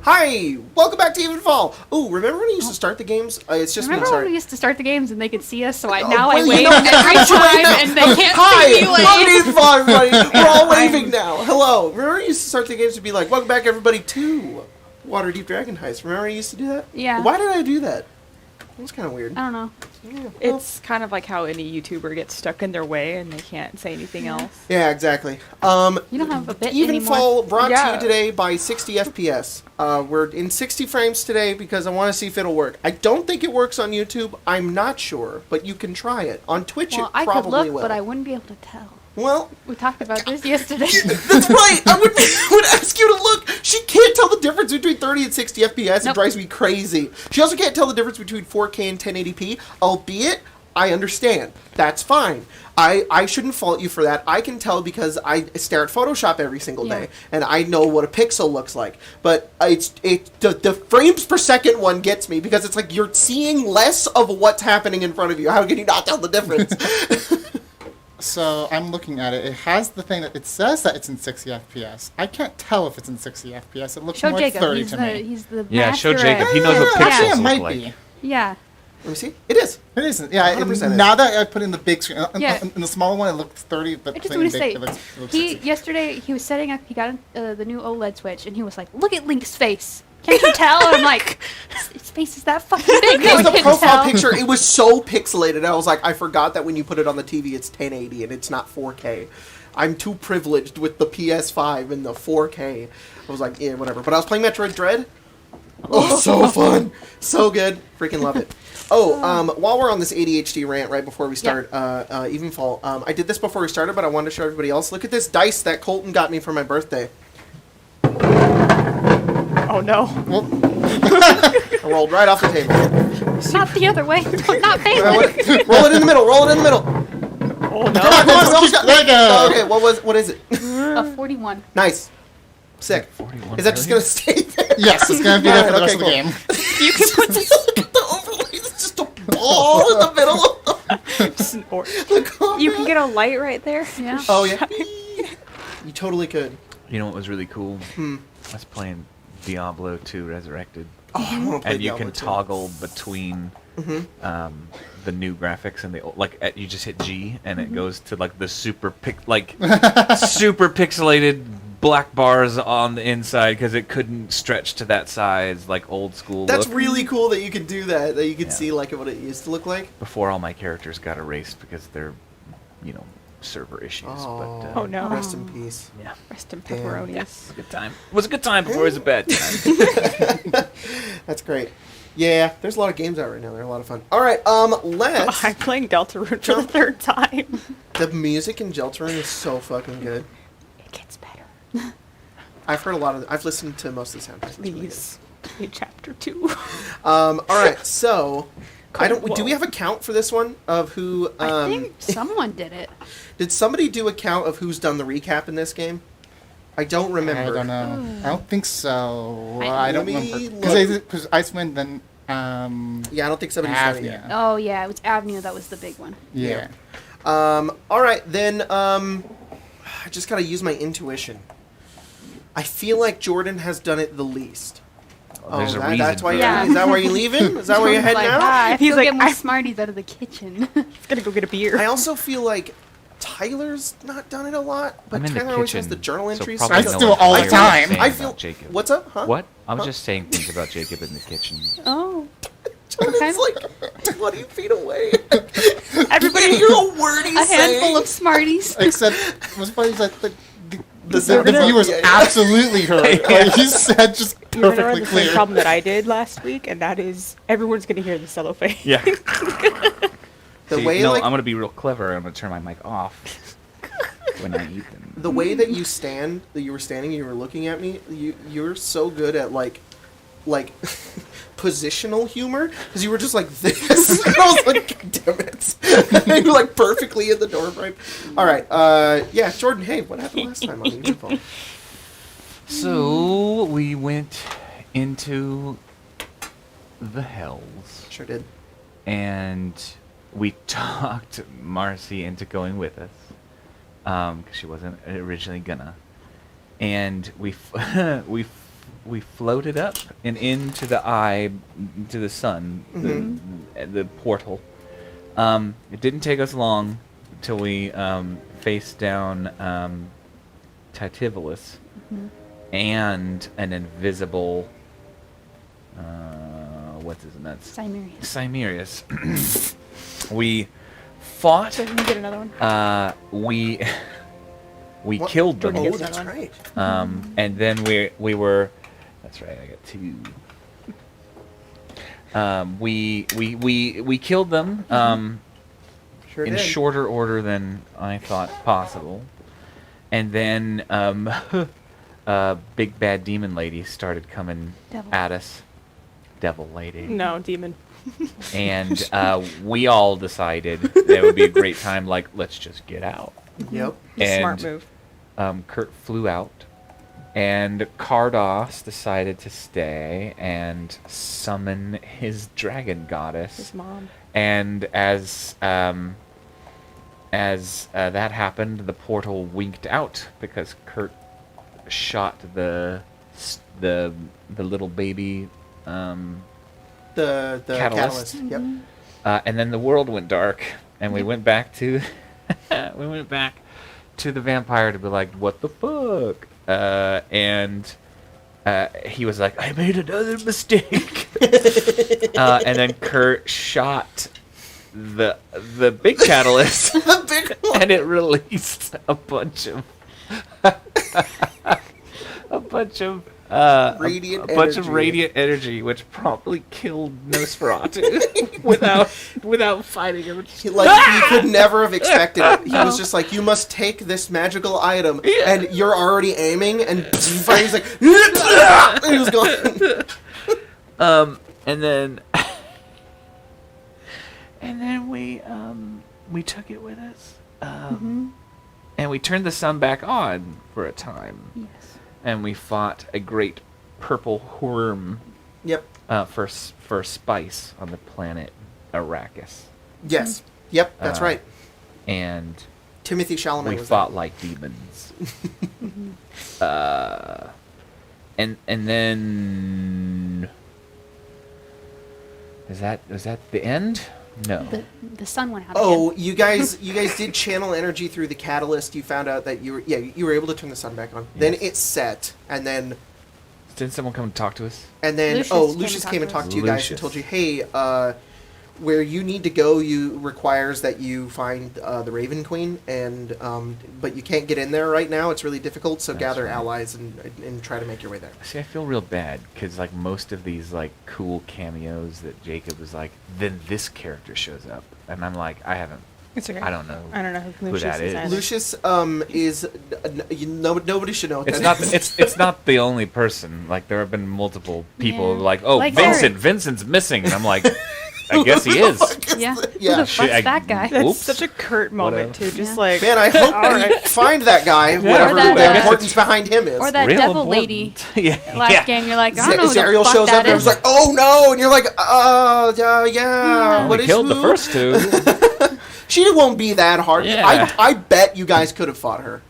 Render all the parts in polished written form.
Hi! Welcome back to EVENFALL! Ooh, remember when you used to start the games? It's just me, sorry. When we used to start the games and they could see us, so I wait, wave every time and they can't see me wave. Hi! Welcome to EVENFALL, everybody! We're all waving now. Hello! Remember when you used to start the games to be like, welcome back everybody to Waterdeep Dragon Heist. Remember you used to do that? Yeah. Why did I do that? It was kind of weird. I don't know. Yeah, well, It's kind of like how any YouTuber gets stuck in their way and they can't say anything else. yeah, exactly. You don't have a bit anymore. EVENFALL brought to Yeah. you today by 60 FPS. We're in 60 frames today because I want to see if it'll work. I don't think it works on YouTube. I'm not sure, but you can try it. On Twitch, Well, it I probably could look, will. but I wouldn't be able to tell. Well, We talked about this yesterday. that's right. I would ask you to look. She can't tell the difference between 30 and 60 FPS. It Nope. drives me crazy. She also can't tell the difference between 4K and 1080p, albeit I understand. That's fine. I shouldn't fault you for that. I can tell because I stare at Photoshop every single day, and I know what a pixel looks like. But the frames per second one gets me because it's like you're seeing less of what's happening in front of you. How can you not tell the difference? So I'm looking at it. It has the thing that it says that it's in 60 FPS. I can't tell if it's in 60 FPS. It looks Show more Jacob. 30 He's to the me. he's the Yeah, show master Jacob. at- He knows what Actually, pixels it look might like. be. Yeah. Let me see. It is. It isn't. Yeah, 100% is. now that I put in the big screen, Yeah. in the small one it looks 30, but I just putting want to big, say, it looks he 60. yesterday he was setting up. He got the new OLED switch, and he was like, "Look at Link's face. Can't you tell?" And I'm like, "His face is that fucking big." No, It was I the couldn't profile tell. picture. It was so pixelated. I was like, I forgot that when you put it on the TV, it's 1080 and it's not 4K. I'm too privileged with the PS5 and the 4K. I was like, yeah, whatever. But I was playing Metroid Dread. Oh, so fun. So good. Freaking love it. Oh, while we're on this ADHD rant right before we start Evenfall, I did this before we started, but I wanted to show everybody else. Look at this dice that Colton got me for my birthday. Oh no. I rolled right off the table. Not the other way. Not Roll Balin. it in the middle. Roll it in the middle. Oh no. Come on, we almost got- There you go. Oh, okay, what is it? A 41. Nice. Sick. 41 Is that just going to stay there? Yes, it's going to be there for the Alright, rest of the okay, game. You can put this Look at the overlay. It's just a ball in the middle of just an or- the combat. You can get a light right there. Yeah. Oh, yeah. You totally could. You know what was really cool? I was playing Diablo 2 Resurrected. Oh, I want to play And you Diablo can too. toggle between the new graphics and the old, like you just hit G and it goes to like the super super pixelated black bars on the inside because it couldn't stretch to that size like old school That's look. really cool that you could do that. That you could Yeah. see like what it used to look like. Before all my characters got erased because they're, server issues. Oh, But Oh, no. Rest in peace. yeah, Rest in Damn. pepperoni. it was a good time. It was a good time before it was a bad time. That's great. Yeah, there's a lot of games out right now. They're a lot of fun. All right, let's. I'm playing Deltarune for the third time. The music in Deltarune is so fucking good. It gets better. I've heard a lot of. I've listened to most of the soundtracks. It's really good. Please. Play chapter 2. All right, so I don't. Whoa. Do we have a count for this one of who? I think someone did it. Did somebody do a count of who's done the recap in this game? I don't remember. I don't know. I don't think so. I- I don't Let me remember. Because Icewind, then, Yeah, I don't think somebody's done it yet. Avnia. Oh yeah, it was Avenue. That was the big one. Yeah. All right, then. I just gotta use my intuition. I feel like Jordan has done it the least. There's a that- reason. that's why. for You're, Yeah. that. Is that why you're leaving? Is that why you're heading like, out? "Ah, I have to He's go like, get more I- Smarties out of the kitchen. Gonna go get a beer. I also feel like Tyler's not done it a lot, but I'm in Tyler the always kitchen. has the journal so entries. probably I no still one all the cares time. what I'm saying I about feel. Jacob. What's up? Huh? What? I was Huh? just saying things about Jacob in the kitchen. Oh. Jordan's like 20 feet away. Everybody, You're a word he's A handful saying. of Smarties. Except, what's funny is that the sound effect, viewers yeah. absolutely heard. Like, he said just you're gonna run perfectly the same clear. problem that I did last week, and that is everyone's gonna hear the cellophane. Yeah. The way no, like I'm gonna be real clever. I'm gonna turn my mic off when I eat them. the way that you stand, that you were standing, you were looking at me. You're so good at like positional humor because you were just like this. And I was like, God damn it! You were like perfectly in the door frame. All right, yeah, Jordan. Hey, what happened last time on the info? So we went into the hells Sure did. and we talked Marcy into going with us because she wasn't originally gonna, and we floated up and into the eye, to the sun, the portal. It didn't take us long till we faced down Titivolus and an invisible. What's his nuts? Cimerius. Cimerius. We fought. So can you get another one? We What? killed them. Jordan Oh, gets that's another one. right. And then we were. That's right. I got two. We killed them. Sure in did. shorter order than I thought possible. And then big bad demon lady started coming Devil. at us. Devil lady. No, demon. And we all decided that would be a great time, like, let's just get out. Yep. Smart And, move. Kurt flew out, and Kardos decided to stay and summon his dragon goddess. His mom. And as that happened, the portal winked out because Kurt shot the little baby The Catalyst. catalyst. Yep. and then the world went dark, and we went back to the vampire to be like, what the fuck? And he was like, I made another mistake. And then Kurt shot the big catalyst, The big one. and it released a bunch of Radiant a bunch of energy. radiant energy, which promptly killed Nosferatu without fighting him. Like, you could never have expected it. He was just like, you must take this magical item, and you're already aiming, and finally he's like, and he was going. And then we took it with us, and we turned the sun back on for a time, Yes. and we fought a great purple worm Yep. for spice on the planet Arrakis, Yes. Yep. That's right. and Timothy Chalamet we was fought like demons. And then was that the end? No. The sun went out. Oh, again. you guys did channel energy through the catalyst. You found out that you were able to turn the sun back on. Then Yes. it set, and then Didn't someone come and talk to us? Lucius came and talked to you guys and Lucius. told you, hey, where you need to go, requires that you find the Raven Queen, and but you can't get in there right now. It's really difficult. So That's gather right. allies and try to make your way there. See, I feel real bad because like most of these like cool cameos that Jacob was like, then this character shows up, and I'm like, It's okay. I don't know. I don't know who who Lucius that is. either. Lucius is nobody should know what It's that not. is. It's not the only person. Like there have been multiple people Yeah. like, oh, Like Vincent. Eric. Vincent's missing, and I'm like, I guess he is. Yeah. Yeah. Who the Shit, fuck's that guy? That's Whoops. such a Kurt moment, Whatever. too. Just Yeah. like, Man, I hope all we right. find that guy, whatever Or that, the importance behind him is. Or that Real devil important. lady. yeah. Last yeah. game, you're like, I don't know who Zariel the fuck shows that up and is. was like, "Oh no!" And you're like, yeah. We What is killed the who?" first two. She won't be that hard. Yeah. I bet you guys could have fought her.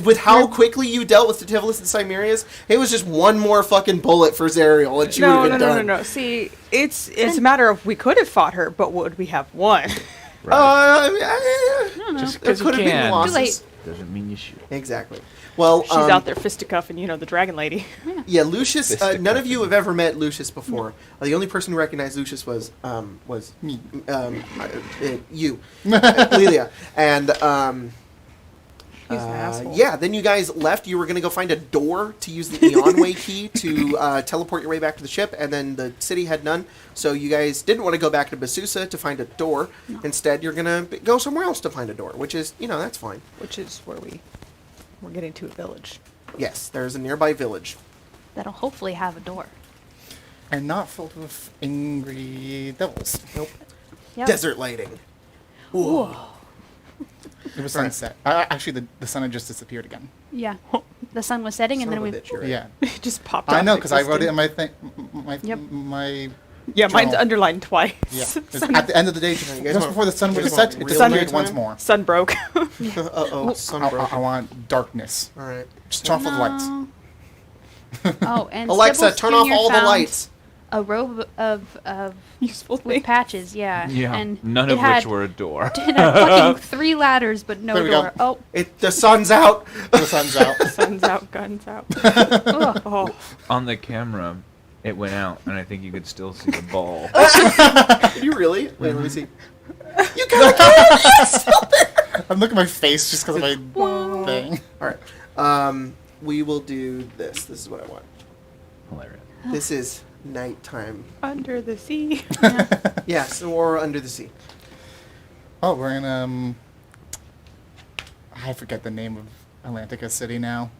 With how quickly you dealt with the Tivolius and Cimerius, it was just one more fucking bullet for Zariel, and she would No, have no, been no, done. See, it's a matter of we could have fought her, but would we have won? I mean, Just there 'cause you could have been can. losses. Too late. Doesn't mean you should. Exactly. Well, She's out there fisticuffing, the dragon lady. Yeah, Lucius. Fisticuffs. None of you have ever met Lucius before. The only person who recognized Lucius was Me. you, Lelia, and He's an asshole. yeah. Then you guys left. You were gonna go find a door to use the Eon Way key to teleport your way back to the ship, and then the city had none. So you guys didn't want to go back to Basusa to find a door. No. Instead, you're gonna go somewhere else to find a door, which is that's fine. Which is where we're getting to a village. Yes, there's a nearby village. That'll hopefully have a door. And not filled with angry devils. Nope. Yep. Desert lighting. Whoa. It was sunset. Actually, the sun had just disappeared again. Yeah. The sun was setting, and Son then of we. a bitch, you're right. Yeah. It just popped I off know, because I wrote it existing. in my thing. Yep. My Yeah, mine's journal. underlined twice. Yeah. It's at the end of the day, you guys just want- before the sun you was guys set, want it real disappeared nighttime? once more. Sun broke. Sun I, broke. I want darkness. All right. Just turn off the lights. No. Oh, and Alexa, Sybil turn off Skinner all the found lights. A robe of Useful with thing. patches, yeah. Yeah. And None it of had, which were a door. It had fucking 3 ladders, but no There we go. door. Oh, The sun's out. The sun's out. Sun's out, guns out. ugh. Oh, On the camera, it went out, and I think you could still see the ball. You really? Wait, let me see. You got it. I'm looking at my face just because of my thing. All right. We will do this. This is what I want. Hilarious. This is nighttime. under the sea. Yes, or under the sea. Oh, we're in I forget the name of Atlantica City now.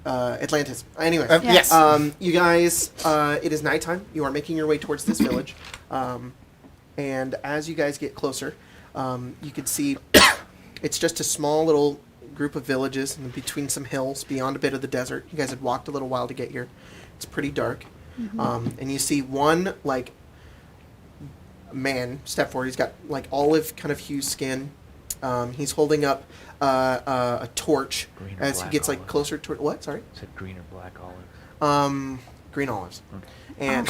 Atlantis. Anyways, Yes. you guys, it is nighttime. You are making your way towards this village, and as you guys get closer, you can see it's just a small little group of villages in between some hills beyond a bit of the desert. You guys had walked a little while to get here. It's pretty dark, and you see one man step forward. He's got like olive kind of hue skin. He's holding up a torch Green or as he black gets like olive? closer to what? Sorry. Said green or black olives. Green olives. Okay. And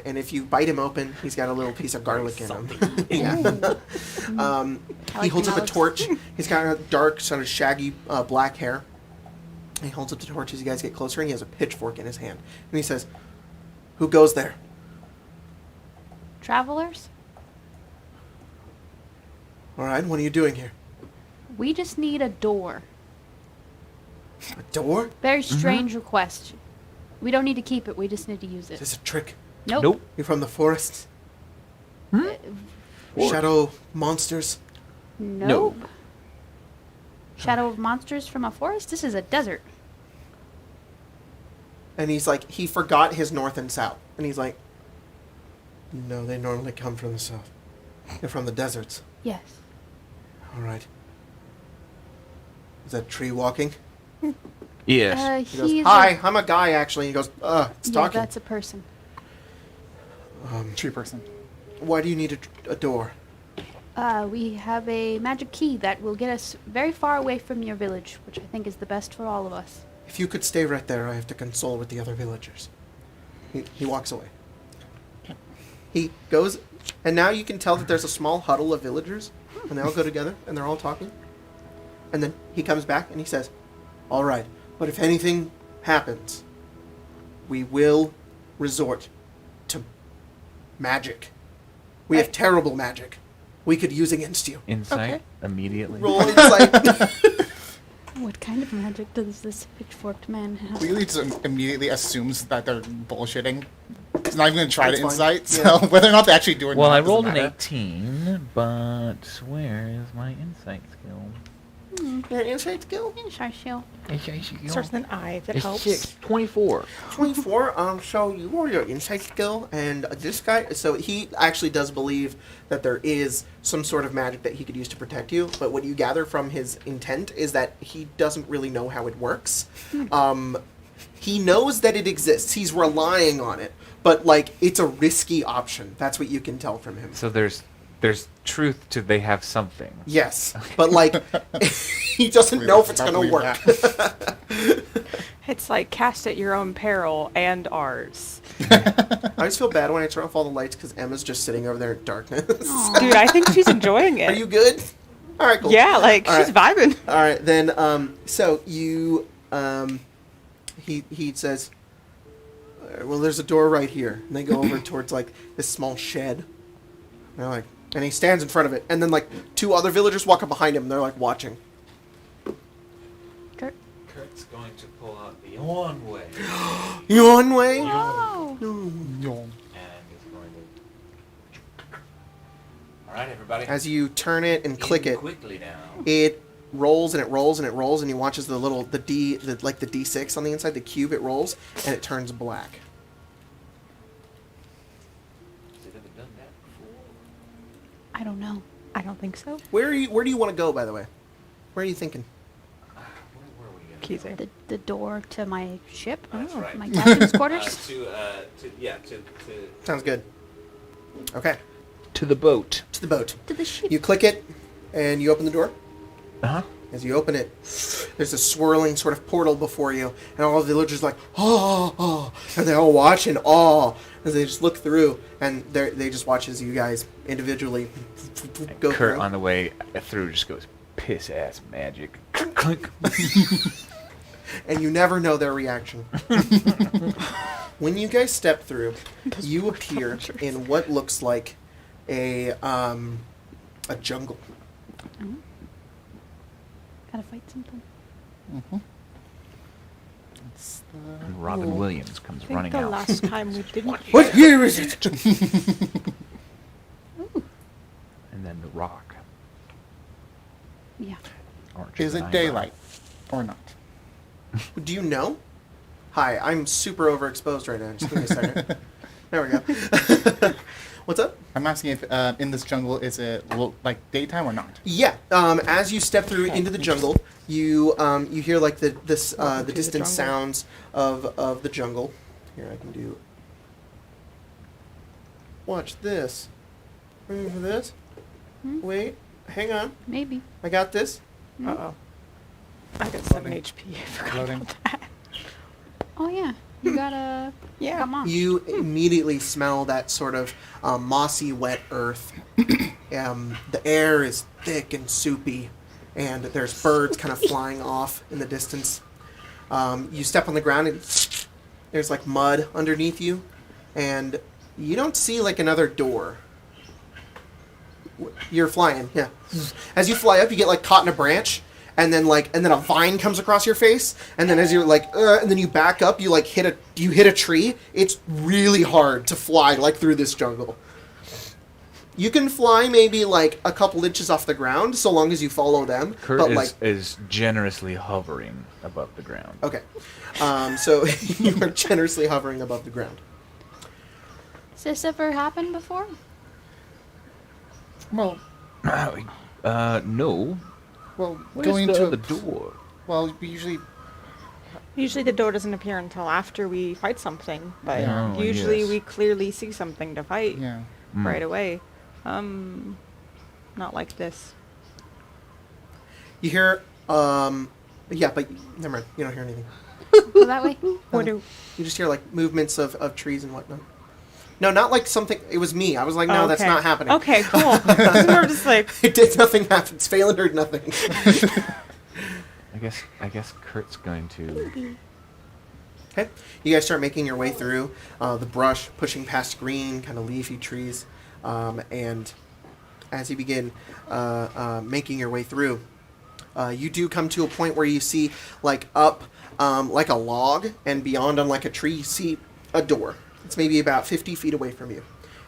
and if you bite him open, he's got a little piece of garlic in him. Yeah. He like holds up a olives. torch. He's got a dark, sort of shaggy black hair. He holds up the torch as you guys get closer, and he has a pitchfork in his hand. And he says, "Who goes there?" Travelers, All right, what are you doing here? we just need a door. A door? Very strange request. We don't need to keep it. We just need to use Is it. this a trick? Nope. Nope. You're from the forest? Uh, Shadow monsters? Nope. Shadow of monsters from a forest? This is a desert. And he's like, he forgot his north and south. And he's like, no, they normally come from the south. They're from the deserts. Yes. All right. Is that tree walking? Yes. He goes, He's hi, I'm a guy, actually. He goes, it's yeah, talking. that's a person. Tree person. Why do you need a door? We have a magic key that will get us very far away from your village, which I think is the best for all of us. If you could stay right there, I have to console with the other villagers. He walks away. He goes, and now you can tell that there's a small huddle of villagers, and they all go together, and they're all talking. And then he comes back, and he says, all right, but if anything happens, we will resort to magic. We have terrible magic we could use against you. Insight Okay. immediately. Roll insight. What kind of magic does this pitchforked man have? Really just immediately assumes that they're bullshitting. He's not even going to try That's to fine. insight, so whether or not they actually do it Well, I doesn't rolled an matter. 18, but where is my insight skill? Your insight skill? Starts with an I. That helps. 24. 24. So you roll your insight skill, and this guy. So he actually does believe that there is some sort of magic that he could use to protect you. But what you gather from his intent is that he doesn't really know how it works. He knows that it exists. He's relying on it, but like it's a risky option. That's what you can tell from him. So there's truth to they have something. Yes, but like he doesn't know if it's I gonna believe work. that. It's like cast at your own peril and ours. I always feel bad when I turn off all the lights because Emma's just sitting over there in darkness. Dude, I think she's enjoying it. Are you good? All right, cool. Yeah, like All she's vibing. All right, then. So you, he says, well, there's a door right here, and they go over towards like this small shed. And they're like, and he stands in front of it, and then like two other villagers walk up behind him, and they're like watching. Kurt? Kurt's going to pull out the on way. Yon way. Oh! No. And is going to. Alright, everybody. As you turn it and click In it, quickly now. it rolls and it rolls and it rolls, and he watches the D6 on the inside, the cube. It rolls and it turns black. Has it ever done that before? I don't know. I don't think so. Where do you want to go, by the way? Where are you thinking? Where were we going? Keezer. The door to my ship? That's right. My captain's quarters? To Sounds good. Okay, to the boat. to the boat. To the ship. You click it, and you open the door. Uh-huh. As you open it, there's a swirling sort of portal before you, and all the villagers are like, oh, and they all watch in awe as they just look through, and they just watch as you guys individually go Kurt through. on the way through just goes, piss ass magic. Clink. And you never know their reaction. When you guys step through, you appear in what looks like a jungle. Gotta fight something. It's And Robin Williams comes I think running the out. last time we didn't. What year is it? And then The Rock. Yeah. Arches Is an it eyebrow. daylight or not? Do you know? Hi, I'm super overexposed right now. Just give me a second. There we go. What's up? I'm asking if in this jungle is it like daytime or not? Yeah. As you step through into the jungle, you hear like the Welcome to the distant jungle. sounds of the jungle. Here, I can do. Watch this. Ready for this? Hmm? Wait, hang on. Maybe. I got this. Uh oh. I got 7 Loading. HP. I forgot Loading. about that. Oh yeah. You got a. Yeah. Got mom. You immediately smell that sort of mossy, wet earth. The air is thick and soupy, and there's birds kind of flying off in the distance. You step on the ground, and there's like mud underneath you, and you don't see like another door. You're flying, yeah. As you fly up, you get like caught in a branch, and then a vine comes across your face, and then as you're like, and then you back up, you like hit a tree. It's really hard to fly like through this jungle. You can fly maybe like a couple inches off the ground, so long as you follow them. Kurt but is generously hovering above the ground. okay, so you are generously hovering above the ground. Has this ever happened before? Well, No. well, Where's going the to other door? well, we usually Usually the door doesn't appear until after we fight something, but Oh, usually yes. we clearly see something to fight yeah. right away. Not like this. You hear, yeah, but never mind. You don't hear anything. Go that way. What do? You just hear like movements of trees and whatnot. No, not like something. It was me. I was like, no, Oh, that's okay. not happening. Okay, cool. 'Cause we're just like, It did nothing happen. Phelan heard nothing. I guess Kurt's going to. Okay, you guys start making your way through the brush, pushing past green, kind of leafy trees, and as you begin making your way through, you do come to a point where you see like up like a log, and beyond on like a tree, you see a door. It's maybe about 50 feet away from you,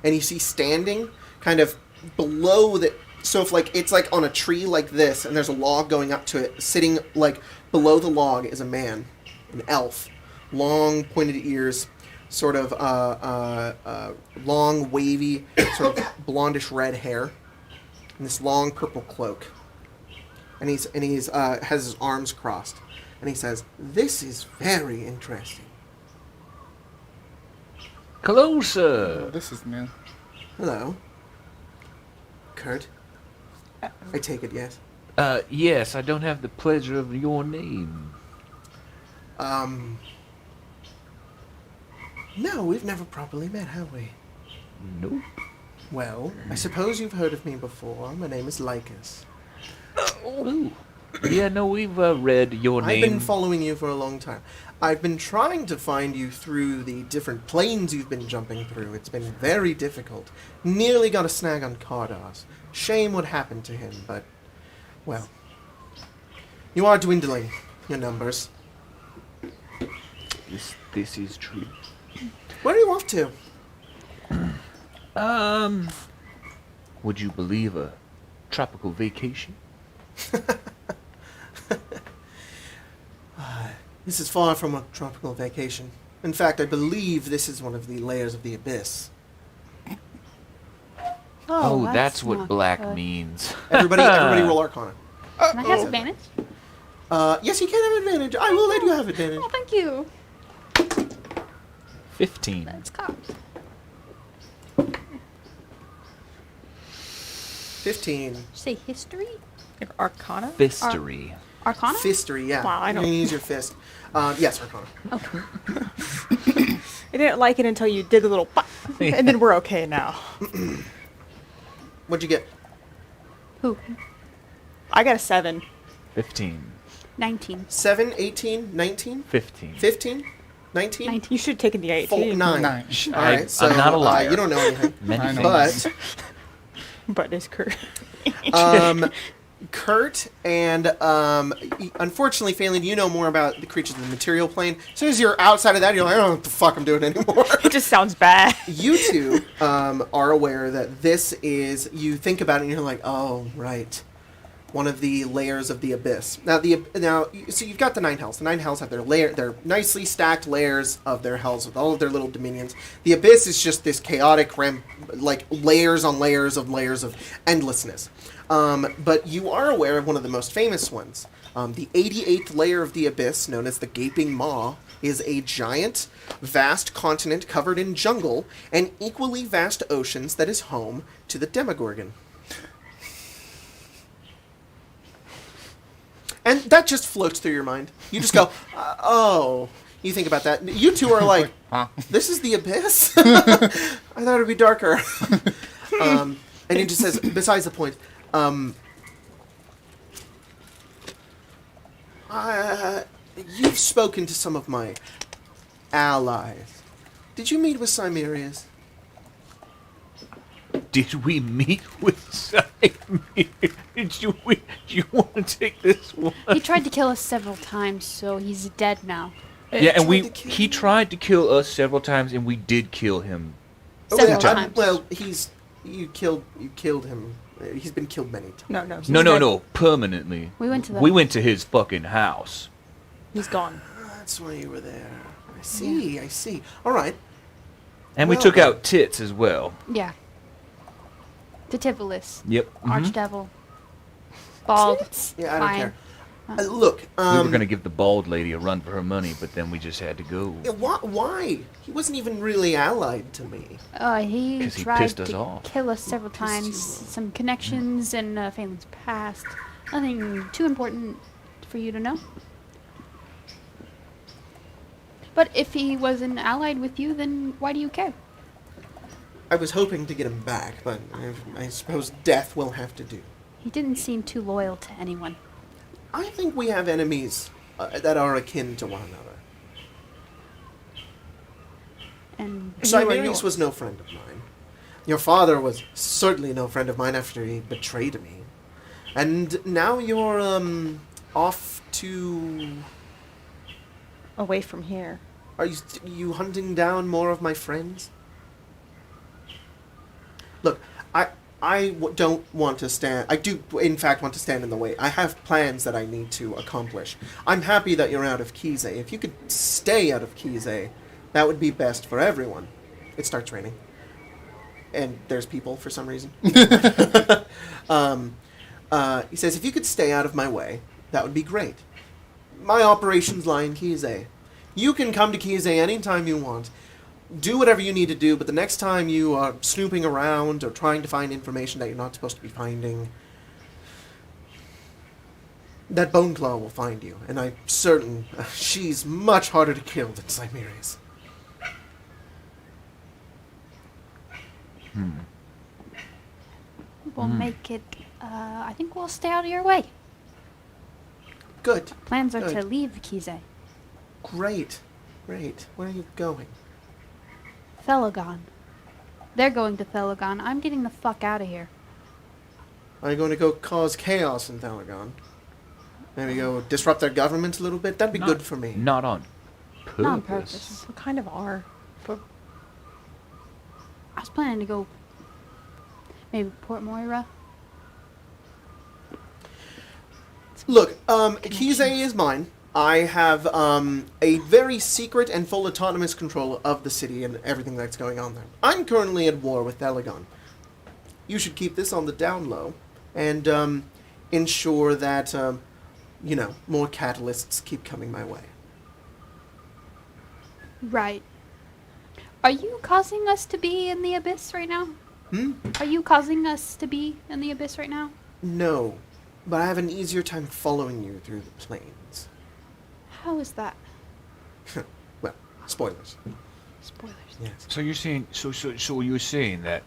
and you see standing kind of below the. So if like it's like on a tree like this, and there's a log going up to it, sitting like below the log is a man, an elf, long pointed ears, sort of long wavy, sort of blondish red hair, and this long purple cloak. And he's has his arms crossed, and he says, "This is very interesting." Closer! This is new. Hello, Kurt. I take it, yes. Yes, I don't have the pleasure of your name. No, we've never properly met, have we? Nope. Well, I suppose you've heard of me before. My name is Lycus. Ooh. Yeah, no, we've read your name. I've been following you for a long time. I've been trying to find you through the different planes you've been jumping through. It's been very difficult. Nearly got a snag on Kardas. Shame what happened to him, but, well, you are dwindling, your numbers. This is true. Where are you off to? Would you believe a tropical vacation? This is far from a tropical vacation. In fact, I believe this is one of the layers of the abyss. Oh, that's what not black good. means. Everybody roll Arcana. Can I have advantage? Yes, you can have advantage. I will let you have advantage. Oh, thank you. 15. That's cocked. 15. Say history? like Arcana? Fistery. Arcana? Fistery, yeah. Wow, I You're don't- gonna use your fist. Yes, Arcana. I didn't like it until you did the little pop, and then we're okay now. What'd you get? Who? I got a 7. 15. 19. 7, 18, 19, 15. 15, 19? 19. You should have taken the 18. 9. 9. All right, so I'm not a liar. you don't know anything. Many I know. things. But But it's Kurt. Kurt and unfortunately, Phelan, you know more about the creatures in the material plane. As soon as you're outside of that, you're like, I don't know what the fuck I'm doing anymore. It just sounds bad. You two are aware that this is. You think about it, and you're like, oh right, one of the layers of the abyss. Now so you've got the 9 hells. The 9 hells have their nicely stacked layers of their hells with all of their little dominions. The abyss is just this chaotic like layers on layers of endlessness. But you are aware of one of the most famous ones. The 88th layer of the abyss, known as the Gaping Maw, is a giant, vast continent covered in jungle and equally vast oceans that is home to the Demogorgon. And that just floats through your mind. You just go, oh. You think about that. You two are like, this is the abyss? I thought it would be darker. And he just says, besides the point, you've spoken to some of my allies. Did you meet with Cimerius? Did we meet with Cimerius? Do you want to take this one? He tried to kill us several times, so he's dead now. Yeah, and He tried to kill us several times, and we did kill him. Several times. Well, you killed him. He's been killed many times. No, permanently. We went to his fucking house. He's gone. That's why you were there. I see. All right. And we Well, took then. out Tits as well. Yeah. Titivolis. Yep. Archdevil. Bald. Yeah, I don't Fine. care. Look, We were going to give the bald lady a run for her money, but then we just had to go. Why? He wasn't even really allied to me. He 'Cause he tried pissed us to off. kill us several Pissed you times. off. Some connections and Phelan's past. Nothing too important for you to know. But if he wasn't allied with you, then why do you care? I was hoping to get him back, but I suppose death will have to do. He didn't seem too loyal to anyone. I think we have enemies that are akin to one another. And Cimerius was no friend of mine. Your father was certainly no friend of mine after he betrayed me. And now you're, off to... Away from here. Are you hunting down more of my friends? Look, don't want to stand... I do, in fact, want to stand in the way. I have plans that I need to accomplish. I'm happy that you're out of Kize. If you could stay out of Kize, that would be best for everyone. It starts raining. And there's people for some reason. He says, if you could stay out of my way, that would be great. My operations lie in Kize. You can come to Kize anytime you want. Do whatever you need to do, but the next time you are snooping around or trying to find information that you're not supposed to be finding, that Bone Claw will find you. And I'm certain she's much harder to kill than Cimerius. we'll make it... I think we'll stay out of your way. Good. Plans are to Good. leave Kize. Great. Where are you going? Telegon. They're going to Telegon. I'm getting the fuck out of here. Are you going to go cause chaos in Telegon? Maybe go disrupt their government a little bit? That'd be good for me. Not on purpose. Not on purpose. We kind of are. But I was planning to go... maybe Port Moira. Look, Kize is mine. I have a very secret and full autonomous control of the city and everything that's going on there. I'm currently at war with Telegon. You should keep this on the down low and ensure that, more catalysts keep coming my way. Right. Are you causing us to be in the abyss right now? Are you causing us to be in the abyss right now? No, but I have an easier time following you through the plains. How is that? Well, spoilers. Spoilers. Yes. So you're saying, so you're saying that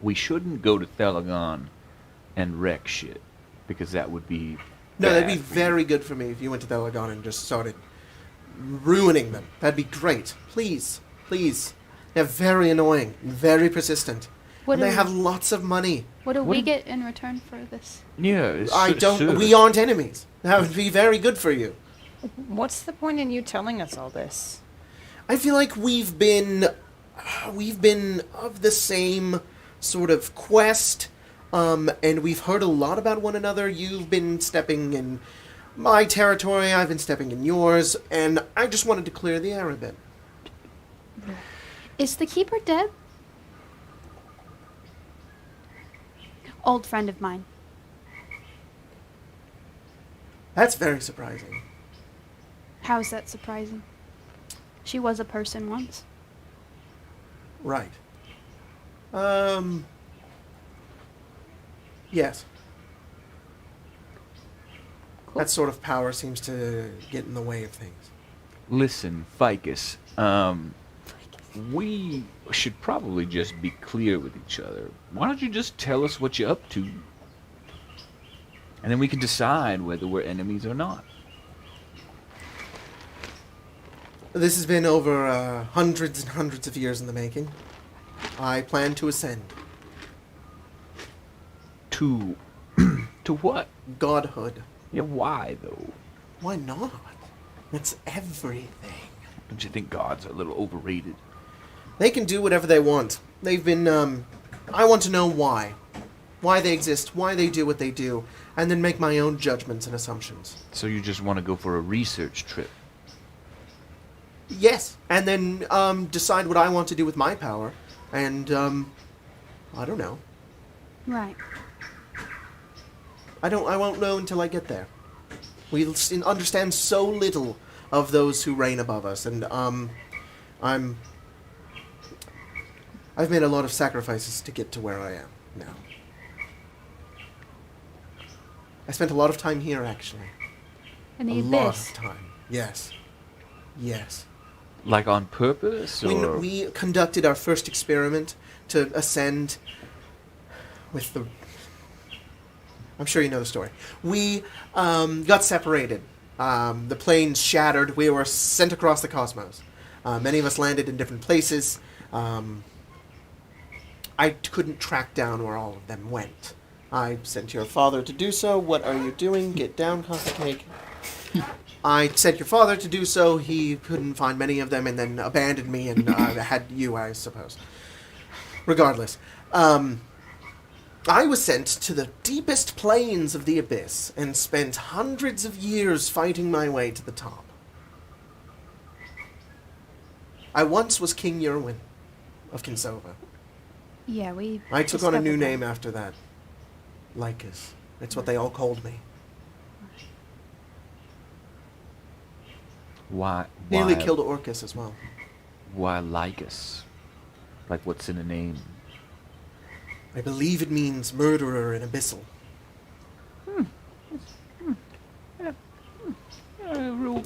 we shouldn't go to Telegon and wreck shit because that would be No, that'd be bad for you. very good for me if you went to Telegon and just started ruining them. That'd be great. Please. They're very annoying, very persistent. What and do they we- have lots of money. What do What we do- get in return for this? Yeah, I don't. service. We aren't enemies. That would be very good for you. What's the point in you telling us all this? I feel like we've been of the same sort of quest, and we've heard a lot about one another. You've been stepping in my territory, I've been stepping in yours, and I just wanted to clear the air a bit. Is the keeper dead? Old friend of mine. That's very surprising. How is that surprising? She was a person once. Right. Yes. Cool. That sort of power seems to get in the way of things. Listen, Ficus, we should probably just be clear with each other. Why don't you just tell us what you're up to? And then we can decide whether we're enemies or not. This has been over hundreds and hundreds of years in the making. I plan to ascend. To... to what? Godhood. Yeah, why, though? Why not? It's everything. Don't you think gods are a little overrated? They can do whatever they want. They've been, I want to know why. Why they exist, why they do what they do, and then make my own judgments and assumptions. So you just want to go for a research trip? Yes, and then, decide what I want to do with my power, and, I don't know. Right. I won't know until I get there. We understand so little of those who reign above us, and, I've made a lot of sacrifices to get to where I am now. I spent a lot of time here, actually. In the A lot abyss. of time. Yes. Yes. Like on purpose, or...? When we conducted our first experiment to ascend with the... I'm sure you know the story. We got separated. The planes shattered. We were sent across the cosmos. Many of us landed in different places. I couldn't track down where all of them went. I sent your father to do so. What are you doing? Get down, coffee cake. I sent your father to do so. He couldn't find many of them and then abandoned me and had you, I suppose. Regardless. I was sent to the deepest plains of the abyss and spent hundreds of years fighting my way to the top. I once was King Yerwin of Kinsova. Yeah, we... I took on a new discovered that. name after that. Lycus. It's what they all called me. Why? Nearly killed Orcus as well. Why Lycus? Like what's in a name? I believe it means murderer and abyssal.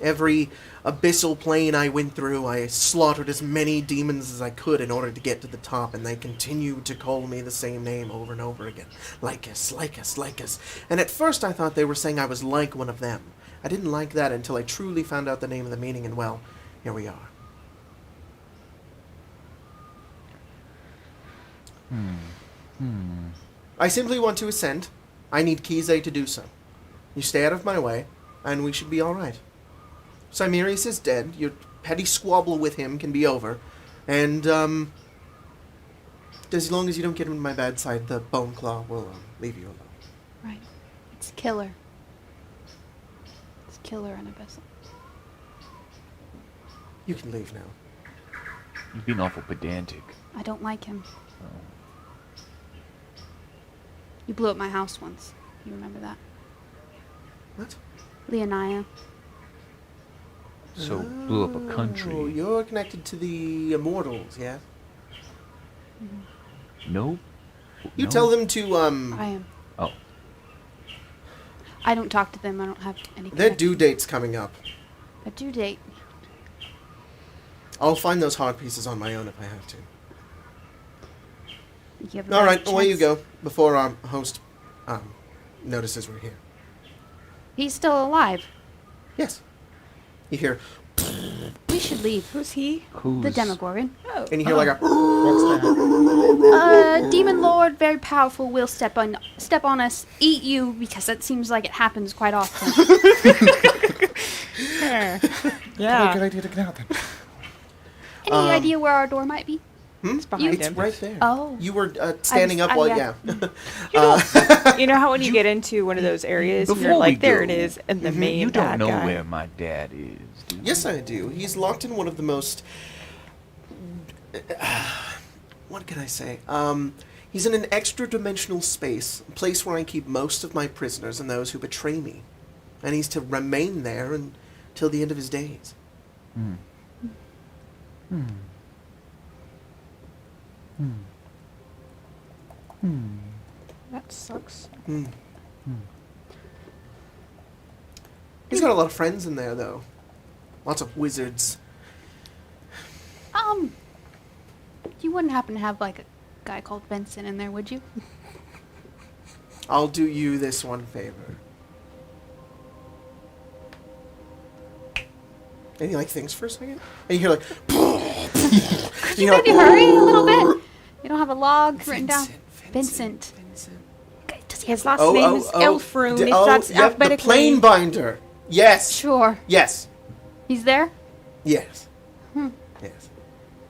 Every abyssal plane I went through, I slaughtered as many demons as I could in order to get to the top, and they continued to call me the same name over and over again. Lycus, Lycus, Lycus. And at first I thought they were saying I was like one of them. I didn't like that until I truly found out the name and the meaning, and well, here we are. I simply want to ascend. I need Kiya to do so. You stay out of my way, and we should be alright. Cimerius is dead. Your petty squabble with him can be over. And, as long as you don't get him to my bad side, the Bone Claw will leave you alone. Right. It's killer. It's killer and abyssal. You can leave now. You've been awful pedantic. I don't like him. Oh. You blew up my house once. You remember that? What? Leonia. So blew up a Oh, country. you're connected to the Immortals, yeah? Nope. You No. tell them to, I am. Oh. I don't talk to them. I don't have any their connection. due date's coming up. A due date. I'll find those hard pieces on my own if I have to. You have a All better right, away you chance. go before our host notices we're here. He's still alive. Yes. You hear. We we should leave. Who's he? Who's The Demogorgon. Oh. And you hear like a. What's that? Demon Lord, very powerful, will step on us, eat you, because that seems like it happens quite often. Yeah. Probably a good idea to get out then. Any idea where our door might be? It's behind It's him. right there. Oh. You were standing up while, yeah. You know how when you get into one of those areas and you're Before we like, there it go, is, and the main You don't bad know guy. where my dad is, do you? Yes, I do. He's locked in one of the most. What can I say? He's in an extra-dimensional space, a place where I keep most of my prisoners and those who betray me, and he's to remain there until the end of his days. Hmm. Hmm. Hmm. Hmm. That sucks. Hmm. He's got a lot of friends in there, though. Lots of wizards. You wouldn't happen to have like a guy called Benson in there, would you? I'll do you this one favor. And he like thinks for a second, and you hear like. Could you maybe hurry a little bit? You don't have a log written down. Vincent. Okay, does he His have last name is Elfrune, if that's yep, the alphabetically. plane binder. Yes. Sure. Yes. He's there? Yes. Yes.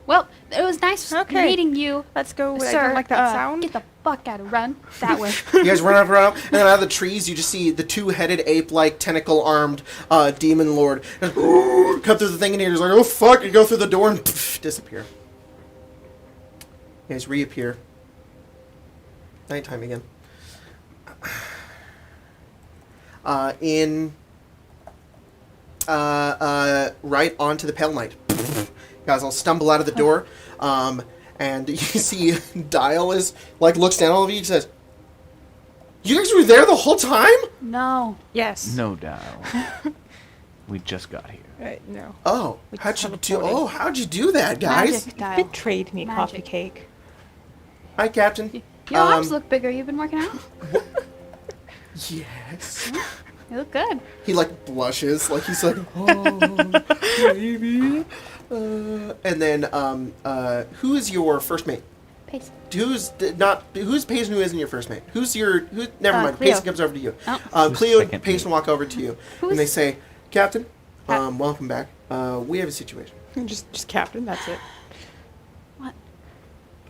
Well, it was nice Okay. meeting you. Let's go. I Sir, don't like that sound. Get the fuck out of run that way. You guys run up around, and then out of the trees, you just see the two-headed ape-like, tentacle-armed demon lord cut through the thing, and you're just like, oh fuck! You go through the door and disappear. You guys reappear. Nighttime again. Right onto the Pale Knight. Guys, I'll stumble out of the door, and you see Dial is like looks down at all of you and says, "You guys were there the whole time?" No. Yes. No, Dial. We just got here. No. Oh, We how'd just you have a do? party. Oh, how'd you do that, guys? Magic dial. Betrayed me, Magic. coffee cake. Hi, Captain. Your arms look bigger. You've been working out? Yes. You look good. He like blushes, like he's like, "Oh, baby." And then, who is your first mate? Pace. Who's Pace and who isn't your first mate? Never mind. Cleo. Pace comes over to you. Oh. Who's Cleo and second Pace mate? walk over to you, Who's- and they say, "Captain, welcome back. We have a situation. Just captain. That's it. What?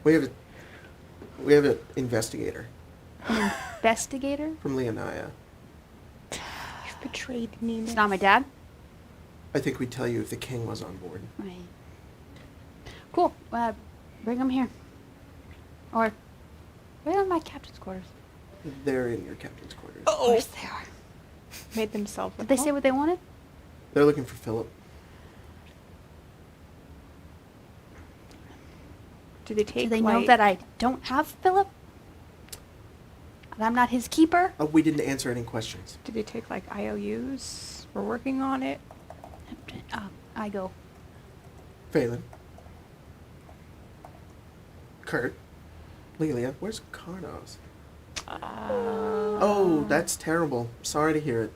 We have an investigator An investigator? from Leonia. You've betrayed me. It's not my dad? I think we'd tell you if the king was on board." Right. Cool. Bring him here. Or bring him to my captain's quarters. They're in your captain's quarters. Of course they are. Made themselves. Did they say what they wanted? They're looking for Phillip. Do they take? Do they know like- that I don't have Phillip? And I'm not his keeper? We didn't answer any questions. Do they take like IOUs? We're working on it. I go. Phelan. Kurt. Lelia. Where's Carnos? Oh, that's terrible. Sorry to hear it.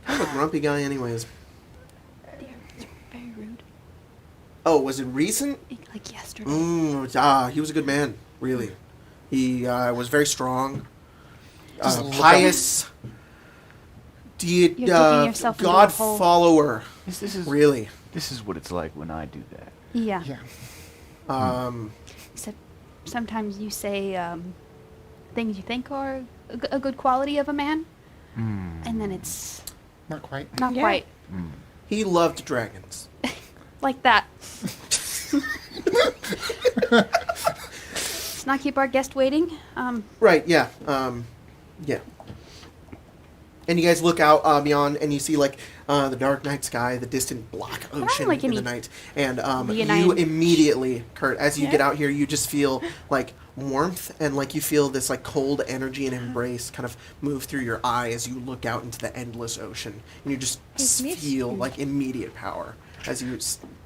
Kind of a grumpy guy anyways. They're very rude. Oh, was it recent? Like yesterday. He was a good man, really. He was very strong. Just look Pious. You're digging yourself into a God hole. follower. This is Really. This is what it's like when I do that. Yeah. Yeah. Except sometimes you say things you think are a good quality of a man, and then it's Not quite. not Yeah. quite He loved dragons. like that. Let's not keep our guest waiting. Right, yeah. Yeah. And you guys look out beyond, and you see like the dark night sky, the distant black ocean like in the any night, and you Leonine. immediately, Kurt, as you get Yeah. out here, you just feel like warmth, and like you feel this like cold energy and embrace kind of move through your eye as you look out into the endless ocean, and you just Hey, miss feel you. like immediate power as you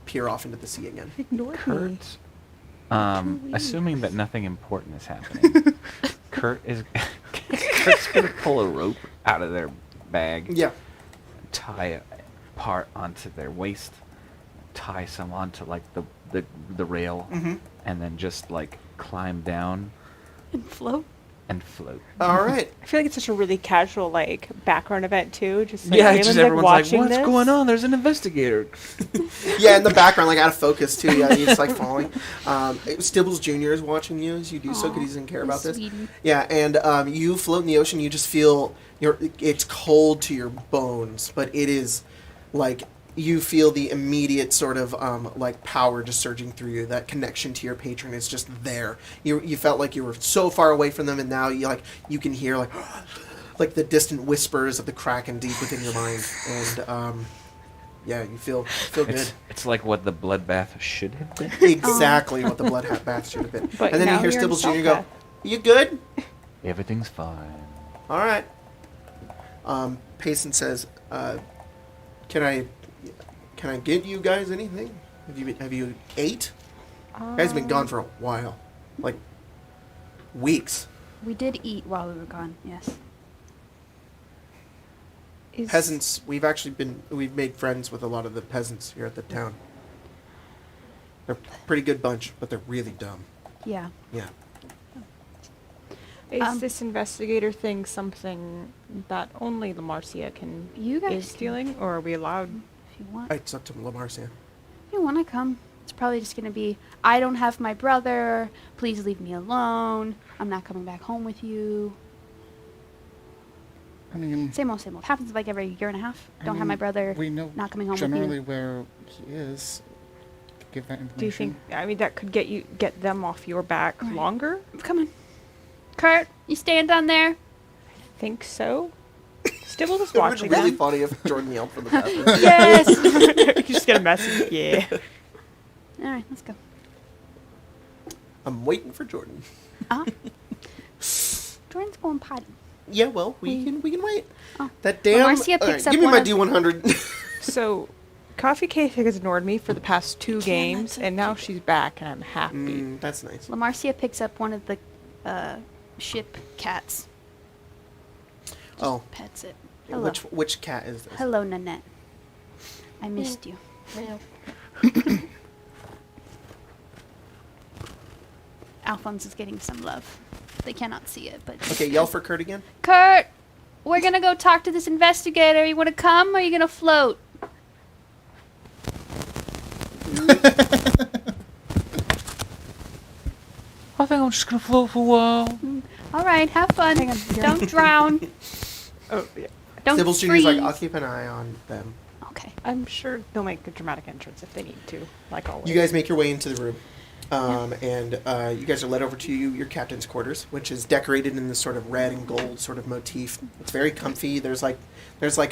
peer off into the sea again. Ignore me. Kurt, assuming that nothing important is happening, Kurt's gonna pull a rope out of their bag, Yeah. tie a part onto their waist, tie some onto like the rail, and then just like climb down And float. and float. All right. I feel like it's such a really casual like background event too. Just like, Yeah, Raymond's, just like, everyone's like, watching "What's this. going on? There's an investigator." Yeah, in the background, like out of focus too. Yeah, he's like falling. Stibbles Jr. is watching you as you do so because he doesn't care about this. Sweetie. Yeah, and you float in the ocean. You just feel it's cold to your bones, but it is like you feel the immediate sort of like power just surging through you. That connection to your patron is just there. You felt like you were so far away from them, and now you can hear like the distant whispers of the Kraken deep within your mind, and yeah, you feel good. It's like what the bloodbath should have been. Exactly what the blood bath should have been. But And then you now hear you're in Stibbles Jr. go, self-bath. "You good?" Everything's fine. All right. Payson says, "Can I get you guys anything? Have you ate? You guys have been gone for a while, like weeks. We did eat while we were gone. Yes. Peasants. We've made friends with a lot of the peasants here at the town. They're a pretty good bunch, but they're really dumb. Yeah. Yeah. Is this investigator thing something that only Lamarcia can You guys is can- dealing, or are we allowed? If you want. It's up to Lamarcia. If you want to come, it's probably just going to be, I don't have my brother. Please leave me alone. I'm not coming back home with you. I mean, Same old, same old. Happens like every year and a half. I Don't have mean, my brother. We know not coming home generally with where he is. Give that information. Do you think? I mean, that could get them off your back Right. longer? you. Come on. Kurt, you staying down there? Think so. Stibbles is It would watching be really them. funny if Jordan yelled from the bathroom. Yes. You just get a message. Yeah. All right, let's go. I'm waiting for Jordan. Jordan's going potty. Yeah, well, we can wait. Oh. That damn. Marcia picks up give me one my of- D100. So, Coffee Cake has ignored me for the past 2 games, and now she's back, and I'm happy. That's nice. Lamarcia picks up one of the ship cats. Oh, Pets it. Hello. which cat is this? Hello, Nanette. I missed you. Alphonse is getting some love. They cannot see it, but... Okay, yell for Kurt again. Kurt! We're gonna go talk to this investigator. You wanna come, or are you gonna float? I think I'm just gonna float for a while. Alright, have fun. Hang on, here. Don't drown. Oh, yeah. Don't Stibbles Jr.'s freeze. like, I'll keep an eye on them. Okay. I'm sure they'll make a dramatic entrance if they need to, like always. You guys make your way into the room. And you guys are led over to your captain's quarters, which is decorated in this sort of red and gold sort of motif. It's very comfy. There's like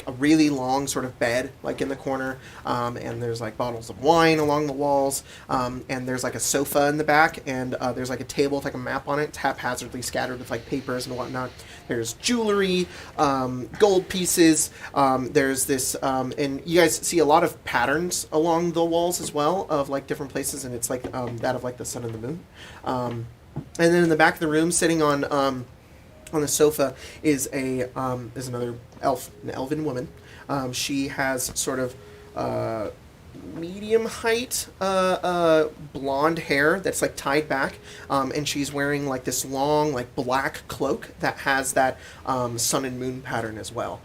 a really long sort of bed like in the corner, and there's like bottles of wine along the walls, and there's like a sofa in the back, and there's like a table with like a map on it. It's haphazardly scattered with like papers and whatnot. There's jewelry, gold pieces. There's this, and you guys see a lot of patterns along the walls as well of like different places, and it's like that of like the sun and the moon. And then in the back of the room, sitting on the sofa, is another elf, an elven woman. She has sort of medium height blonde hair that's like tied back, and she's wearing like this long like black cloak that has that sun and moon pattern as well.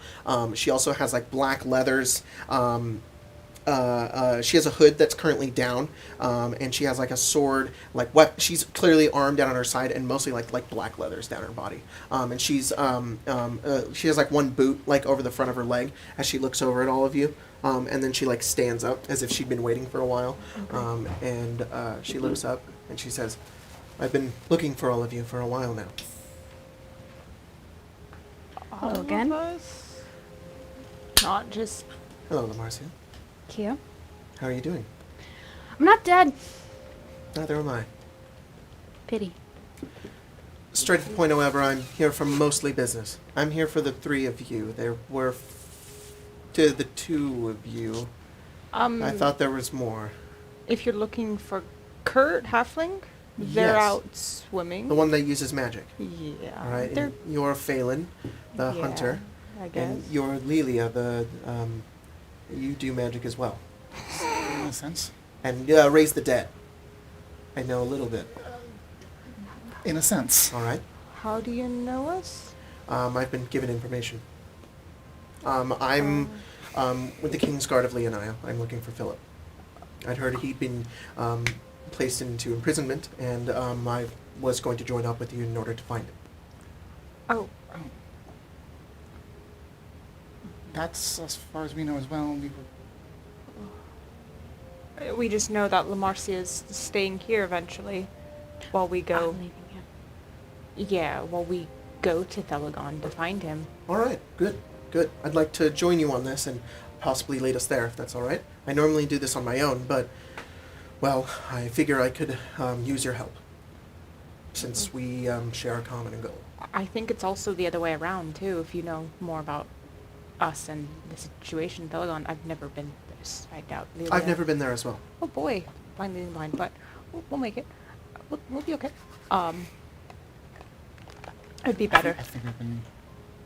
She also has like black leathers. She has a hood that's currently down, and she has like a sword, like what she's clearly armed down on her side, and mostly like black leathers down her body. And she has like one boot like over the front of her leg as she looks over at all of you, and then she like stands up as if she'd been waiting for a while, and she looks up and she says, "I've been looking for all of you for a while now." Hello again. Us? Not just... Hello, Lamarcia. Kiya. How are you doing? I'm not dead. Neither am I. Pity. Straight to the point, however, I'm here for mostly business. I'm here for the 3 of you. There were to the 2 of you. I thought there was more. If you're looking for Kurt Hafling, they're Yes. out swimming. The one that uses magic. Yeah. All right. They're, And you're Phelan, the yeah, hunter, I guess. and you're Lelia, the you do magic as well. Makes sense. and raise the dead. I know a little bit. In a sense. All right. How do you know us? I've been given information. I'm with the King's Guard of Leonia. I'm looking for Phillip. I'd heard he'd been placed into imprisonment, and I was going to join up with you in order to find him. Oh, That's as far as we know as well. we just know that Lamarcia is staying here eventually, while we go. I'm leaving him. Yeah, while we go to Telegon to find him. All right, good. I'd like to join you on this and possibly lead us there, if that's all right. I normally do this on my own, but, well, I figure I could use your help, since we share a common goal. I think it's also the other way around too. If you know more about us and the situation in Telegon, I've never been this. I doubt. I've never been there as well. Oh boy, blind leading blind, but we'll make it. We'll be okay. It'd be better. I think I've been.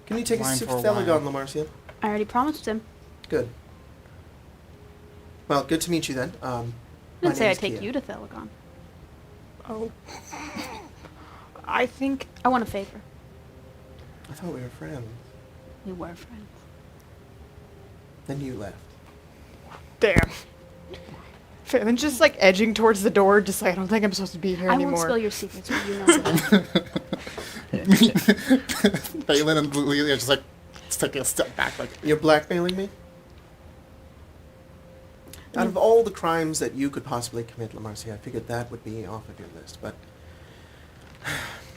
Can you take us Blind to for a Telegon, while. Lamarcia? I already promised him. Good. Well, good to meet you then. I My didn't say I'd name's take Kiya. you to Telegon. Oh. I think. I want a favor. I thought we were friends. We were friends. Then you left. Damn. Phelan's just like edging towards the door, just like I don't think I'm supposed to be here I anymore. won't spill your secrets, but you know that. Phelan and Lily are just like taking a step back, like. You're blackmailing me? Out of all the crimes that you could possibly commit, Lamarcia, I figured that would be off of your list, but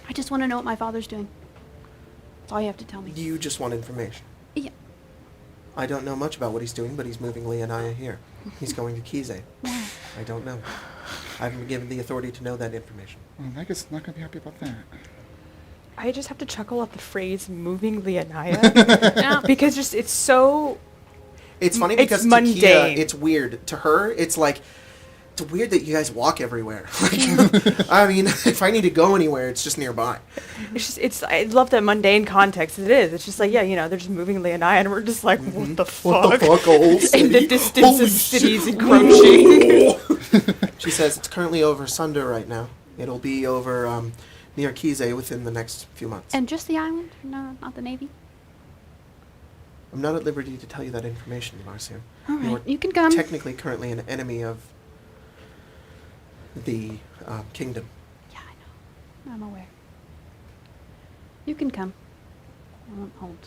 I just want to know what my father's doing. That's all you have to tell me. you just want information. Yeah. I don't know much about what he's doing, but he's moving Leonia here. He's going to Kize. I don't know. I haven't been given the authority to know that information. Well, Lycus is not going to be happy about that. I just have to chuckle at the phrase "moving Leonia" Yeah. because just it's so. It's funny It's because to mundane. Kiya, it's weird. To her, it's like, it's weird that you guys walk everywhere. Like, I mean, if I need to go anywhere, it's just nearby. It's just it's. I love that mundane context it is. It's just like they're just moving Leonia, and we're just like, what the fuck? What the fuck, a whole In city? the distance, Holy of shit. cities encroaching. She says it's currently over Sunder right now. It'll be over near Kize within the next few months. And just the island? No, not the Navy? I'm not at liberty to tell you that information, Marcia. All right, You're you can come. technically currently an enemy of the kingdom. Yeah, I know. I'm aware. You can come. I won't hold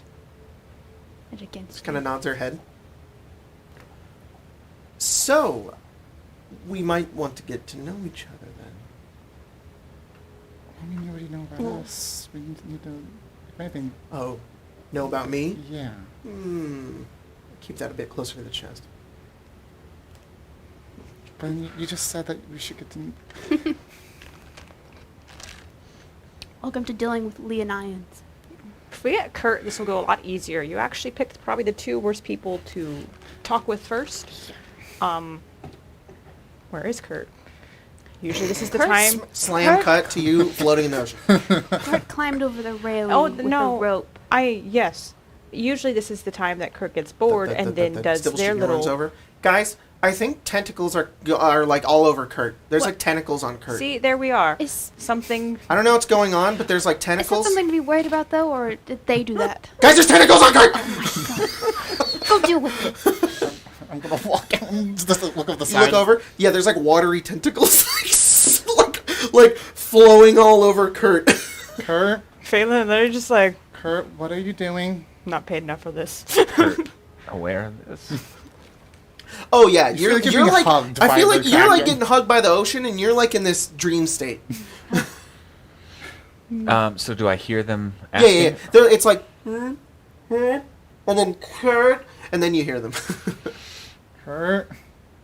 it against Just kind of you. nods her head. So, we might want to get to know each other then. I mean, you already know about Well- us. We need to, if anything, Oh, know about me? yeah. Keep that a bit closer to the chest. But you just said that we should get to. Welcome to dealing with Leonians. If we get Kurt, this will go a lot easier. You actually picked probably the two worst people to talk with first. Where is Kurt? Usually this is the Kurt's time. Slam Kurt? cut to you floating in the ocean. Kurt climbed over the railing Oh, with no. the rope. Yes. Usually this is the time that Kurt gets bored and then does Stibble their Street runs little. over. Guys, I think tentacles are like all over Kurt. There's What? like tentacles on Kurt. See, there we are. Is Something. I don't know what's going on, but there's like is that tentacles. something to be worried about, though, or did they do that? Guys, there's tentacles on Kurt! Go deal with it. I'm gonna walk out and just look up the You side. look over. Yeah, there's like watery tentacles like flowing all over Kurt. Kurt, Phelan, they're just like, Kurt, what are you doing? not paid enough for this. Kurt, aware of this? Oh yeah, You feel like you're you're being like hugged I by feel the like you're like dragon. getting hugged by the ocean, and you're like in this dream state. So do I hear them Yeah, asking? yeah. They're- It's like, and then Kurt, and then you hear them. Kurt.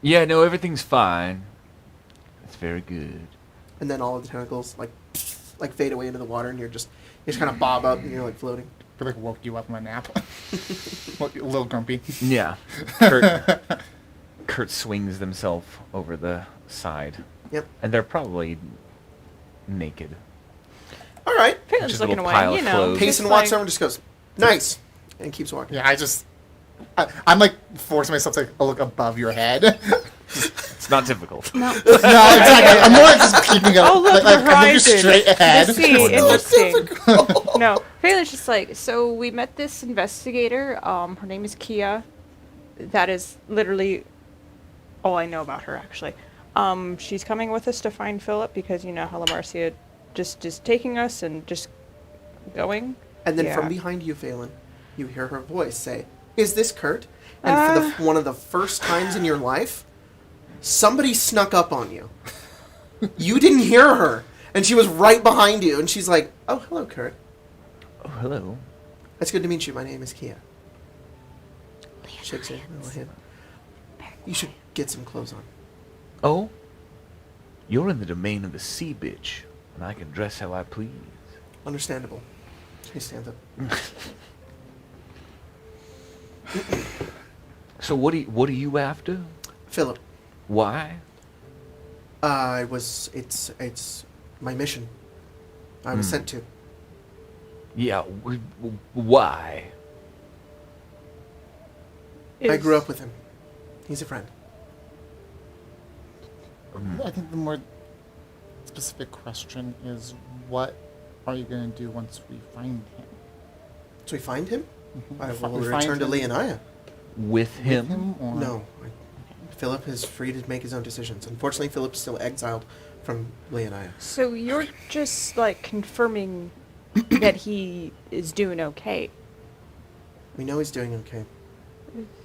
Yeah, no, everything's fine. It's very good. And then all of the tentacles like fade away into the water, and you just kind of bob up, and you're like floating. I like woke you up from a nap. Look, a little grumpy. Yeah. Kurt swings himself over the side. Yep. And they're probably naked. All right. Phelan's Just a looking little away, pile you of know. clothes. Payson just walks like- over and just goes, "Nice," and keeps walking. Yeah, I'm like forcing myself to look above your head. It's not difficult. No. No, exactly. I'm more just keeping up. Oh, look, the I'm moving horizon. straight ahead. The sea, interesting. Difficult. No, Phelan's just like, so we met this investigator. Her name is Kiya. That is literally all I know about her, actually. She's coming with us to find Phillip because you know how Lamarcia just is taking us and just going. And then Yeah. from behind you, Phelan, you hear her voice say, "Is this Kurt?" And for one of the first times in your life, somebody snuck up on you. You didn't hear her, and she was right behind you, and she's like, "Oh, hello, Kurt. Oh, hello. It's good to meet you. My name is Kiya." Shakes her little hand. You should get some clothes on. Oh, you're in the domain of the sea bitch, and I can dress how I please. Understandable. He stands up. So what are you after? Phillip, Why? it's my mission. I was sent to. Yeah, why? I grew up with him. He's a friend. I think the more specific question is, what are you going to do once we find him? So we find him? I will We find return to him. Leoniah. With him? Him or No. Phillip is free to make his own decisions. Unfortunately, Philip's still exiled from Leoniah. So you're just like confirming that he is doing okay. We know he's doing okay.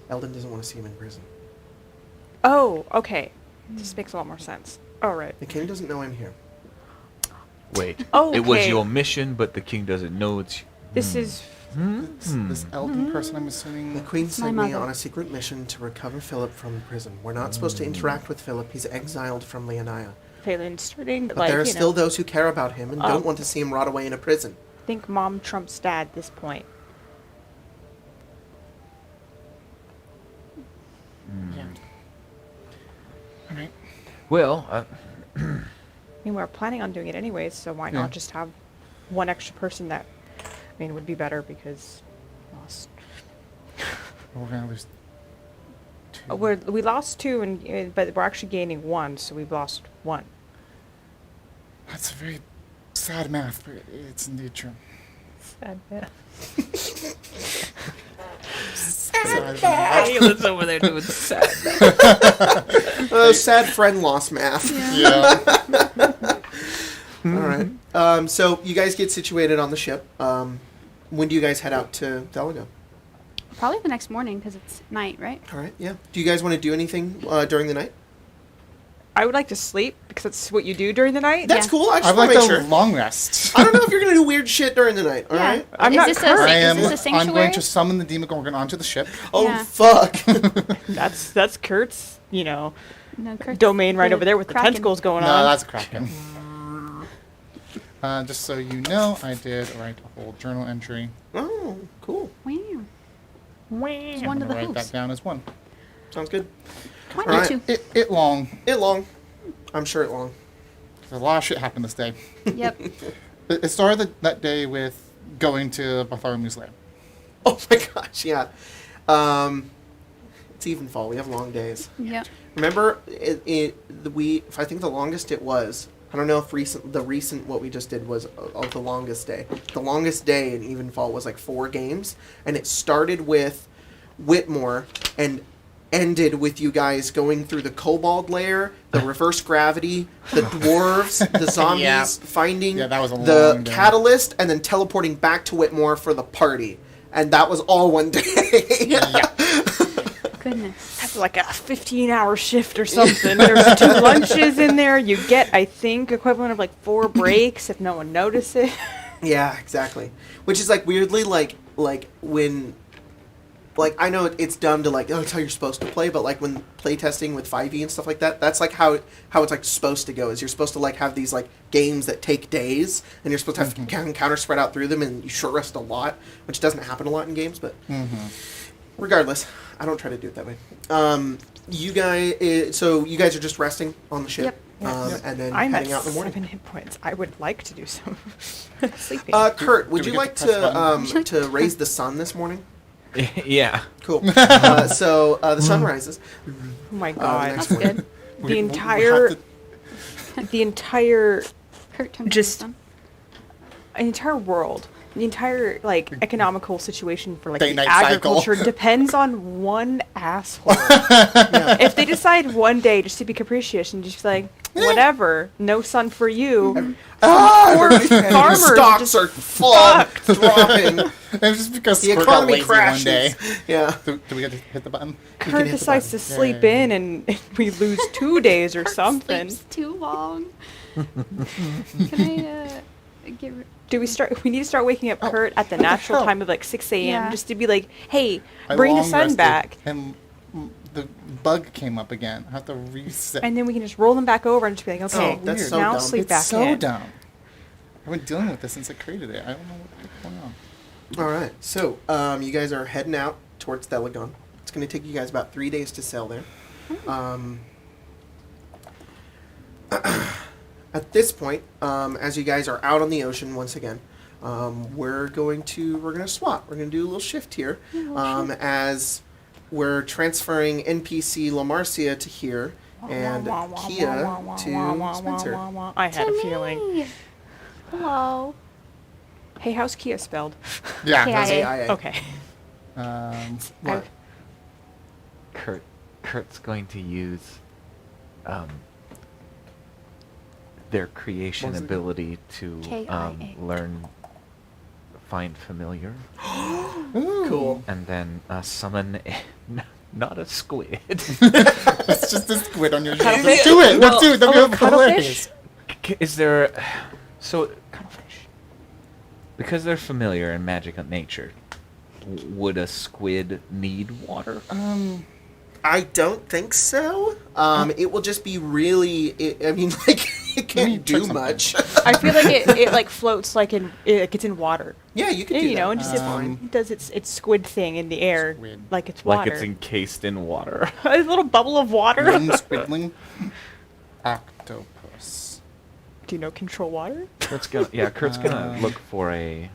Eldon doesn't want to see him in prison. Oh, okay. This makes a lot more sense. All right. The king doesn't know I'm here. Wait. Oh, It was okay. your mission, but the king doesn't know it's... This is this Elden person, I'm assuming. The queen My sent me mother. on a secret mission to recover Philip from prison. We're not supposed to interact with Philip. He's exiled from Leoniah. Phelan starting, But like, there are you still know, those who care about him and don't want to see him rot away in a prison. think mom trumps dad at this point. Yeah. All right. Well, I mean, we're planning on doing it anyways, so why Yeah. not just have one extra person that, I mean, would be better because lost. We're going to lose two. We lost two, but we're actually gaining one, so we've lost one. That's very sad math, but it's indeed true. Sad, yeah. Sad math. Ayla's over there doing sad. Sad friend lost math. Yeah. All right. So you guys get situated on the ship. When do you guys head out to Telegon? Probably the next morning because it's night, right? All right. Yeah. Do you guys want to do anything during the night? I would like to sleep because that's what you do during the night. That's Yeah. cool. I just I'd want like to a make sure. long rest. I don't know if you're gonna do weird shit during the night. All Yeah. right. I'm Is not this Kurt. I am. Is this a I'm sanctuary? going to summon the demon gorgon onto the ship. Oh Yeah. fuck. That's Kurt's, No, Kurt's domain right the over there with the Kraken. tentacles going No, on. that's a kraken. Just so you know, I did write a whole journal entry. Oh, cool. Wow. It's I'm one going to to the write house. that down as one. Sounds good. Why All not right. two? It long. It long. I'm sure it long. A lot of shit happened this day. Yep. It started that day with going to Bartholomew's lair. Oh my gosh. Yeah. It's Evenfall. We have long days. Yep. Remember, I think the longest it was. I don't know if recent what we just did was the longest day. The longest day in Evenfall was like 4 games, and it started with Whitmore and ended with you guys going through the kobold lair, the reverse gravity, the dwarves, the zombies, Yeah. finding Yeah, that was a the long day. catalyst, and then teleporting back to Whitmore for the party. And that was all one day. Goodness. That's like a 15-hour shift or something. There's 2 lunches in there. You get, I think, equivalent of like 4 breaks if no one notices. Yeah, exactly. Which is like weirdly like when, like, I know it's dumb to like, oh, it's how you're supposed to play, but like when playtesting with 5e and stuff like that, that's like how it's like supposed to go. Is you're supposed to like have these like games that take days, and you're supposed to have counter spread out through them, and you short rest a lot, which doesn't happen a lot in games, but regardless, I don't try to do it that way. You guys, so you guys are just resting on the ship, Yep. and then I'm heading at out in the morning. 7 hit points. I would like to do some sleeping. Kurt, would do you we like get to press button? to raise the sun this morning? Yeah. Cool. So the sun rises. oh my the god. next That's morning. good. the entire Kurt turned Just- on. an entire world, the entire like economical situation for like the Day-night cycle. agriculture depends on one asshole. If they decide one day just to be capricious and just be like, whatever, no sun for you, or farmers Stocks just are fucked, dropping. It was just because The Squirt got economy lazy crashes. one day. Yeah. Do we get to hit the button? can Kurt hit the decides to button. sleep Yay. in and we lose 2 days or Kurt something. sleeps too long. Can I get? Do we start? We need to start waking up Kurt at the natural hell? time of like 6 a.m. Yeah. just to be like, hey, I bring the long sun rested, back. And the bug came up again. I have to reset. And then we can just roll them back over and just be like, okay, Oh, that's so now dumb. sleep it's back so in. dumb. I've been dealing with this since I created it. I don't know what's going on. All right. So, you guys are heading out towards Telegon. It's going to take you guys about 3 days to sail there. At this point, as you guys are out on the ocean once again, we're gonna swap. We're gonna do a little shift here, as we're transferring NPC Lamarcia to here and Kiya to Spencer. I had a To feeling. me. Hello. Hey, how's Kiya spelled? Yeah. Okay, that's I- it. AIA. Okay. What? Kurt's going to use their creation What was it? ability to KIA. learn find familiar Ooh. Cool. and then summon not a squid. It's just a squid on your shoulder. Cuttlefish? Let's do it. Let's do it. That'll Oh, be cuttlefish? hilarious. Is there so because they're familiar in magic of nature, would a squid need water? I don't think so. It will just be really. I mean, like it can't need to do trick something. much. I feel like it like floats like it's in water. Yeah, you could do You that. know, and just That's it fine. does its squid thing in the air Squid. like it's water. Like it's encased in water. A little bubble of water. One squiddling octopus. Do you know control water? Kurt's gonna look for a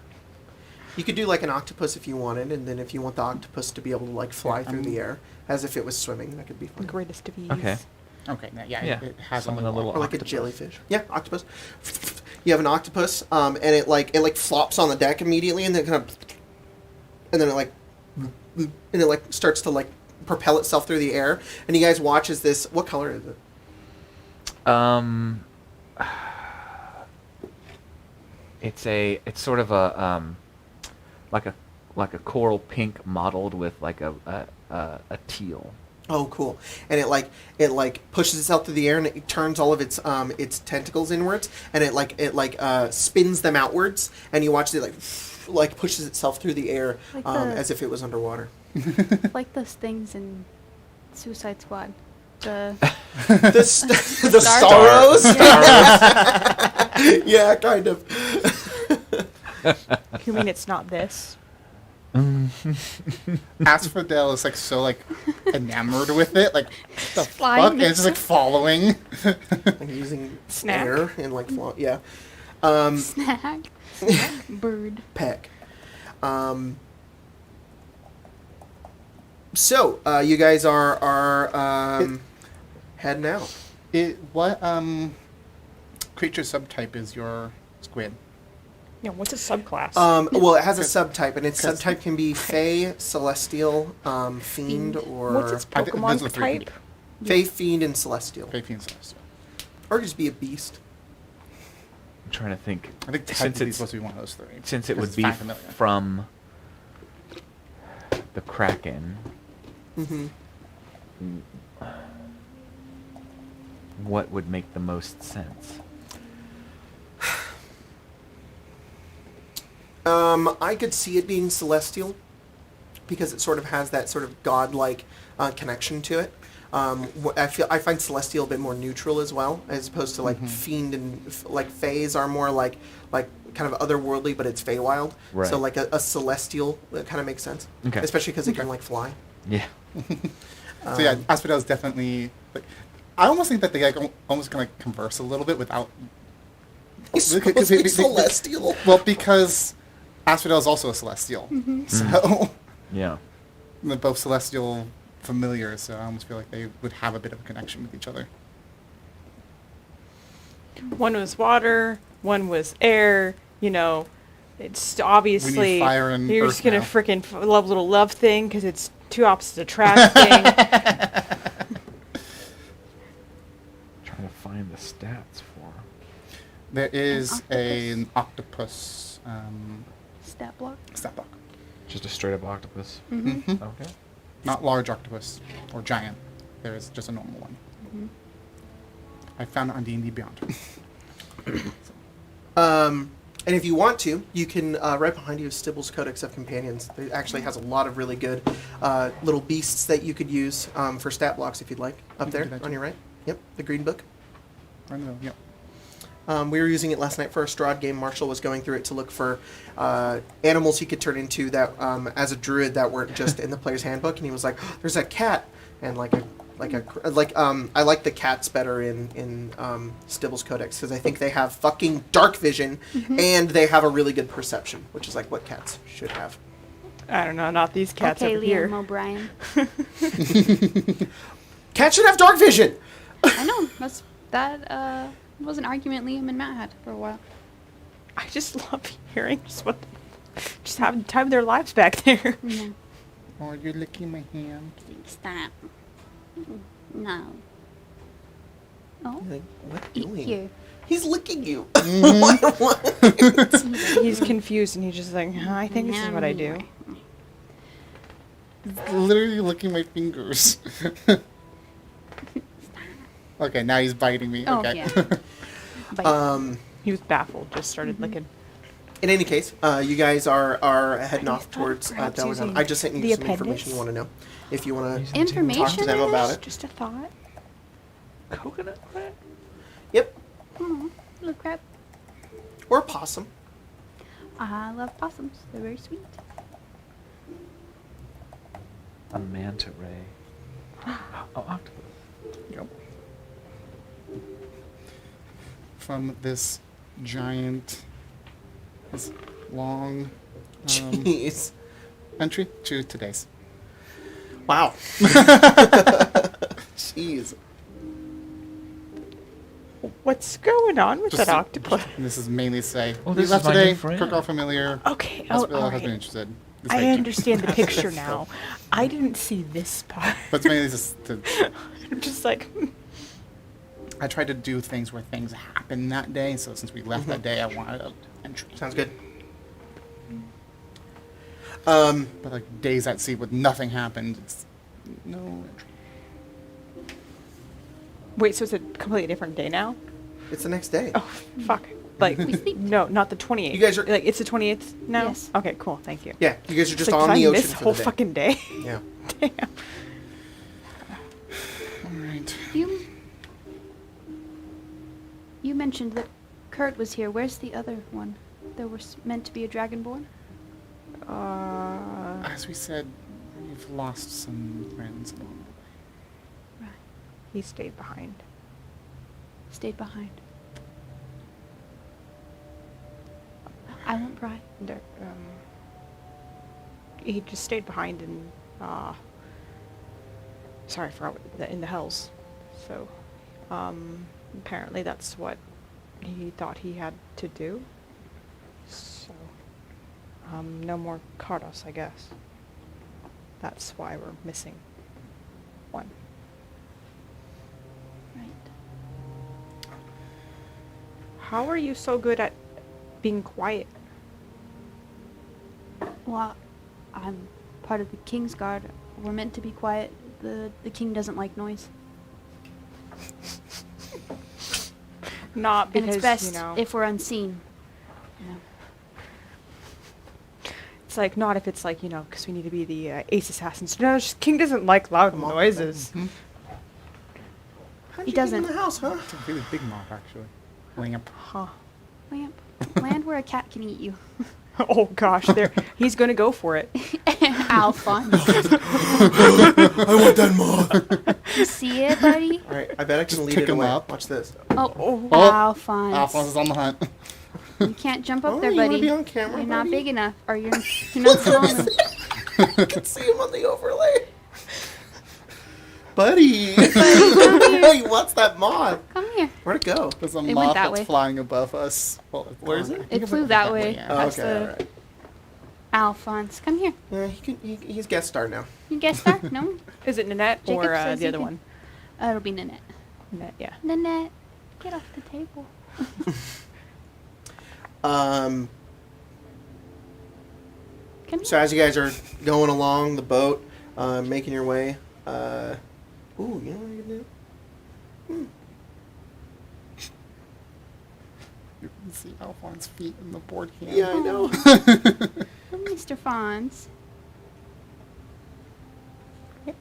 You could do like an octopus if you wanted, and then if you want the octopus to be able to like fly through the air as if it was swimming, that could be The fun. greatest of ease. okay. Okay. Yeah. Yeah. It has Summon only a little Or like octopus. a jellyfish. Yeah, octopus. You have an octopus, and it flops on the deck immediately, and then it like starts to like propel itself through the air, and you guys watch as this. What color is it? It's sort of a like a coral pink mottled with like a teal. Oh, cool! And it pushes itself through the air, and it turns all of its tentacles inwards, and it spins them outwards, and you watch it like pushes itself through the air Like the- as if it was underwater. Like those things in Suicide Squad. The The Stars? Starros. Yeah, kind of. You mean it's not this? Asphodel is like so like enamored with it, like the Flying fuck, and it's just like following. Like using Snack. air and like yeah. snack. Bird. Peck. So you guys are heading out. What creature subtype is your squid? Yeah, what's a subclass? Well, it has a subtype, and its Because- subtype can be Fey, Celestial, Fiend, or What's its I think those Pokemon are three type? Fey, Fiend, and Celestial, Fae Fiend Celestial. or just be a beast. I'm trying to think. I think Since technically it's it's supposed to be one of those three. since it because would it's be find familiar. from the Kraken. Mm-hmm. What would make the most sense? I could see it being Celestial, because it sort of has that sort of godlike connection to it. I find Celestial a bit more neutral as well, as opposed to like Fiend and like Fays are more like kind of otherworldly, but it's Feywild. Right. So like a Celestial kind of makes sense, Okay. especially because it can like fly. Yeah. So yeah, Asphodel is definitely like. I almost think that they like almost gonna converse a little bit without. He's supposed to be Celestial. Well, because Asphodel is also a celestial, so Yeah. they're both celestial familiars. So I almost feel like they would have a bit of a connection with each other. One was water, one was air, you know. It's obviously We need fire and you're earth just gonna now. freaking love little love thing because it's two opposites attract thing. Trying to find the stats for. There is octopus? an octopus Stat block. stat block. Just a straight up octopus. Mm-hmm. Okay. Not large octopus or giant. There is just a normal one. Mm-hmm. I found it on D&D Beyond. And if you want to, you can, right behind you is Stibble's Codex of Companions. It actually has a lot of really good little beasts that you could use for stat blocks if you'd like. Up You can there do that on too. your right. Yep, the green book. I know, yep. We were using it last night for a Strahd game. Marshall was going through it to look for animals he could turn into that, as a druid, that weren't just in the player's handbook. And he was like, oh, "There's a cat," and I like the cats better in Stibble's Codex because I think they have fucking dark vision and they have a really good perception, which is like what cats should have. I don't know, not these cats Okay, over Liam here. O'Brien. Cats should have dark vision. I know. That was an argument Liam and Matt had for a while. I just love hearing just having the time of their lives back there. Yeah. Oh, you're licking my hand. Stop. No. Oh, Like, what are you doing? here. He's licking you. He's confused and he's just like, I think this is what I do. He's literally licking my fingers. Okay, now he's biting me. Oh, Okay. yeah. Bite. He was baffled, just started licking. In any case, you guys are heading off thought towards perhaps Telegon. using I just sent you the some information appendix? you want to know. If you want to Using Information? talk to them about it. Just a thought. Coconut plant? Yep. Oh, little crap. Or possum. I love possums. They're very sweet. A manta ray. Oh, octopus. Yep. From this giant, this long Jeez. entry to today's. Wow. Jeez. What's going on with Just that octopus? And this is mainly say, Oh, we this left is my new today, friend. Kirk all familiar, Okay, Hospital all has been right. interested. This I way, keep- understand the picture now. I didn't see this part. But it's mainly just to, I'm just like, I tried to do things where things happened that day, so since we left that day, I wanted an entry. Sounds good. But like days at sea with nothing happened, it's no entry. wait, so it's a completely different day now? It's the next day. Oh, fuck. Like, We sleep. no, not the 28th. You guys are- like, it's the 28th now? Yes. Okay, cool, thank you. Yeah, you guys are just It's like, on did the I ocean miss for whole the day. fucking day? Yeah. Damn. Alright. You mentioned that Kurt was here. Where's the other one? There was meant to be a dragonborn? As we said, we've lost some friends along the way. Right. He stayed behind. Stayed behind. I won't pry. There, he just stayed behind in, sorry, in the hells. So, apparently that's what he thought he had to do. So, no more Cardos, I guess. That's why we're missing one. Right. How are you so good at being quiet? Well, I'm part of the King's Guard. We're meant to be quiet. The king doesn't like noise. Not And because, it's best you know, if we're unseen. You know. it's like, not if it's like, you know, because we need to be the ace assassins. No, just King doesn't like loud noises. How'd He you get doesn't. in the house, huh? It's a really big mob, actually. Lamp. Huh. Lamp. Land where a cat can eat you. Oh gosh, there he's gonna go for it. Alphonse. I want that mob. You see it, buddy? All right, I bet I can lead pick it him away. up. Watch this. Oh, Oh, Alphonse. Alphonse is on the hunt. You can't jump up Oh, there, you wanna buddy. be on camera, You're not buddy? big enough, or you're not small enough. I can see him on the overlay. Buddy. Buddy, come here. He wants that mob. Come here. Where'd it go? There's a It went moth that that's way. flying above us. Well, it's Where is going- it? I think It it's flew like that way. yeah. Oh, That's okay, the- alright. Alphonse, come here. Yeah, he's guest star now. You guess that? No? Is it Nanette Jacob or says the you other can- one? It'll be Nanette. Nanette, yeah. Nanette, get off the table. Um, Come so here. as you guys are going along the boat, making your way, ooh, you know what you can do? You can see Alphonse's feet in the board hand. Yeah, I know. Oh, Mr. Fonz. It's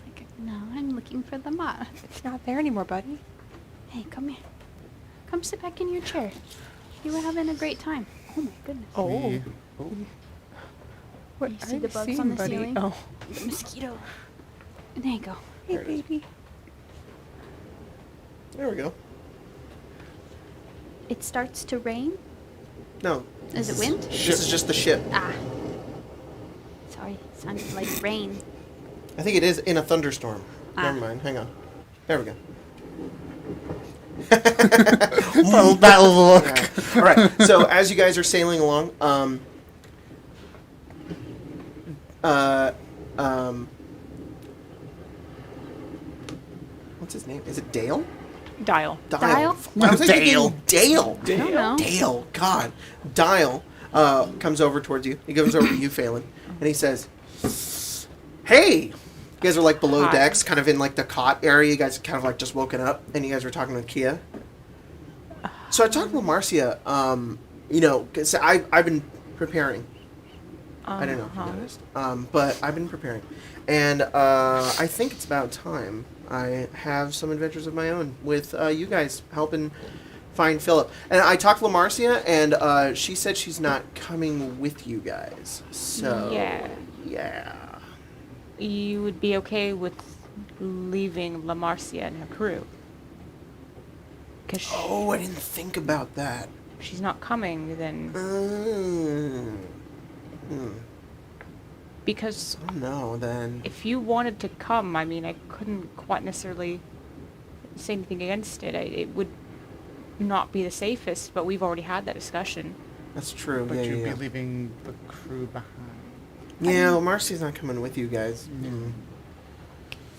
like, no, I'm looking for the moth. It's not there anymore, buddy. Hey, come here. Come sit back in your chair. You were having a great time. Oh my goodness. Oh. What You are see the bugs seeing, on the buddy? ceiling? Oh. The mosquito. There you go. Hey, There it is. baby. There we go. It starts to rain. No, Is it wind? this is just the ship. Ah. Sorry, it sounded like rain. I think it is in a thunderstorm. Ah. Never mind. Hang on. There we go. That'll look. Yeah. All right. So as you guys are sailing along, what's his name? Is it Dale? Dial. Dial? I was thinking Dale. Dale. I don't know. Dale. God. Dial comes over towards you. He comes over to you, Phelan, and he says, "Hey." You guys are like below Hi. decks, kind of in like the cot area. You guys kind of like just woken up, and you guys were talking with Kiya. So I talked with Marcia. You know, because I've been preparing. I don't know if you noticed, but I've been preparing, and I think it's about time I have some adventures of my own with you guys helping find Phillip. And I talked to Marcia, and she said she's not coming with you guys. So yeah. You would be okay with leaving La Marcia and her crew? Because Oh, I didn't think about that. if she's not coming, then... Because No, then. if you wanted to come, I mean, I couldn't quite necessarily say anything against it. It would not be the safest, but we've already had that discussion. That's true. But yeah, you'd yeah. be leaving the crew behind. Yeah, well, Marcy's not coming with you guys.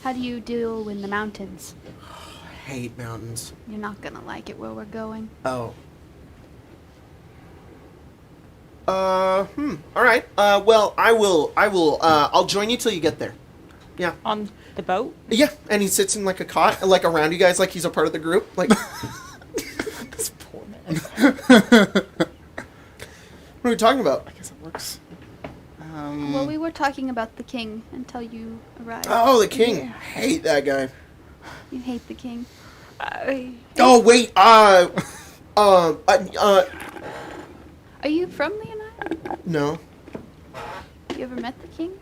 How do you deal in the mountains? I hate mountains. You're not gonna like it where we're going. Oh. All right. Well, I'll join you till you get there. Yeah. On the boat? Yeah, and he sits in like a cot, like around you guys, like he's a part of the group. Like, This poor man. what are we talking about? I guess it works. Well, we were talking about the king until you arrived. Oh, the king. Hate that guy. You hate the king. Oh wait. Are you from the United? No. You ever met the king?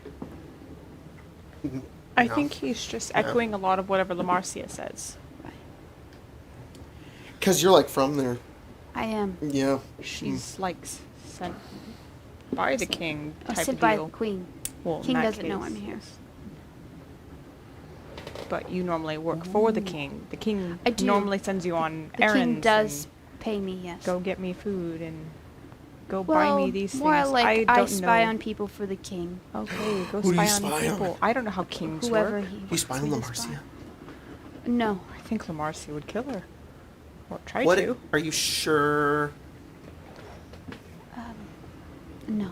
I No. think he's just No. echoing a lot of whatever La Marcia says. Right. Because you're like from there. I am. Yeah. She's like sent by the king Oh, type sit of by deal. the queen. Well, in King that doesn't know case, I'm here. yes. But you normally work for the king. The king I do. normally sends you on The errands. king does and pay me, yes. go get me food and go well, buy me these more things. like I I don't spy know. on people for the king. Okay, go Who do spy you on spy on? people. I don't know how kings Whoever work. he You wants spy on me La to spy Marcia? on. No. I think La Marcia would kill her. Or try What? to. Are you sure? No.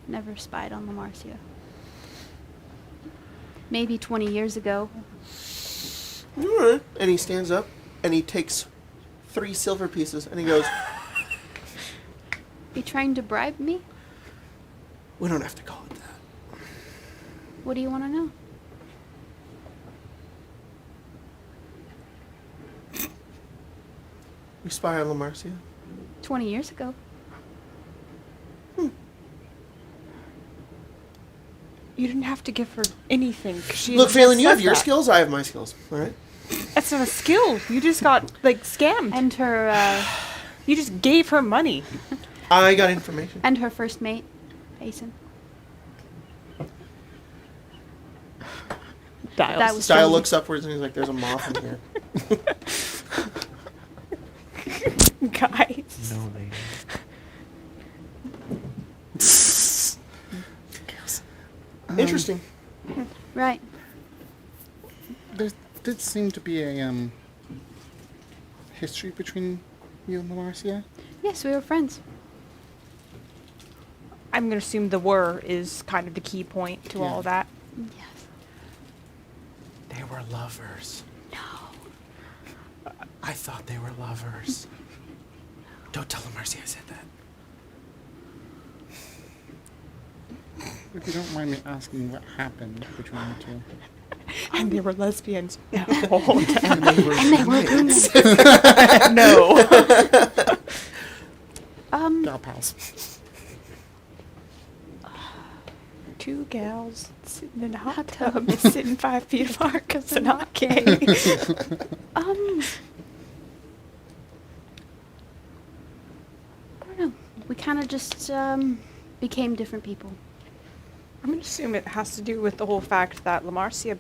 Never spied on La Marcia. Maybe 20 years ago. All right. And he stands up and he takes 3 silver pieces and he goes, You trying to bribe me? "We don't have to call it that." What do you want to know? You spy on La Marcia? 20 years ago. You didn't have to give her anything. 'Cause she Look, Phelan, you have said your that. skills. I have my skills. All right. That's not a skill. You just got like scammed. And her, You just gave her money. I got information. and her first mate, Asen. Dials. That was Style funny. looks upwards and he's like, "There's a moth in here." Guys. No, lady. Interesting. Right. There did seem to be a history between you and Lamarcia. Yes, we were friends. I'm going to assume the were is kind of the key point to all that. Yes. They were lovers. No. I thought they were lovers. Don't tell them Marcy I said that. If you don't mind me asking what happened between the two. And they were lesbians. No. And they were roommates. No. Gal pals. Two gals sitting in a hot tub, sitting 5 feet apart because they're not gay. I don't know. We kind of just became different people. I'm going to assume it has to do with the whole fact that Lamarcia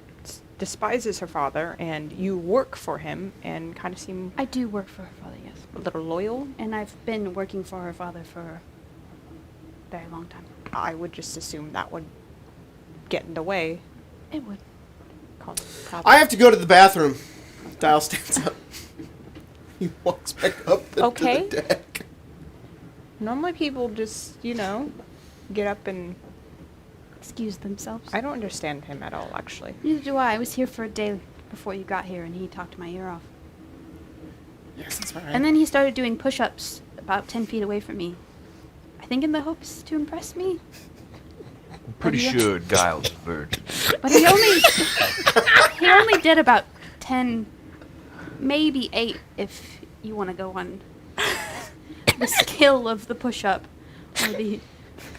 despises her father and you work for him and kind of seem I do work for her father, yes. a little loyal. And I've been working for her father for a very long time. I would just assume that would get in the way. It would. Cause problems. I have to go to the bathroom. Dial stands up. He walks back up into Okay. the deck. Normally people just, get up and... Excuse themselves. I don't understand him at all, actually. Neither do I. I was here for a day before you got here, and he talked my ear off. Yes, that's right. And then he started doing push-ups about 10 feet away from me. I think in the hopes to impress me. I'm pretty Yeah. sure Giles is a virgin. But he only did about 10, maybe 8 if you want to go on the skill of the push-up. Or the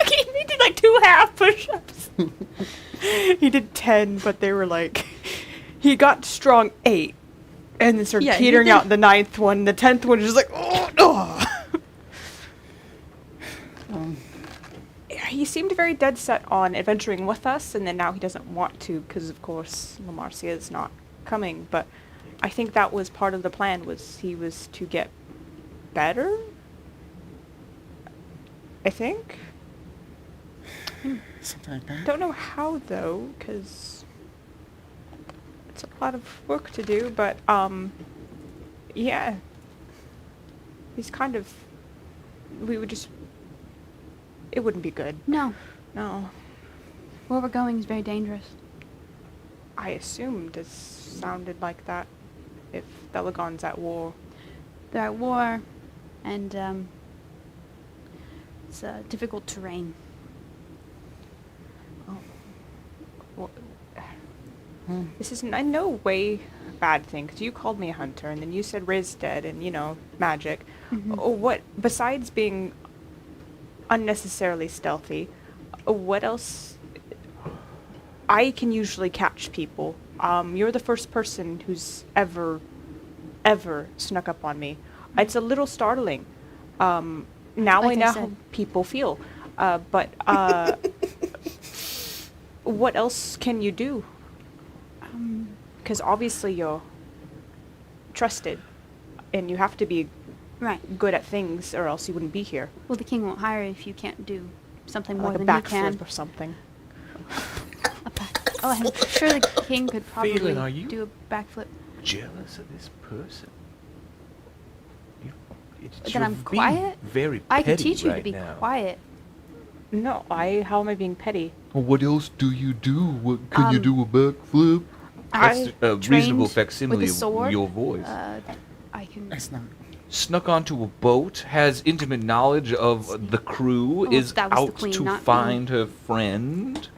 He did like 2 half push-ups. He did 10, but they were like... He got strong 8. And then started Yeah, he petering did. out the 9th one. The 10th one is just like... Oh. He seemed very dead set on adventuring with us, and then now he doesn't want to because, of course, Lamarcia is not coming. But I think that was part of the plan, was he was to get better? I think? Something like that. Don't know how, though, because it's a lot of work to do, but, yeah. He's kind of... We would just... It wouldn't be good. no, No. where we're going is very dangerous. I assumed it sounded like that if Telegon's at war. They're at war, and it's difficult terrain. Well, this is in no way a bad thing, because you called me a hunter, and then you said Riz dead, and, magic. Mhm. Oh, what, besides being unnecessarily stealthy, what else? I can usually catch people. You're the first person who's ever snuck up on me. It's a little startling. Now Like I I know how said. people feel. But what else can you do? Because obviously you're trusted, and you have to be Right. good at things, or else you wouldn't be here. Well, the king won't hire you if you can't do something more Like a than you can. backflip or something. Oh, I'm sure the king could probably Phelan, are you- do a backflip. Jealous of this person? That You're I'm being quiet? Very I petty can teach you right to be now. quiet. No, how am I being petty? Well, what else do you do? What can you Um, do a backflip? That's a trained reasonable facsimile with a sword. of your voice. I can. It's not. Snuck onto a boat, has intimate knowledge of the crew, Well, is that was the out queen, to not me. find her friend.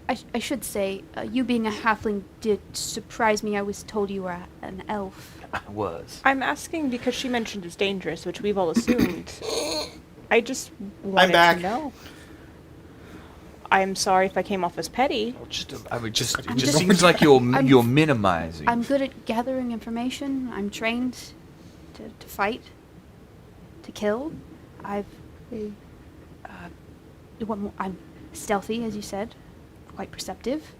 I should say, you being a halfling did surprise me. I was told you were an elf. I was. I'm asking because she mentioned it's dangerous, which we've all assumed. I just wanted back. to know. I'm sorry if I came off as petty. Well, it just just- seems like you're I'm- you're minimizing. I'm good at gathering information. I'm trained to fight, to kill. I'm stealthy, as you said, quite perceptive.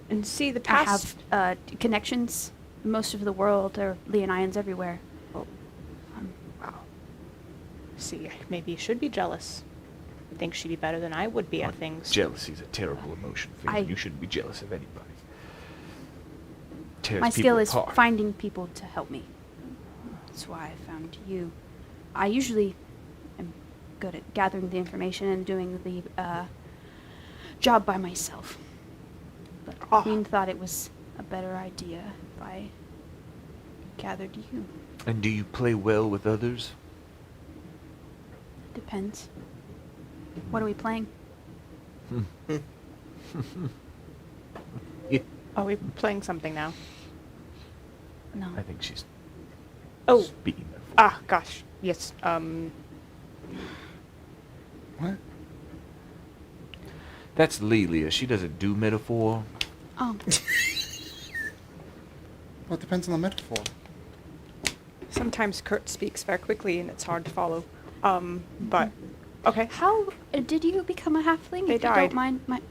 And see, the I past... have connections in most of the world, or Leonians everywhere. Wow. See, maybe you should be jealous. Think she'd be better than I would be at things. Jealousy's a terrible emotion, Phillip. You shouldn't be jealous of anybody. Tears My people skill is apart. finding people to help me. That's why I found you. I usually am good at gathering the information and doing the job by myself. But Queen thought it was a better idea if I gathered you. And do you play well with others? Depends. What are we playing? Yeah. Are we playing something now? No. I think she's Oh, speaking of. ah, gosh. Yes, What? That's Lelia. She doesn't do metaphor. Oh. Well, it depends on the metaphor. sometimes Kurt speaks very quickly and it's hard to follow. But, okay. How did you become a halfling? They if you died. don't mind my...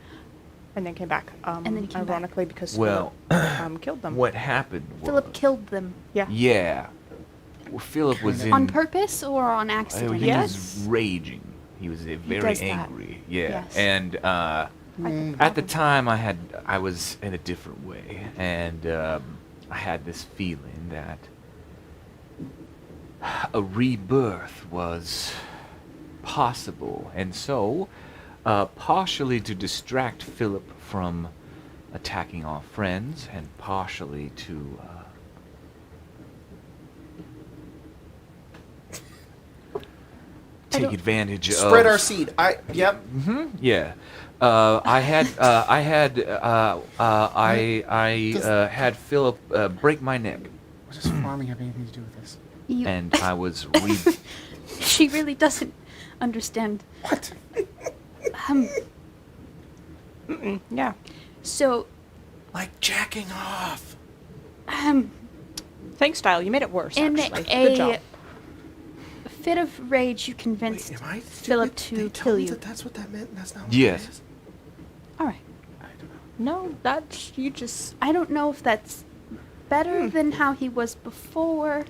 And then came back. And then he came back. ironically, because Well, Phillip, killed them. What happened was... Phillip killed them. Yeah. Yeah. Well, Phillip was in... On purpose or on accident? He Yes. was raging. He was very does that. angry. Yeah. Yes. And I could at the probably- time, I was in a different way, and I had this feeling that a rebirth was possible, and so, partially to distract Phillip from attacking our friends, and partially to take don't- advantage of Spread our seed. Yep. yeah. I had Phillip break my neck, What does farming have anything to do with this? You- and I was She really doesn't understand. What? Yeah. So, Like jacking off. Thanks, Style. You made it worse, in actually. Good a job. fit of rage, you convinced Wait, am I Phillip stupid? They to tell kill me you. that that's what that meant, and that's not what Yes. it is? All right. I don't know. No, that's... You just... I don't know if that's better than how he was before,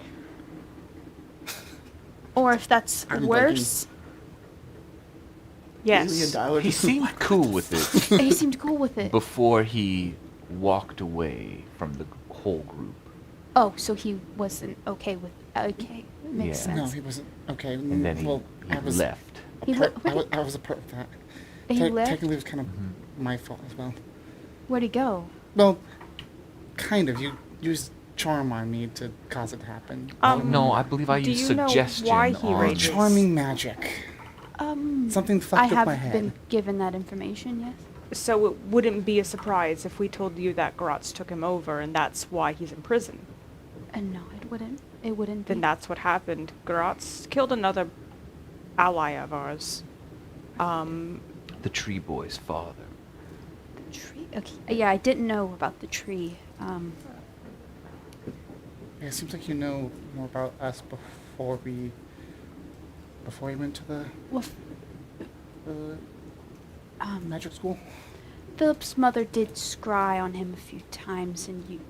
or if that's I'm worse. Alien Yes. dialogue. he seemed cool with it He seemed cool with it. before he walked away from the whole group. Oh, so he wasn't okay with... Okay, makes Yeah. No, sense. he wasn't. Okay. And then he I was left. A He part, le- I, was, I was a part of that. He left? Technically, it was kind of my fault as well. Where'd he go? Well, kind of. You used charm on me to cause it to happen. No, I believe I do used you know suggestion why he on... rages? Charming magic. Something I fucked up have my head. been given that information, yes. So it wouldn't be a surprise if we told you that Garotz took him over and that's why he's in prison. And no, it wouldn't. It wouldn't Then be. that's what happened. Garotz killed another ally of ours. The tree boy's father. The tree? Okay. Yeah, I didn't know about the tree. Yeah, it seems like you know more about us before we went to the Well, magic school. Philip's mother did scry on him a few times, and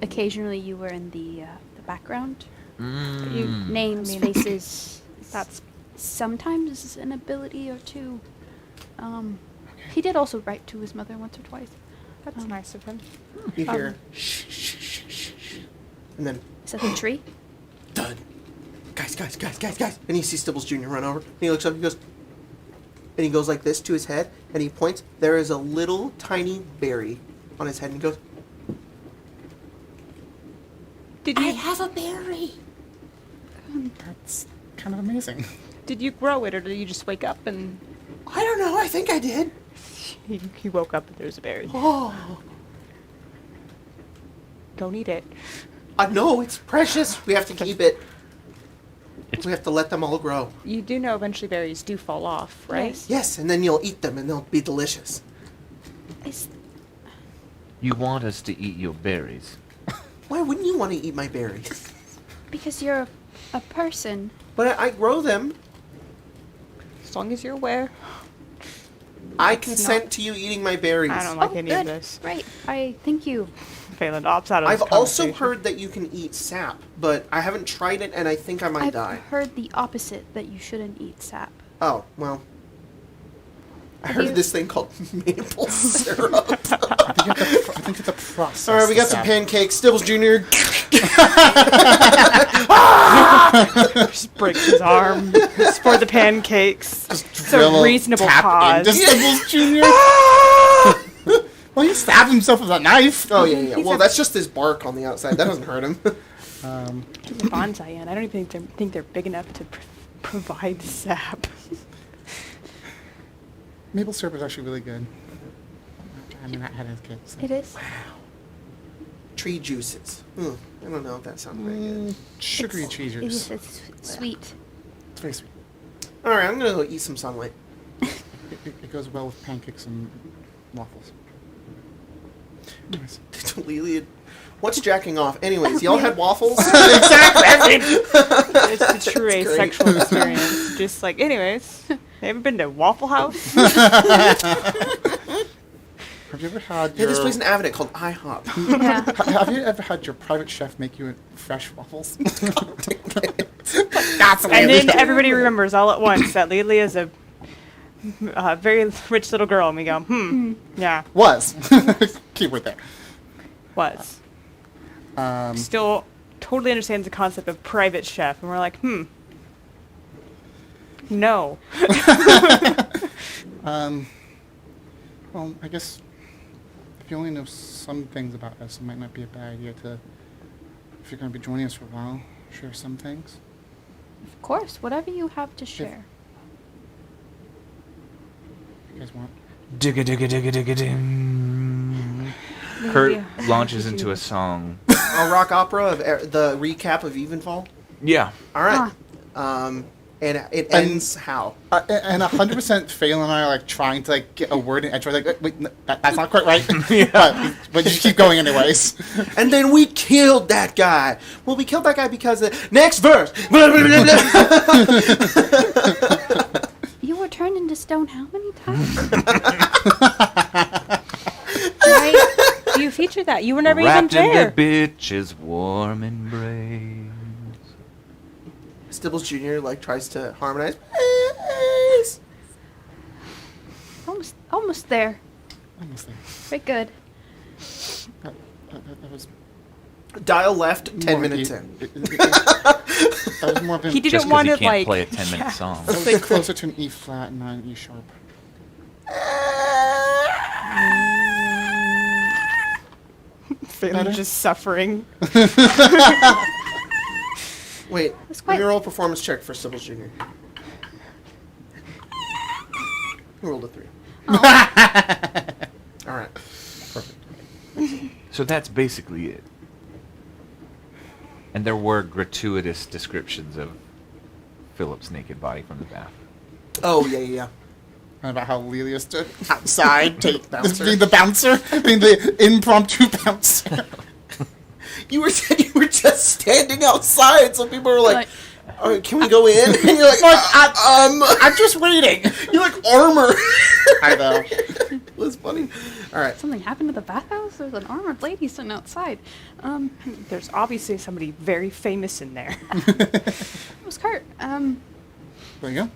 occasionally you were in the background. You names, I mean, faces. That's Sometimes an ability or two. He did also write to his mother once or twice. nice of him. You hear shh, shh, shh, shh, shh. And then Is that the tree? thud. Guys. And you see Stibbles Jr. run over. And he looks up and he goes like this to his head, and he points. There is a little tiny berry on his head, and he goes, Did I you have a berry. That's kind of amazing. did you grow it or did you just wake up and I don't know. I think I did. he woke up and there was a berry? Oh. Don't eat it. No, it's precious. We have to keep it. We have to let them all grow. You do know eventually berries do fall off, right? Yes. Yes, and then you'll eat them, and they'll be delicious. Is You want us to eat your berries. Why wouldn't you want to eat my berries? because you're a person. But I grow them. As long as you're aware. I consent to you eating my berries. I don't like Oh, any good. of this. Right. I thank you. Phelan opts out of I've this also conversation. heard that you can eat sap, but I haven't tried it, and I think I might I've die. heard the opposite, that you shouldn't eat sap. Oh, well. I Have heard you- of this thing called maple syrup. I think it's a process. All right, we got the some sap. pancakes. Stibbles Jr. Just breaks his arm. Just for the pancakes. It's Drill a reasonable tap cause. into Stibbles Jr. Well, he stabbed himself with a knife. Oh, yeah. He's Well, a- that's just his bark on the outside. That doesn't hurt him. He's a bonsai in. I don't even think they're big enough to provide sap. Maple syrup is actually really good. I mean, I had it as a kid. So. It is. Tree juices. I don't know if that sounds very good. Sugary It is. cheesers. It's sweet. It's very sweet. All right, I'm going to go eat some sunlight. It goes well with pancakes and waffles. Nice. Lelia, what's jacking off? Anyways, y'all had waffles? It's a true great. asexual experience. Just like, anyways, you ever been to Waffle House? Have you ever had Yeah, your... this place in Avenant called IHOP. Yeah. Have you ever had your private chef make you fresh waffles? That's the way And it then is. everybody remembers all at once that Lily is a very rich little girl, and we go, yeah, Was. Keyword there. was. Still totally understands the concept of private chef, and we're like, no. Well, I guess if you only know some things about us, it might not be a bad idea to, if you're going to be joining us for a while, share some things. Of course, whatever you have to share. If you guys want. Digga digga digga digga dim. Kurt launches into a song. A rock opera of the recap of Evenfall. Yeah. All right. And it ends how? And 100% Phelan and I are like trying to like get a word in edgewise, like, wait, no, that's not quite right. but you keep going anyways. And then we killed that guy. Well, we killed that guy because next verse. You were turned into stone how many times? Right? You featured that. You were never even Wrapped in there. the bitch's warm embrace. Stibbles Jr. like tries to harmonize. Almost there. Honestly. Very good. That was Dial left 10 more minutes E- in. That was more of an, He didn't Just because want he to can't like play a 10-minute song. that was closer to an E flat, not an E sharp. Phelan just suffering. Wait, That's let quite- me roll a performance check for Stibbles Jr. He rolled a 3. All right. Perfect. So that's basically it. And there were gratuitous descriptions of Philip's naked body from the bath. Oh, yeah. And about how Lelia stood outside, Bouncer. being the bouncer, being the impromptu bouncer. You were just standing outside, so people were like, Like- "Oh, can we go in?" And you're like, I'm just waiting. you're like armor. I know. It was funny. All right. Something happened to the bathhouse? There's an armored lady sitting outside. There's obviously somebody very famous in there. It was Kurt. There you go.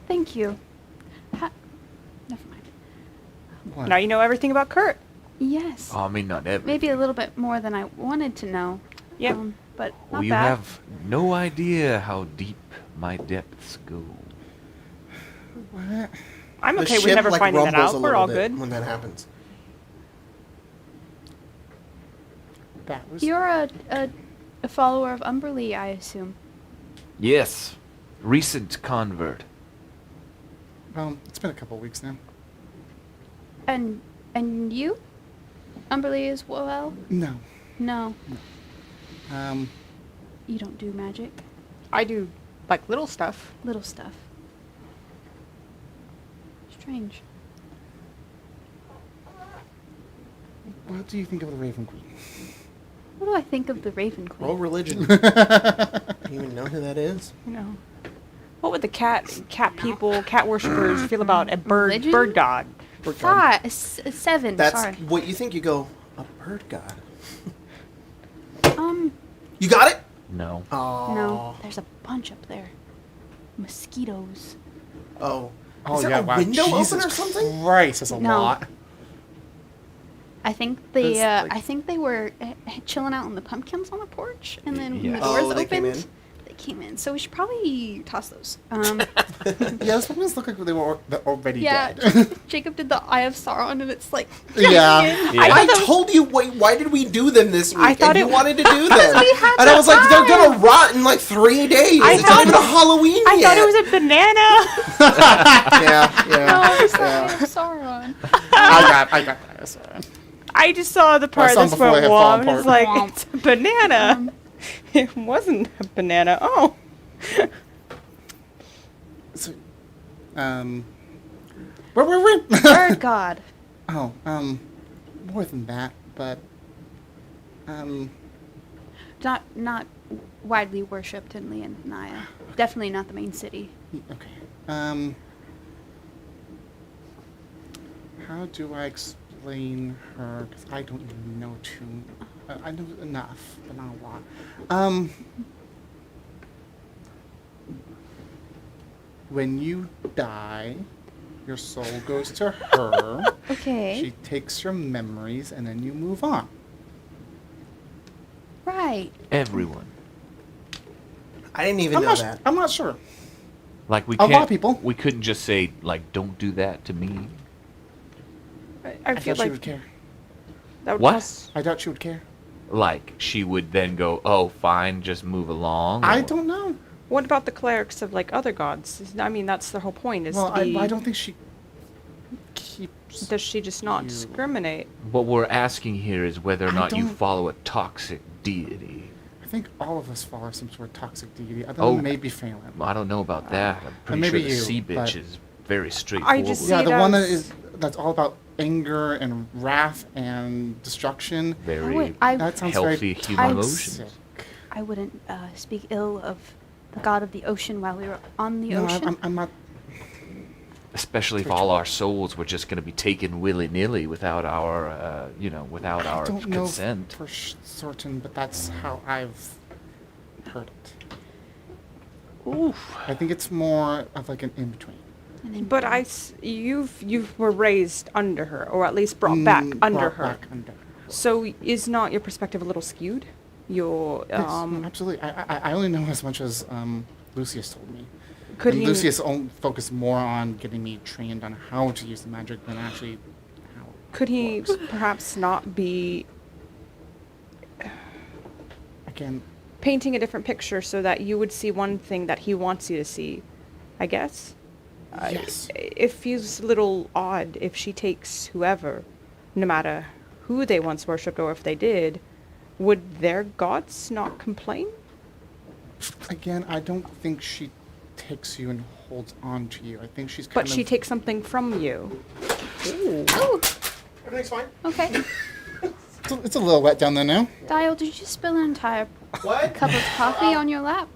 Thank you. Never mind. What? Now you know everything about Kurt. Yes. Oh, I mean, not ever. Maybe a little bit more than I wanted to know. Yep. But not Well, you bad. have no idea how deep my depths go. What? I'm The okay with ship, never like, finding that rumbles out. a We're little all bit good. when that happens. That was. You're a follower of Umberlee, I assume. Yes. Recent convert. Well, it's been a couple weeks now. And you? Umberlee as well? No. No. Um. You don't do magic. I do like little stuff. Little stuff. Strange. What do you think of the Raven Queen? What do I think of the Raven Queen? Roll religion. Do you even know who that is? You know. What would the cat people, cat worshippers feel about a Religion? bird god? We're gone. 7. That's Sorry. what you think. You go, a bird god. Um, You got it? No. Oh. no. There's a bunch up there. Mosquitoes. Oh. Oh, Is there yeah, a wow. window Jesus open or something? Christ, that's a No. lot. I think they, That's, like- I think they were chilling out on the pumpkins on the porch, and then when Yeah. the doors Oh, they opened, came in? they came in. So we should probably toss those. Yeah, those pumpkins look like they were already Yeah, dead. Jacob did the Eye of Sauron, and it's like. Yeah. Yeah. I told you, why did we do them this week? I thought and you it- wanted to do them. we had And I the was like, they're time. gonna rot in like 3 days. I It's thought- not even a Halloween I yet. thought it was a banana. Yeah. No, it's the Eye of Sauron. I got that. Sorry. I just saw the part song that's before went it had fallen womp. It's apart. like, Womp. it's a banana. It wasn't a banana. Oh. So, where were we? Bird god. Oh, more than that, but, Not widely worshipped in Leonaya. Definitely not the main city. okay. How do I explain her? Because I don't even know I know enough, but not a lot. When you die, your soul goes to her. Okay. She takes your memories, and then you move on. Right. Everyone. I didn't even know that. I'm not sure. Like we A lot can't. of people. We couldn't just say like, "Don't do that to me." I I feel doubt she like would care. that would What? cause- I doubt she would care. Like she would then go, "Oh, fine, just move along." I or- don't know. What about the clerics of like other gods? I mean, that's the whole point. Is Well, to be, I don't think she keeps. Does she just not you- discriminate? What we're asking here is whether or I not you don't- follow a toxic deity. I think all of us follow some sort of toxic deity. Other Oh. than maybe Phelan. Well, I don't know about that. I'm pretty maybe sure the you, sea but- bitch is very straightforward. just Yeah, see the it one that as- that's all about anger and wrath and destruction. very That sounds healthy very human toxic. emotions. I wouldn't speak ill of the god of the ocean while we were on the No, ocean. I'm not. Especially if all our souls were just going to be taken willy-nilly without our, without I our don't know consent. for certain, but that's how I've heard it. Oof. I think it's more of like an in between. And then But you were raised under her, or at least brought back under her. Back under her. So is not your perspective a little skewed? Your Yes, no, absolutely. I only know as much as Lucius told me. could and he Lucius focused more on getting me trained on how to use the magic than actually how. could he perhaps not be Again, painting a different picture so that you would see one thing that he wants you to see? I guess. yes. It feels a little odd if she takes whoever, no matter who they once worshipped or if they did, would their gods not complain? Again, I don't think she takes you and holds on to you. I think she's kind But of. she takes something from you. Oh, Everything's fine. okay. It's a little wet down there now. Dial, did you just spill an entire What? cup of coffee on your lap?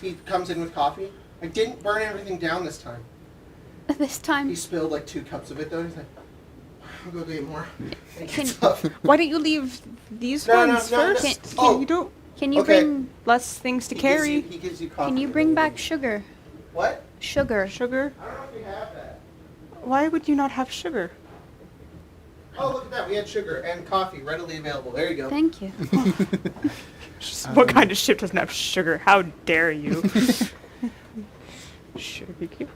He comes in with coffee. I didn't burn everything down this time. This time, He spilled like 2 cups of it though. He's like, I'll go get more. And he Can- gets up. Why don't you leave these No, no, ones no, first? no. Can- Oh. You don't can you Okay. bring less things to carry. He gives you coffee. can you bring back sugar? What? Sugar. Sugar? I don't know if we have that. Why would you not have sugar? Oh, look at that. We had sugar and coffee readily available. There you go. Thank you. What kind of ship doesn't have sugar? How dare you? Sugar cube.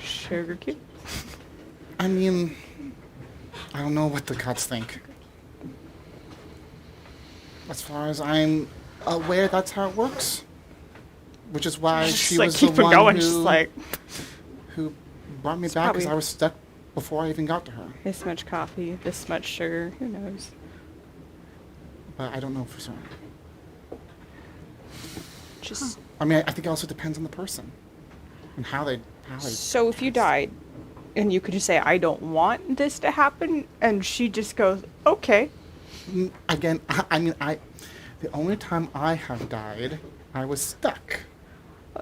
Sugar cube. I mean, I don't know what the gods think. As far as I'm aware, that's how it works. Which is why Just she like was keep the it one going, who, just like who brought me It's back because probably- I was stuck before I even got to her. this much coffee, this much sugar. Who knows? But I don't know for certain. Just I mean, I think it also depends on the person and how they. so if you died, and you could just say, "I don't want this to happen," and she just goes, "Okay." Again, I mean, the only time I have died, I was stuck.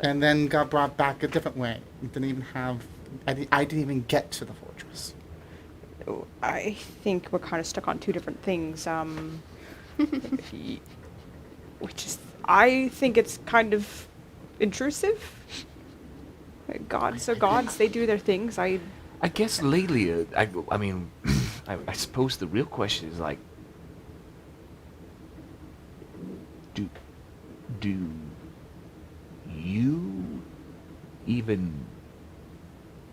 and then got brought back a different way. Didn't even have. I didn't even get to the fortress. I think we're kind of stuck on two different things. Which is, I think it's kind of intrusive. Gods are gods; they do their things. I guess lately, I mean, I suppose the real question is like, do you even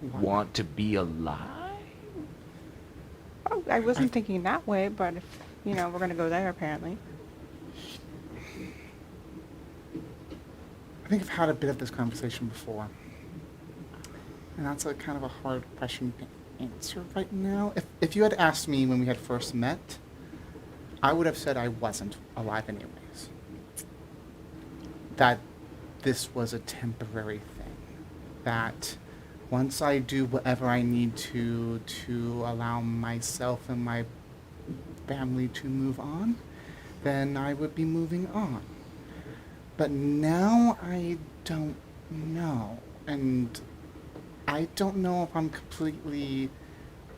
want to be alive? Oh, I wasn't thinking that way, but if, you know, we're gonna go there apparently. I think I've had a bit of this conversation before. And that's a kind of a hard question to answer right now. If you had asked me when we had first met, I would have said I wasn't alive anyways. That this was a temporary thing. That once I do whatever I need to allow myself and my family to move on, then I would be moving on. But now I don't know. And I don't know if I'm completely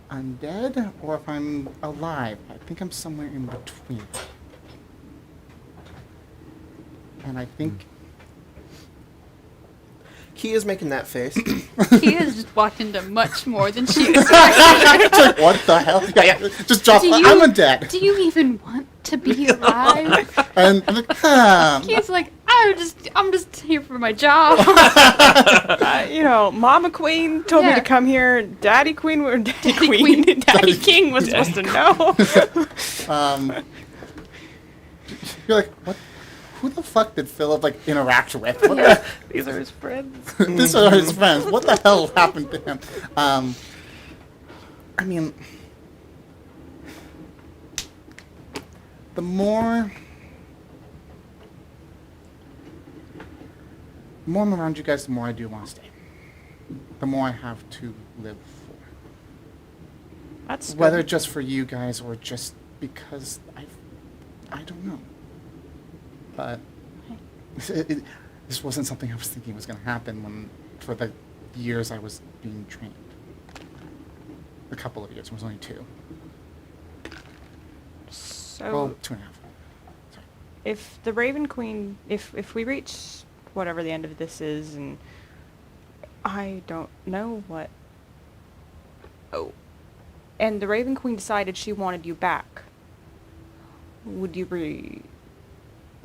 undead or if I'm alive. I think I'm somewhere in between. And I think... Kiya's making that face. Kiya's just walked into much more than she expected. It's like, what the hell? Yeah, just drop. Do you- I'm undead. Do you even want to be alive? And I'm like, Kiya's like, I'm just here for my job. You know, Mama Queen told me Yeah. to come here. Daddy Queen, or Daddy Queen, Daddy King was supposed to know. you're like, what? Who the fuck did Phillip like interact with? What Yeah. These are his friends. These are his friends. What the hell happened to him? I mean, the more I'm around you guys, the more I do want to stay. The more I have to live for. That's Whether good. just for you guys or just because I don't know. But this wasn't something I was thinking was going to happen for the years I was being trained. A couple of years. It was only 2. So, Well, 2.5. Sorry. if the Raven Queen, if we reach whatever the end of this is, and I don't know what... Oh. And the Raven Queen decided she wanted you back. Would you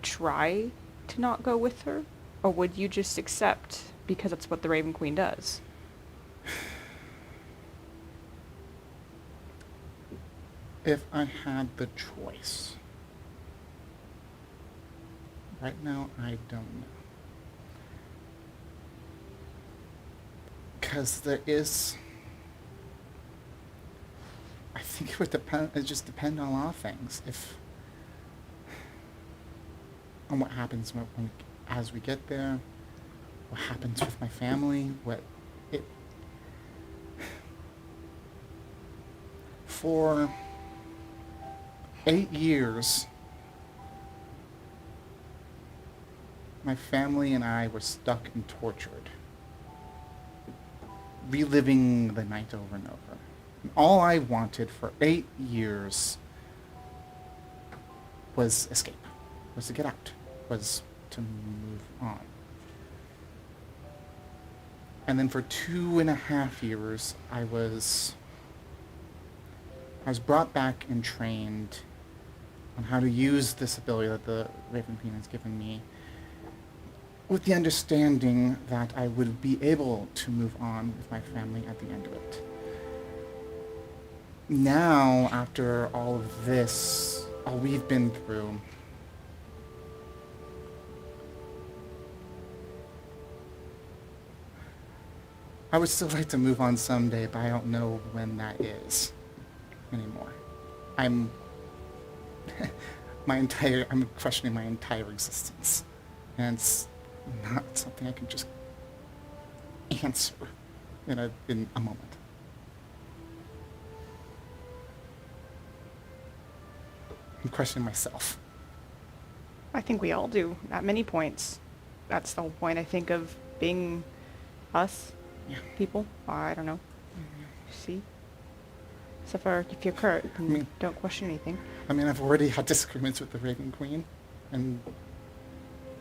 try to not go with her? Or would you just accept because that's what the Raven Queen does? If I had the choice. Right now, I don't know. Because there is... I think it would depend. It just depend on a lot of things. On what happens as we get there, what happens with my family, for 8 years, my family and I were stuck and tortured, reliving the night over and over. And all I wanted for 8 years was escape, was to get out, was to move on. And then for 2.5 years, I was brought back and trained on how to use this ability that the Raven Queen has given me, with the understanding that I would be able to move on with my family at the end of it. Now, after all of this, all we've been through, I would still like to move on someday, but I don't know when that is anymore. I'm questioning my entire existence. And it's not something I can just answer in a moment. I'm questioning myself. I think we all do, at many points. That's the whole point, I think, of being us Yeah. people. I don't know. See? So far, if you're Kurt, then don't question anything. I mean, I've already had disagreements with the Raven Queen, and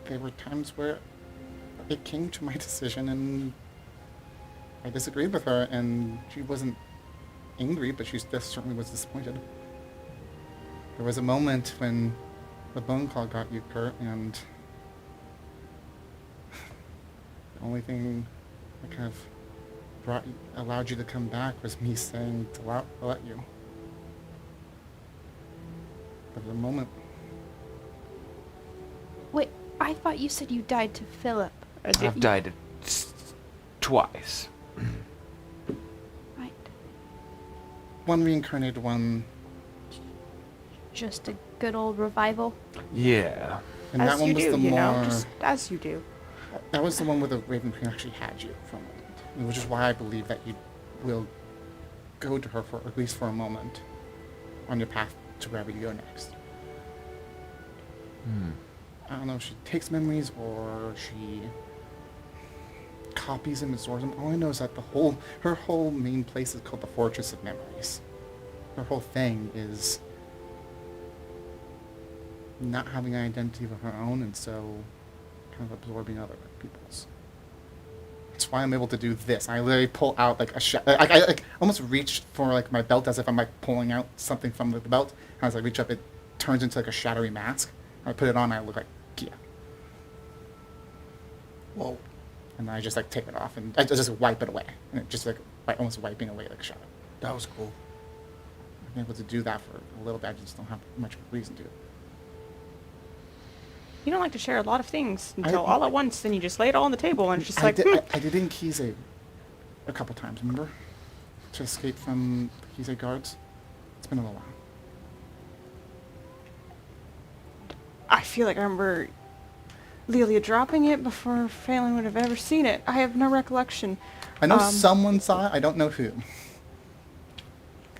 there were times where it came to my decision, and I disagreed with her, and she wasn't angry, but she certainly was disappointed. There was a moment when the bone claw got you, Kurt, and the only thing that kind of allowed you to come back was me saying to let you. But at the moment, Wait, I thought you said you died to Phillip. I've died twice. Right. one reincarnated, one, Just a good old revival. Yeah. and As that one you was do, the you more. know, just as you do. That was the one where the Raven Queen actually had you for a moment, which is why I believe that you will go to her for at least for a moment on your path to wherever you go next. I don't know if she takes memories or she copies them and stores them. All I know is that her whole main place is called the Fortress of Memories. Her whole thing is not having an identity of her own, and so kind of absorbing other people's. That's why I'm able to do this. I literally pull out like I almost reach for like my belt as if I'm like pulling out something from the belt. And as I reach up, it turns into like a shadowy mask. I put it on, and I look like Kiya. Whoa. And then I just like take it off, and I just wipe it away, and it just like almost wiping away like a shadow. That was cool. I've been able to do that for a little bit. I just don't have much reason to. You don't like to share a lot of things until all at once, then you just lay it all on the table, and it's just I like, did in Kiya a couple times, remember? To escape from the Kiya guards. It's been a little while. I feel like I remember Lelia dropping it before Phelan would have ever seen it. I have no recollection. I know someone saw it. I don't know who.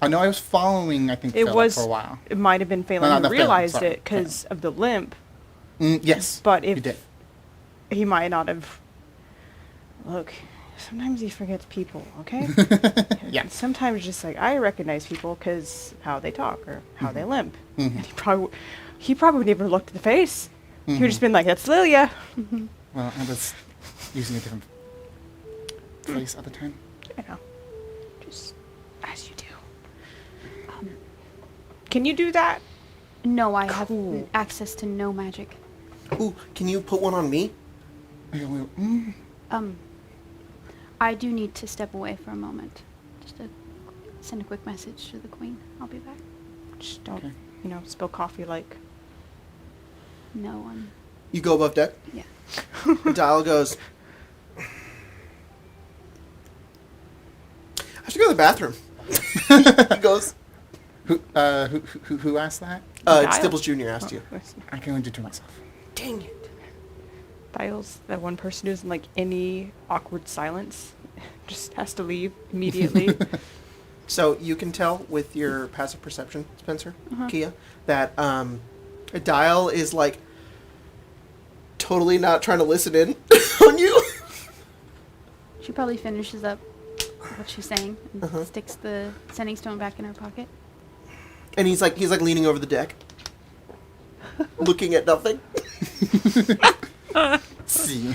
I know I was following, I think, It Phillip was. for a while. It might have been Phelan No, who not Phelan, realized sorry. it because of the limp. Yes, But you if did. he might not have. Look, sometimes he forgets people. Okay. Yeah. Sometimes just like I recognize people because how they talk or how they limp. And he probably would never looked at the face. He would just been like, "That's Lilia." Well, I was using a different place at the time. I know. Just as you do. Can you do that? No, I have Cool. access to no magic. Ooh, can you put one on me? I do need to step away for a moment. Just to send a quick message to the queen. I'll be back. Just don't, Okay. spill coffee like. No one. You go above deck. Yeah. The dial goes. I should go to the bathroom. He goes. Who asked that? Dial? Oh. Stibbles Jr. asked you. I can only do to myself. Dang it. Dials, that one person who's in like any awkward silence, just has to leave immediately. So you can tell with your passive perception, Spencer, Kiya, that a dial is like totally not trying to listen in on you. She probably finishes up what she's saying and sticks the sending stone back in her pocket. And he's like leaning over the deck, looking at nothing. See.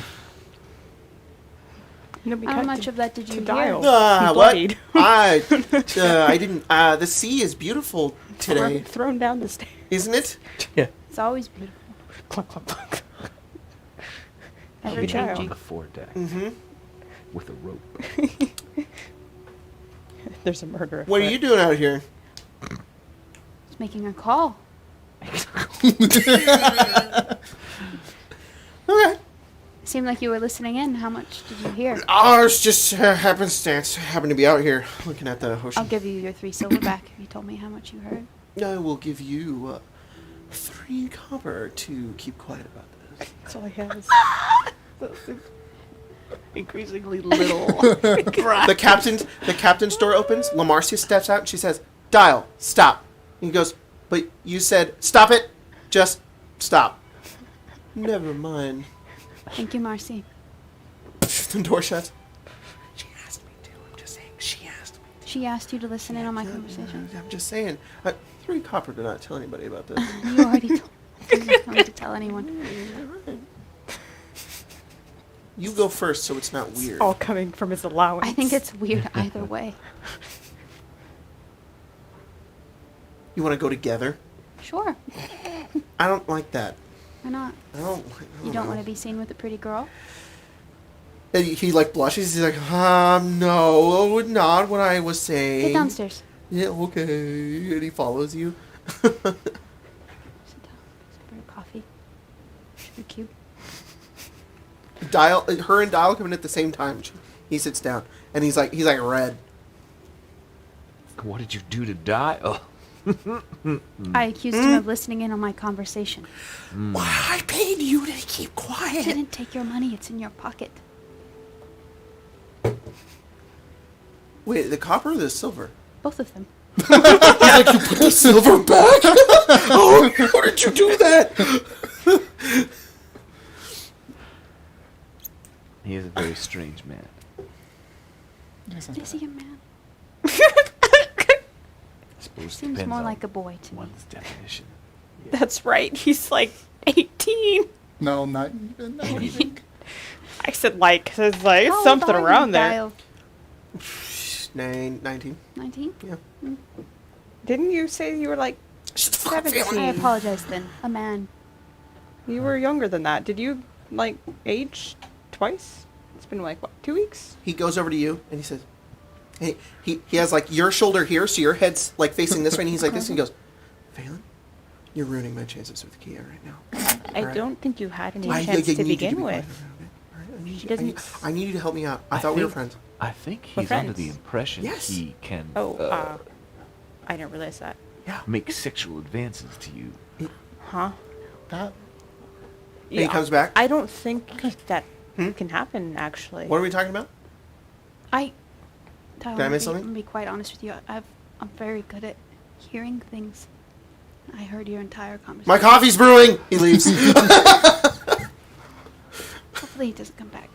How much of that did you hear? dial. What? Bloodied. I didn't. The sea is beautiful today, Thrown down the stairs. isn't it? Yeah. It's always beautiful. Clunk, clunk, clunk. Ever Good dial. On changing. the foredeck Mm-hmm. with a rope. There's a murderer. What are you doing out here? It's making a call. Okay. Seemed like you were listening in. How much did you hear? Ours just happenstance. Happened to be out here looking at the ocean. I'll give you your 3 silver back if you told me how much you heard. I will give you 3 copper to keep quiet about this. That's all he has. Increasingly little. The captain's door opens. Lamarcia steps out and she says, "Dial, stop." And he goes, "But you said stop it. Just stop." Never mind. Thank you, Marcy. The door shuts. She asked me to. I'm just saying. She asked me. She asked you to listen in on my conversation. I'm just saying. 3 copper to not tell anybody about this. You already told me not to tell anyone. You go first, so it's not weird. All coming from his allowance. I think it's weird either way. You want to go together? Sure. I don't like that. Why not? I don't You don't know. want to be seen with a pretty girl? And he like blushes. He's like, no, not what I was saying. Get downstairs. Yeah, okay. And he follows you. Sit down. Sip your coffee. Should be cute. Her and Dial come in at the same time. He sits down, and he's like red. What did you do to die? Oh. I accused him of listening in on my conversation. Why, I paid you to keep I quiet. didn't take your money. It's in your pocket. Wait, the copper or the silver? Both of them. He's like, you put the silver back? Oh, how did you do that? He is a very strange man. Is he a man? I suppose Seems depends more on like a boy to me. one's definition. That's right. He's like 18. No, not even. Not even. I said like, 'cause it's like How old something are you, around there. Dial? 19. 19? Yeah. Didn't you say you were like Shut the fuck up, 17? I apologize then. A man. You were younger than that. Did you like age twice? It's been like what, 2 weeks? He goes over to you and he says, hey, he has like your shoulder here, so your head's like facing this way, and he's like this, and he goes, Phelan, you're ruining my chances with Kiya right now. I Alright. don't think you had any I chance need to you begin be quiet with. around it. Alright, I need She you- doesn't I need you to help me out. I thought we were friends. I think We're he's under friends. the impression Yes. he can I didn't realize that. Yeah. make sexual advances to you. Huh? That And he comes back. I don't think that Hmm? can happen, actually. What are we talking about? Dial, Did I I'm gonna miss be- something? I'm going to be quite honest with you. I'm very good at hearing things. I heard your entire conversation. My coffee's brewing! He leaves. Hopefully he doesn't come back.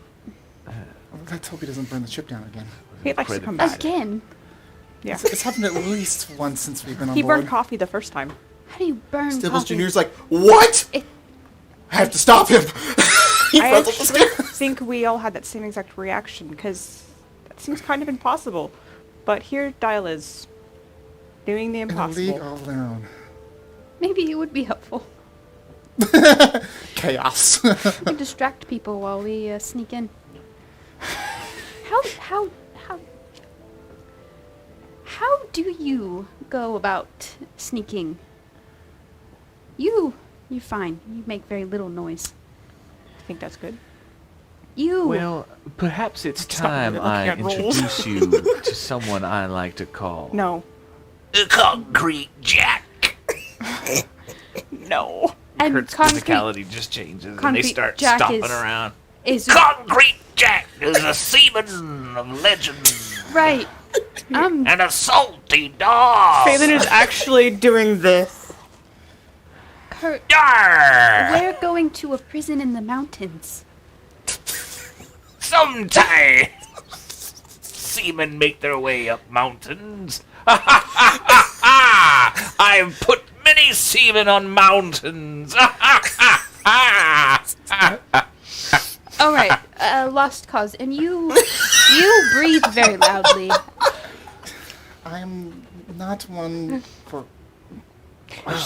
let's hope he doesn't burn the ship down again. He likes to Credit come for back. Again? Yeah. It's happened at least once since we've been on He board. burned coffee the first time. How do you burn Stibbles coffee? Jr.'s like, what? It- I have to stop him. He I runs up the actually stairs. think we all had that same exact reaction, because that seems kind of impossible. But here Dial is, doing the in a league impossible. all of their own. Maybe it would be helpful. Chaos. We could distract people while we sneak in. How do you go about sneaking? You're fine. You make very little noise. I think that's good. You. Well, perhaps it's Stop time looking I at rolls. introduce you to someone I like to call No. the Concrete Jack. No. and Kurt's concrete physicality just changes, and they Concrete start Jack stomping is- around. is Concrete Jack is a seaman of legend right. and a salty dog. Phelan is actually doing this. Kurt, Yarr! we're going to a prison in the mountains. Sometimes seamen make their way up mountains. I've put many seamen on mountains. All right, lost cause, and you breathe very loudly. I'm not one for.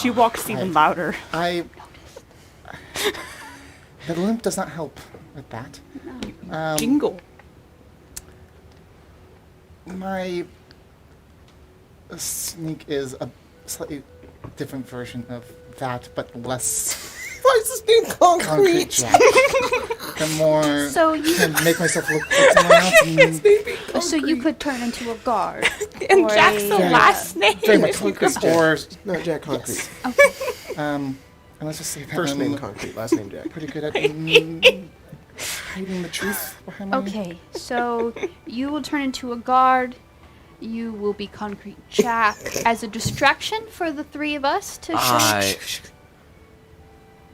She walks even louder. The limp does not help with that. Jingle. My sneak is a slightly different version of that, but less Why is his name concrete concrete? jack. The more So you- can make myself look like someone else. And So you could turn into a guard. And or Jack's the a- last name. very much concrete or No, Jack Concrete. and let's just say that First I'm name Concrete, last name Jack. pretty good at hiding the truth behind my Okay, so you will turn into a guard. You will be Concrete Jack as a distraction for the three of us to show.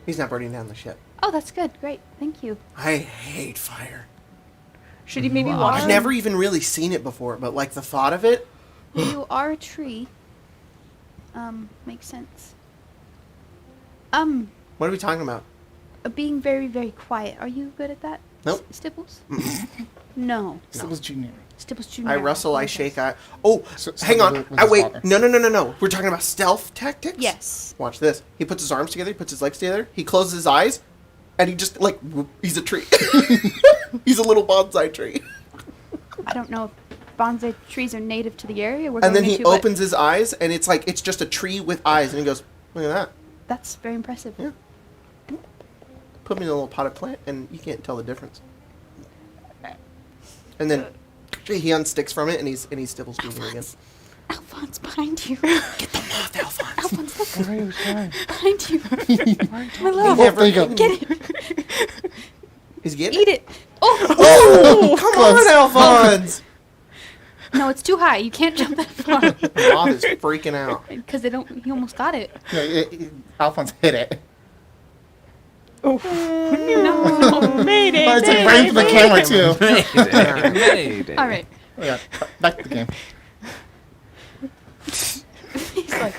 He's not burning down the ship. Oh, that's good. Great. Thank you. I hate fire. Should he maybe You walk? are- I've never even really seen it before, but like the thought of it. You are a tree. Makes sense. What are we talking about? Being very, very quiet. Are you good at that? Nope. Stibbles? No. Still was junior. Stibbles Jr. I rustle, I apologize. shake, I. Oh, So hang on. was I his wait. father. No. We're talking about stealth tactics. Yes. Watch this. He puts his arms together. He puts his legs together. He closes his eyes, and he just like whoop, he's a tree. He's a little bonsai tree. I don't know if bonsai trees are native to the area. We're And then going he into, but opens his eyes, and it's like it's just a tree with eyes, and he goes, "Look at that." That's very impressive. Yeah. Put me in a little potted plant, and you can't tell the difference. And then he unsticks from it, and he's Stibbles Jr. again. Alphonse, behind you. Get the moth, Alphonse. Alphonse, look Why are you shy? behind you. My He love. never there you go. Get it. He's getting Eat it. Oh! Oh, come Close. on, Alphonse! No, it's too high. You can't jump that far. The moth is freaking out. Because they don't. He almost got it. No, Alphonse hit it. Oh, No. Mayday! But it's like right into the camera too. Mayday. All right. Yeah, back to the game. He's like,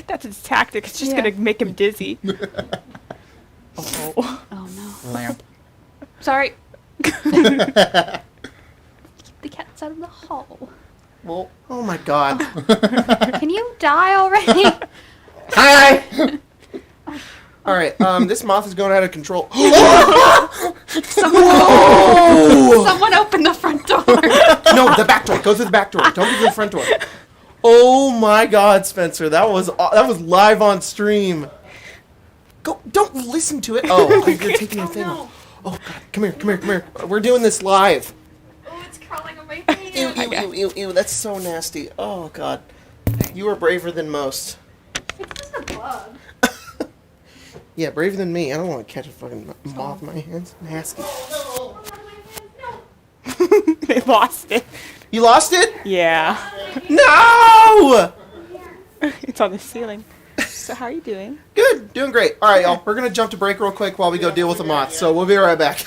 That's his tactic. It's just Yeah. gonna make him dizzy. Oh. oh no. Lamp. Sorry. Keep the cats out of the hall. Well, oh my god. Can you die already? Hi! Alright, this moth is going out of control. Someone open the front door. No, the back door. Go through the back door. Don't go through the front door. Oh my god, Spencer. That was live on stream. Go, don't listen to it. Oh, you're taking your thing off. Oh god, come here. We're doing this live. Oh, it's crawling on my Ew, hand. ew, that's so nasty. Oh god. You are braver than most. It's just a bug. Yeah, braver than me. I don't want to catch a fucking moth in my hands. Nasty. They lost it. You lost it? Yeah. No! It's on the ceiling. So how are you doing? Good, doing great. All right, y'all. We're gonna jump to break real quick while we go deal with the moth. So we'll be right back.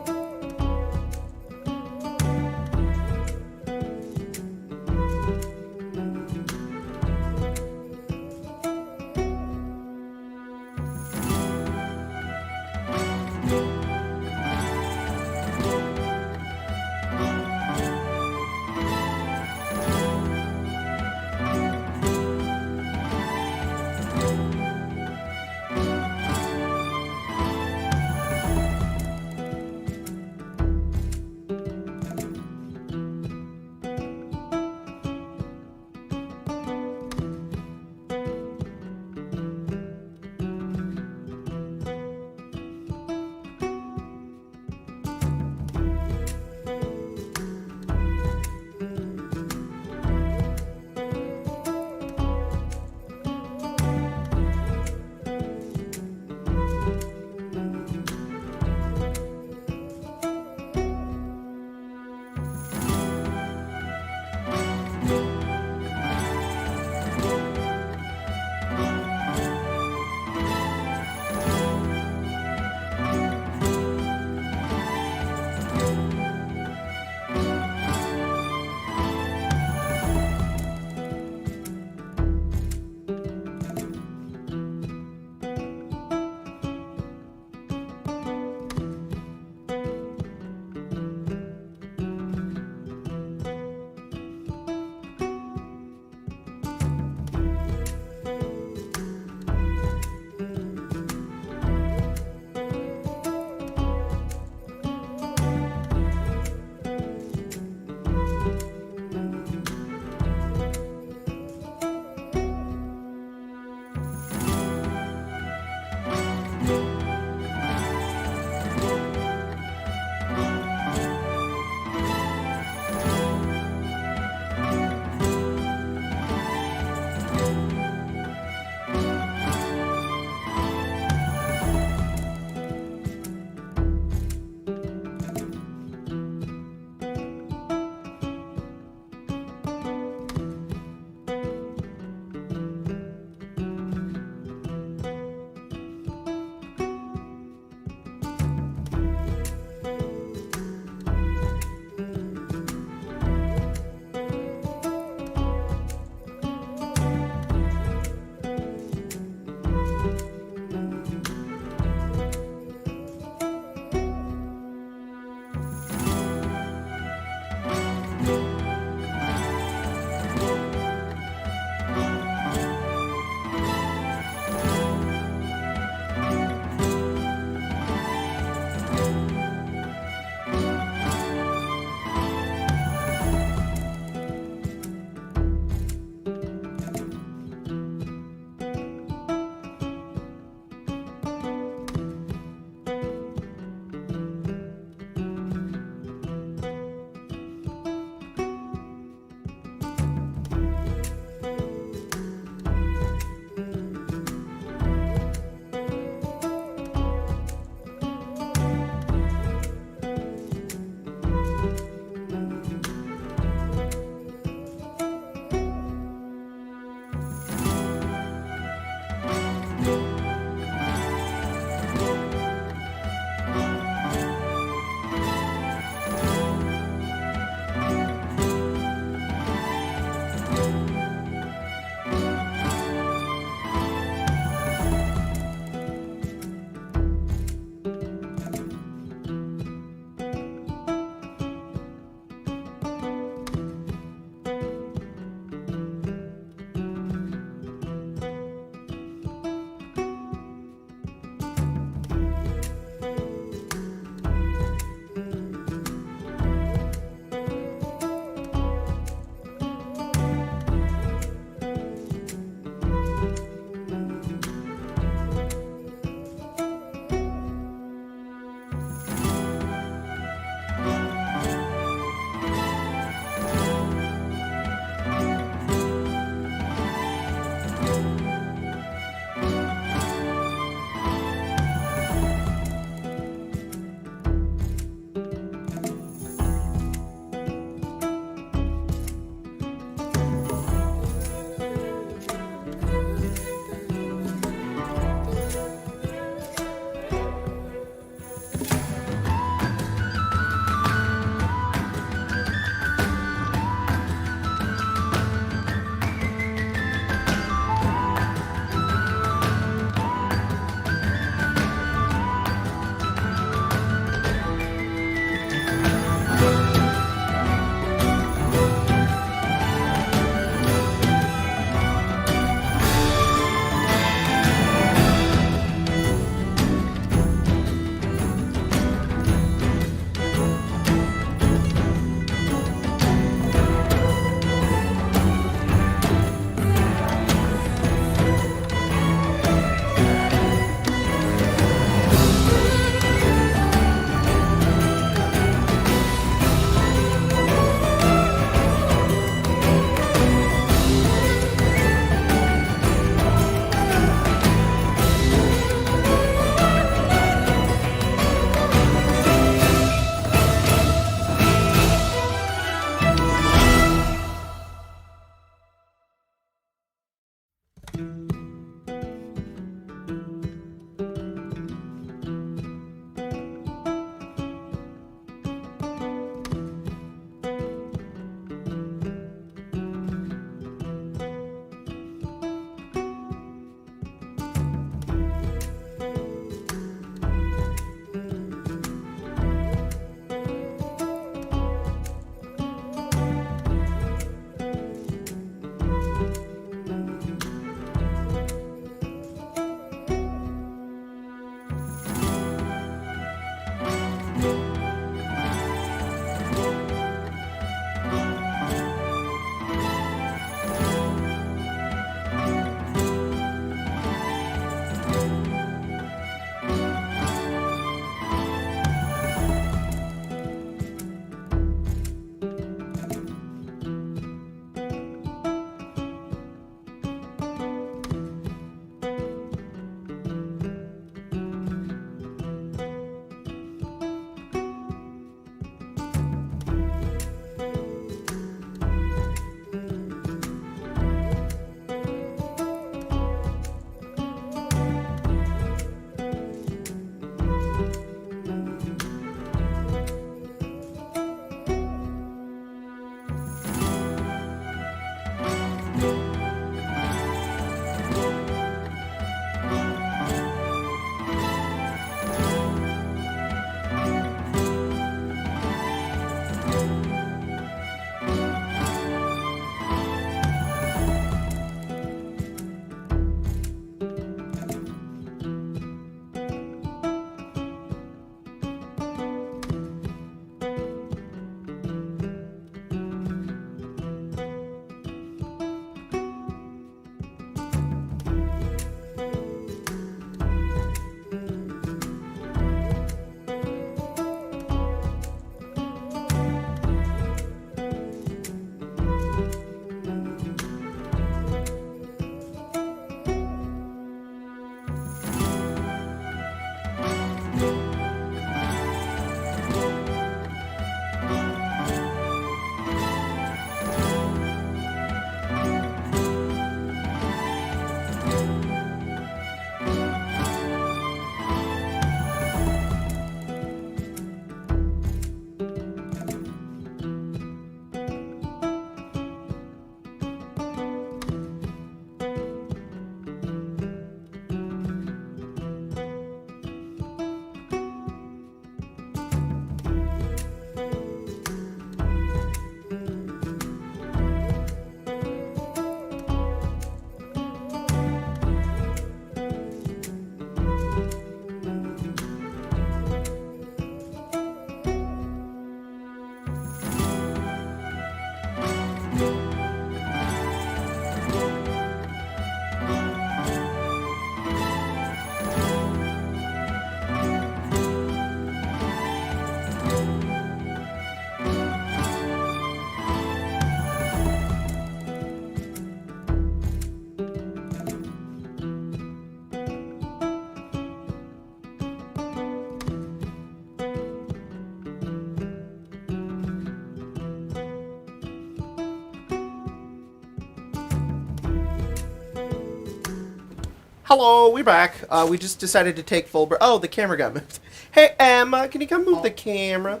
Hello, we're back. We just decided to take full break. Oh, the camera got moved. Hey, Emma, can you come move the camera?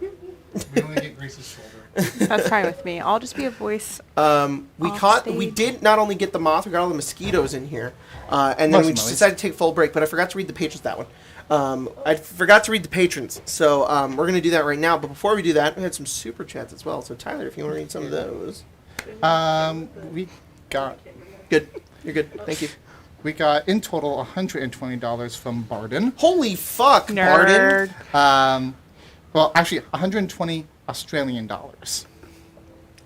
We only get Grace's shoulder. That's fine with me. I'll just be a voice. We Offstage. did not only get the moth, we got all the mosquitoes in here. And then Most we just noise. decided to take full break, but I forgot to read the patrons that one. I forgot to read the patrons, so we're going to do that right now. But before we do that, we had some super chats as well. So Tyler, if you want to read some of those. We got Good. You're good. Thank you. in total $120 from Barden. Holy fuck, Nerd. Barden. Well, actually, 120 Australian dollars.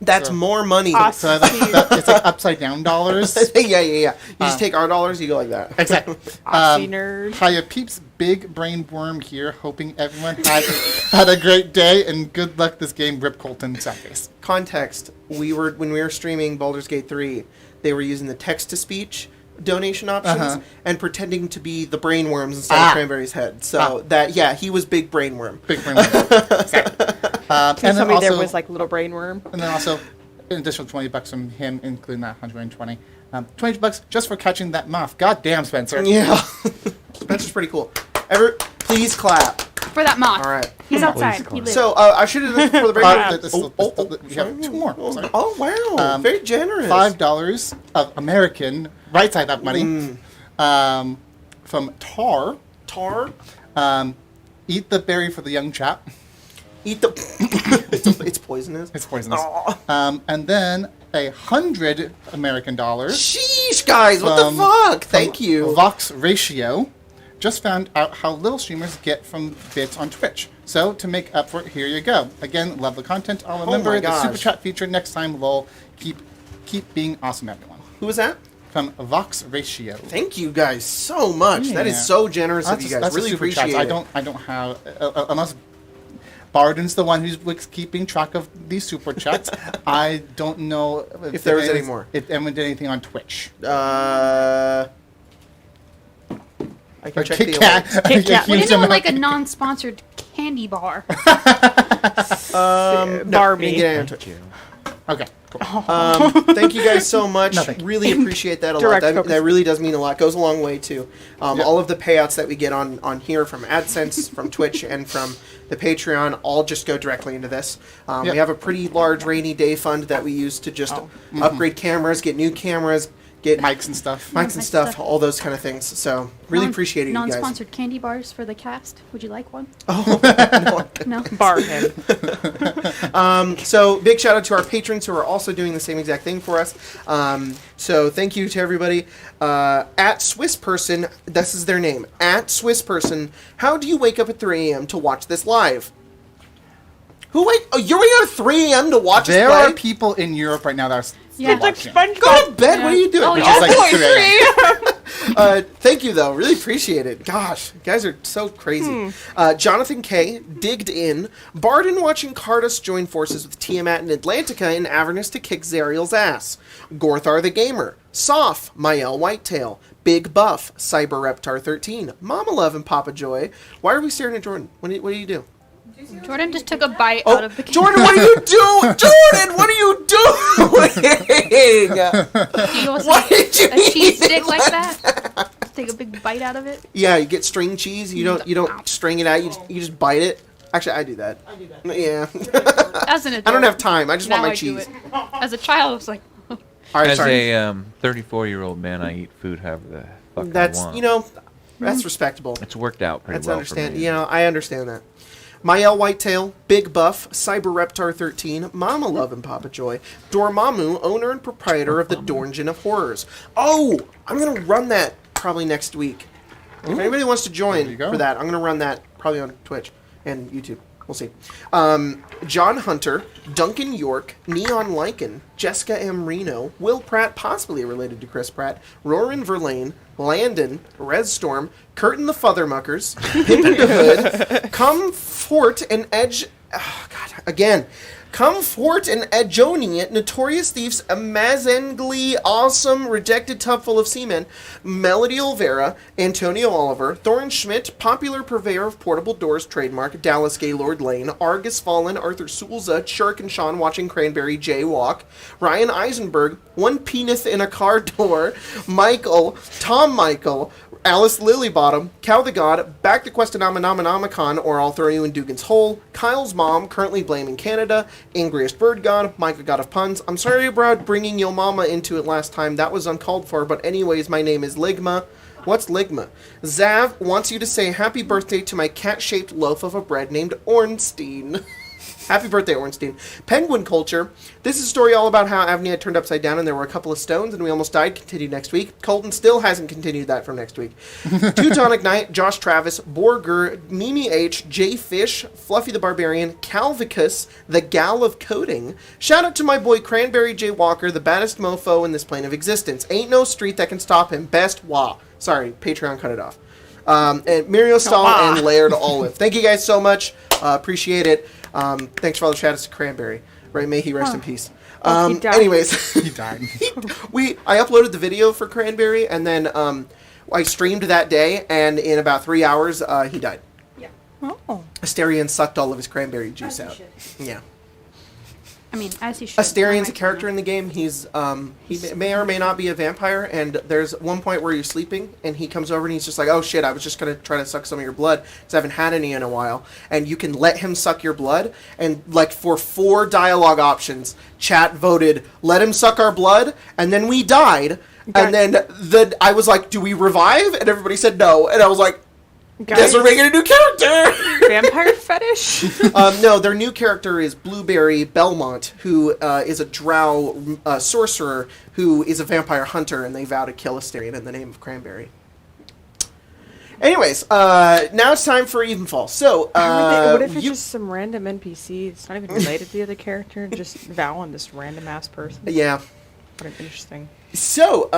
That's So- more money. So it's like upside down dollars. yeah. You just take our dollars, you go like that. Exactly. Aussie nerd. Hiya Peeps, big brain worm here, hoping everyone had a great day and good luck this game. Rip Colton, sad face. Context: when we were streaming Baldur's Gate 3, they were using the text-to-speech donation options and pretending to be the brainworms inside of Cranberry's head. So he was big brainworm. Big brain worm. Exactly. And then Somebody there also, was like little brain worm. and then also an additional $20 from him, including that 120. $20 just for catching that moth. God damn, Spencer. Yeah, that's just pretty cool. Please clap. For that moth. All right. He's outside. He call. lives. So I should have done this before the break. We have two more. Sorry. Oh wow, very generous. $5 of American right side up money from Tar. Tar. Eat the berry for the young chap. Eat the. it's poisonous. It's poisonous. Aw. And then $100 American. Sheesh, guys, what the From- fuck? Thank you. Vox Ratio. Just found out how little streamers get from bits on Twitch. So to make up for it, here you go. Again, love the content. I'll remember my the super gosh. chat feature next time. Lol. Keep being awesome, everyone. Who was that? From Vox Ratio. Thank you guys so much. That Yeah. is so generous of That's you a- guys. that's a Really super appreciate chat. it. I don't have unless Barden's the one who's keeping track of these super chats. I don't know If there was any more. If anyone did anything on Twitch. I can Or check Kit the Kat. alerts. Kit Kat. What Huge do you know, amount- like a non-sponsored candy bar? No, Barbie. you get it on Twitch. Okay, cool. Thank you guys so much. No, thank you. Really appreciate that a lot. Direct That, focus. that really does mean a lot. Goes a long way too. Yeah. All of the payouts that we get on here from AdSense, from Twitch, and from the Patreon all just go directly into this. Yeah. We have a pretty large rainy day fund that we use to just upgrade cameras, get new cameras, get Mics and stuff. mics and Mic stuff, stuff. all those kind of things. So really appreciate it, you guys. Non-sponsored candy bars for the cast. Would you like one? No. Bar him. So big shout out to our patrons who are also doing the same exact thing for us. So thank you to everybody. At Swiss Person, this is their name. At Swiss Person, how do you wake up at 3 a.m. to watch this live? You're waking up at 3 a.m. to watch There us are play? people in Europe right now that are Yeah. It's like watching. SpongeBob. Go to bed. What are you doing? Oh, Which yeah. is like Boy, 3 a.m. Thank you, though. Really appreciate it. Gosh, you guys are so crazy. Jonathan K. digged in. Barden watching Cardus join forces with Tiamat and Atlantica in Avernus to kick Zariel's ass. Gorthar the Gamer. Soph, Mael Whitetail. Big Buff, Cyber Reptar 13. Mama Love and Papa Joy. Why are we staring at Jordan? What do you do? Jordan just took a bite Oh, out of the candy. Jordan, what are you doing? Jordan, what are you doing? Do you also Why did you a cheese eat it stick like that? Take a big bite out of it. Yeah, you get string cheese. You don't string it out. You just bite it. Actually, I do that. Yeah. As an adult, I don't have time. I just now want my I do cheese. it. As a child, I was like, All right, As sorry. a 34-year-old man, I eat food however the fuck I That's want. that's respectable. It's worked out pretty That's well understand. for me. I understand that. Mael Whitetail, Big Buff, Cyber Reptar 13, Mama Love and Papa Joy, Dormammu, owner and proprietor of the Dorngeon of Horrors. Oh, I'm gonna run that probably next week. If anybody wants to There join you go. for that, I'm gonna run that probably on Twitch and YouTube. We'll see. John Hunter, Duncan York, Neon Lycan, Jessica M. Reno, Will Pratt, possibly related to Chris Pratt, Roran Verlaine, Landon, Res Storm, Curtin the Futhermuckers, Pippin the Hood, Comfort and Edge. Oh, God, again. Comfort and Edjoni, Notorious Thieves, Amazengly, Awesome, Rejected Tub Full of Seamen, Melody Olvera, Antonio Oliver, Thorin Schmidt, Popular Purveyor of Portable Doors Trademark, Dallas Gaylord Lane, Argus Fallen, Arthur Sulza, Shirk and Sean Watching Cranberry, Jaywalk, Ryan Eisenberg, One Penis in a Car Door, Michael, Tom Michael, Alice Lilybottom, Cal the God, Back the Quest to Nomonomicon, or I'll throw you in Dugan's Hole, Kyle's Mom, currently blaming Canada, Angriest Bird God, Micah God of Puns. I'm sorry about bringing Yo Mama into it last time. That was uncalled for, but anyways, my name is Ligma. What's Ligma? Zav wants you to say happy birthday to my cat-shaped loaf of a bread named Ornstein. Happy birthday, Ornstein. Penguin Culture. This is a story all about how Avni had turned upside down and there were a couple of stones and we almost died. Continued next week. Colton still hasn't continued that from next week. Teutonic Knight, Josh Travis, Borger, Mimi H, Jay Fish, Fluffy the Barbarian, Calvicus, the Gal of Coding. Shout out to my boy Cranberry J. Walker, the baddest mofo in this plane of existence. Ain't no street that can stop him. Best wah. Sorry, Patreon cut it off. And Muriel Stahl and Laird Olive. Thank you guys so much. Appreciate it. Thanks for all the shout outs to Cranberry. Right, may he rest in peace. He died. Anyways, He died. I uploaded the video for Cranberry, and then I streamed that day, and in about 3 hours, he died. Yeah. Oh. Asterion sucked all of his cranberry juice As out. he Yeah. I mean, as he should. Asterian's a character in the game. He's he may or may not be a vampire, and there's one point where you're sleeping, and he comes over and he's just like, "Oh shit, I was just gonna try to suck some of your blood because I haven't had any in a while." And you can let him suck your blood, and like for 4 dialogue options, chat voted, "Let him suck our blood," and then we died, and then I was like, "Do we revive?" And everybody said no, and I was like, "Guess we're making a new character." Vampire fetish? No, their new character is Blueberry Belmont, who is a drow sorcerer who is a vampire hunter, and they vow to kill Asterion in the name of Cranberry. Anyways, now it's time for Evenfall. So, what if it's just some random NPC? It's not even related to the other character, just vow on this random ass person. Yeah. What an interesting. So,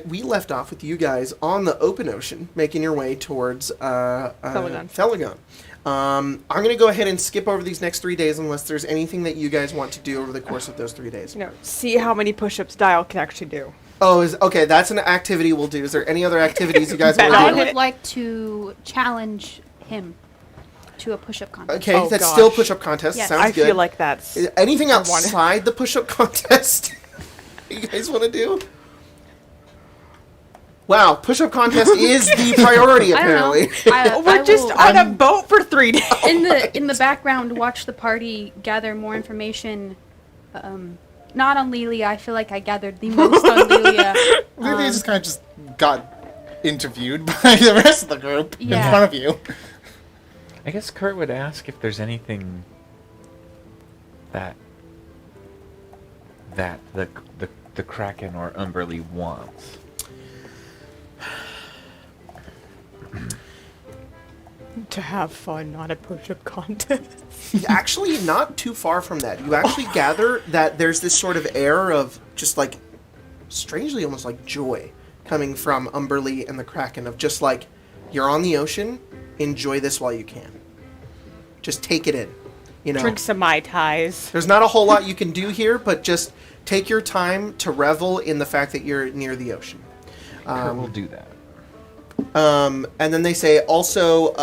we left off with you guys on the open ocean, making your way towards Telegon. I'm going to go ahead and skip over these next 3 days unless there's anything that you guys want to do over the course of those 3 days. See how many push-ups Dial can actually do. Oh, okay, that's an activity we'll do. Is there any other activities you guys want I to do? would like to challenge him to a push-up contest. Okay, Oh, that's gosh. still push-up contest. Yes. Sounds I good. feel like that's... Anything I want it. outside the push-up contest you guys want to do? Wow, push-up contest is the priority, I don't know. apparently. We're just on a boat for 3 days. in the background, watch the party gather more information. Not on Lilia. I feel like I gathered the most on Lilia. They just kind of just got interviewed by the rest of the group in Yeah. front of you. I guess Kurt would ask if there's anything that the Kraken or Umberly wants. To have fun, not a push-up contest. Actually, not too far from that. You actually gather that there's this sort of air of just like, strangely almost like joy coming from Umberly and the Kraken of just like, you're on the ocean, enjoy this while you can. Just take it in. You know, Drink some Mai Tais. there's not a whole lot you can do here, but just take your time to revel in the fact that you're near the ocean. Kurt will do that. And then they say also,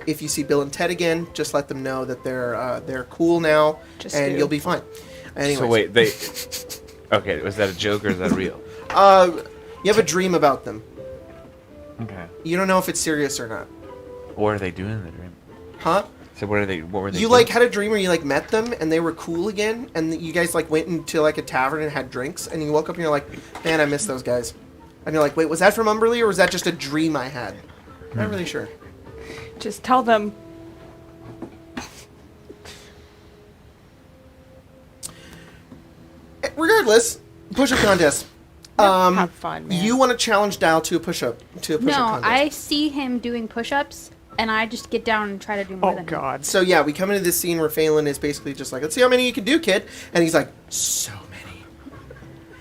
if you see Bill and Ted again, just let them know that they're cool now, Just and do. you'll be fine. Anyways, So wait, they... Okay, was that a joke or is that real? you have a dream about them. Okay. You don't know if it's serious or not, What are they doing in the dream? huh? So what were they You doing? like had a dream where you like met them and they were cool again, and you guys like went into like a tavern and had drinks, and you woke up and you're like, man, I miss those guys. And you're like, wait, was that from Umberly or was that just a dream I had? Not really sure. Just tell them. Regardless, push-up contest. Have fun, man. You want to challenge Dial to a push-up No, contest. I see him doing push-ups, and I just get down and try to do more Oh, than him. God. So yeah, we come into this scene where Phelan is basically just like, let's see how many you can do, kid. And he's like, so many.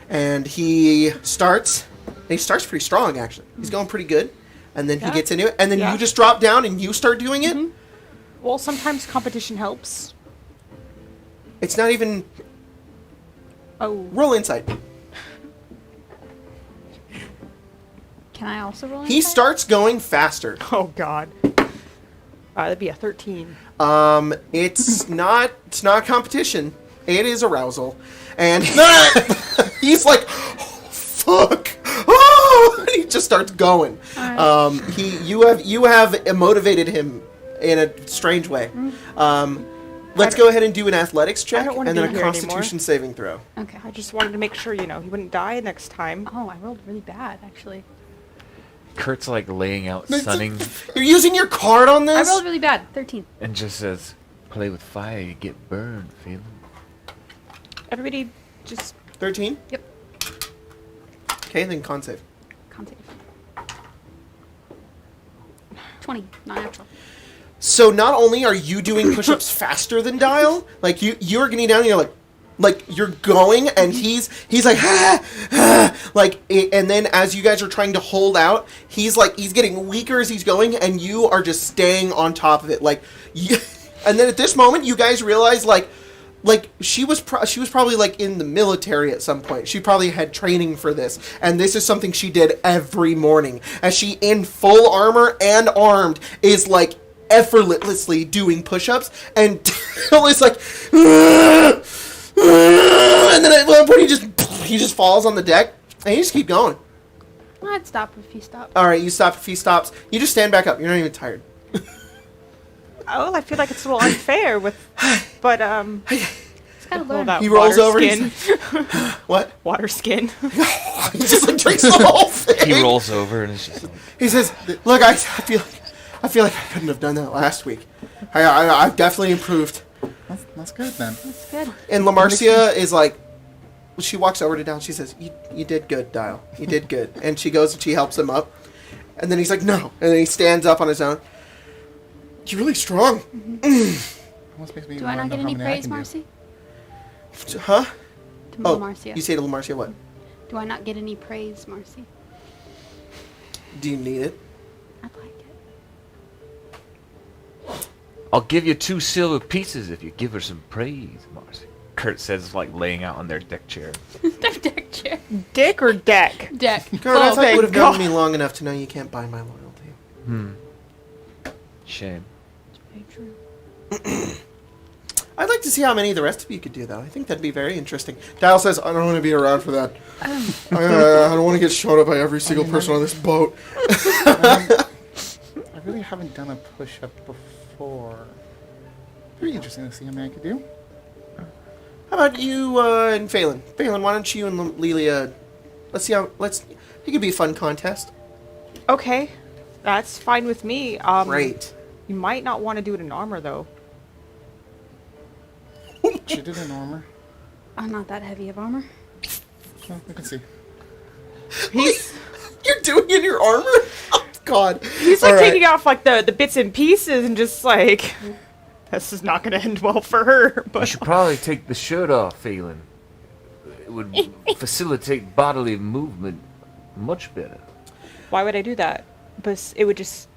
And he starts pretty strong, actually. He's going pretty good. And then he Yeah. gets into it, and then Yeah. you just drop down and you start doing it. Well, sometimes competition helps. It's not even... Oh. Roll insight. Can I also roll? He insight? starts going faster. Oh, God. That'd be a 13. It's not competition. It is arousal. And he's like, oh, fuck. Oh! And he just starts going. Alright. You have motivated him in a strange way. Let's go ahead and do an athletics check don't wanna and then be a here Constitution saving throw. Okay. I just wanted to make sure, he wouldn't die next time. Oh, I rolled really bad, actually. Kurt's like laying out sunning You're using your card on I this? rolled really bad. 13. and just says, "Play with fire, you get burned, Phillip." Everybody just... 13? Yep. Okay, then con save. Con save. 20. Not natural. So not only are you doing push-ups faster than Dial, like you're getting down and you're like you're going and he's like and then as you guys are trying to hold out, he's getting weaker as he's going and you are just staying on top of it and then at this moment you guys realize like she was probably like in the military at some point. She probably had training for this, and this is something she did every morning as she in full armor and armed is like effortlessly doing push-ups, and Dale is like, and then at one point he just falls on the deck, and you just keep going. I'd stop if he stopped. All right, you stop if he stops. You just stand back up. You're not even tired. Oh, I feel like it's a little unfair but, It's gotta hold learn. out He rolls water over. Skin. What? Water skin. He just like drinks the whole thing. He rolls over and it's just like, He says, "Look, I feel like I couldn't have done that last week. I've definitely improved." That's good then. That's good. And LaMarcia is like, she walks over to Dial. She says, "You did good, Dial. You did good." And she goes and she helps him up. And then he's like, "No." And then he stands up on his own. "You're really strong." Almost makes me Do I wanna not know get how any many I praise, can do. Marcy? Huh? To Oh, Marcia. you say to LaMarcia what? Do I not get any praise, Marcy? Do you need it? I'd like it. "I'll give you 2 silver pieces if you give her some praise, Marcy." Kurt says, like laying out on their deck chair. Deck chair. Dick or deck? Deck. God, I thought you thank would have known God. me long enough to know you can't buy my loyalty. Shame. Very true. I'd like to see how many of the rest of you could do, though. I think that'd be very interesting. Dial says, "I don't want to be around for that. I don't want to get shot up by every single person on this boat." I really haven't done a push-up before. Pretty interesting to see how many I could do. How about you and Phelan? Phelan, why don't you and Lelia... Let's see how... It could be a fun contest. Okay. That's fine with me. Great. You might not want to do it in armor, though. She did an armor. I'm not that heavy of armor. Well, we can see. You're doing it in your armor? Oh, God. He's like All right. taking off like the bits and pieces and just like, this is not going to end well for her. You But should probably take the shirt off, Phelan. It would facilitate bodily movement much better. why would I do that? But it would just,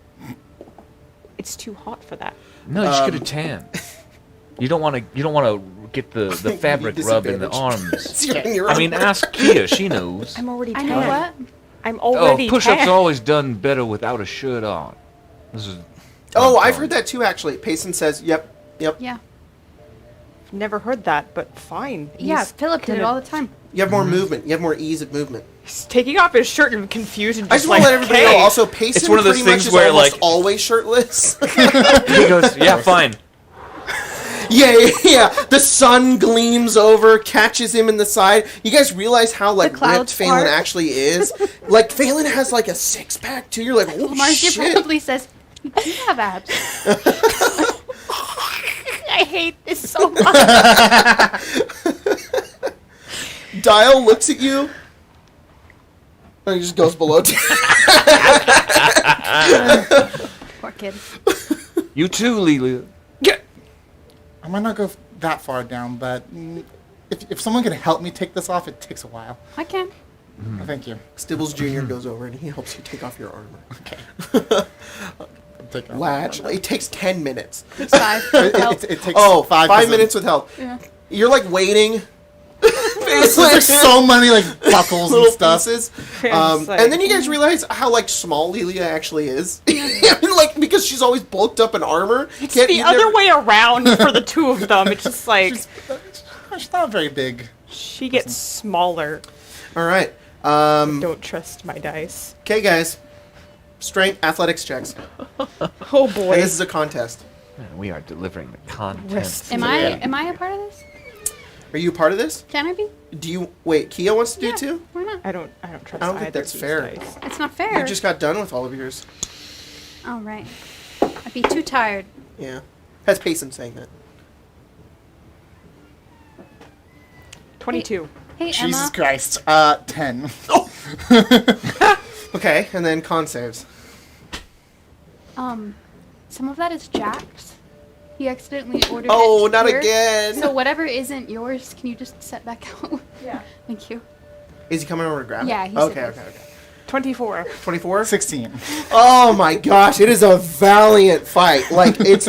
it's too hot for that. No, you just get a tan. You don't want to get the fabric rub in the arms. You're in your I mean, armor. ask Kiya. She knows. I'm already I tan. know what? I'm Oh, already push-ups tan. are always done better without a shirt on. This is. Oh, I've heard that too, actually. Payson says, yep. Yeah. Never heard that, but fine. Yeah, He's Phillip did it gonna- all the time. You have more movement. You have more ease of movement. He's taking off his shirt and confused and I just just want like, to let everybody know, "Hey." also, Payson It's one of those pretty much things is where, almost like- always shirtless. He goes, "Yeah, fine." Yeah. The sun gleams over, catches him in the side. You guys realize how, like, clouds ripped Phelan part. actually is? Like, Phelan has, like, a six-pack, too. You're like, oh, Marcia shit. probably says, "You do have abs." I hate this so much. Dial looks at you, and he just goes below. Poor kid. You too, Lelia. I might not go that far down, but if someone can help me take this off, it takes a while. I can. Thank you. Stibbles Jr. goes over, and he helps you take off your armor. Take off. Latch. It takes 10 minutes. It's 5. Help. It takes Oh, 5 5 minutes with help. Yeah. You're, like, waiting. There's so many like buckles and little stuff. pieces. It's like- And then you guys realize how, like, small Lelia actually is. I mean, like, because she's always bulked up in armor. It's the other way around for the two of them. It's just like, She's not very big. she gets smaller. All right. Don't trust my dice. Okay, guys. Strength, athletics checks. Oh boy. And this is a contest. Man, we are delivering the content. Rest. Am I a part of this? Are you a part of this? Can I be? Do you wait? Kiya wants to do Yeah. too. Why not? I don't trust I don't think either that's of these fair. dice. It's not fair. You just got done with all of yours. All right. I'd be too tired. Yeah. That's Payson saying that. 22. Hey, Jesus Emma. Christ. 10. Okay, and then con saves. Some of that is Jack's. He accidentally ordered Oh, it not here. again. So whatever isn't yours, can you just set back out? Yeah. Thank you. Is he coming over to grab it? Yeah, he Okay, said okay, okay. 24. 24? 16. Oh my gosh, it is a valiant fight. Like, it's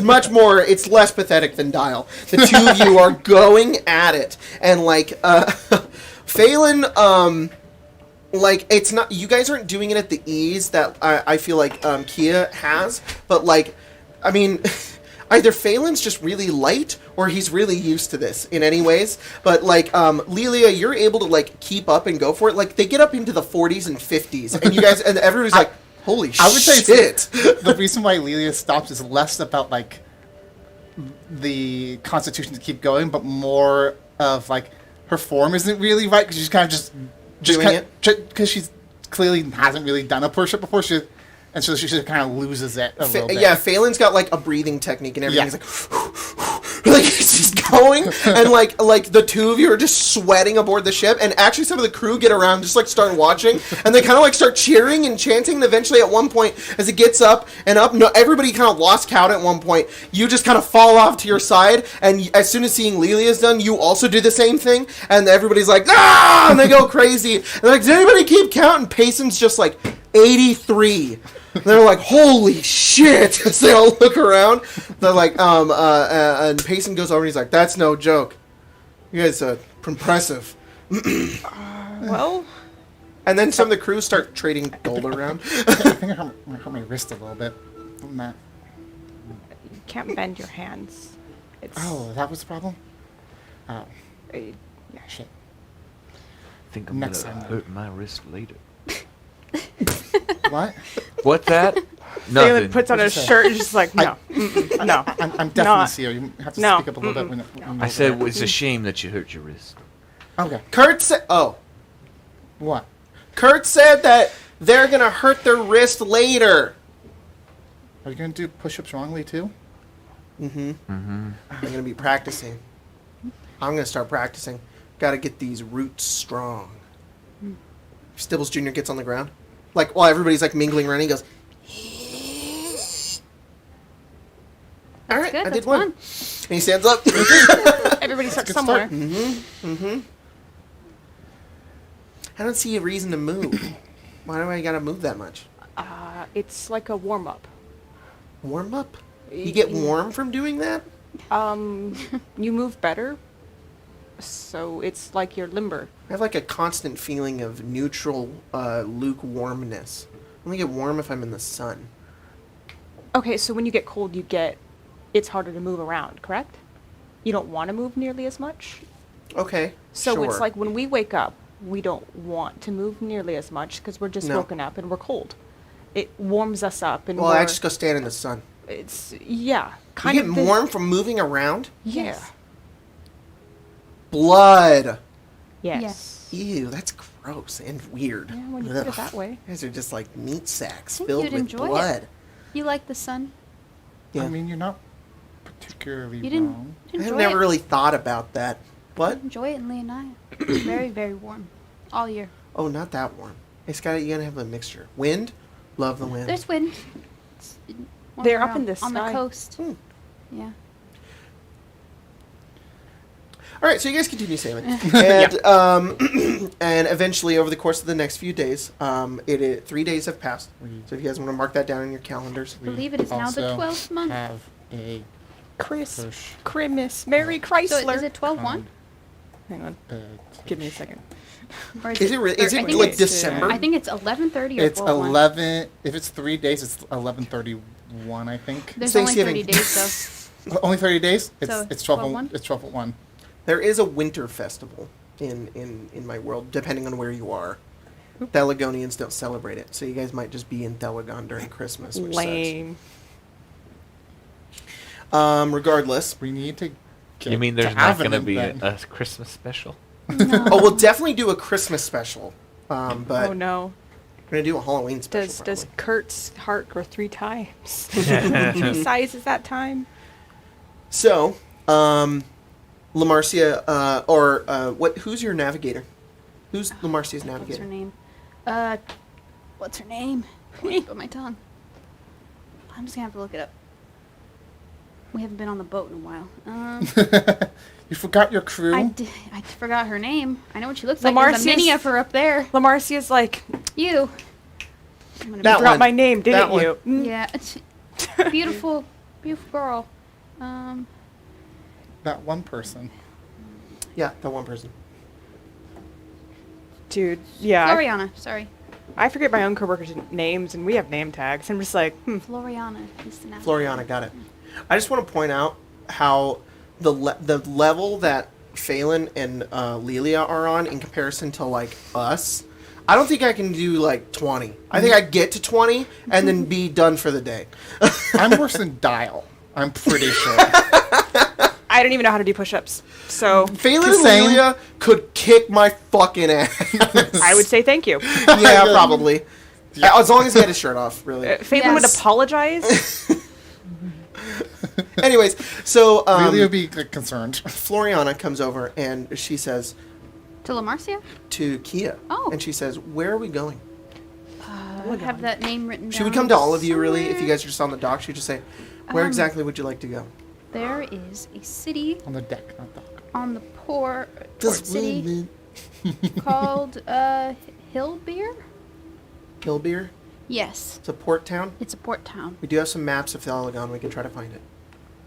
less pathetic than Dial. The two of you are going at it. And, like, Phelan, like, it's not, you guys aren't doing it at the ease that I feel like Kiya has, but, like, I mean, either Phelan's just really light or he's really used to this in any ways. But, like, Lilia, you're able to, like, keep up and go for it. Like, they get up into the 40s and 50s, and you guys, and everybody's like, holy I would say shit. the reason why Lilia stops is less about, like, the constitution to keep going, but more of, like, her form isn't really right because she's kind of just Doing it? because she's clearly hasn't really done a push-up before. And so she just kind of loses it a little bit. Yeah, Phelan's got like a breathing technique and everything. Yeah. He's like, she's going, and like the two of you are just sweating aboard the ship. And actually, some of the crew get around, just like start watching, and they kind of like start cheering and chanting. And eventually, at one point, as it gets up and up, no, everybody kind of lost count at one point. You just kind of fall off to your side, and as soon as seeing Lilia's done, you also do the same thing. And everybody's like, ah, and they go crazy. And they're like, does anybody keep count? And Payson's just like 83. They're like, holy shit! As they all look around, they're like, and Payson goes over and he's like, that's no joke. You guys are impressive. Well, And then some of the crew start trading gold around. I think I hurt my wrist a little bit from that. you can't bend your hands. It's, Oh, that was the problem? Oh, uh, yeah, shit. I think I'm Next gonna time. hurt my wrist later. What? What's that? Phelan Nothing. puts on a What'd you say? shirt and just like, no. No. I'm definitely Not- Seer. You have to No. speak up a little bit when I you're said there. it's a shame that you hurt your wrist. Okay. Kurt said, What? Kurt said that they're gonna hurt their wrist later. Are you going to do push-ups wrongly, too? I'm gonna be practicing. I'm gonna start practicing. Gotta get these roots strong. Stibbles Jr. gets on the ground. Like, while everybody's like mingling around, he goes, alright, Good, I did that's one. fun. And he stands up. Everybody starts Good start. somewhere. I don't see a reason to move. Why do I gotta move that much? It's like a warm-up. Warm up? You get warm from doing that? You move better, so it's like you're limber. I have like a constant feeling of neutral lukewarmness. I only get warm if I'm in the sun. Okay, so when you get cold, it's harder to move around, correct? You don't want to move nearly as much. Okay. So sure. it's like when we wake up, we don't want to move nearly as much because we're just No. woken up and we're cold. It warms us up and Well, I just go stand in the sun. it's yeah, You kind get of the- warm from moving around? Yes. Blood. Yes. Ew, that's gross and weird. Yeah, when you put it Ugh. that way. You guys are just like meat sacks think filled you'd with enjoy it. blood. You like the sun? Yeah. I mean, you're not particularly You didn't wrong. I've enjoy never it. really thought about that. What? Enjoy it in Leonaya. Very, very warm. All year. Oh, not that warm. It's got you gotta have a mixture. Wind? Love the wind. There's wind. It's warm They're up around in the on the sky. coast. Hmm. Yeah. All right, so you guys continue sailing, and and eventually, over the course of the next few days, 3 days have passed. So if you guys want to mark that down in your calendars, I believe it is now the Also 12th month. have a Chris, push Christmas, Merry So Chrysler. is it 12-1? Hang on, bed. give me a second. Or is it or is I it think like it's- December? I think it's 11:30 or It's 12-1. 11. If it's 3 days, it's 11:31, I think. There's only 30 Thanksgiving. days, though. Only 30 days? So, It's 12 12-1? It's 12 at 1. There is a winter festival in my world, depending on where you are. Telegonians don't celebrate it, so you guys might just be in Telegon during Christmas, which Lame. sucks. Regardless, We need to. You mean there's not going to be a Christmas special? oh, we'll definitely do a Christmas special. But Oh no. we're gonna do a Halloween special. Does probably. Kurt's heart grow 3 times? 3 sizes that time? So, Lamarcia, what? Who's your navigator? Who's Lamarcia's What's her navigator? name? What's her name? Slip on my tongue. I'm just gonna have to look it up. We haven't been on the boat in a while. You forgot your crew? I forgot her name. I know what she looks like. There's a mini of her up there. Lamarcia's like, You. I'm gonna That you be- dropped one. my name, That didn't one. you? Yeah. Beautiful, beautiful girl. That one person. Yeah, that one person. Dude, yeah. Floriana. Sorry. I forget my own coworkers' names, and we have name tags. I'm just like, Floriana is the name. Floriana, got it. I just want to point out how the level that Phelan and Lelia are on in comparison to like us. I don't think I can do like 20. I think I'd get to 20 and then be done for the day. I'm worse than Dial. I'm pretty sure. I don't even know how to do push-ups. So Phelan Just and saying. Lelia could kick my fucking ass. I would say thank you. Yeah, probably. As long as he had his shirt off, really. Phelan would Yes. apologize. Anyways, so Really would be concerned. Floriana comes over and she says To Lamarcia? to Kiya, Oh. and she says, "Where are we going?" I have that name written down. She would come to all of you, really, if you somewhere. guys are just on the dock. She'd just say, "Where exactly would you like to go?" There is a city On the deck, not dock. on the port This city called Hillbeer? Hillbeer. Yes. It's a port town. It's a port town. We do have some maps of Telegon. We can try to find it.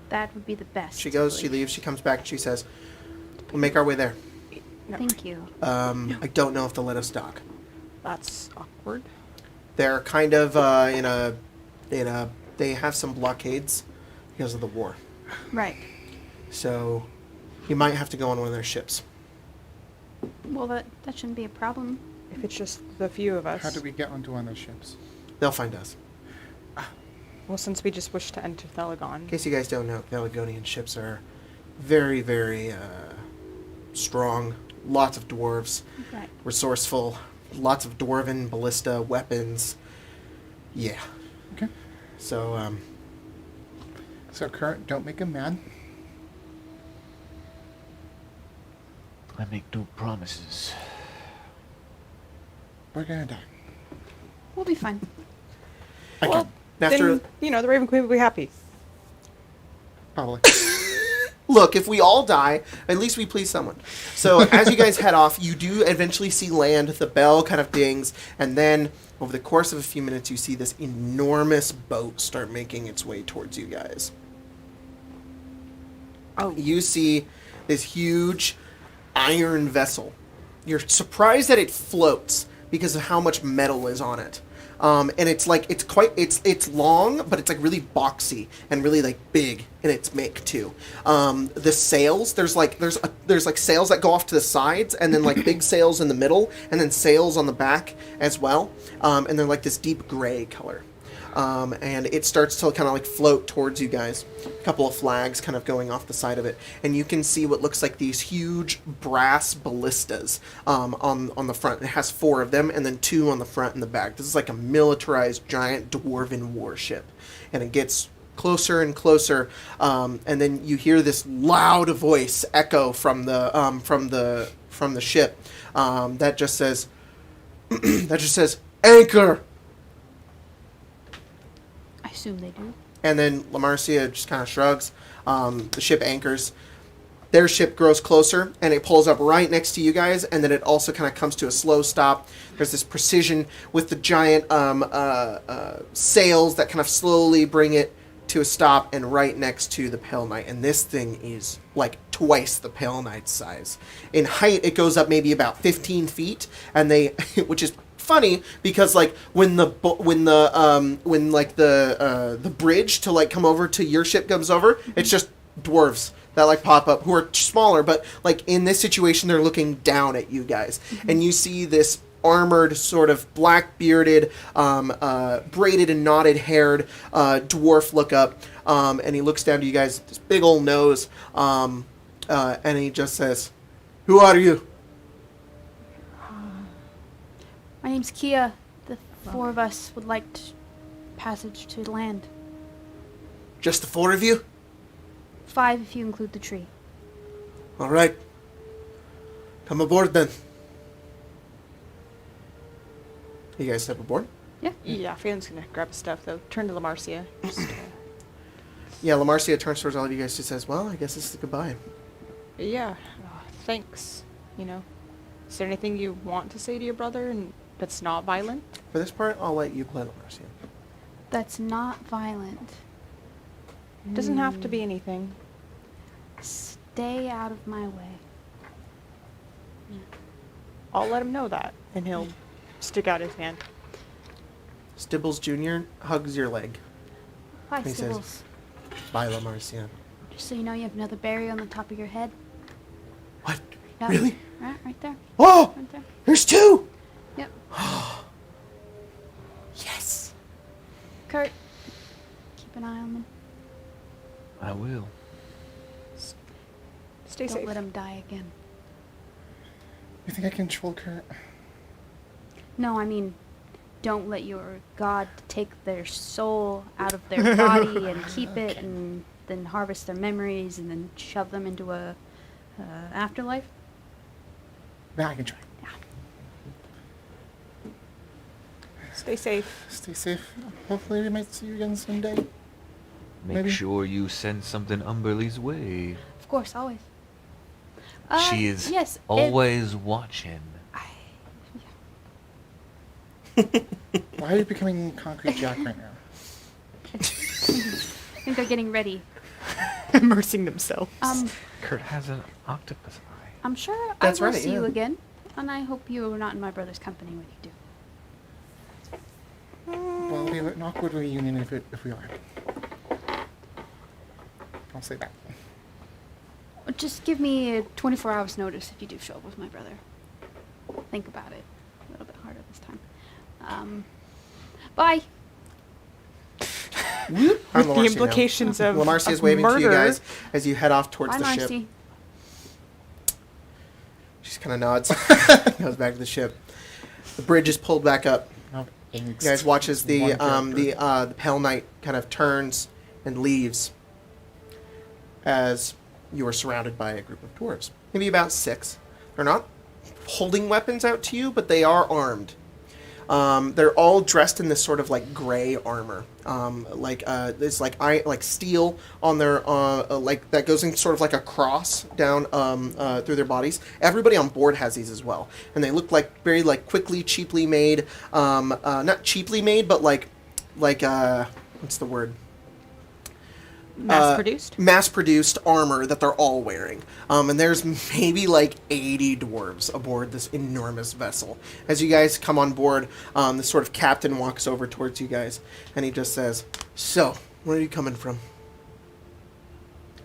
That would be the best. She goes, I she believe. leaves, she comes back, and she says, "We'll make our way there." Thank you. I don't know if they'll let us dock. That's awkward. They're kind of they have some blockades because of the war. Right. So you might have to go on one of their ships. Well, that shouldn't be a problem. If it's just the few of us. How do we get onto one of those ships? They'll find us. Well, since we just wish to enter Telegon. In case you guys don't know, Telegonian ships are very, very strong. Lots of dwarves. Right. Resourceful. Lots of dwarven ballista weapons. Yeah. Okay. So, So, Kurt, don't make him mad. I make no promises. We're gonna die. We'll be fine. Well, after then, the Raven Queen will be happy. Probably. look, if we all die, at least we please someone. So as you guys head off, you do eventually see land. The bell kind of dings, and then over the course of a few minutes, you see this enormous boat start making its way towards you guys. Oh. You see this huge iron vessel. You're surprised that it floats because of how much metal is on it. And it's like it's long, but it's like really boxy and really like big in its make too. The sails, there's like sails that go off to the sides, and then like big sails in the middle, and then sails on the back as well. And they're like this deep gray color. And it starts to kind of like float towards you guys. A couple of flags kind of going off the side of it, and you can see what looks like these huge brass ballistas on the front. It has 4 of them, and then 2 on the front and the back. This is like a militarized giant dwarven warship, and it gets closer and closer, and then you hear this loud voice echo from the ship that just says anchor. I assume they do. And then Lamarcia just kind of shrugs. The ship anchors. Their ship grows closer, and it pulls up right next to you guys, and then it also kind of comes to a slow stop. There's this precision with the giant sails that kind of slowly bring it to a stop, and right next to the Pale Knight. And this thing is like twice the Pale Knight's size. In height, it goes up maybe about 15 feet, and which is funny because like when the bridge to like come over to your ship comes over, it's just dwarves that like pop up who are smaller, but like in this situation they're looking down at you guys, and you see this armored, sort of black-bearded, braided and knotted-haired dwarf look up, and he looks down to you guys with this big old nose, and he just says, "Who are you?" My name's Kiya. The four of us would like passage to land. Just the four of you? 5 if you include the tree. All right. Come aboard then. You guys step aboard? Yeah, Phelan's gonna grab his stuff though. Turn to Lamarcia. Yeah, Lamarcia turns towards all of you guys and says, "Well, I guess this is goodbye." Yeah, thanks. You know, is there anything you want to say to your brother and that's not violent? For this part, I'll let you play Lamarcia. That's not violent. Doesn't have to be anything. Stay out of my way. I'll let him know that, and he'll stick out his hand. Stibbles Jr. hugs your leg. Hi, He says- Stibbles. Bye, Lamarcia. Just so you know, you have another berry on the top of your head. What? Yeah. Really? Right there. Oh! Right there. There's 2! Yep. Yes! Kurt, keep an eye on them. I will. Stay Don't safe. let them die again. You think I can control Kurt? No, I mean, don't let your god take their soul out of their body and keep it and then harvest their memories and then shove them into a afterlife. Nah, I can try. Stay safe. Stay safe. Hopefully we might see you again someday. Make Maybe. sure you send something Umberly's way. Of course, always. She is yes, always watching. Why are you becoming Concrete Jack right now? I think they're getting ready. Immersing themselves. Kurt has an octopus eye. I'm sure That's I will right, see you yeah. again, and I hope you are not in my brother's company when you do. Well, it'll be an awkward reunion if we are. I'll say that. Just give me a 24 hours notice if you do show up with my brother. Think about it. A little bit harder this time. Bye. With With the implications of Lamarcia is of waving to you murder. guys as you head off towards Bye, the ship. Marcy. She just kind of nods. Goes back to the ship. The bridge is pulled back up. Oh, angst. You guys watch as the One character. the Pale Knight kind of turns and leaves as you are surrounded by a group of dwarves. Maybe about 6. They're not holding weapons out to you, but they are armed. They're all dressed in this sort of like gray armor, it's like steel on their like that goes in sort of like a cross down through their bodies. Everybody on board has these as well, and they look like very like quickly, cheaply made. Not cheaply made, but like what's the word? Mass-produced? Mass-produced armor that they're all wearing. And there's maybe like 80 dwarves aboard this enormous vessel. As you guys come on board, this sort of captain walks over towards you guys, and he just says, "So, where are you coming from?"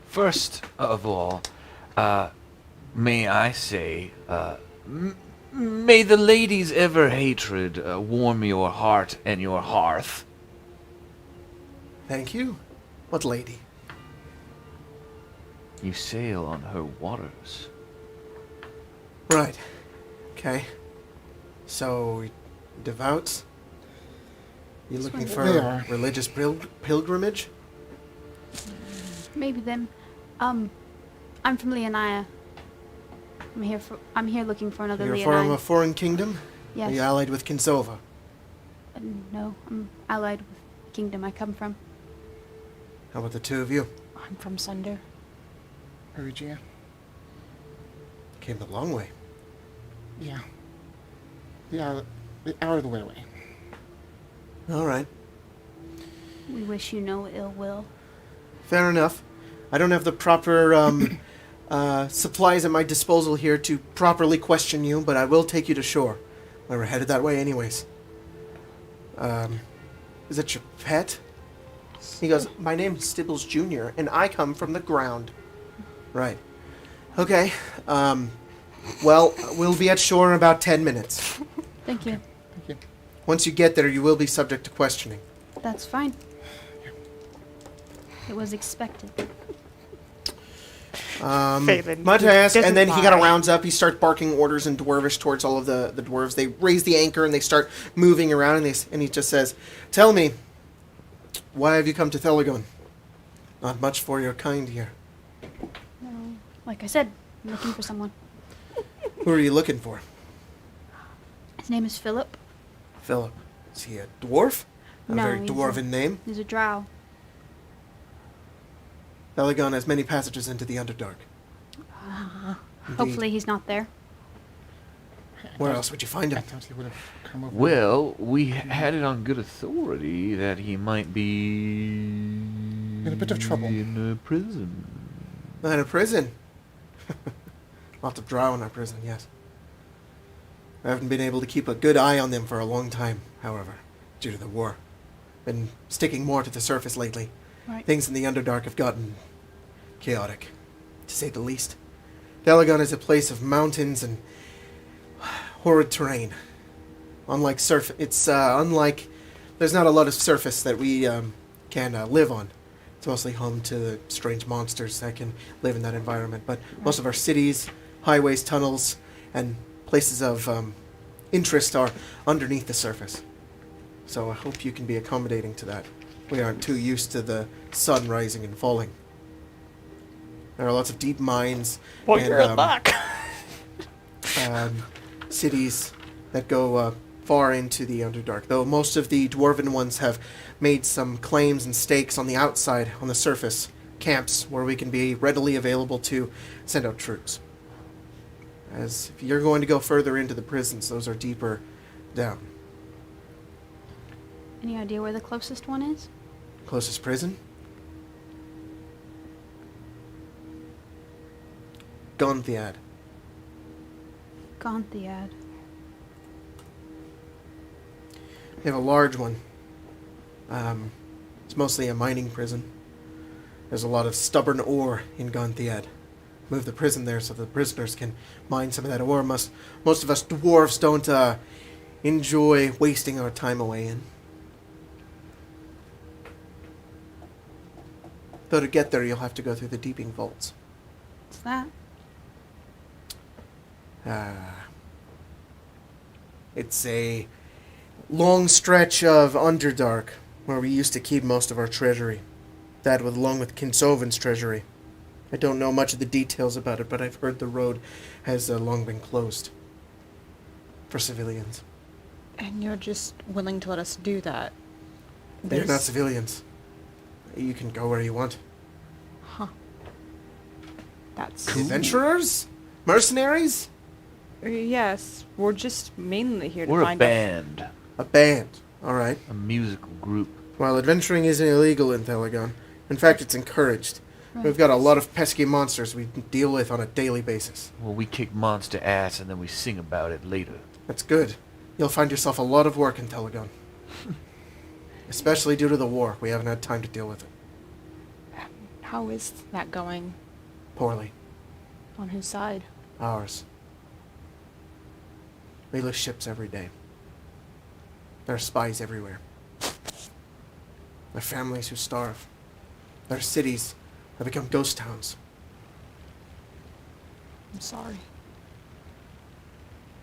First of all, may I say, may the lady's ever hatred warm your heart and your hearth. Thank you. What lady? You sail on her waters. Right. Okay. So, devout? You looking for They a are. religious pilgrimage? Maybe them. I'm from Leonia. I'm here looking for another You're Leonine. from a foreign kingdom? Yes. Are you allied with Kinsova? No, I'm allied with the kingdom I come from. How about the two of you? I'm from Sunder. Perugia. Came a long way. Yeah. Yeah, out of the way away. All right. We wish you no ill will. Fair enough. I don't have the proper supplies at my disposal here to properly question you, but I will take you to shore. We were headed that way anyways. Is it your pet? He goes, "My name's Stibbles Jr., and I come from the ground." Right. Okay. Well, we'll be at shore in about 10 minutes. Thank you. Thank you. Once you get there, you will be subject to questioning. That's fine. It was expected. Phelan Much asked, doesn't and then he kind of lie. rounds up. He starts barking orders in Dwarvish towards all of the dwarves. They raise the anchor and they start moving around, and he just says, "Tell me, why have you come to Telegon? Not much for your kind here. No, like I said, I'm looking for someone. Who are you looking for?" His name is Phillip. Phillip. Is he a dwarf? A No, very he's dwarven name. He's a drow. Telegon has many passages into the Underdark. Indeed. Hopefully he's not there. Where else would you find I him? thought he would have come over. Well, we had it on good authority that he might be In a bit of trouble. in a prison. Not in a prison. Lots of drow in our prison, yes. I haven't been able to keep a good eye on them for a long time, however, due to the war. Been sticking more to the surface lately. Right. Things in the Underdark have gotten chaotic, to say the least. Telegon is a place of mountains and horrid terrain. Unlike there's not a lot of surface that we can live on. It's mostly home to the strange monsters that can live in that environment. But most of our cities, highways, tunnels, and places of interest are underneath the surface. So I hope you can be accommodating to that. We aren't too used to the sun rising and falling. There are lots of deep mines Well, and you're in luck. cities that go far into the Underdark, though most of the Dwarven ones have made some claims and stakes on the outside, on the surface, camps where we can be readily available to send out troops. As if you're going to go further into the prisons, those are deeper down. Any idea where the closest one is? Closest prison? Gonthiad. Gonthiad. They have a large one. It's mostly a mining prison. There's a lot of stubborn ore in Gonthiad. Move the prison there so the prisoners can mine some of that ore. Most of us dwarves don't enjoy wasting our time away in. Though to get there, you'll have to go through the Deepening vaults. What's that? It's a long stretch of Underdark where we used to keep most of our treasury. That along with Kinsovan's treasury. I don't know much of the details about it, but I've heard the road has long been closed for civilians. And you're just willing to let us do that? They're not civilians. You can go where you want. Huh. That's... Adventurers? Mercenaries? Yes, we're just mainly here to We're a find band, A band. All right. a musical group. While adventuring isn't illegal in Telegon, in fact, it's encouraged. We've got a lot of pesky monsters we deal with on a daily basis. Well, we kick monster ass and then we sing about it later. That's good. You'll find yourself a lot of work in Telegon. Especially due to the war. We haven't had time to deal with it. How is that going? Poorly. On whose side? Ours. We lose ships every day. There are spies everywhere. There are families who starve. There are cities that become ghost towns. I'm sorry.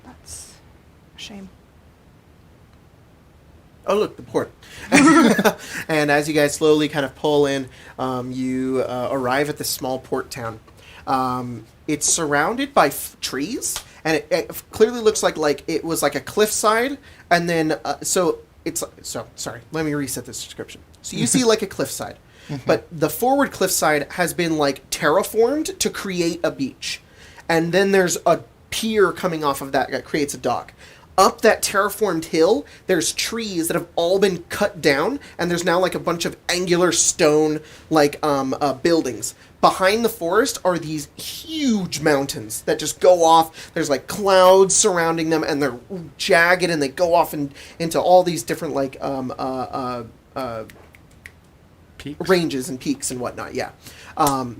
That's a shame. Oh, look, the port. And as you guys slowly kind of pull in, you arrive at this small port town. It's surrounded by trees, and it clearly looks like it was like a cliffside, and then, sorry, let me reset this description. So you see like a cliffside, but the forward cliffside has been like terraformed to create a beach. And then there's a pier coming off of that creates a dock. Up that terraformed hill, there's trees that have all been cut down, and there's now like a bunch of angular stone buildings. Behind the forest are these huge mountains that just go off. There's like clouds surrounding them, and they're jagged, and they go off into all these different Peaks? ranges and peaks and whatnot. Yeah,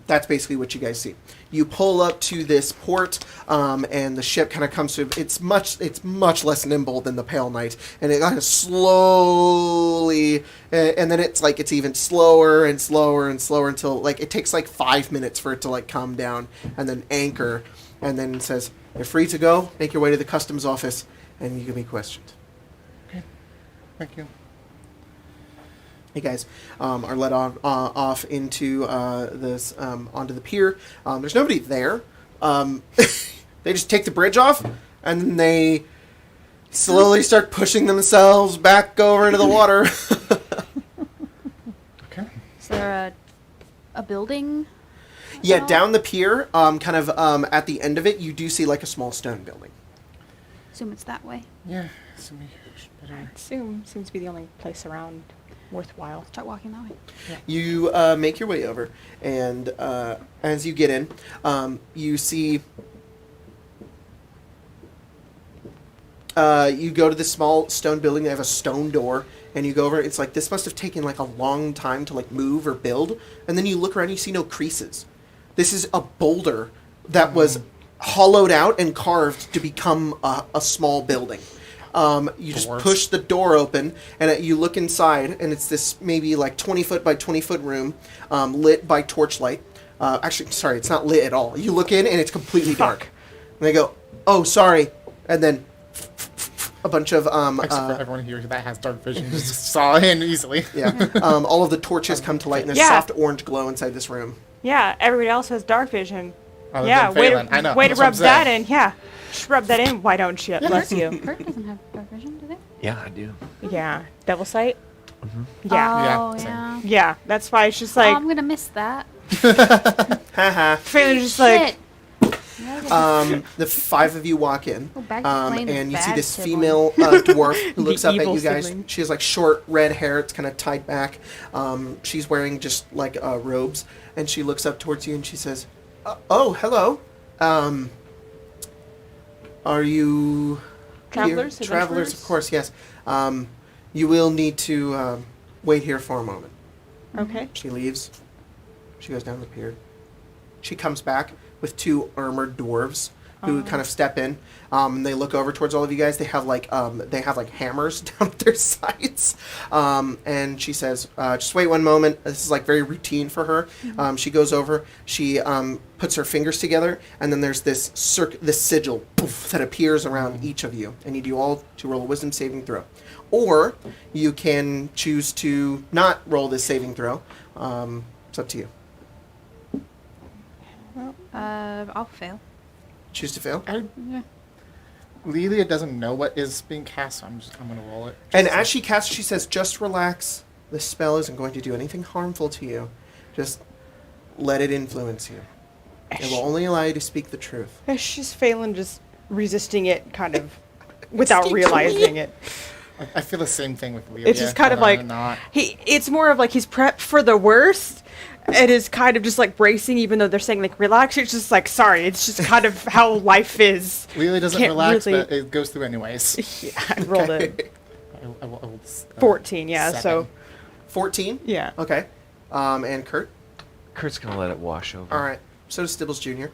that's basically what you guys see. You pull up to this port, and the ship kind of comes to. It's much less nimble than the Pale Knight, and it kind of slowly, and then it's even slower and slower and slower until it takes 5 minutes for it to calm down and then anchor, and then it says, "You're free to go. Make your way to the customs office, and you can be questioned." Okay. Thank you. You guys are led off into this onto the pier. There's nobody there. They just take the bridge off, and then they slowly start pushing themselves back over into the water. Okay. Is there a building? Yeah, down the pier, at the end of it, you do see a small stone building. Assume it's that way. Yeah. So we better. Seems to be the only place around worthwhile. Start walking that way. You make your way over, and as you get in, you see. You go to this small stone building. They have a stone door, and you go over. It's this must have taken a long time to move or build. And then you look around, you see no creases. This is a boulder that was hollowed out and carved to become a small building. You just push the door open, and you look inside, and it's this maybe 20 foot by 20 foot room, lit by torchlight. Actually, sorry, it's not lit at all. You look in, and it's completely dark. And they go, "Oh, sorry," and then a bunch of Except for everyone here that has dark vision just saw in easily. yeah, all of the torches come to light, and there's Yeah. soft orange glow inside this room. Yeah, everybody else has dark vision. Other Yeah, than way Phelan. I know. to, way to that's what I'm rub that saying. in. Yeah, just rub that in. Why don't you? Bless you. Kurt doesn't have dark vision, do they? Yeah, I do. Yeah, devil sight. Mm-hmm. Yeah, Oh, same. yeah. yeah. That's why it's just Oh, like I'm gonna miss that. Haha. Phelan's just like. Shit. Yeah, The five of you walk in, Go back to playing the and you see bad this sibling. female dwarf who looks The up at evil you guys. sibling. She has short red hair; it's kind of tied back. She's wearing just robes, and she looks up towards you and she says, "Oh, hello. Are you Travelers? here? Travelers, Adventurers? of course, yes. You will need to wait here for a moment." Okay. She leaves. She goes down the pier. She comes back with two armored dwarves who kind of step in. They look over towards all of you guys. They have hammers down their sides. And she says, "Just wait one moment." This is very routine for her. She goes over. She puts her fingers together, and then there's this sigil poof, that appears around each of you. I need you all to roll a wisdom saving throw, or you can choose to not roll this saving throw. It's up to you. I'll fail. Choose to fail. Yeah. Lelia doesn't know what is being cast, so I'm gonna roll it. And as she casts, she says, "Just relax. This spell isn't going to do anything harmful to you. Just let it influence you. It will only allow you to speak the truth." She's Phelan just resisting it, kind of without realizing it. I feel the same thing with Lelia. It's just kind of but like I'm not. It's more of he's prepped for the worst. It is kind of just bracing, even though they're saying relax. It's just sorry. It's just kind of how life is. Lelia doesn't Can't relax, really- but it goes through anyways. Yeah, I rolled a I rolled, 14. Yeah, 7. so 14? yeah. Okay. And Kurt? Kurt's gonna let it wash over. All right. So does Stibbles Jr.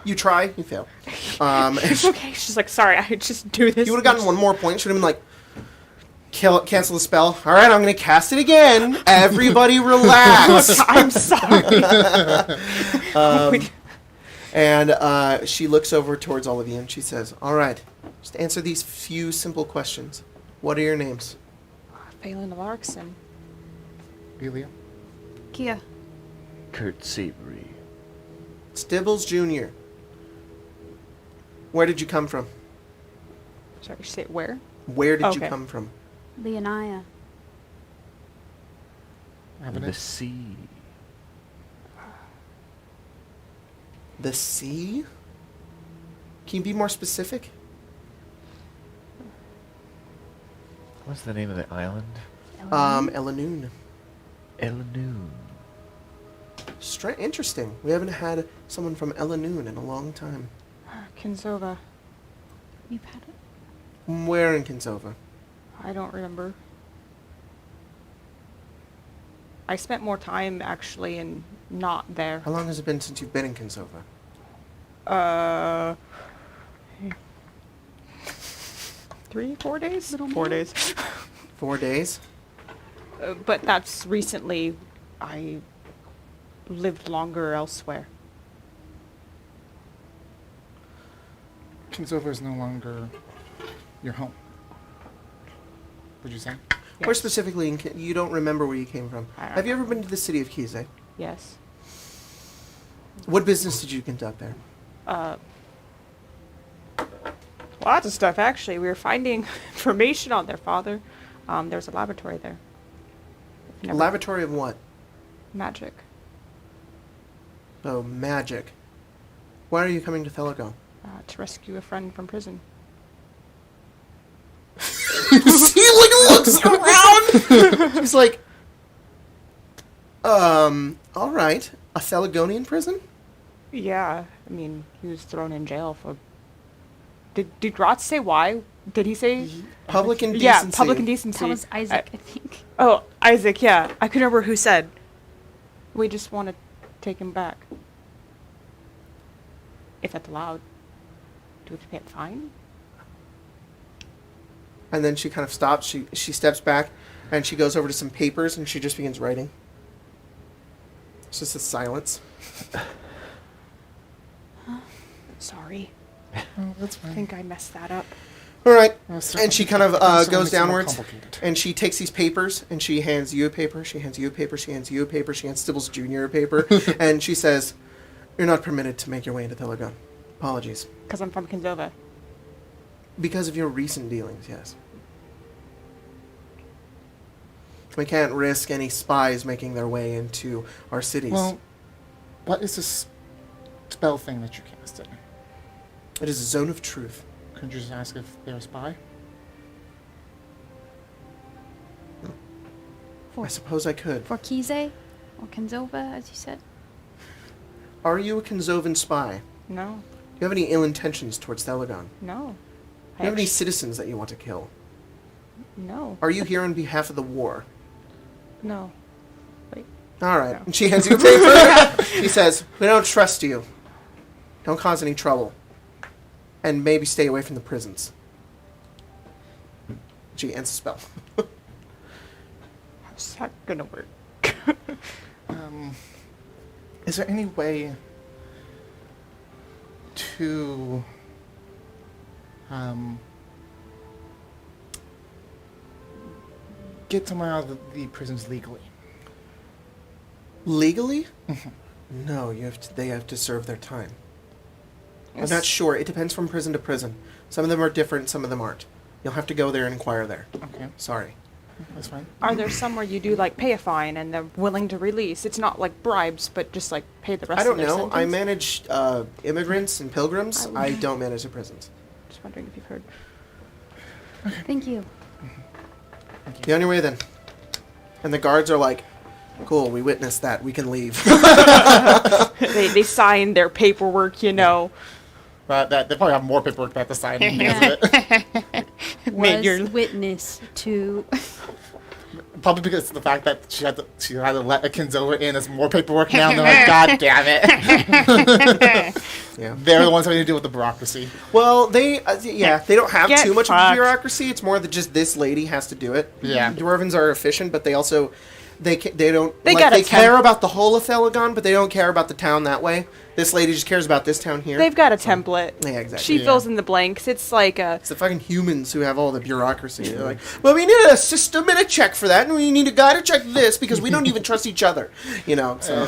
You try, you fail. It's okay. She's sorry. I just do this. You would have gotten one more point. Should have been cancel the spell. All right, I'm going to cast it again. Everybody relax. I'm sorry. And she looks over towards all of you and she says, "All right, just answer these few simple questions. What are your names?" Phelan of Arxon. Lelia? Kiya. Kurt Savory. Stibbles Jr. Where did you come from? Sorry, you say where? Where did you Okay. come from? Leonia. The sea. The sea? Can you be more specific? What's the name of the island? Elanoon. Elanoon. Interesting. We haven't had someone from Elanoon in a long time. Kinsova. You've had it. Where in Kinsova? I don't remember. I spent more time actually in not there. How long has it been since you've been in Kinsova? 3-4 days? Little 4 man. days. 4 days? But that's recently. I lived longer elsewhere. Kinsova is no longer your home. Would you say? Or Yes. specifically, you don't remember where you came from. I don't Have you ever been to the city of Kiya? Yes. What business did you conduct there? Lots of stuff, actually. We were finding information on their father. There's a laboratory there. A Never- laboratory of what? Magic. Oh, magic. Why are you coming to Telegon? To rescue a friend from prison. He like looks around. He's like, all right. A Telegonian prison? Yeah, I mean, he was thrown in jail for... Did Rot say why? Did he say... Public indecency. Yeah, public indecency. That was Isaac, I think. Oh, Isaac, yeah. I couldn't remember who said. We just want to take him back. If that's allowed. Do we have to pay a fine? And then she kind of stops. She steps back, and she goes over to some papers, and she just begins writing. It's just a silence. Sorry. Oh, that's I fine. think I messed that up. All right. Well, And she kind of certainly goes makes it more downwards, complicated. and she takes these papers, and she hands you a paper, she hands you a paper, she hands you a paper, she hands Stibbles Jr. a paper, and she says, "You're not permitted to make your way into Telegon. Apologies. Because I'm from Kinsova. Because of your recent dealings, yes. We can't risk any spies making their way into our cities. Well, what is this spell thing that you casted? It is a zone of truth. Could you just ask if they're a spy? I suppose I could. For Kize or Kinsova, as you said. Are you a Kinzovan spy? No. Do you have any ill intentions towards Telegon? No. Do you have any actu- citizens that you want to kill? No. Are you here on behalf of the war? No. Wait. All right. No. And she hands you a paper. She says, "We don't trust you. Don't cause any trouble. And maybe stay away from the prisons." She ends the spell. How's that gonna work? Is there any way to get someone out of the prisons legally? Legally? No, they have to serve their time. I'm not sure. It depends from prison to prison. Some of them are different, some of them aren't. You'll have to go there and inquire there. Okay, Sorry. that's fine. Are there some where you do like pay a fine and they're willing to release? It's not like bribes, but just like pay the rest I don't of their know. I sentence? manage immigrants and pilgrims. I don't manage the prisons. Just wondering if you've heard. Thank you. Be on your way then. And the guards are like, "Cool, we witnessed that. We can leave." they sign their paperwork, you know. But they probably have more paperwork they have to sign because Yeah. of it. Made Was your- witness to... Probably because of the fact that she had to let a Kinsova in as more paperwork now, and they're like, "God damn it." Yeah. They're the ones having to deal with the bureaucracy. Well, they don't have Get too much of a fucked. bureaucracy. It's more that just this lady has to do it. Yeah. Dwarvens are efficient, but they also they don't They like, got a they care temp- about the whole of Telegon, but they don't care about the town that way. This lady just cares about this town here. They've got a template. Yeah, exactly. She Yeah. fills in the blanks. It's like a... It's the fucking humans who have all the bureaucracy. They're like, "Well, we need a system and a check for that, and we need a guy to check this because we don't even trust each other." You know, so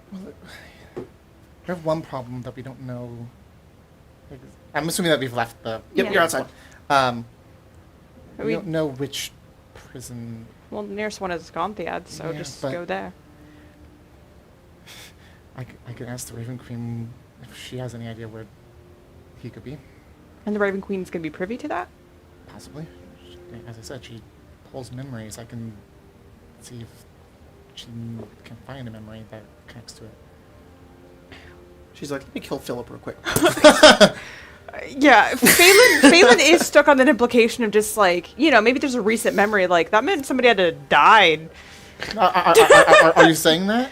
We have one problem that we don't know. I'm assuming that we've left the. yep, Yeah. you're outside. We We- don't know which prison. Well, the nearest one is Gonthiad, so Yeah, just but- go there. I could ask the Raven Queen if she has any idea where he could be. And the Raven Queen's going to be privy to that? Possibly. As I said, she pulls memories. I can see if she can find a memory that connects to it. She's like, "Let me kill Phillip real quick." Yeah, Phelan is stuck on that implication of just like, maybe there's a recent memory, like, that meant somebody had to died. Are you saying that?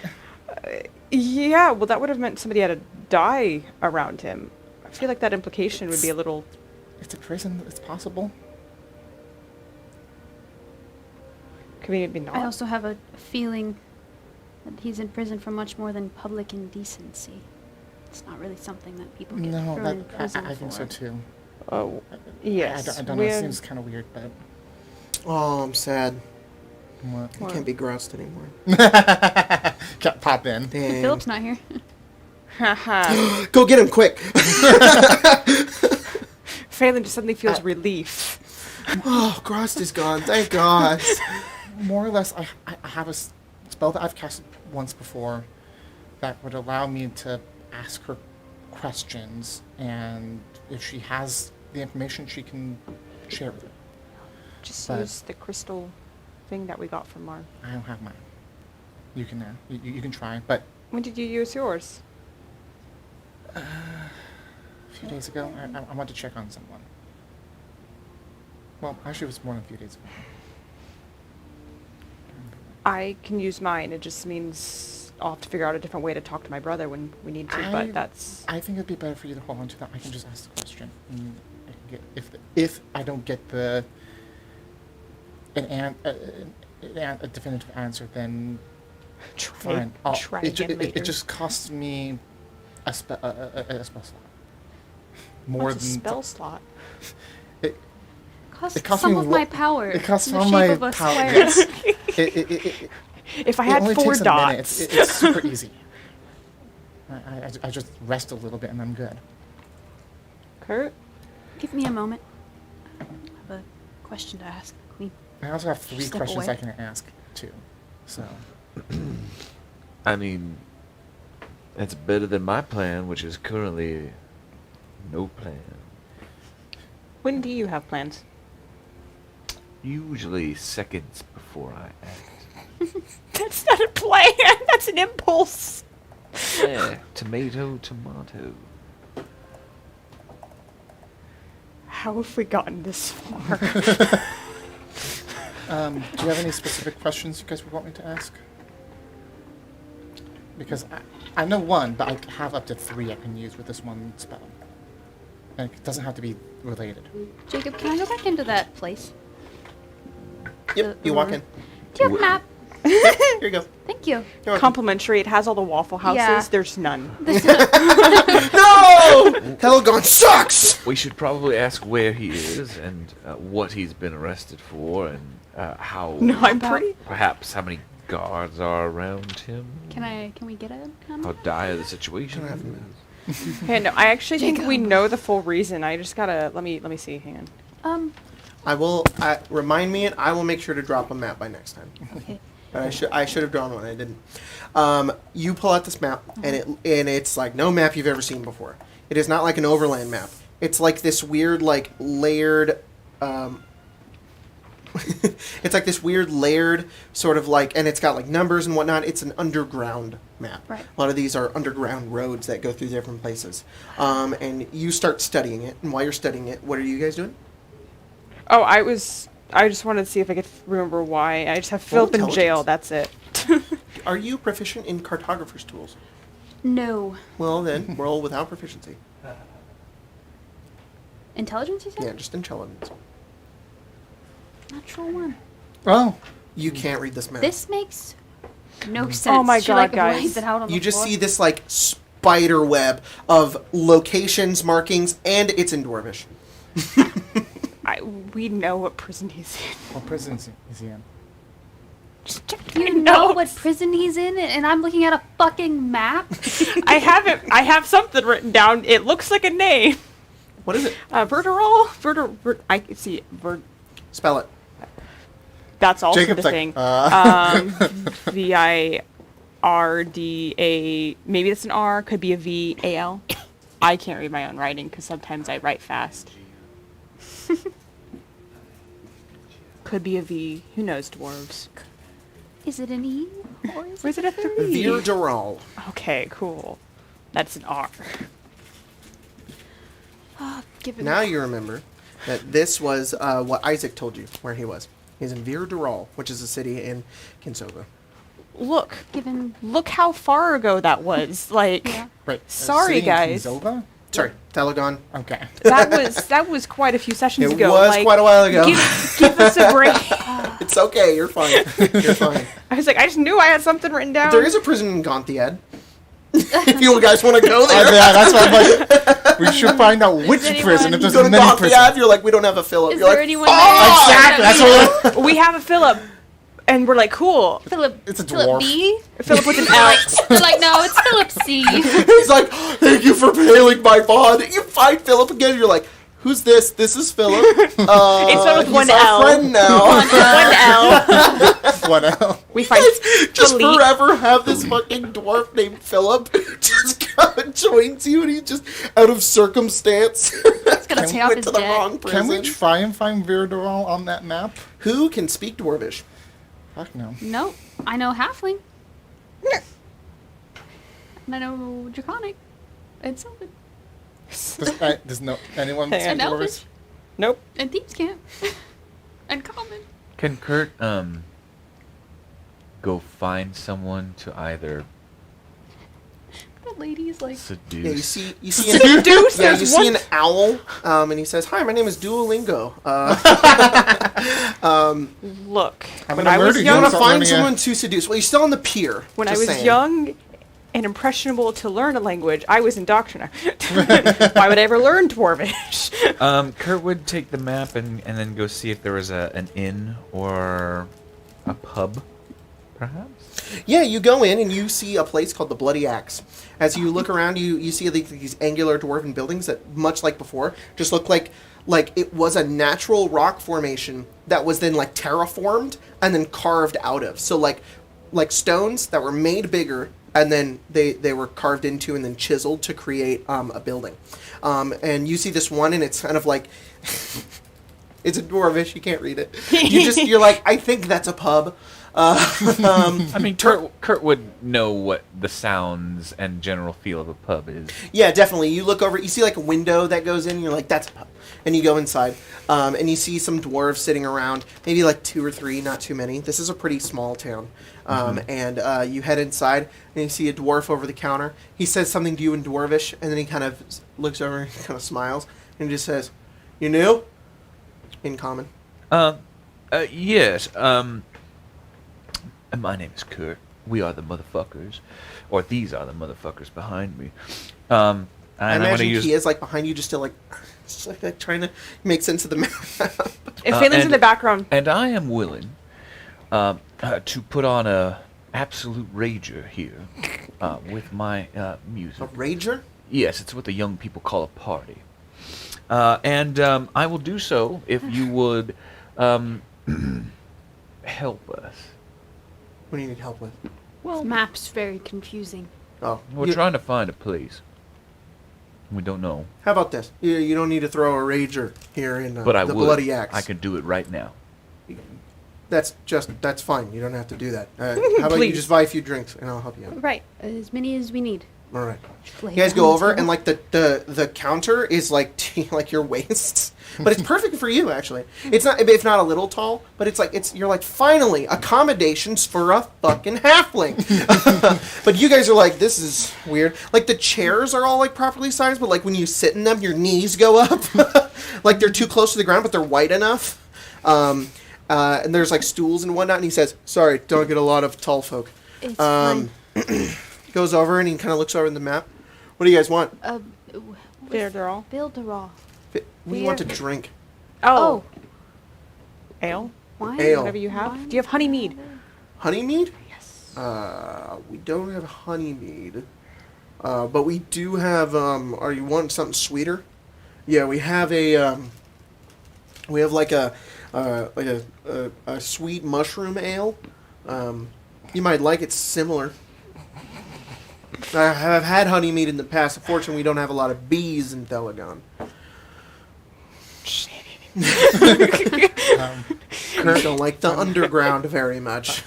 Yeah, well, that would have meant somebody had to die around him. I feel like that implication would be a little... It's a prison. It's possible. Conveniently not. I also have a feeling that he's in prison for much more than public indecency. It's not really something that people get No, thrown in prison I think so for. too. Oh, yes. I don't know. It seems kind of weird, but... Oh, I'm sad. What? I can't be groused anymore. Can't pop in. Dang. Philip's not here. Haha. Go get him quick. Phelan just suddenly feels relief. Oh, Grost is gone. Thank God. More or less, I have a spell that I've cast once before that would allow me to ask her questions, and if she has the information, she can share with it. Just But- use the crystal thing that we got from Marn. I don't have mine. You can you can try, but When did you use yours? a few days ago, I want to check on someone. Well, actually, it was more than a few days ago. I can use mine. It just means I'll have to figure out a different way to talk to my brother when we need to, but that's... I think it'd be better for you to hold on to that. I can just ask the question. And I can get, if I don't get a definitive answer, then fine. Try It again later. just costs me a spell slot. More What's a than spell slot? It, Cost It cost some me of lo- my power. it costs in the all shape my of a power. square. Yes. it If I it had only 4 takes a minute. dots. It's super easy. I just rest a little bit and I'm good. Kurt? Give me a moment. I have a question to ask, Queen. I also have 3 Step questions away. I can ask too. So I mean, it's better than my plan, which is currently no plan. When do you have plans? Usually seconds before I act. That's not a plan. That's an impulse. Yeah, tomato, tomato. How have we gotten this far? do you have any specific questions you guys would want me to ask? Because I know one, but I have up to 3 I can use with this one spell. And it doesn't have to be related. Jacob, can I go back into that place? Yep, you walk in. Do you have a map? Yep, here you go. Thank you. You're welcome. Complimentary. It has all the Waffle Houses. Yeah. There's none. No! Telegon sucks! We should probably ask where he is and what he's been arrested for and how... No, I'm About- pretty... Perhaps how many guards are around him. Can we get a How number? dire the situation I don't have is. Hey, no, I actually think we Jacob. know the full reason. I just gotta... Let me see. Hang on. I will remind me, and I will make sure to drop a map by next time. Okay. But I should have drawn one. I didn't. You pull out this map, and it's like no map you've ever seen before. It is not like an overland map. It's like this weird, like layered. It's like this weird layered sort of like, and it's got like numbers and whatnot. It's an underground map. Right. A lot of these are underground roads that go through different places. And you start studying it, and while you're studying it, what are you guys doing? Oh, I just wanted to see if I could remember why. I just have Roll Phillip in jail. intelligence. That's it. Are you proficient in cartographer's tools? No. Well, then roll without proficiency. Intelligence, you said? Yeah, just intelligence. Natural 1. Oh, You can't read this map. This makes no sense. Oh my Should I, like, God, guys. write it out on You the just floor? see this like spider web of locations, markings, and it's in Dwarvish. We know what prison he's in. what prison is he in? Just check You my know notes. what prison he's in, and I'm looking at a fucking map? I have it. I have something written down. It looks like a name. What is it? Verteral. I can see it. Spell it. That's also Jacob's the like, thing. VIRDA. Maybe it's an R. Could be a VAL. I can't read my own writing because sometimes I write fast. Could be a V. Who knows, dwarves? Is it an E? Or is Or is it a 3? Virderal. Okay, cool. That's an R. Given Now you remember that this was what Isaac told you where he was. He's in Vir-Dural, which is a city in Kinsova. Look how far ago that was. Like, Yeah. Right. Sorry, City in guys. Kinsova? Sorry, Telegon. Okay. that was quite a few sessions It ago. was like, quite a while ago. Give us a break. It's okay, you're fine. You're fine. I was like, I just knew I had something written down. There is a prison in Gonthiad. If you guys want to go there. Yeah, that's what I'm like. We should find out which anyone- prison, if You there's go to many prisons. Gonthiad, you're like, we don't have a Phillip. Is You're there like, anyone "Oh!" there? Exactly, that's what We have a Phillip, and we're like, cool. Philip. It's a Philip dwarf. B. Phillip with an They're L. like, they're like, no, it's Philip C. He's like, thank you for paying my bond. You find Phillip again, you're like, who's this? This is Phillip. It's spelled with He's one our L. friend now. One L. What else? We find Just Philippe. forever have this fucking dwarf named Phillip who just comes and joins you, and he's just out of circumstance. It's gonna pay off went his to the debt. wrong prison. Can we try and find Vir-Dural on that map? Who can speak Dwarvish? Fuck no. No, I know Hafling. And I know Draconic. And Sylvan. Does no anyone Hang speak And Dwarvish? Elvish. Nope. And Thieves Camp. And Common. Can Kurt go find someone to either The lady's like, seduce? Yeah, you see an, Seduce? yeah, There's you see one- an owl, and he says, "Hi, my name is Duolingo. Look, I'm when gonna I was murder you. You want young, to So find learning someone to seduce? Well, you're still on the pier. when I just was saying. young and impressionable to learn a language, I was indoctrinated. Why would I ever learn Dwarvish? Kurt would take the map and then go see if there was an inn or a pub, perhaps. Yeah, you go in and you see a place called the Bloody Axe. As you look around, you see these angular dwarven buildings that, much like before, just look like it was a natural rock formation that was then like terraformed and then carved out of. So like stones that were made bigger and then they were carved into and then chiseled to create a building. And you see this one, and it's kind of like it's a dwarvish. You can't read it. You're like, I think that's a pub. I mean, Kurt would know what the sounds and general feel of a pub is. Yeah, definitely. You look over, you see like a window that goes in, and you're like, that's a pub. And you go inside, and you see some dwarves sitting around, maybe like 2 or 3, not too many. This is a pretty small town. And you head inside, and you see a dwarf over the counter. He says something to you in Dwarvish, and then he kind of looks over and kind of smiles, and just says, "You new?" In common. Yes, my name is Kurt. We are the motherfuckers. Or these are the motherfuckers behind me. And I I'm gonna imagine use... Kiya's like behind you, just still like, trying to make sense of the map. If Phelan's in the background, And I am willing to put on a absolute rager here with my music. A rager? Yes, it's what the young people call a party. And I will do so if you would help us. What do you need help with? this map's very confusing. Oh, We're trying to find a place. We don't know. How about this? You don't need to throw a rager here in But I the would. Bloody Axe. I can do it right now. That's fine. You don't have to do that. How about you Please. just buy a few drinks and I'll help you out. Right. As many as we need. All right. Lay You guys down go the over table. and like the counter is like like your waist, but it's perfect for you actually. It's not a little tall, but you're like finally accommodations for a fucking halfling. But you guys are like, this is weird. Like the chairs are all like properly sized, but like when you sit in them, your knees go up. Like they're too close to the ground, but they're wide enough. And there's like stools and whatnot. And he says, "Sorry, don't get a lot of tall folk." It's fine. Goes over and he kind of looks over at the map. What do you guys want? they're all. Build a raw. What do you want to drink? Oh, ale, Wine? Ale. whatever you have. Wine? Do you have honey mead? Honey mead? Yes. We don't have honey mead. But we do have, are you wanting something sweeter? Yeah, we have we have like a sweet mushroom ale. You might like it. Similar. I have had honey mead in the past. Unfortunately, we don't have a lot of bees in Telegon. Kurt don't like the underground very much.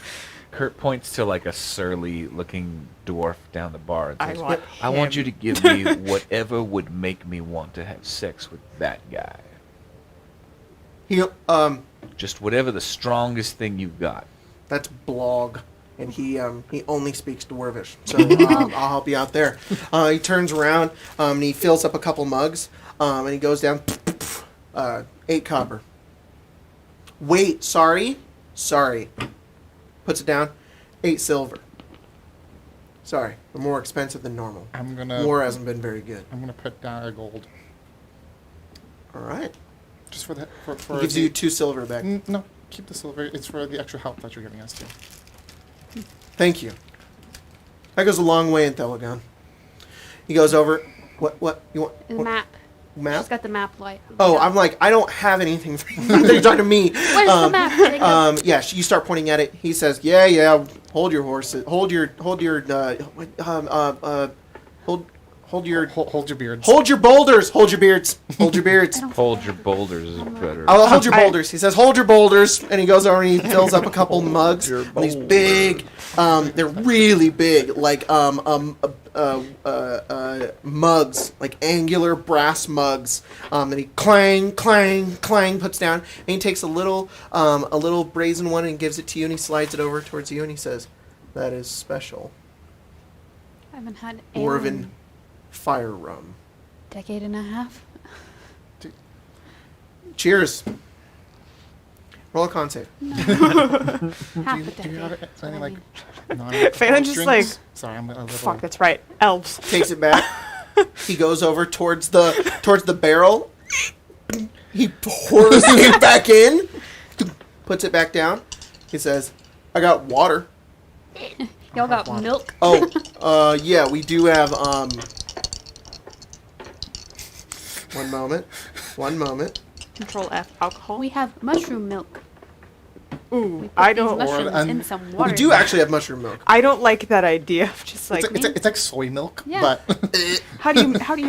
Kurt points to like a surly-looking dwarf down the bar and says, I want you to give me whatever would make me want to have sex with that guy. He Just whatever the strongest thing you've got. that's Blog, and he only speaks Dwarvish, so I'll help you out there. He turns around and he fills up a couple mugs, and he goes down. 8 copper. Wait, sorry. Puts it down. 8 silver. Sorry, they're more expensive than normal. War hasn't been very good. I'm gonna put down a gold. All right. Just for that. For He gives you 2 silver back. No, keep the silver. It's for the extra help that you're giving us too. Thank you. That goes a long way in Telegon. He goes over. What you want? The What, map. map? She's got the map light. Oh, I'm like, I don't have anything for you. You're talking to me. Where's the map? Telegon? Yeah, you start pointing at it. He says, yeah, hold your horses. Hold your Beards. hold your boulders. Hold your beards. Hold your beards. Hold your boulders is better. I'll hold your boulders. He says, hold your boulders. And he goes over and he fills up a couple mugs. And these big, they're really big, like, mugs, like angular brass mugs. And he clang, puts down. And he takes a little brazen one and gives it to you. And he slides it over towards you. And he says, that is special. I haven't had ale Dwarven in fire rum. a decade and a half. Cheers. Roll a con save. Half a Do you have decade. any like mean. Phelan just drinks? like, Sorry, I'm a little. fuck, that's right. Elves. Takes it back. He goes over towards the barrel. He pours it back in. Puts it back down. He says, "I got water." Y'all got milk? Oh, yeah, we do have One moment. Control F. Alcohol. We have mushroom milk. Ooh, We put I these don't. mushrooms in some water. We do actually have mushroom milk. I don't like that idea of just like. It's like soy milk, Yeah. but How do you milk How do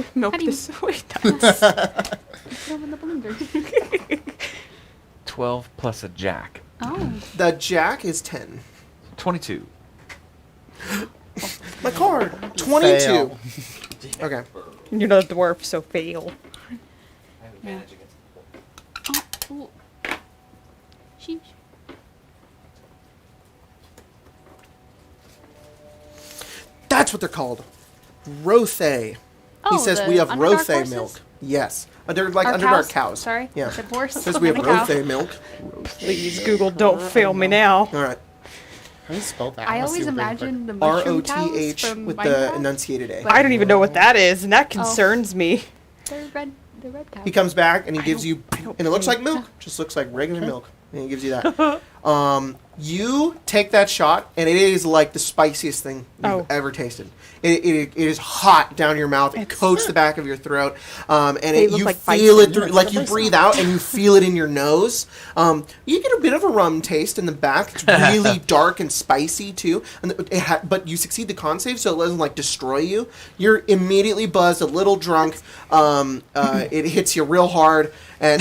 you- this? Wait, Put them in the blender. 12 plus a jack. Oh. The jack is 10. 22. My card. 22. Fail. Okay. You're not a dwarf, so fail. Yeah. Oh, ooh. Sheesh. That's what they're called. Rothe. Oh, He says the we have Underdark Rothe horses? milk. Yes. Our Underdark cows. Sorry. Yeah. I said horse. Says we have I meant cow. Rothe milk. Please, Google, don't fail me now. All right. how do you spell that? I wanna see always what they look imagine the mushroom cows ROTH from with the Minecraft. enunciated A. But- I don't even know what that is, and that concerns me. They're red. They're red cows. He comes back and he I gives don't- you, I don't and it looks think- like milk. Just looks like regular milk. And he gives you that. You take that shot, and it is like the spiciest thing you've Oh. ever tasted. It is hot down your mouth. It It's- coats the back of your throat, and They it, look you like feel bison. it through. Yeah, Like it's you like breathe bison. out, and you feel it in your nose. You get a bit of a rum taste in the back. It's really dark and spicy too. And but you succeed the con save, so it doesn't like destroy you. You're immediately buzzed, a little drunk. It hits you real hard, and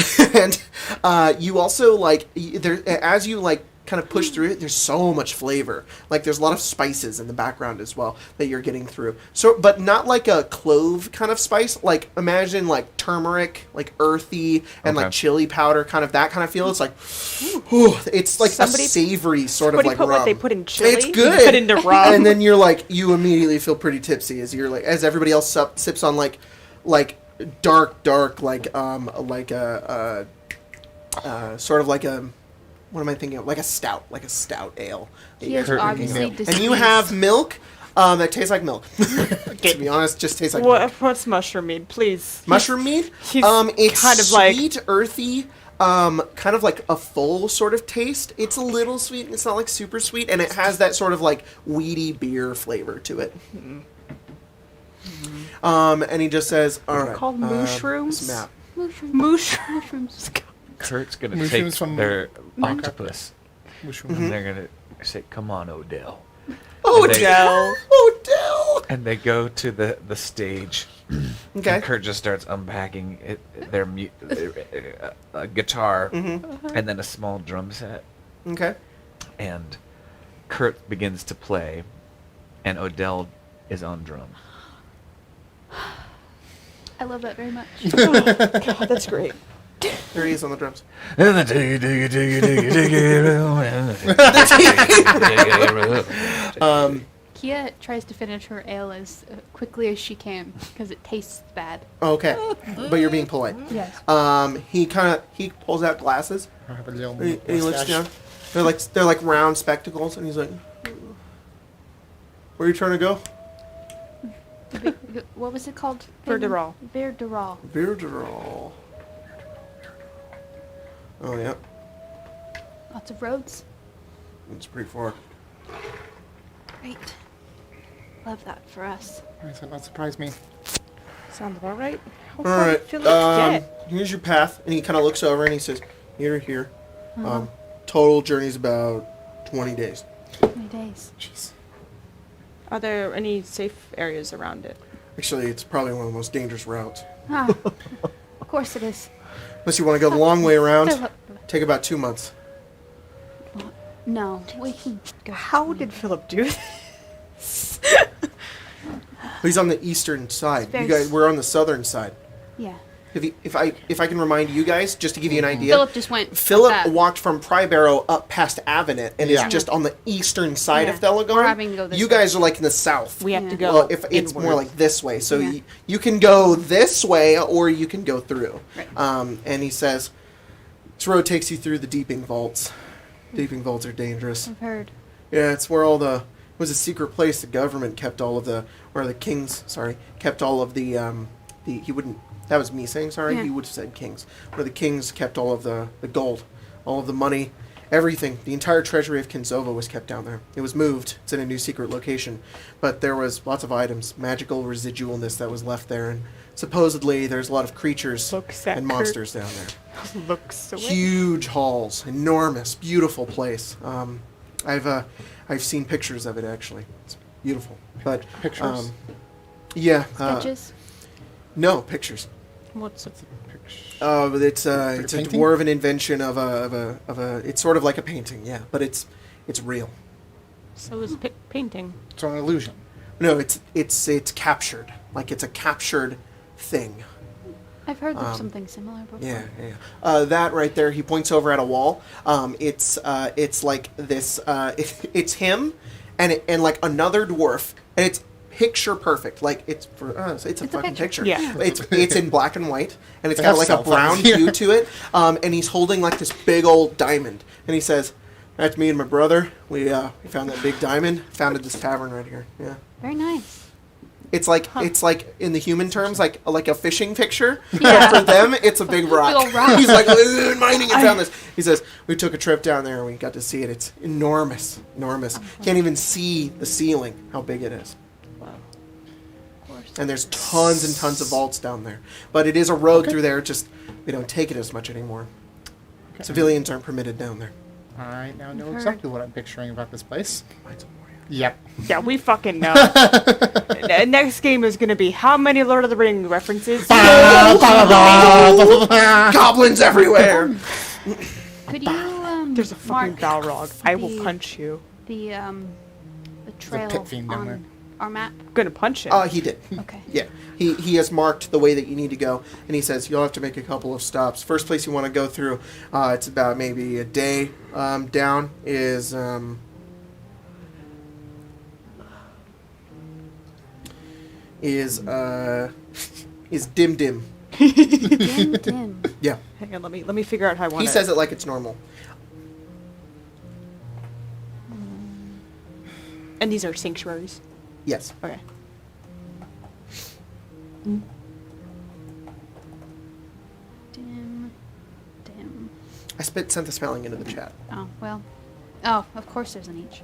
you also like there as you like kind of push through it. There's so much flavor. Like there's a lot of spices in the background as well that you're getting through. So, but not like a clove kind of spice. Like imagine like turmeric, like earthy, and like Okay. chili powder, kind of that kind of feel. It's like, whew, it's like Somebody- a savory sort of Somebody like put rum. what they put in chili. It's you good. Put into rum. And then you're like, you immediately feel pretty tipsy as you're like, as everybody else sips on like dark, like a sort of like a, what am I thinking of? Like a stout ale. that He you is guys are obviously drinking. diseased. And you have milk that tastes like milk. To be honest, just tastes like milk. What's mushroom mead, please? Mushroom mead? he's It's kind of like- sweet, earthy, kind of like a full sort of taste. It's a little sweet, and it's not like super sweet, and it has that sort of like weedy beer flavor to it. And he just says, "All right, Called mushrooms? this map." Mushrooms. Mushrooms. Kurt's going to Mushrooms take from- their octopus Mushroom. Mm-hmm. and they're going to say, "Come on, Odell." Odell. Odell. And they go to the stage. Okay. And Kurt just starts unpacking their guitar Mm-hmm. and then a small drum set. Okay. And Kurt begins to play, and Odell is on drum. I love that very much. God, that's great. There he is on the drums. Kiya tries to finish her ale as quickly as she can because it tastes bad. Okay, but you're being polite. Yes. He pulls out glasses. I have a little And he looks mustache. down. They're like round spectacles, and he's like, "Where are you trying to go?" What was it called? Verderal. Verderal. Bearderall. Oh yeah, Lots of roads. it's pretty far. Great. Love that for us. Why does that not surprise me? Sounds about right. How All far did right. Phillip get? Here's your path, and he kind of looks over and he says, "Here to here." Uh-huh. Total journey's about 20 days. 20 days. Jeez. Are there any safe areas around it? Actually, it's probably one of the most dangerous routes. Ah, of course it is. Unless you want to go the long way around, Phillip. take about 2 months. No, we can go. How did Phillip do this? He's on the eastern side. very You guys, we're on the southern side. Yeah. If I can remind you guys, just to give you an idea, Phillip just went. Phillip that. walked from Prybarrow up past Avenet and Yeah. is just on the eastern side Yeah. of Telegon. We're having to go this You way. guys are like in the south. We have to Yeah. go. Well, if it's more inward. like this way, so Yeah. you can go this way or you can go through. Right. And he says, this road takes you through the Deeping Vaults. Deeping Vaults are dangerous. I've heard. Yeah, it's where all the it was a secret place. The government kept all of the, or the kings, sorry, kept all of the he wouldn't. That was me saying sorry. Yeah. He would have said kings. Where the kings kept all of the gold, all of the money, everything. The entire treasury of Kinzova was kept down there. It was moved. It's in a new secret location, but there was lots of items, magical residualness that was left there, and supposedly there's a lot of creatures Looks at and Kurt. monsters down there. Looks away. Huge halls, enormous, beautiful place. I've seen pictures of it actually. It's beautiful, but Pictures? yeah, Sketches. no pictures. What's it? But it's a painting? dwarven invention of a. It's sort of like a painting, yeah, but it's real. So is painting. It's an illusion. No, it's captured. Like it's a captured thing. I've heard of something similar before. Yeah. That right there, he points over at a wall. It's like this. It's him, and like another dwarf, and it's picture perfect. Like it's a fucking picture. Yeah. It's in black and white, and it's They got have like cell a brown phones. hue to it. And he's holding like this big old diamond, and he says, "That's me and my brother. We found that big diamond. Founded this tavern right here. Yeah." Very nice. It's like in the human terms like a fishing picture. Yeah. But for them, it's a big rock. Big old rock. He's like mining and found this. He says we took a trip down there and we got to see it. It's enormous. Can't even see the ceiling. How big it is. Of course. And there's tons and tons of vaults down there. But it is a road through there. Just we don't take it as much anymore. Okay. Civilians aren't permitted down there. I now know Heard. exactly what I'm picturing about this place. Mine's a warrior. Yep. Yeah, we fucking know. Next game is gonna be how many Lord of the Ring references? Goblins everywhere. Could you There's a fucking mark Balrog. I will the- punch you. the trail pit fiend down there. on our map? I'm gonna punch him. He did. Okay. Yeah, he has marked the way that you need to go, and he says you'll have to make a couple of stops. First place you want to go through, it's about maybe a day down, is Dim Dim. Dim dim. Yeah, Hang on, let me figure out how I want he says it like it's normal. And these are sanctuaries. Yes. Okay. Dim. Dim. I sent the spelling into the chat. Oh, well. Oh, of course there's an H.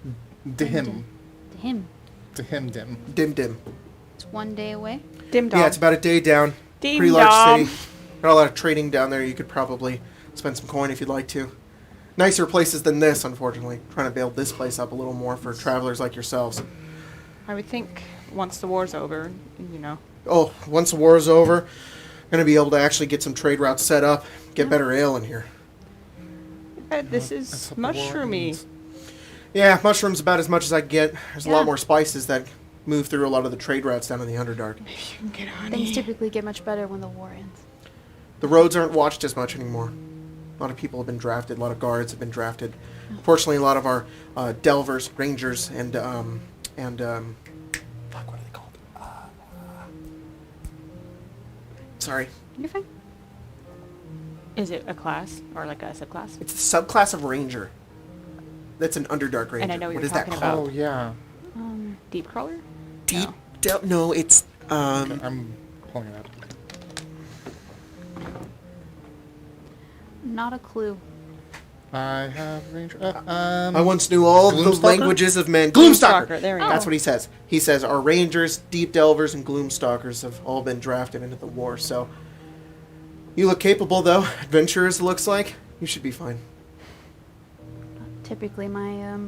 Dim. To him. To him, dim. Dim Dim. It's one day away. Dim dom. Yeah, it's about a day down. Dim Pretty large dom. city. Got a lot of trading down there. You could probably spend some coin if you'd like to. Nicer places than this, unfortunately. Trying to build this place up a little more for travelers like yourselves. I would think once the war's over, you know. Oh, once the war is over, going to be able to actually get some trade routes set up, get better ale in here. This That's is what the war mushroomy. means. Yeah, mushrooms about as much as I can get. There's a Yeah. lot more spices that move through a lot of the trade routes down in the Underdark. You can get honey. Things typically get much better when the war ends. The roads aren't watched as much anymore. A lot of people have been drafted. A lot of guards have been drafted. Unfortunately, a lot of our delvers, rangers, and fuck, what are they called? Sorry, You're fine. Is it a class or like a subclass? it's the subclass of ranger. That's an Underdark ranger. And I know what what you're is that talking called? Oh yeah. Deep crawler? Deep. No, it's I'm pulling it up. Not a clue. I have ranger. I once knew all the Gloomstalker? languages of men. Gloomstalker, Gloomstalker. there we go. That's what he says. He says our rangers, deep delvers, and gloomstalkers have all been drafted into the war. So you look capable, though. Adventurers, it looks like. You should be fine. Not typically my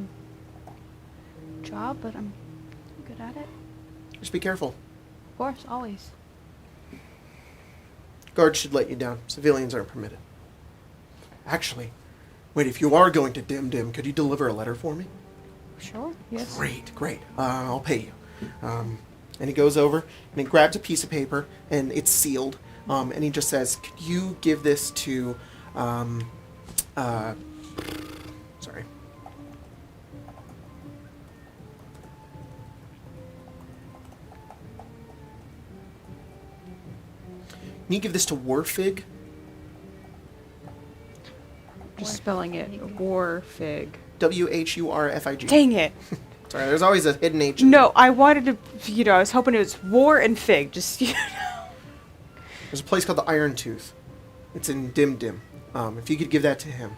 job, but I'm good at it. Just be careful. Of course, always. Guards should let you down. Civilians aren't permitted. Actually, wait, if you are going to Dim, could you deliver a letter for me? Sure. Yes. Great. I'll pay you. And he goes over and he grabs a piece of paper and it's sealed. And he just says, could you give this to, sorry. Can you give this to Warfig? Just spelling it. War fig. Whurfig. Dang it. Sorry, there's always a hidden H. No, I wanted to, I was hoping it was war and fig. Just, There's a place called the Iron Tooth. It's in Dim. If you could give that to him,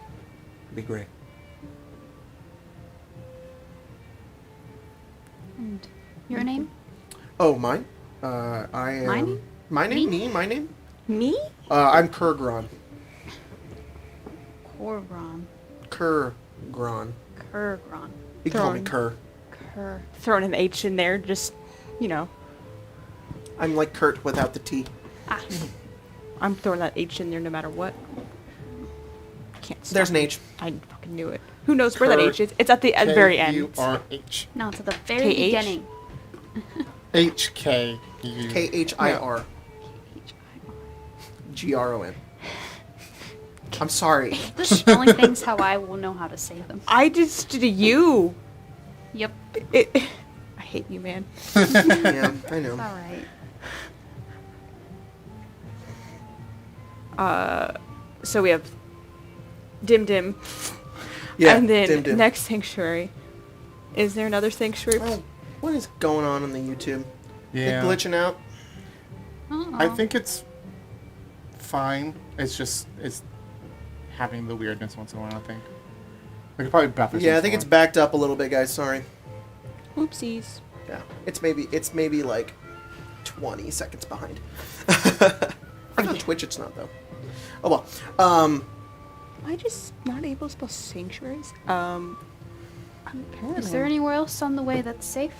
it'd be great. And your name? Oh, mine? I am... My name? My name? Me? My name? Me? I'm Kurgron. Corgron. Kurgron. Kurgron. You can call me Thorn. Kur. Throwing an H in there, just, I'm like Kurt without the T. Ah. I'm throwing that H in there no matter what. Can't stop. There's an H. I fucking knew it. Who knows where that Kurt. H is? It's at the very end. K-U-R-H. No, it's at the very KH? beginning. H-K-U. Khir. Gron. I'm sorry. Just spelling things how I will know how to say them. I just did a U. Yep. I hate you, man. Yeah, I know. It's alright. So we have Dim. Yeah, and then Dim. next sanctuary. Is there another sanctuary? Oh, what is going on the YouTube? Yeah. It glitching out? I think it's fine. It's having the weirdness once in a while, I think. We could probably buffer Yeah, I once think in it's a backed up a little bit, guys. Sorry. Oopsies. Yeah, it's maybe like 20 seconds behind. I think on Twitch it's not though. Oh well. Am I just not able to spell sanctuaries? Apparently. Is there anywhere else on the way that's safe?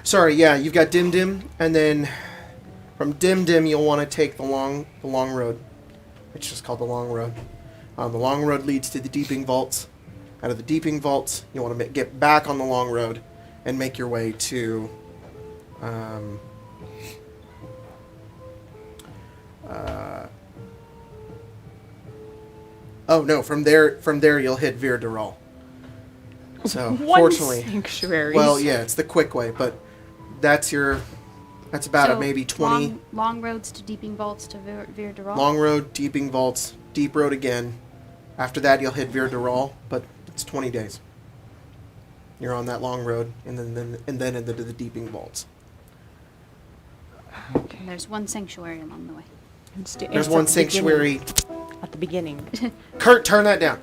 Sorry, yeah, you've got Dim, and then from Dim you'll want to take the long road. It's just called the long road. The long road leads to the Deepening vaults. Out of the Deepening vaults, you want to get back on the long road and make your way to oh no, from there you'll hit Vir Dural. So One fortunately, sanctuary. well, yeah, it's the quick way, but that's about So, maybe 20 long roads to Deeping Vaults to Vir Dural. long road, Deeping vaults, deep road again. After that, you'll hit Vir Dural, but it's 20 days. You're on that long road, and then into the Deeping vaults. And there's one sanctuary along the way. There's one sanctuary. At the beginning. Kurt, turn that down.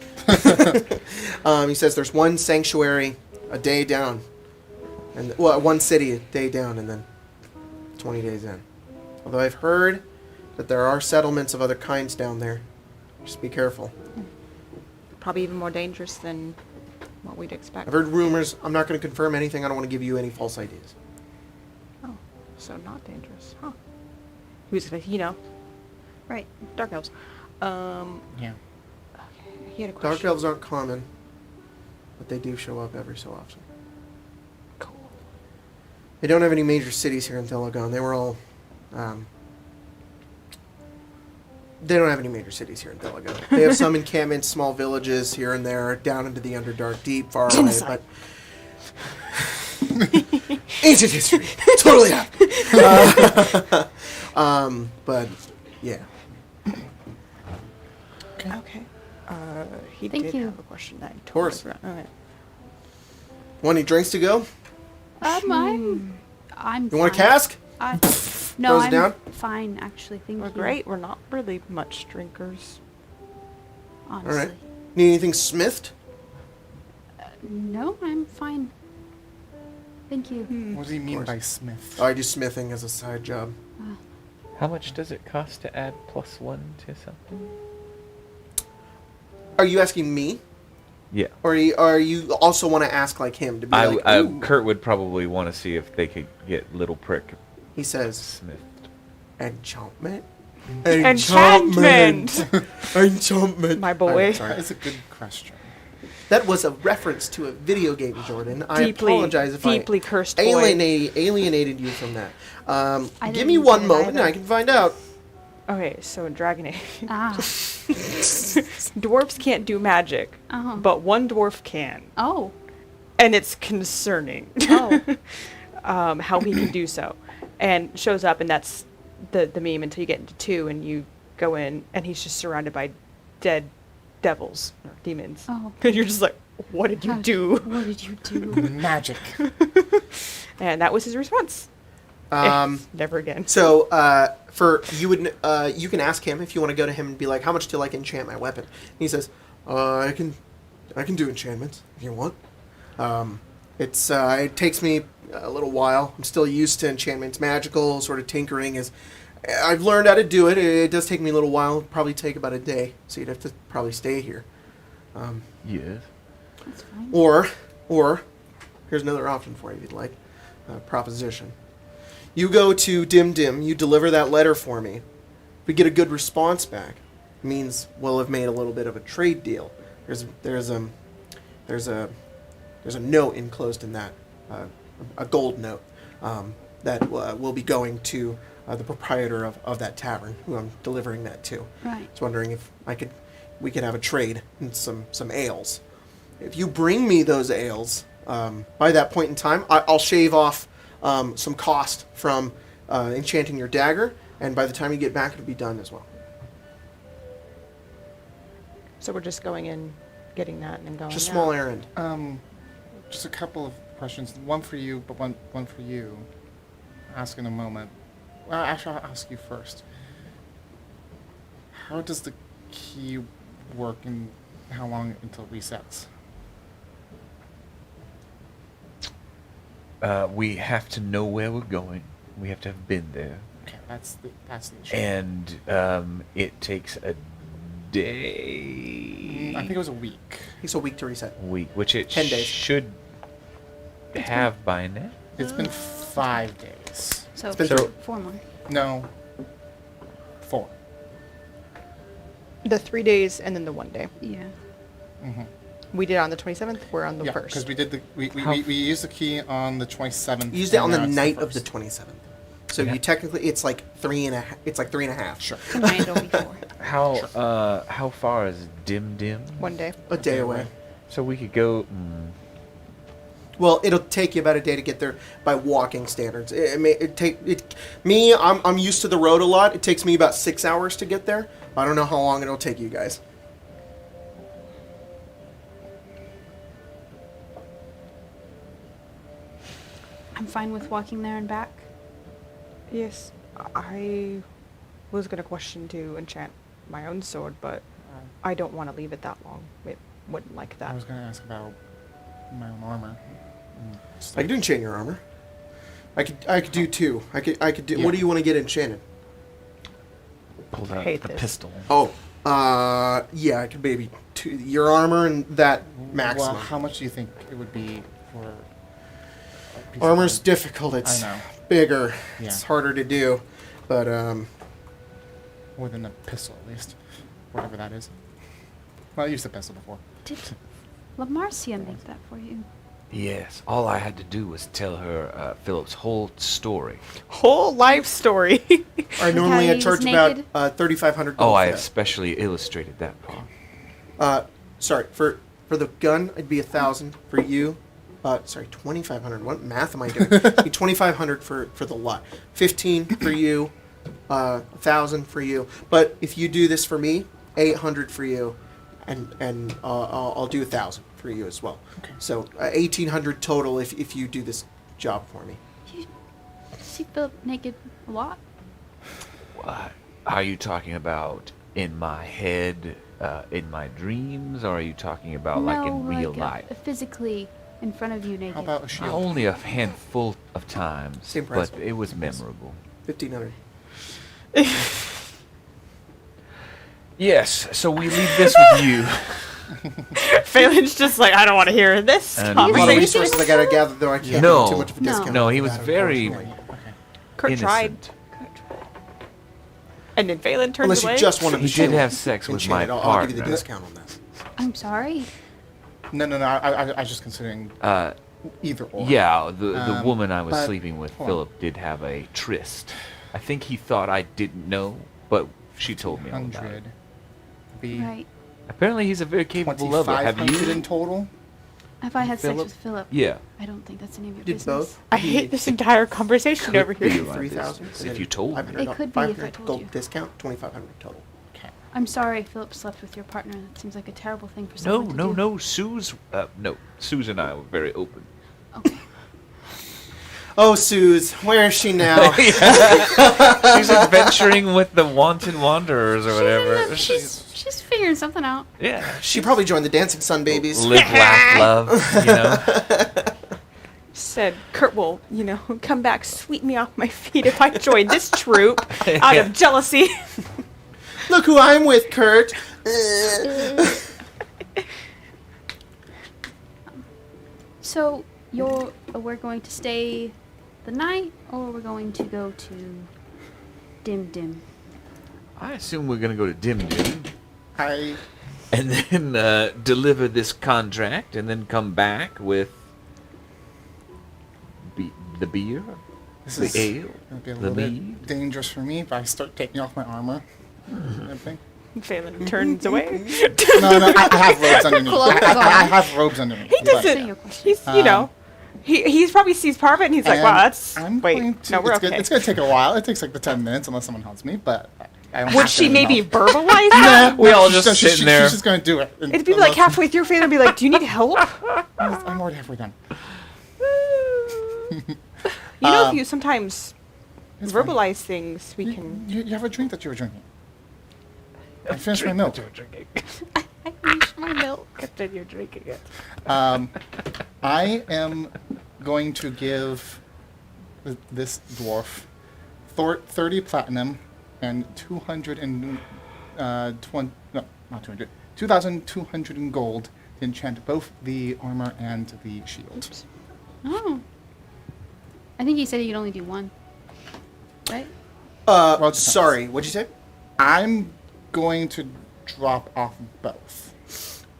He says there's one sanctuary a day down, and one city a day down, and then 20 days in. Although I've heard that there are settlements of other kinds down there. Just be careful. Probably even more dangerous than what we'd expect. I've heard rumors. I'm not going to confirm anything. I don't want to give you any false ideas. Oh, so not dangerous. Huh. He was, Right. dark elves. Yeah. Okay. he had a question. Dark elves aren't common, but they do show up every so often. Cool. They don't have any major cities here in Telegon. They were all... they don't have any major cities here in Telegon. They have some encampments, small villages here and there, down into the Underdark, deep, far away, Genocide. but... Ancient history. Totally happened. But, yeah. Okay. He Thank did you. have a question that I totally course. forgot. Okay. Want any drinks to go? I'm You want a fine. cask? No, Close it I'm down? fine, actually. Thank We're you. great. We're not really much drinkers. Honestly. All right. Need anything smithed? No, I'm fine. Thank you. What does he mean course. by smith? Oh, I do smithing as a side job. How much does it cost to add +1 to something? Are you asking me? Yeah. Or are you also want to ask like him to be like, ooh. Kurt would probably want to see if they could get Little Prick He says, smithed. enchantment? Enchantment! Enchantment. My boy. That is a good question. That was a reference to a video game, Jordan. I Deeply, apologize if deeply cursed boy. alienated you from that. I Give me didn't one get it moment and either. I can find out. Okay, so in Dragon Age, Ah. dwarves can't do magic, Oh. but one dwarf can. Oh. And it's concerning Oh. how he can do so. And shows up, and that's the meme until you get into 2, and you go in, and he's just surrounded by dead devils, or demons. Oh. And you're just like, what did you do? What did you do? Magic. And that was his response. Never again. So, you can ask him if you want to go to him and be like, how much do you like enchant my weapon? And he says, I can do enchantments if you want. It takes me a little while. I'm still used to enchantments. Magical sort of tinkering is, I've learned how to do it. It does take me a little while. It'd probably take about a day. So you'd have to probably stay here. Yes. That's fine. Or, here's another option for you if you'd like. Proposition. You go to Dim Dim, you deliver that letter for me. If we get a good response back, it means we'll have made a little bit of a trade deal. There's a note enclosed in that, a gold note, that will be going to the proprietor of that tavern, who I'm delivering that to. Right. I was wondering if we could have a trade in some ales. If you bring me those ales, by that point in time, I'll shave off some cost from enchanting your dagger, and by the time you get back, it'll be done as well. So we're just going in, getting that, and then going Just a out. small errand. Just a couple of questions. One for you, but one for you. Ask in a moment. Well, actually, I'll ask you first. How does the key work, and how long until it resets? We have to know where we're going. We have to have been there. Okay, that's the issue. And it takes a day. I think it was a week. Takes a week to reset. Which it 10 days. should have by now. It's been 5 days. So, It's been So- 4 more. No. 4. The 3 days and then the 1 day. Yeah. Mm-hmm. We did it on the 27th. We're on the Yeah, 1st. because we did we How- used the key on the 27th. You used it and on the now it's night of the 1st. 27th. So Yeah. you technically, it's like 3.5. It's like 3.5. Sure. Tonight it'll be 4. How far is Dim Dim? 1 day. A day away. So we could go. Well, it'll take you about a day to get there by walking standards. I'm used to the road a lot. It takes me about 6 hours to get there. I don't know how long it'll take you guys. I'm fine with walking there and back. Yes. I was going to question to enchant my own sword, but I don't want to leave it that long. It wouldn't like I that. was going to ask about my own armor. I could do enchant your armor. I could do 2. I could do. Yeah. What do you want to get enchanted? Pulled out Hate the this. pistol. Oh, yeah, I could maybe 2 your armor and that maximum. Well, how much do you think it would be for a piece of Armor's armor? difficult. It's I know. bigger. Yeah. It's harder to do, but More than a pistol, at least. Whatever that is. Well, I used the pistol before. Did LaMarcia make that for you? Yes, all I had to do was tell her Philip's whole story. Whole life story. I normally how I he charge was about naked? 3,500 Oh, gold I for that. especially illustrated that part. Sorry, for the gun, it'd be 1,000 for you. Sorry, 2,500. What math am I doing? It'd be 2,500 for the lot. 15 for you. 1,000 for you. But if you do this for me, 800 for you, and I'll do 1,000 for you as well. Okay. So 1,800 total if you do this job for me. You see Philip naked a lot? What are you talking about in my head, in my dreams, or are you talking about like in real life? Physically in front of you naked. How about a shield? Only a handful of times, Same price. but it was memorable. 1,500. Yes, so we leave this with you. Phelan's just like, I don't want to hear this And A lot of conversation. resources I gotta gather, though I can't No. give too much of a No. discount. No, he for was that, very- unfortunately. Kurt tried. Innocent. And then Phelan turned Unless away. you just want to He be did sure. have sex with my Enchanted, I'll give you the partner. discount on that. I'm sorry. No. I was just considering either or. Yeah, the woman I was but- sleeping with, hold on. Philip, did have a tryst. I think he thought I didn't know, but she told me all about it. 100. Be Right. Apparently, he's a very capable lover. Have 2,500 in you? total. Have I had sex Philip? with Philip? Yeah. I don't think that's any of your Did business. both? I hate this entire conversation over Could be here. my 3,000. business, if you told me. It could be if I told gold you. discount, 2,500 total. Okay. I'm sorry Philip slept with your partner. That seems like a terrible thing for No, someone to no, do. no. Suze and I were very open. Okay. Oh, Suze, where is she now? She's adventuring with the wanted wanderers or whatever. She's figuring something out. Yeah. She probably joined the Dancing Sun Babies. Live, laugh, love. You know. Said Kurt will, come back, sweep me off my feet if I join this troop out of jealousy. Look who I'm with, Kurt. So we're going to stay the night, or we're going to go to Dim. I assume we're gonna go to Dim, I and then deliver this contract, and then come back with the beer, this the is ale, gonna be a the little bit mead. dangerous for me if I start taking off my armor. and everything. Phelan turns away. No, I have robes underneath. Clothes I on. have robes underneath. He but- doesn't. Your question. He's, he's probably sees part of it and he's like, And wow, that's. I'm Wait, going to, no, we're it's okay. It's gonna take a while. It takes like the 10 minutes unless someone helps me, but I don't Would have she to, maybe no. verbalize that? We all She's just she's- sitting there. She's just gonna do it. It'd be like halfway through, Phelan would be like, do you need help? I'm already halfway done. If you sometimes It's fine. verbalize things, we can. You have a drink that you were drinking. I finished my milk. I finished my milk. Then you're drinking it. I am going to give this dwarf 30 platinum and 220, no, not 200, 2,200 in gold to enchant both the armor and the shield. Oh. I think he said he could only do one. Right? Well, it depends. Sorry, what'd you say? I'm going to drop off both.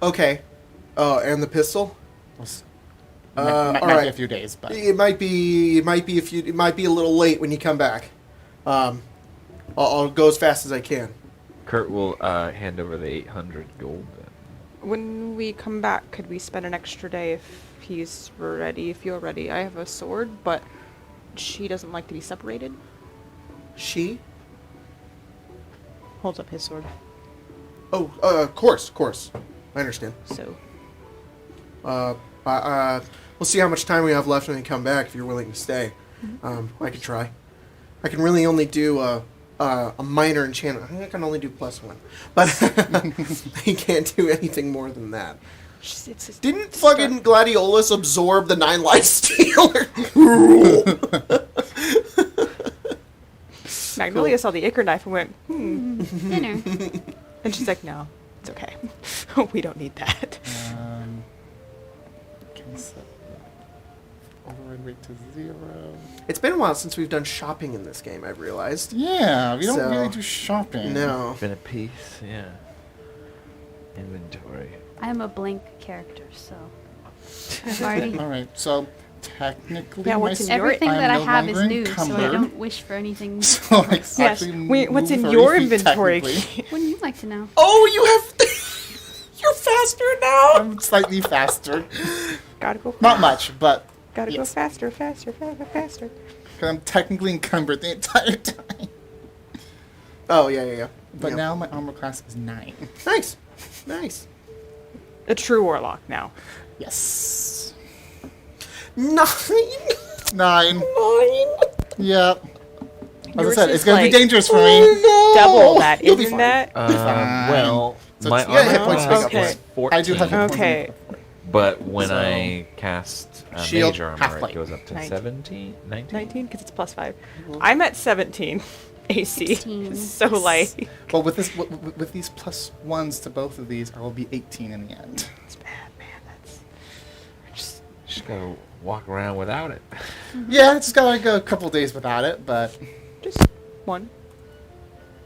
Okay. And the pistol? Might all be right. a few days, but It might be a little late when you come back. I'll go as fast as I can. Kurt will hand over the 800 gold. When we come back, could we spend an extra day if he's ready, if you're ready? I have a sword, but she doesn't like to be separated. She? Holds up his sword. Oh, of course. I understand. So, We'll see how much time we have left when we come back. If you're willing to stay, I could try. I can really only do a minor enchantment. I think I can only do +1, but I can't do anything more than that. it's Didn't fucking Gladiolus absorb the 9 life stealer? Magnolia saw the ichor knife and went, Dinner. and she's like, no, it's okay. We don't need that. can set override rate to 0. It's been a while since we've done shopping in this game, I've realized. Yeah, we don't So, really do shopping. No. Been a piece, yeah. inventory. I am a blank character, so I've already All right, so technically, Yeah, what's in my your- everything I am that I no have is longer new, so I encumbered. don't wish for anything. So I Yes. actually What's move in 30 your feet inventory? technically. Wouldn't you like to know? Oh, you have. You're faster now. I'm slightly faster. Gotta go. Not much, but Gotta go yes. faster, faster, faster, faster. 'cause I'm technically encumbered the entire time. Oh yeah. But Yeah. now my armor class is 9. Nice. A true warlock now. Yes. 9. 9. Yep. As I Yours said, is it's gonna be like dangerous for me. Double that, You'll be isn't fine. that? Well, So my it's- Yeah, hit armor points class make up was for 14. I do have Okay. But when So- I cast Shield, mage armor, half-light. it goes up to 19. 17? 19? 19, because it's +5. I'm at 17 AC. 16. So like, Well, with this, with these +1s to both of these, I will be 18 in the end. it's bad, man. That's Just gotta walk around without it. Yeah, it's gotta go a couple days without it, but just 1.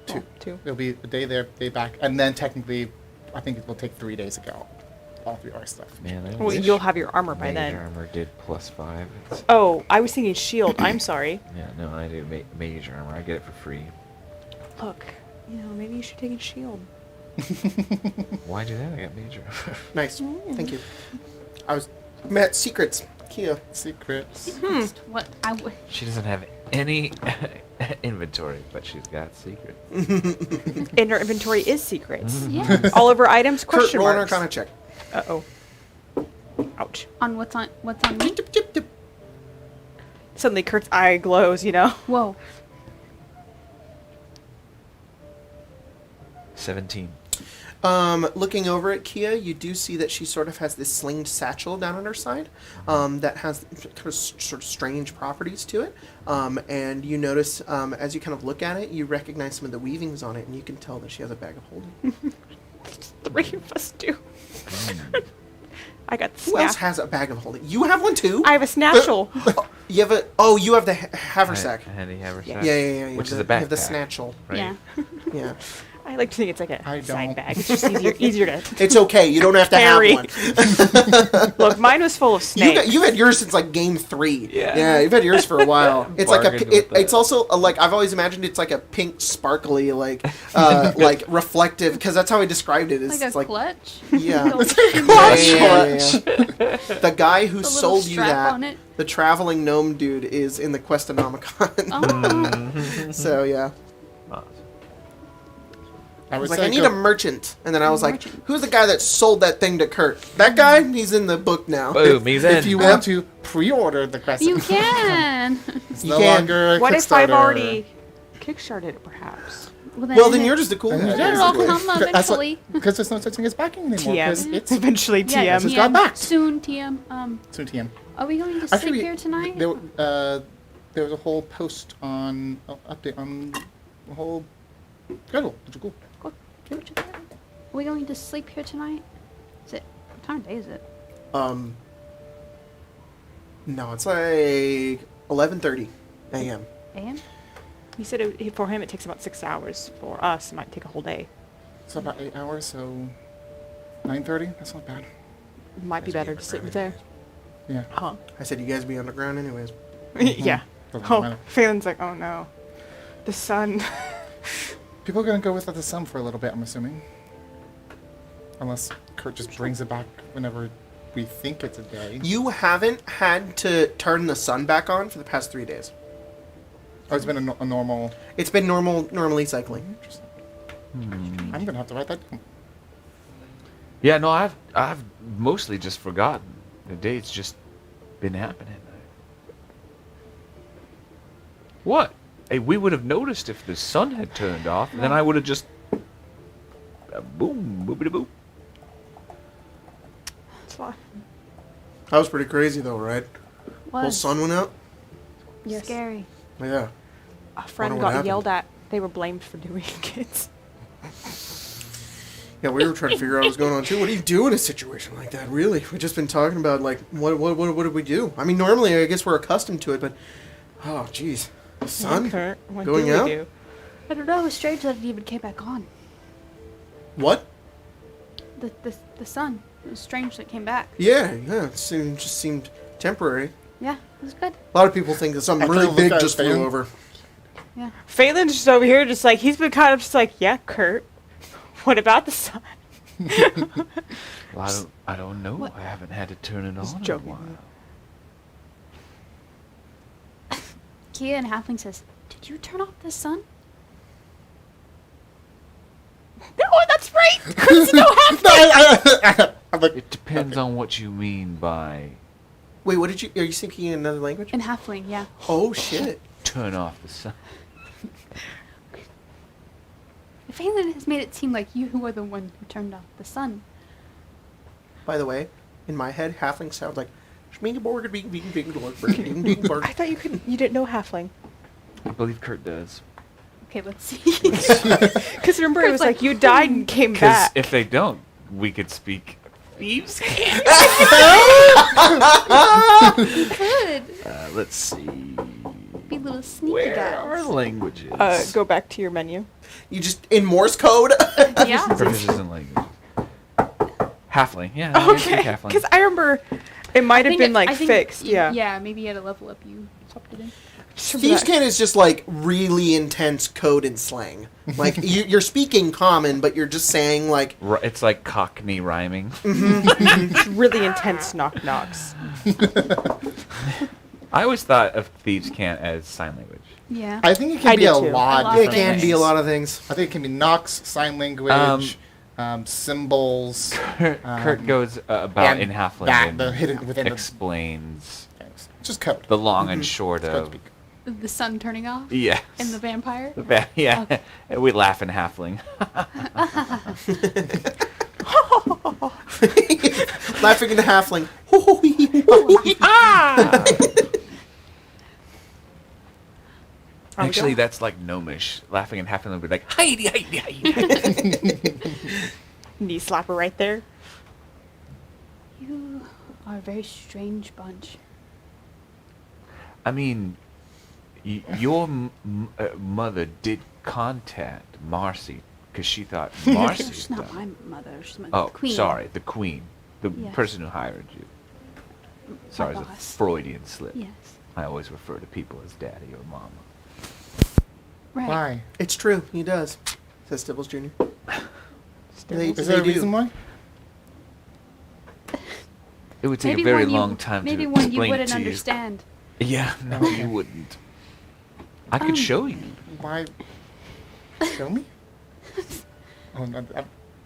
Two. 2. it'll be a day there, day back, and then technically, I think it will take 3 days to go. All 3 hour stuff. Man, I Well, wish you'll have your armor by mage then. armor did +5. It's, Oh, I was thinking shield. I'm sorry. yeah, no, I do mage armor. I get it for free. Look, maybe you should take a shield. Why do that? I got mage armor. Nice. Thank you. I was Matt Secrets. Kiya. Secrets. What I would. She doesn't have any inventory, but she's got secrets. And her inventory is secrets. Yeah. All of her items Kurt, question roll an marks. Arcana check. Uh-oh. Ouch. On what's on me? Dip, dip, dip. Suddenly Kurt's eye glows, Whoa. 17. Looking over at Kiya, you do see that she sort of has this slinged satchel down on her side that has kind of sort of strange properties to it. And you notice, as you kind of look at it, you recognize some of the weavings on it, and you can tell that she has a bag of holding. 3 of us do. I got the Who else snap. has a bag of holding? You have one too? I have a snatchel. You have a... Oh, you have the haversack. Handy haversack. Yeah. Which you is a have the backpack. snatchel. Right? Yeah. Yeah. I like to think it's like I a side don't. bag. It's just easier to It's okay. You don't have to carry. have one. Look, mine was full of snakes. You've had yours since like game 3. Yeah. You've had yours for a while. It's like Bargained with that. it's also like I've always imagined it's like a pink, sparkly, like like reflective, because that's how I described it. Like a It's like clutch. yeah. Little The guy who little sold you strap that, on it. the traveling gnome dude, is in the Questonomicon. Oh. So yeah, I I was would like, I say need go- a merchant, and then I was like, Merchant. who's the guy that sold that thing to Kurt? That guy? He's in the book now. Boom, he's in. if you want to pre-order the crescent. You can. It's You no can. longer a What if I've Kickstarter. already kickstarted it, perhaps? Well, then you're just a cool Then guy. you're It'll all Basically. come That's what- eventually. Because there's no such thing as backing anymore. Because TM. it's Eventually Yeah, TM. Just got back. Soon, TM. soon TM. Are we going to Actually, sleep here tonight? There was a whole post on update on the whole schedule, which is cool. Are we going to sleep here tonight? Is it? What time of day is it? No, it's like 11:30 a.m. AM? He said for him it takes about 6 hours. For us, it might take a whole day. So about 8 hours, so 9:30. That's not bad. It might be better to sleep there. Yeah. Huh? I said you guys be underground anyways. Yeah. Doesn't Oh, matter. Phelan's like, oh no. The sun. People are gonna go without the sun for a little bit, I'm assuming. Unless Kurt just brings it back whenever we think it's a day. You haven't had to turn the sun back on for the past 3 days. Oh, it's been a normal. It's been normally cycling. Interesting. I'm gonna have to write that down. Yeah, no, I've mostly just forgotten. The day's just been happening. What? Hey, we would have noticed if the sun had turned off, then I would have just boom, boopity boop. It's fine. That was pretty crazy though, right? Whole Was sun went out. Yes. scary. Yeah. A friend what got happened. yelled at. They were blamed for doing it. Yeah, we were trying to figure out what was going on too. What do you do in a situation like that? Really, we've just been talking about like what did we do? I mean, normally I guess we're accustomed to it, but oh, jeez, the sun Kurt, what going do we out? do? I don't know. It was strange that it even came back on. What? The sun. It was strange that it came back. Yeah, it just seemed temporary. Yeah, it was good. A lot of people think that something really big just flew over. Yeah. Phelan's just over here, just like, he's been kind of just like, yeah, Kurt, what about the sun? Well, I don't know. What? I haven't had to turn it on in a joking. while. Kiya and Hafling says, "Did you turn off the sun?" No, that's right! Kurt's no I'm like, It depends on what you mean by Wait, what did you? Are you speaking in another language? In Hafling, yeah. Oh shit! turn off the sun. Phelan has made it seem like you were the one who turned off the sun. By the way, in my head, halfling sounds like. I thought you didn't know Halfling. I believe Kurt does. Okay, let's see. Because remember, it was Kurt's like, you died and came Because back. if they don't, we could speak thieves. Good. Let's see. Be little sneaky Where are guys. languages? Go back to your menu. You just in Morse code. Yeah. Proficiency in language. Halfling. Yeah. I can speak Okay, Halfling. because I remember it might have been like fixed. Yeah. Yeah, maybe at a level up you swapped it in. Thieves' Cant is just like really intense code and slang. Like you're speaking common, but you're just saying like. It's like Cockney rhyming. Really intense knock knocks. I always thought of Thieves' Cant as sign language. Yeah. I think it I can be do a too. lot. A lot. It different can be a things. lot of things. I think it can be knocks, sign language, symbols. Kurt goes about and in Halfling that, and the hidden within explains the things. Just code. the long and short Code of. speak. The sun turning off Yeah. and the vampire. Yeah. Okay. And we laugh in Halfling. Laughing in the halfling. Actually, that's like gnomish. Laughing in Halfling would be like, Heidi, Heidi, Heidi. Knee slapper right there. You are a very strange bunch. I mean, your mother did contact Marcy because she thought Marcy. She's not my mother. She's my Oh, queen. sorry, the queen, the Yes. person who hired you. Sorry, it's a boss. Freudian slip. Yes. I always refer to people as daddy or mama. Right. Why? It's true. He does. Says Stibbles Jr. They, Is there a do. reason why? It would take Maybe a very one you- long time maybe to one explain you it wouldn't to understand. you. Yeah, no, you wouldn't. I could show you. Why? Show me? Oh, no,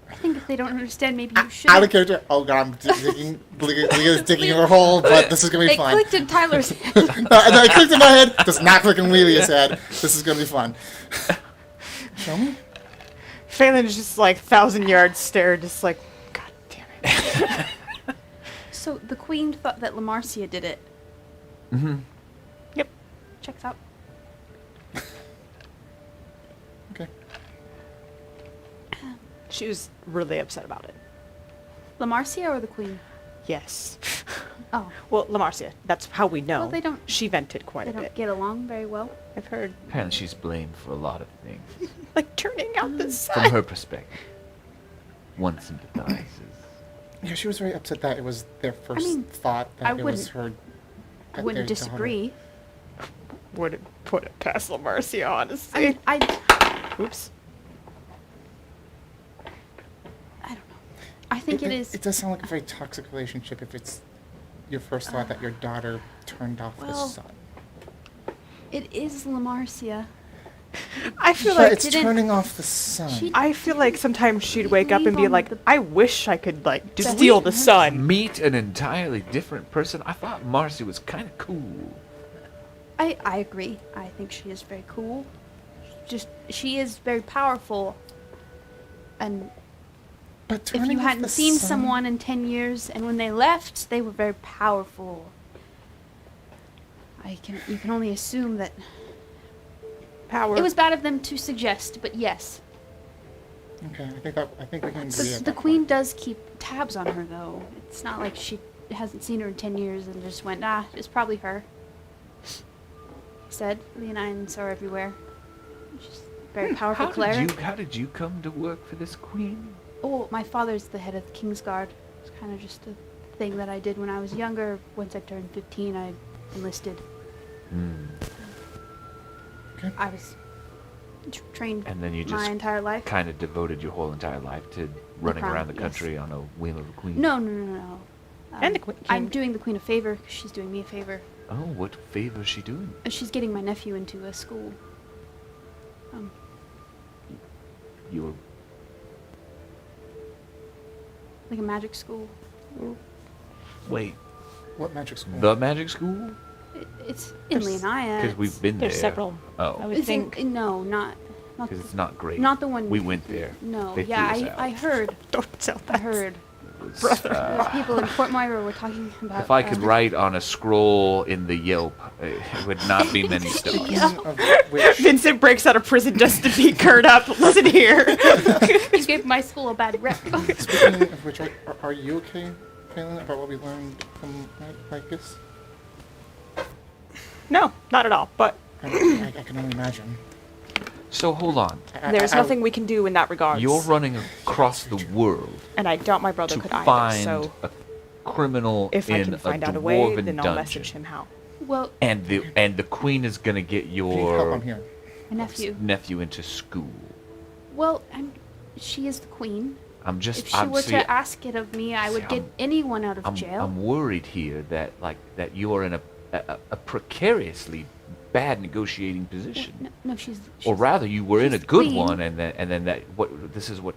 I think if they don't understand, maybe you should. out of character. Oh god, I'm digging. Leah's digging her hole, but this is gonna be They fun. clicked in Tyler's head. And then I clicked in my head. Does not click in Leah's head. This is gonna be fun. Show me. Phelan is just like 1,000-yard stare, just like, God damn it. So the queen thought that Lamarcia did it. Mm-hmm. Yep. Checks out. Okay. She was really upset about it. Lamarcia or the queen? Yes. Oh, Well, Lamarcia, that's how we know. Well, they don't- She vented quite they a don't bit. get along very well. I've heard. Apparently she's blamed for a lot of things. Like turning out the From sun. her perspective. One sympathizes. Yeah, she was very upset that it was their first mean, thought that I it was her. I that wouldn't their daughter- disagree. Wouldn't put it past Lamarcia, I honestly. mean, I Oops. don't know. I think it is. It does sound like a very toxic relationship if it's your first thought that your daughter turned off the well, sun. It is Lamarcia. I feel But like it's didn't- turning off the sun. she- I feel like sometimes she'd wake up and be Leave on like, the- I wish I could like Did steal we- the sun. Meet an entirely different person. I thought Marcy was kind of cool. I agree. I think she is very cool. Just she is very powerful. And But if turning you off hadn't the seen sun- someone in 10 years and when they left, they were very powerful. You can only assume that Power. it was bad of them to suggest, but yes. Okay, I think we can agree. The, at the that queen point. does keep tabs on her though. It's not like she hasn't seen her in 10 years and just went, it's probably her. Said Leonines are everywhere. She's a very powerful cleric. How did you come to work for this queen? Oh, my father's the head of the King's Guard. It's kind of just a thing that I did when I was younger. Once I turned 15, I enlisted. Okay. I was trained And then you my just entire life. kind of devoted your whole entire life to running crown, around the yes. country on a wheel of a queen. No. And the Queen. I'm doing the Queen a favor 'cause she's doing me a favor. Oh, what favor is she doing? She's getting my nephew into a school. Your Like a magic school. wait, What magic school? the magic school? It's in Leonia. Because we've been There's there. several. I Oh, would think. No, not because it's not great. not the one. We went there. No, They yeah, threw us I out. heard. Don't tell I that. heard. It was, The people in Fort Moira were talking about. if I could write on a scroll in the Yelp, it would not be many stars. Of which, Vincent breaks out of prison just to beat Kurt up. Listen here. You gave my school a bad rep. speaking of which, are you okay, Phelan, about what we learned from Lycus? No, not at all. But I can only imagine. So hold on. there's nothing we can do in that regard. You're running across the world And I doubt my brother to could either. find So a criminal if in I can find a out a way, dwarven then I'll dungeon. message him how. Well, And the queen is gonna get If you need help, your I'm here. my nephew. nephew into school. Well, she is the queen. I'm just. If she I'm, were see, to ask it of me, I would see, get I'm- anyone out of jail. I'm worried here that you are in a precariously bad negotiating position. No, she's. Or rather, you were in a she's the good queen. one, and then that what this is what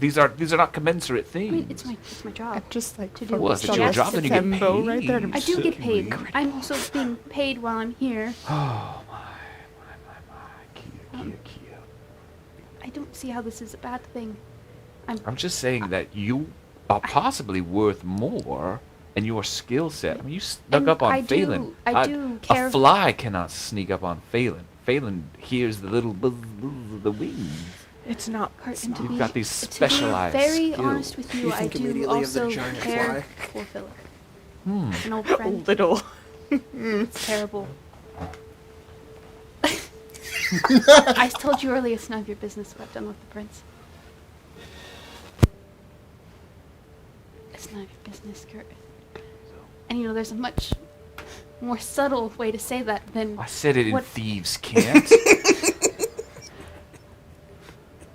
these are not commensurate I things. mean, it's my job. Just like To do Well, if it's so your yes, job, then you get Zembo right there to paid. I do get paid. Certainly. I'm also being paid while I'm here. Oh my, Kiya. I don't see how this is a bad thing. I'm just saying that you are possibly worth more, and your skill set. I mean, you snuck And up on I do- Phelan. I do care- A fly cannot sneak up on Phelan. Phelan hears the little buzz of the wings. it's not. Kurt, and to You've be, got these to be specialized very skills. honest with you, You I think do immediately of the also giant care fly? for Phillip. Hmm. An old friend. Little. It's terrible. I told you earlier it's none of your business what I've done with the prince. It's none of your business, Kurt. And you know, there's a much more subtle way to say that than I said it in what- thieves' can't.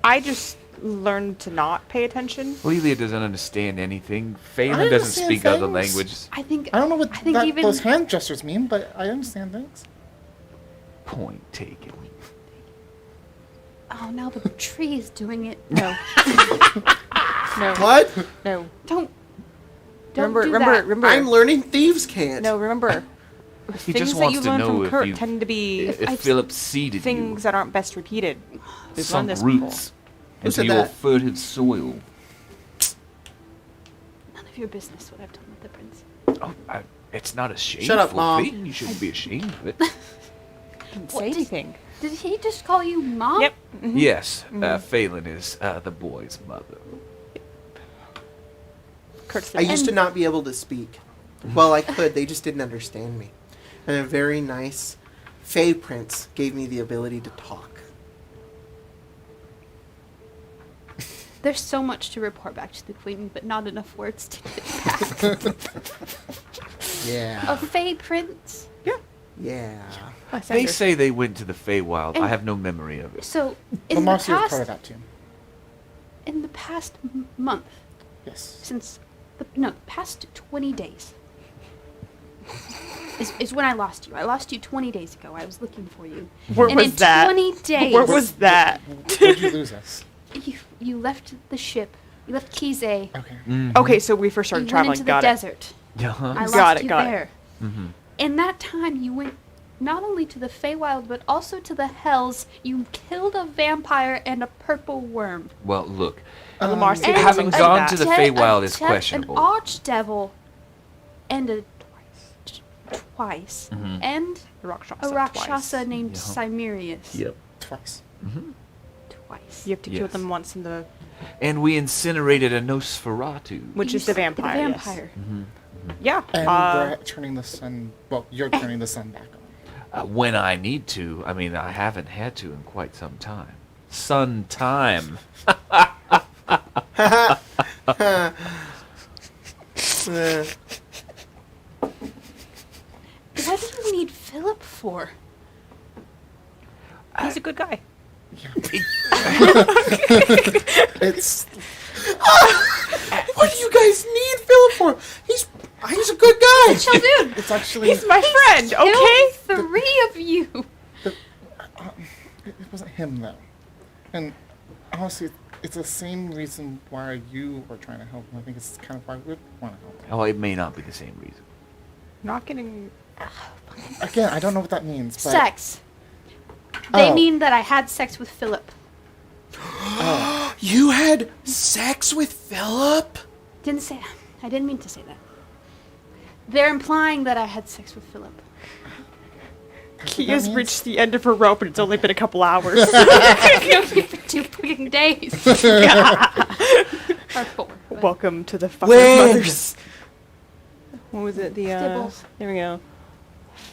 I just learned to not pay attention. Lelia doesn't understand anything. I Phelan doesn't understand speak other things. languages. I think. I don't know what I think even those hand gestures mean, but I understand things. Point taken. oh, now the tree is doing it. No, No. What? No. don't Remember. do Remember. that. Remember. I'm learning thieves can't. No. Remember. He Things just that wants you to learn know from if Kurt you- tend to be If I- Philip seeded things you, that aren't best repeated. We've sunk learned this roots Who into said your that? fertile soil. None of your business what I've done with the prince. Oh, it's not a shameful Shut up, Mom. thing. You shouldn't be ashamed of it. before. Didn't What say did- anything. Did he just call you mom? Yep. Yes, Phelan is the boy's mother. Kurt's the I used to not be able to speak. Well, I could. They just didn't understand me. And a very nice Fey prince gave me the ability to talk. There's so much to report back to the queen, but not enough words to get back. Yeah. A Fey prince. Yeah. They say they went to the Feywild. I And- have no memory of it. So But in the Marcia was part of past, that too. in the past month, Yes. since the past 20 days, is when I lost you. I lost you 20 days ago. I was looking for you. Where and was in that? 20 days, Where was that? Where'd you lose us? you left the ship. You left Kize. Okay. Okay, so we first You started went traveling. into the Got it. desert. Uh-huh. I lost Got it, you got it. there. Mm-hmm. In that time, you went not only to the Feywild, but also to the Hells. You killed a vampire and a purple worm. Well, look, Lamar And said having things gone like to that. the Feywild is questionable. An archdevil, and a twice, Mhm. and The Rakshasa a Rakshasa twice. named Yeah. Cimerius. Twice. Twice. You have to kill Yes. them once in the, And we incinerated a Nosferatu. which You is the s- vampire. yes. vampire. Yeah. And we're turning the sun. Well, you're turning the sun back on. When I need to. I mean, I haven't had to in quite some time. Sun time. What do you need Phillip for? He's a good guy. It's What do you guys need Phillip for? He's a good guy. Chill, dude. it's actually He's my friend, okay? Killed 3 of you. it wasn't him though, and honestly, it's the same reason why you were trying to help him. I think it's kind of why we want to help him. Oh, it may not be the same reason. Not getting... Again, I don't know what that means. But, Sex. They Oh. mean that I had sex with Phillip. You had sex with Phillip? Didn't say. I didn't mean to say that. They're implying that I had sex with Phillip. Kiya's reached the end of her rope and it's only been a couple hours. It's been for 2 fucking days. Or 4. but- Welcome to the fucking When? mothers. What was it? The Stibbles. There we go.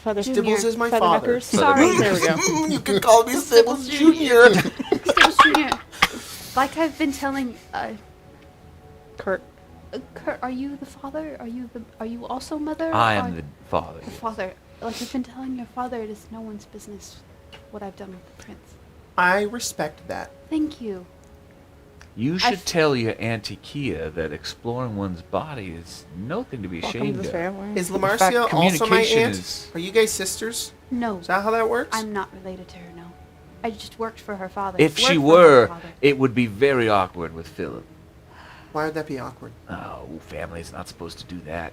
Feather Stibbles is my father. Featherknickers? Sorry. There we go. You can call me Stibbles Jr. Stibbles Jr. Like I've been telling, Kurt. Kurt, are you the father? Are you also mother? I Or- am the father. the father. Like I've been telling your father, it is no one's business what I've done with the prince. I respect that. Thank you. You should I've- tell your Auntie Kiya that exploring one's body is nothing to be Welcome to ashamed the of. family. Is fact, Lamarcia also my communication aunt? is- Are you guys sisters? No, Is that how that works? I'm not related to her. No, I just worked for her father. If Worked she for her were, father. it would be very awkward with Phillip. Why would that be awkward? Oh, family's not supposed to do that.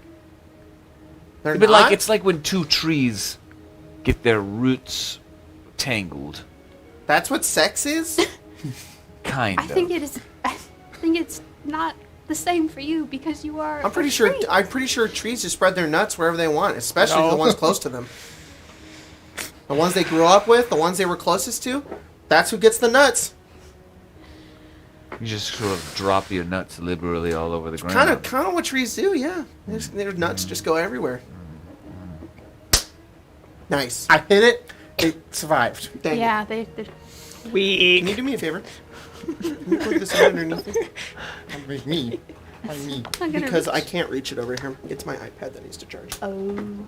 They're But not? like it's like when 2 trees get their roots tangled. That's what sex is? Kind I of. think it is. I think it's not the same for you because you are. I'm pretty a sure. tree. I'm pretty sure trees just spread their nuts wherever they want, especially the ones close to them. The ones they grew up with, the ones they were closest to. That's who gets the nuts. You just sort of drop your nuts liberally all over the ground. Kind of what trees do. Yeah, their nuts just go everywhere. Nice. I hit it. It survived. Dang it. Yeah, they're Can you Weak. do me a favor? Can you put this underneath it? With me. By me. not gonna Because I reach. can't reach it over here. It's my iPad that needs to charge. Oh.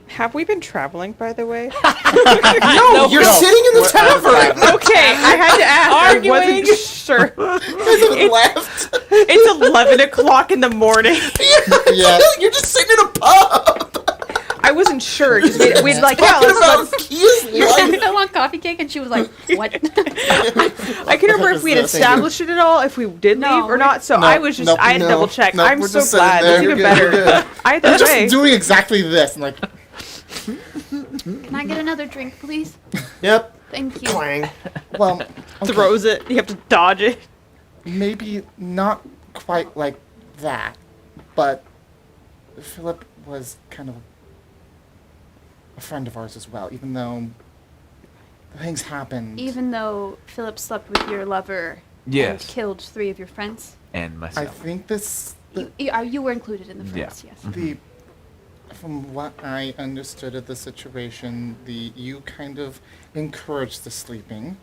Have we been traveling, by the way? No, you're no. sitting in the tavern. Okay, I had to ask. I wasn't sure. You left. It's 11 o'clock in the morning. Yeah. You're just sitting in a pub. I wasn't sure. 'Cause we'd like, yeah, Talking let's, about Kiya's life. I want coffee cake, and she was like, "What?" I can remember if we had Thank you. established it at all, if we did No, leave or not. So No, I was just, nope, I had to no, double check. nope, I'm we're so just sitting glad. there. That's even You're good, you're better. good. Either They're way. just doing exactly this. I'm like, Can I get another drink, please? Yep. Thank you. Clang. well, okay, Throws it. You have to dodge it. maybe not quite like that, but Phillip was kind of a friend of ours as well, even though things happened. Even though Phillip slept with your lover Yes. and killed 3 of your friends, And I myself. think this, you were included in the Yeah. friends. Yes. the from what I understood of the situation, you kind of encouraged the sleeping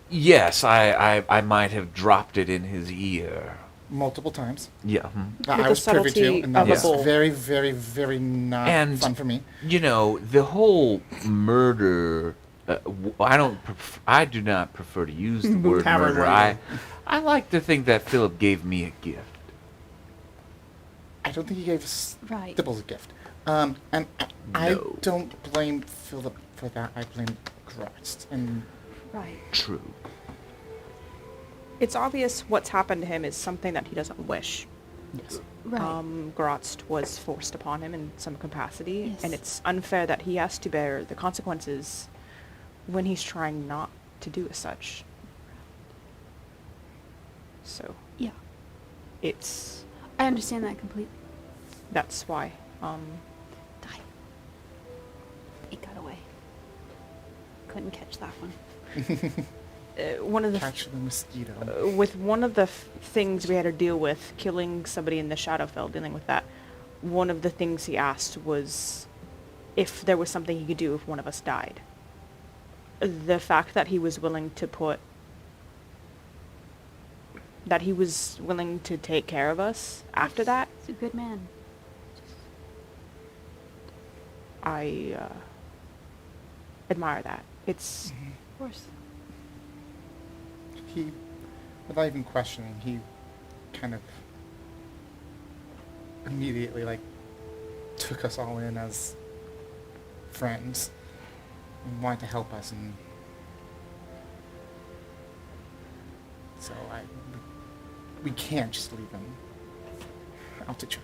Yes, I might have dropped it in his ear. multiple times. Yeah. That With I the was privy to, subtlety and that of a was bull. very, very, very not And- fun for me. You know, the whole murder. I do not prefer to use the word Cavern murder. running. I like to think that Phillip gave me a gift. I don't think he gave Right. Dibbles a gift. And I No. don't blame Phillip for that. I blame Grost. And Right. True. It's obvious what's happened to him is something that he doesn't wish. yes, Right. Grotst was forced upon him in some capacity, Yes. and it's unfair that he has to bear the consequences when he's trying not to do as such. So Yeah. it's I understand that completely. that's why. Die. It got away. Couldn't catch that one. One of the catch the mosquito. with one of the things we had to deal with, killing somebody in the Shadowfell, dealing with that, one of the things he asked was if there was something he could do if one of us died. The fact that he was willing to put that he was willing to take care of us after that. He's a good man. I admire that. It's Of course. He, without even questioning, he kind of immediately, like, took us all in as friends and wanted to help us, and so we can't just leave him out to dry.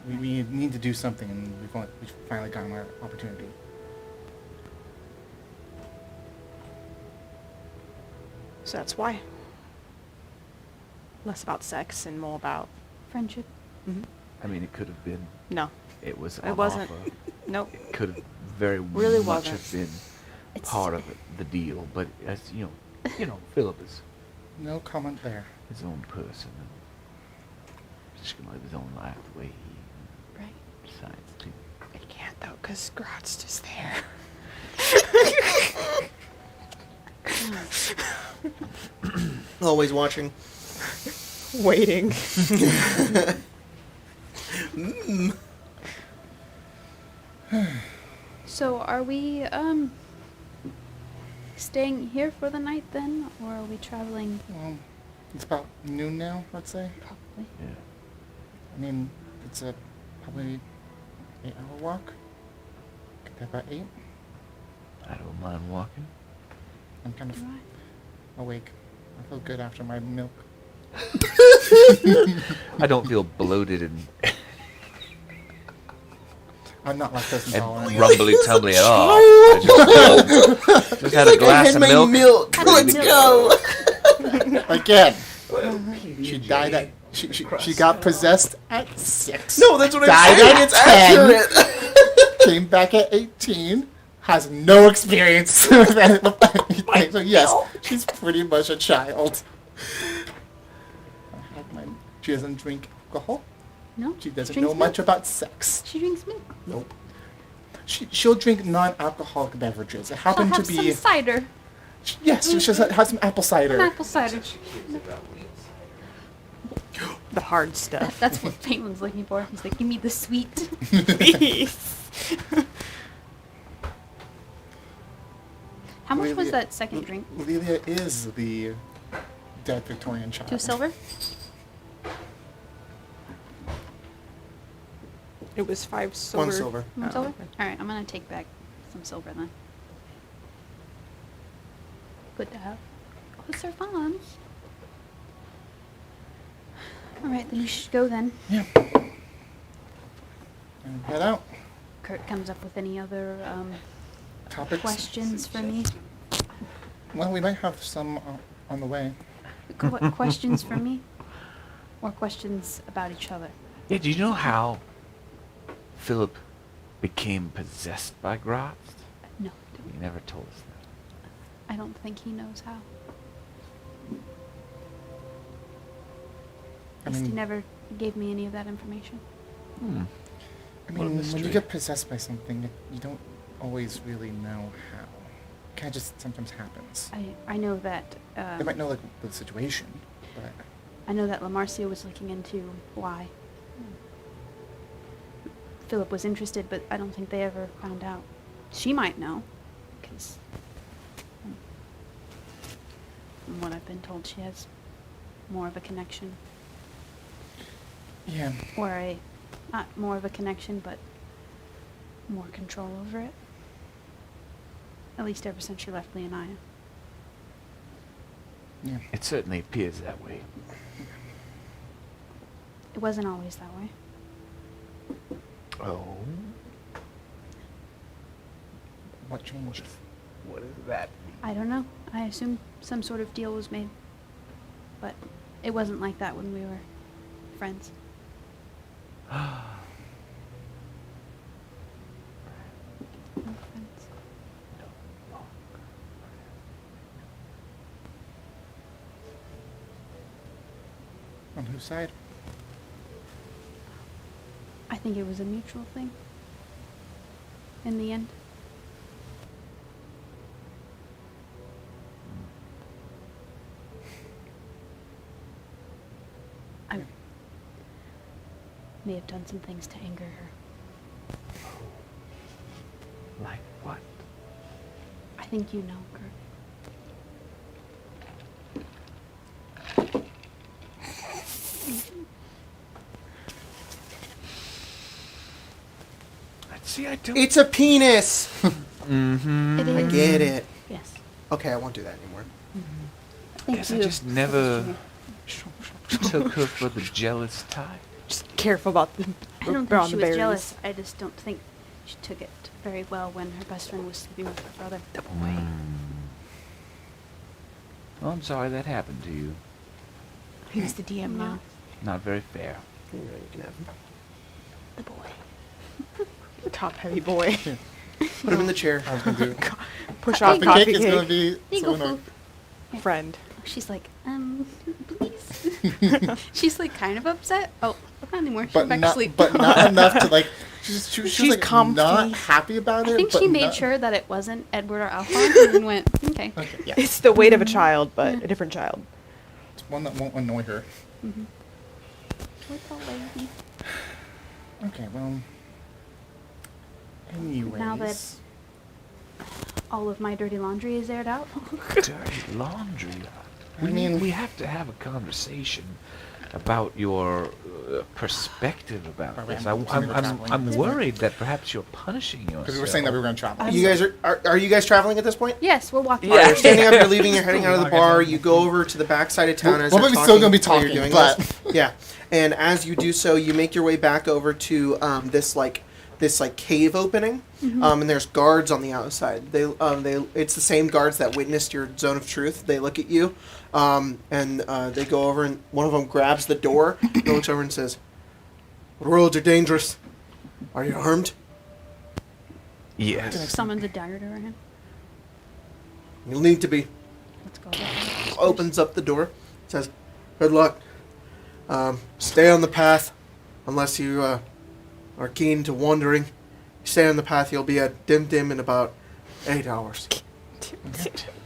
We need to do something, and we've finally gotten our opportunity. so that's why. Less about sex and more about Friendship. I mean, it could have been. no. It was. It on wasn't. offer. Nope. It could have very Really much wasn't. have been It's part of the deal, but as you know, Phillip is No comment there. his own person, and just gonna live his own life the way he right. decides to. I can't though, because Grott's just there. Always watching. Waiting. So are we staying here for the night then, or are we traveling? Well, it's about noon now, let's say. Probably. Yeah. I mean, it's a probably 8-hour walk. Get there about 8. I don't mind walking. I'm kind of Right. awake. I feel good after my milk. I don't feel bloated and I'm not lactose intolerant. rumbly tumbly at all. I just had a glass of milk. Let's go. Again, she died at. She got possessed at 6. No, that's what I'm Died saying. at It's 10. accurate. Came back at 18. Has no experience with anything. So yes, she's pretty much a child. She doesn't drink alcohol. No. She doesn't Drinks know much milk. about sex. She drinks milk. Nope. She'll drink non-alcoholic beverages. It She'll happened to have be some cider. yes. She just have some apple cider. Some apple cider. The hard stuff. That's what Phelan's looking for. He's like, give me the sweet. Please. How much was Lelia- that second drink? Lelia is the dead Victorian child. 2 silver? It was 5 silver. 1 silver. 1 Oh, silver? okay. Alright, I'm gonna take back some silver then. Good to have. Those are fun. Alright, then we should go then. Yeah. And head out. Kurt comes up with any other Topics. questions for me. Well, we might have some on the way. Questions for me? Or questions about each other? Yeah, do you know how Phillip became possessed by Grotz? No, You never told us that. I don't think he knows how. I At least he mean- never gave me any of that information. Hmm. I What a mean, when mystery. you get possessed by something, you don't always really know how. It kind of just sometimes happens. I know that They might know like the situation, but I know that LaMarcia was looking into why Phillip was interested, but I don't think they ever found out. She might know, because from what I've been told, she has more of a connection, yeah. or not more of a connection, but more control over it. At least ever since she left Leonaya. Yeah. It certainly appears that way. It wasn't always that way. Oh? What changed? What is that? I don't know. I assume some sort of deal was made. But it wasn't like that when we were friends. No friends. On whose side? I think it was a mutual thing. In the end. may have done some things to anger her. Like what? I think you know, Kurt. See, I don't. It's a penis. Mm-hmm. It is. I get it. Yes. Okay, I won't do that anymore. Thank Guess you. I just never took her for the jealous type. Just careful about the I don't think around she the was berries. jealous. I just don't think she took it very well when her best friend was sleeping with her brother. The boy. Well, I'm sorry that happened to you. He's the DM now. Not very fair. You can have him. The boy. The top-heavy boy. Put him in the chair. I was gonna do. Push Off off The coffee cake is cake. gonna be You so go, annoying. Phil. Friend. She's like, please. She's like kind of upset. Oh, not anymore. She's But back to not, sleep. but not enough to like. She was She's like comfy. not happy about it. I think but she made not- sure that it wasn't Edward or Alphonse and then went, okay. Okay, yeah, It's the weight of a child, but a different child. it's one that won't annoy her. Little lady. Okay, well. Anyways. Now that all of my dirty laundry is aired out. Dirty laundry. I mean- we have to have a conversation about your perspective about Right, this. right. I'm worried that perhaps you're punishing yourself. Because we were saying that we were going to travel. You guys are you guys traveling at this point? Yes, we're walking. Alright, you're standing up, you're leaving, you're heading out of the Okay. bar, you go over to the backside of town as We're you're probably talking. still gonna be while you're talking, doing but- this. Yeah. And as you do so, you make your way back over to this cave opening. And there's guards on the outside. They it's the same guards that witnessed your zone of truth. They look at you, and they go over, and one of them grabs the door, and looks over and says, "Roads are dangerous. Are you armed? Yes. Summons a dagger to her hand. You'll need to be." Let's go. Opens up the door, says, "Good luck. Stay on the path, unless you are keen to wandering. Stay on the path. You'll be at Dim Dim in about 8 hours."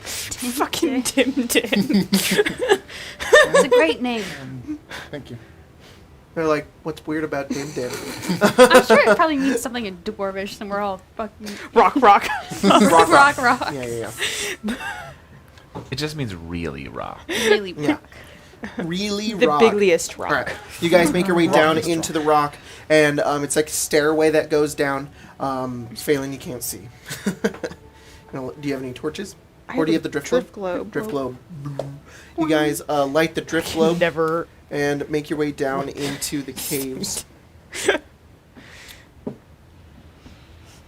Fucking Dim Dim. It's a great name. Thank you. They're like, "What's weird about Dim Dim?" I'm sure it probably means something in Dwarvish, and we're all fucking Rock. Rock. rock. Yeah. It just means really rock. Really Yeah. rock. Really The rock. bigliest rock. All right, you guys make your way down Rock is into the rock, and it's like a stairway that goes down. Phelan, you can't see. Do you have any torches? Or do you have the drift globe? Drift globe. You guys light the drift globe Never. and make your way down into the caves.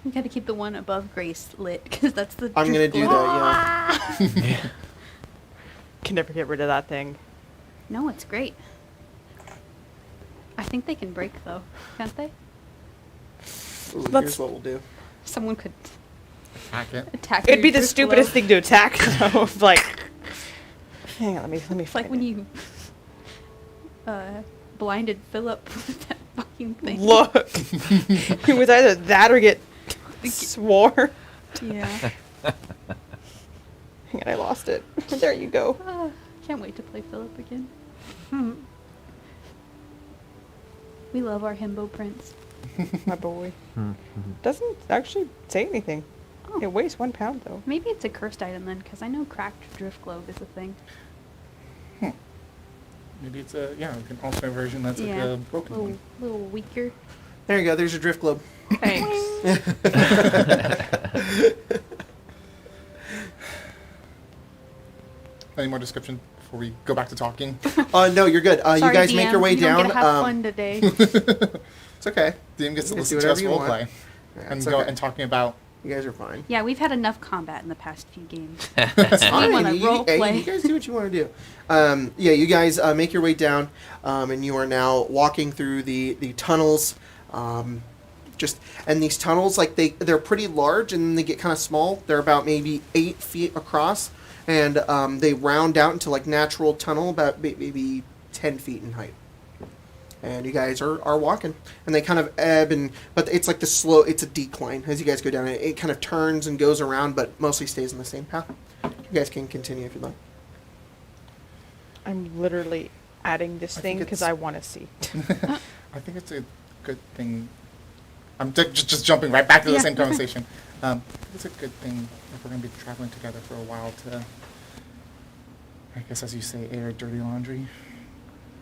You gotta keep the one above Grace lit, because that's the. I'm gonna drift do globe. that. Yeah. Can never get rid of that thing. No, it's great. I think they can break though, can't they? Ooh, Let's- here's what we'll do. Someone could Hack it. attack. It'd your be the drift stupidest globe. thing to attack. So, like, hang on, let me. It's like when you blinded Phillip with that fucking thing. Look. It was either that or get swore. Yeah. Hang on, I lost it. There you go. Can't wait to play Phillip again. We love our himbo prince. My boy. Doesn't actually say anything. Oh. It weighs 1 pound though. Maybe it's a cursed item then, because I know cracked drift globe is a thing. Maybe it's an alternate version that's like Yeah, a broken one. little weaker. There you go. There's your drift globe. Thanks. Any more description before we go back to talking? No, you're good. You Sorry, guys make your DM, way you don't down. get to have fun today. It's okay. DM gets to You listen do to us whatever you want. roleplay Yeah, and it's go okay. and talking about. You guys are fine. Yeah, we've had enough combat in the past few games. It's We fine. want to You- role hey, play. you guys do what you want to do. Yeah, you guys make your way down, and you are now walking through the tunnels. And these tunnels, like they're pretty large, and then they get kind of small. They're about maybe 8 feet across, and they round out into like natural tunnel about maybe 10 feet in height. And you guys are walking, and they kind of ebb, but it's like it's a decline as you guys go down. It kind of turns and goes around, but mostly stays in the same path. You guys can continue if you'd like. I'm literally adding this I thing think because it's- I want to see. I think it's good thing. I'm just jumping right back to the Yeah. same conversation. It's a good thing if we're going to be traveling together for a while to, I guess as you say, air dirty laundry.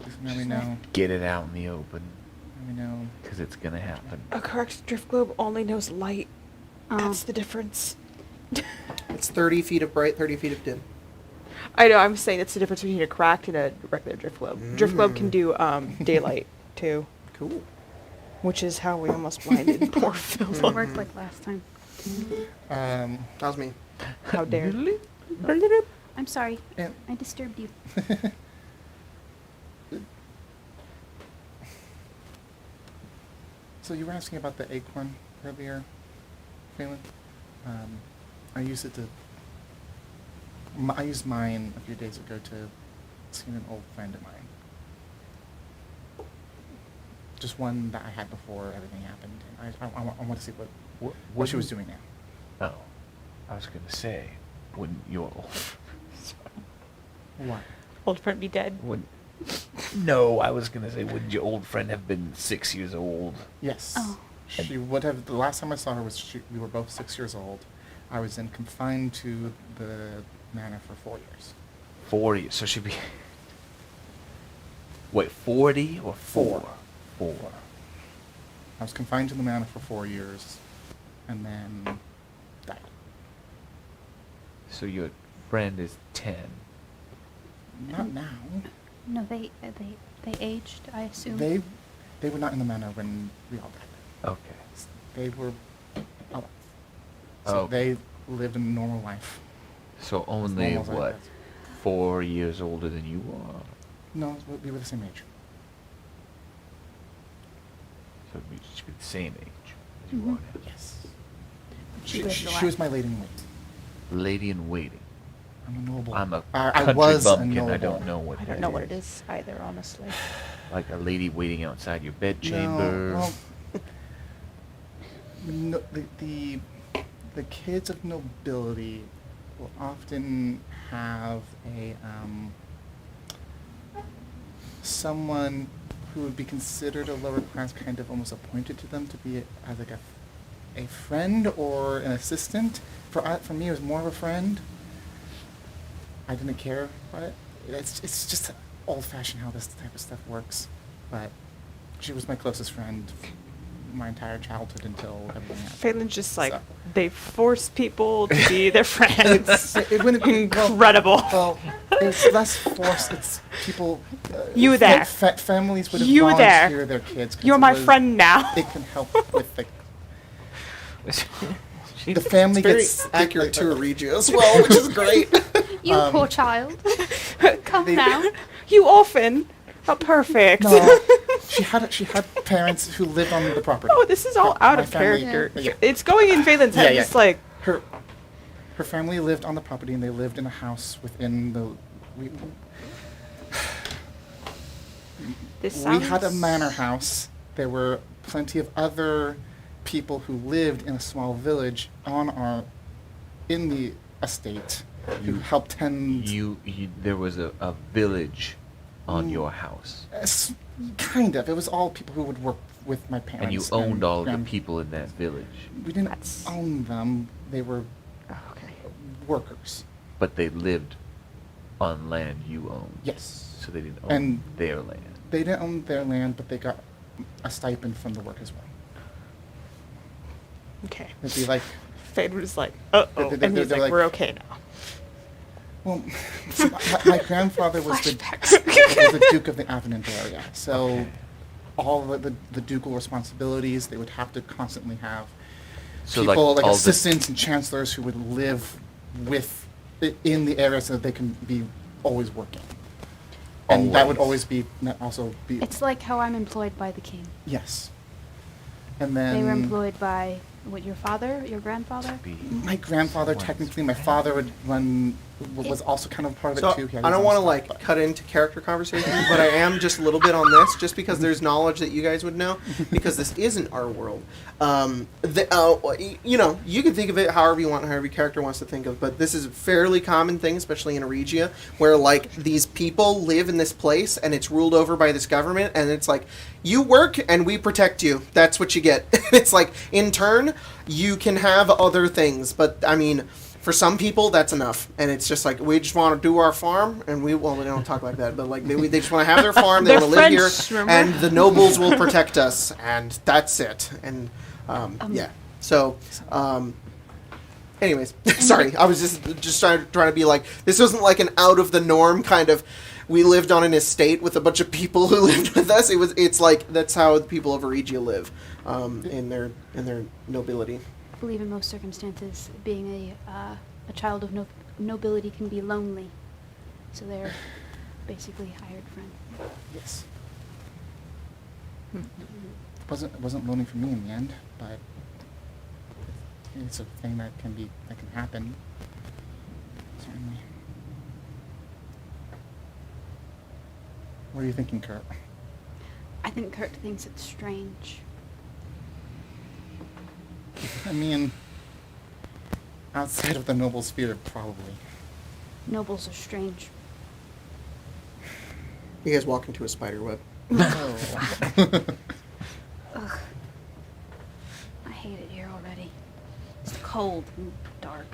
Just let me know. Get it out in the open, Let me know. because it's gonna happen. A correct drift globe only knows light. Oh. That's the difference. It's 30 feet of bright, 30 feet of dim. I know, I'm saying it's the difference between a cracked and a regular drift globe. Drift globe can do daylight, too. Cool. Which is how we almost blinded poor It Phillip. worked like last time. That was me. How dare. I'm sorry. And I disturbed you. so you were asking about the acorn earlier, Phelan? I used it to. I used mine a few days ago to see an old friend of mine. Just one that I had before everything happened. And I want to see what she was doing now. Oh, I was gonna say, wouldn't your old What? Old friend be dead. wouldn't no, I was gonna say, wouldn't your old friend have been 6 years old? Yes. Oh. She would have. The last time I saw her was we were both 6 years old. I was then confined to the manor for 4 years. 40. So she'd be. Wait, 40 or 4? 4. I was confined to the manor for 4 years, and then died. So your friend is 10. Not now. No, they aged, I assume. They were not in the manor when we all died. Okay. They were. Oh. Oh. So they lived a normal life. So As only, normal as I what, was. 4 years older than you are? No, we were the same age. So we should be the same age as you Mhm. are now. Yes. She lived a She lot. was my lady in wait. Lady in waiting. I'm a noble. I'm a I country was a bumpkin. noble. I don't know what I that don't know what it is either, honestly. Like a lady waiting outside your bedchamber. No, well, no, the kids of nobility will often have a someone who would be considered a lower class kind of almost appointed to them to be as like a friend or an assistant. For me, it was more of a friend. I didn't care about it. It's just old-fashioned how this type of stuff works. But she was my closest friend my entire childhood until everything happened. Phelan's just like, So- they force people to be their friends. It wouldn't be Incredible. Well, it's less forced. It's people. You there. Families would You there. volunteer their kids. 'cause You're it my was- friend now. It can help with She- the family Very gets accurate to Regia as well, which is great. You poor child. Calm they- down. You orphan. Oh, perfect. No, she had parents who lived on the property. Oh, this is all out My of family- character. Yeah. It's going in Phelan's head. Yeah, It's like, her family lived on the property, and they lived in a house within the. this We had a sounds- manor house. There were plenty of other people who lived in a small village in the estate who You- helped tend. there was a village on your house, Kind of. It was all people who would work with my parents. and you owned all of the grand- people in that village, We didn't That's- own them. They were Oh, okay. workers. but they lived on land you owned. Yes. So they didn't own And their land. they didn't own their land, but they got a stipend from the work as well. Okay. It'd be like, Phelan was like, uh-oh. They're And he's like, like- we're okay now. well, my grandfather was the Duke of the Avenant area, so Okay. all the ducal responsibilities they would have to constantly have. So People like all assistants and chancellors who would live in the area so that they can be always working. And that would always be also be It's like how I'm employed by the king. yes. And then They were employed by, your father, your grandfather? my grandfather, technically, my father was also kind of part of So it too. He had I his don't own want to stuff, like but- cut into character conversation, but I am just a little bit on this, just because there's knowledge that you guys would know, because this isn't our world. You can think of it however you want, however your character wants to think of, but this is a fairly common thing, especially in Regia, where like these people live in this place and it's ruled over by this government, and it's like you work and we protect you. That's what you get. It's like, in turn, you can have other things. But, I mean, for some people, that's enough. And it's just like, we just want to do our farm, and we don't talk like that, but like they just want to have their farm, they want to live here, remember? and the nobles will protect us, and that's it. And, yeah. So, anyways, sorry, I was just trying to be like, this wasn't like an out of the norm kind of, we lived on an estate with a bunch of people who lived with us. It's like, that's how the people of Regia live, in their nobility. I believe in most circumstances, being a child of nobility can be lonely. So they're basically hired friend. Yes. It wasn't lonely for me in the end, but it's a thing that can happen. Certainly. What are you thinking, Kurt? I think Kurt thinks it's strange. I mean, outside of the noble sphere, probably. Nobles are strange. You guys walk into a spider web. No. Ugh. I hate it here already. It's cold and dark.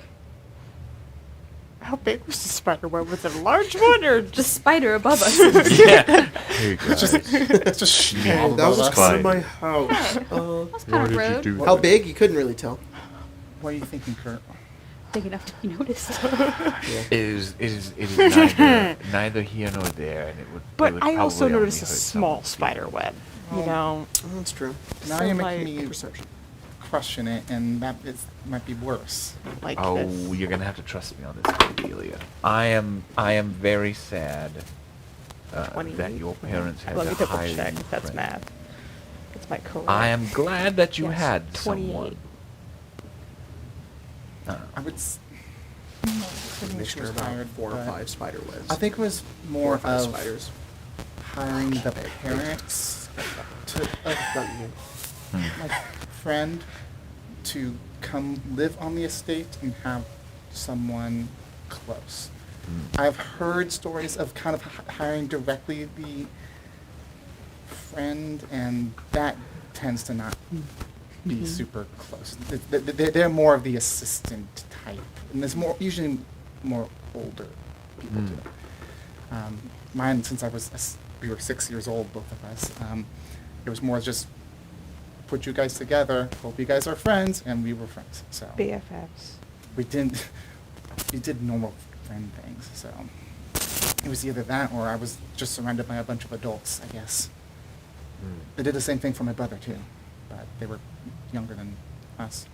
How big was the spider web? Was it a large one or The just... spider above us. Yeah. Hey guys. It's just schmob That was above us. kind of my house. That's kind of rude. How big? You couldn't really tell. What are you thinking, Kurt? Big enough to be noticed. It is neither here nor there, and it would. But it would I also probably only noticed a hurt small some spider people. web. You know, Oh, that's true. Now So, you're like, making me Perception. question it, and that might be worse. like Oh, this. you're gonna have to trust me on this, Cordelia. I am very sad that 28? your parents had Let to me double hire check you, if that's friend. math. It's my correct. I am glad that you Yes, had 28. someone. I would. Mixture was about hired, 4 or but 5 spider webs. I think it was 4 more or 5 of spiders. hiring the parents to my friend to come live on the estate and have someone close. I've heard stories of kind of hiring directly the friend, and that tends to not be super close. They're more of the assistant type, and there's usually more older people do it. Mine, since we were 6 years old, both of us, it was more just put you guys together, hope you guys are friends, and we were friends. So BFFs. we did normal friend things. So it was either that or I was just surrounded by a bunch of adults, I guess. They did the same thing for my brother too, but they were younger than us.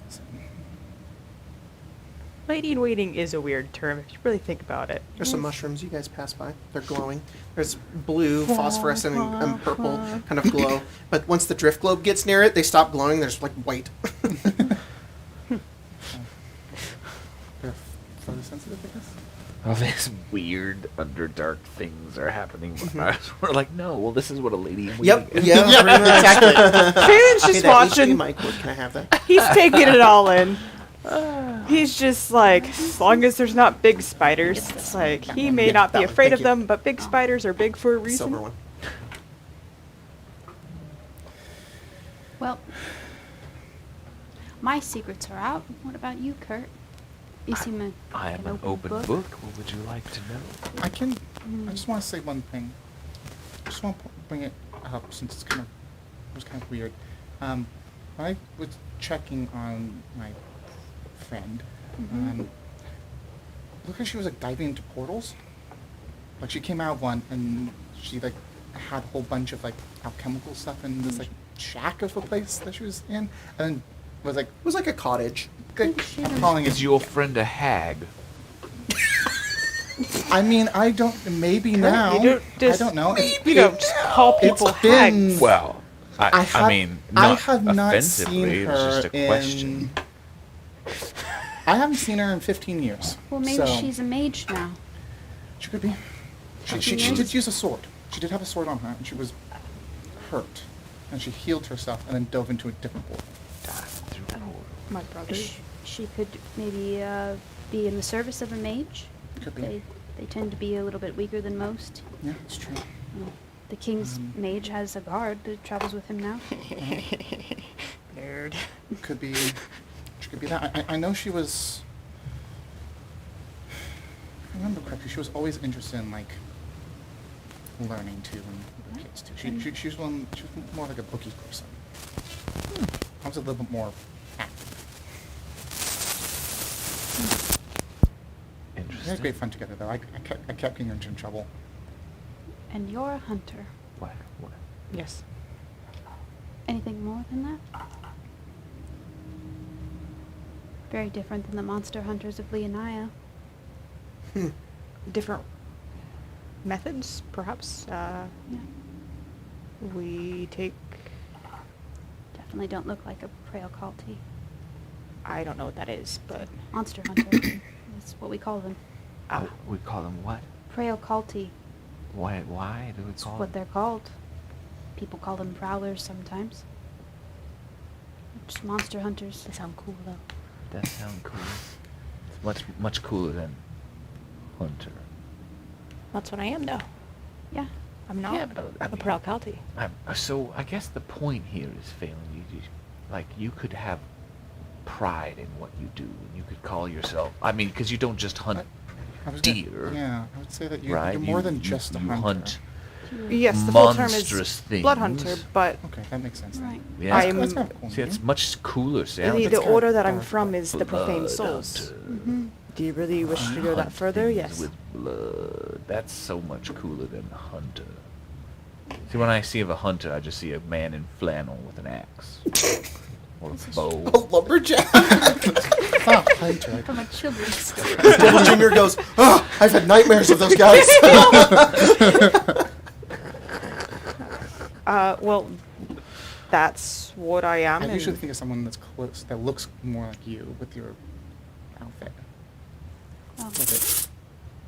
So, Lady in waiting is a weird term if you really think about it. There's some mushrooms you guys pass by. They're glowing. There's blue, phosphorescent, and purple kind of glow. But once the drift globe gets near it, they stop glowing. There's like white. they're photosensitive, I guess. All these weird underdark things are happening. We're like, no, well, this is what a lady in Yep. waiting is. Yeah. Exactly. Kaden's Hey, just that watching. HDMI cord, can I have that? He's taking it all in. He's just like, as long as there's not big spiders, it's like, he may Yeah, not that be one, afraid thank of you. them, but big spiders are big for a reason. Silver one. Well, my secrets are out. What about you, Kurt? You seem I am an open book. What would you like to know? I just want to say one thing. I just want to bring it up since it was kind of weird. When I was checking on my friend, it looked like she was like diving into portals. Like she came out of one and she like had a whole bunch of like alchemical stuff in this like shack of a place that she was in, and then was like, It was like a cottage. I'm calling it. Is your friend a hag? I mean, I don't. Maybe now. You don't just, I don't know. You don't just call people It's been- hags. Well, I mean, not I have not offensively. seen It was her just a question. I haven't seen her in 15 years. well, maybe so she's a mage now. She could be. She did use a sword. She did have a sword on her, and she was hurt, and she healed herself, and then dove into a different portal. My brother. She could maybe be in the service of a mage. Could They be. They tend to be a little bit weaker than most. Yeah, it's true. The king's mage has a guard that travels with him now. Nerd. Could be. She could be that. I know she was. If I remember correctly, she was always interested in like learning too, and the kids too. She was more like a bookie person. I was a little bit more active. We had Interesting. great fun together, though. I kept getting her into trouble. And you're a hunter. What? Yes. Anything more than that? Very different than the monster hunters of Leonia. Different methods, perhaps. Yeah. We take... Definitely don't look like a Prail Culty. I don't know what that is, but... Monster hunter. That's what we call them. Oh, we call them what? Prail Culty. Why do we That's call what them? they're called. People call them prowlers sometimes. Just monster hunters. They sound cool, though. That sounds cool. It's much cooler than hunter. That's what I am, though. Yeah. I'm not Yeah, but, I a mean- Pralcalti. So I guess the point here is, Phelan, you could have pride in what you do, and you could call yourself. I mean, because you don't just hunt I was deer. Yeah, I would say that right? you're more than just a you hunter. hunt. Yes, the full term monstrous is blood hunter, things. but Okay, that makes sense. then. Right. Yeah. I'm- That's kind of cool. See, it's much cooler sounding. the That's order kinda that I'm dark, from but- is the Profane Blood Souls. hunter. Mm-hmm. Do you really wish to go Hunt that further? things Yes. With blood. That's so much cooler than hunter. See, when I see of a hunter, I just see a man in flannel with an axe. Or a A bow. lumberjack. Oh, hunter. From a children's story. Devil Junior goes, oh, I've had nightmares of those guys. Well, that's what I am. I and usually think of someone that's close, that looks more like you with your outfit. Oh. With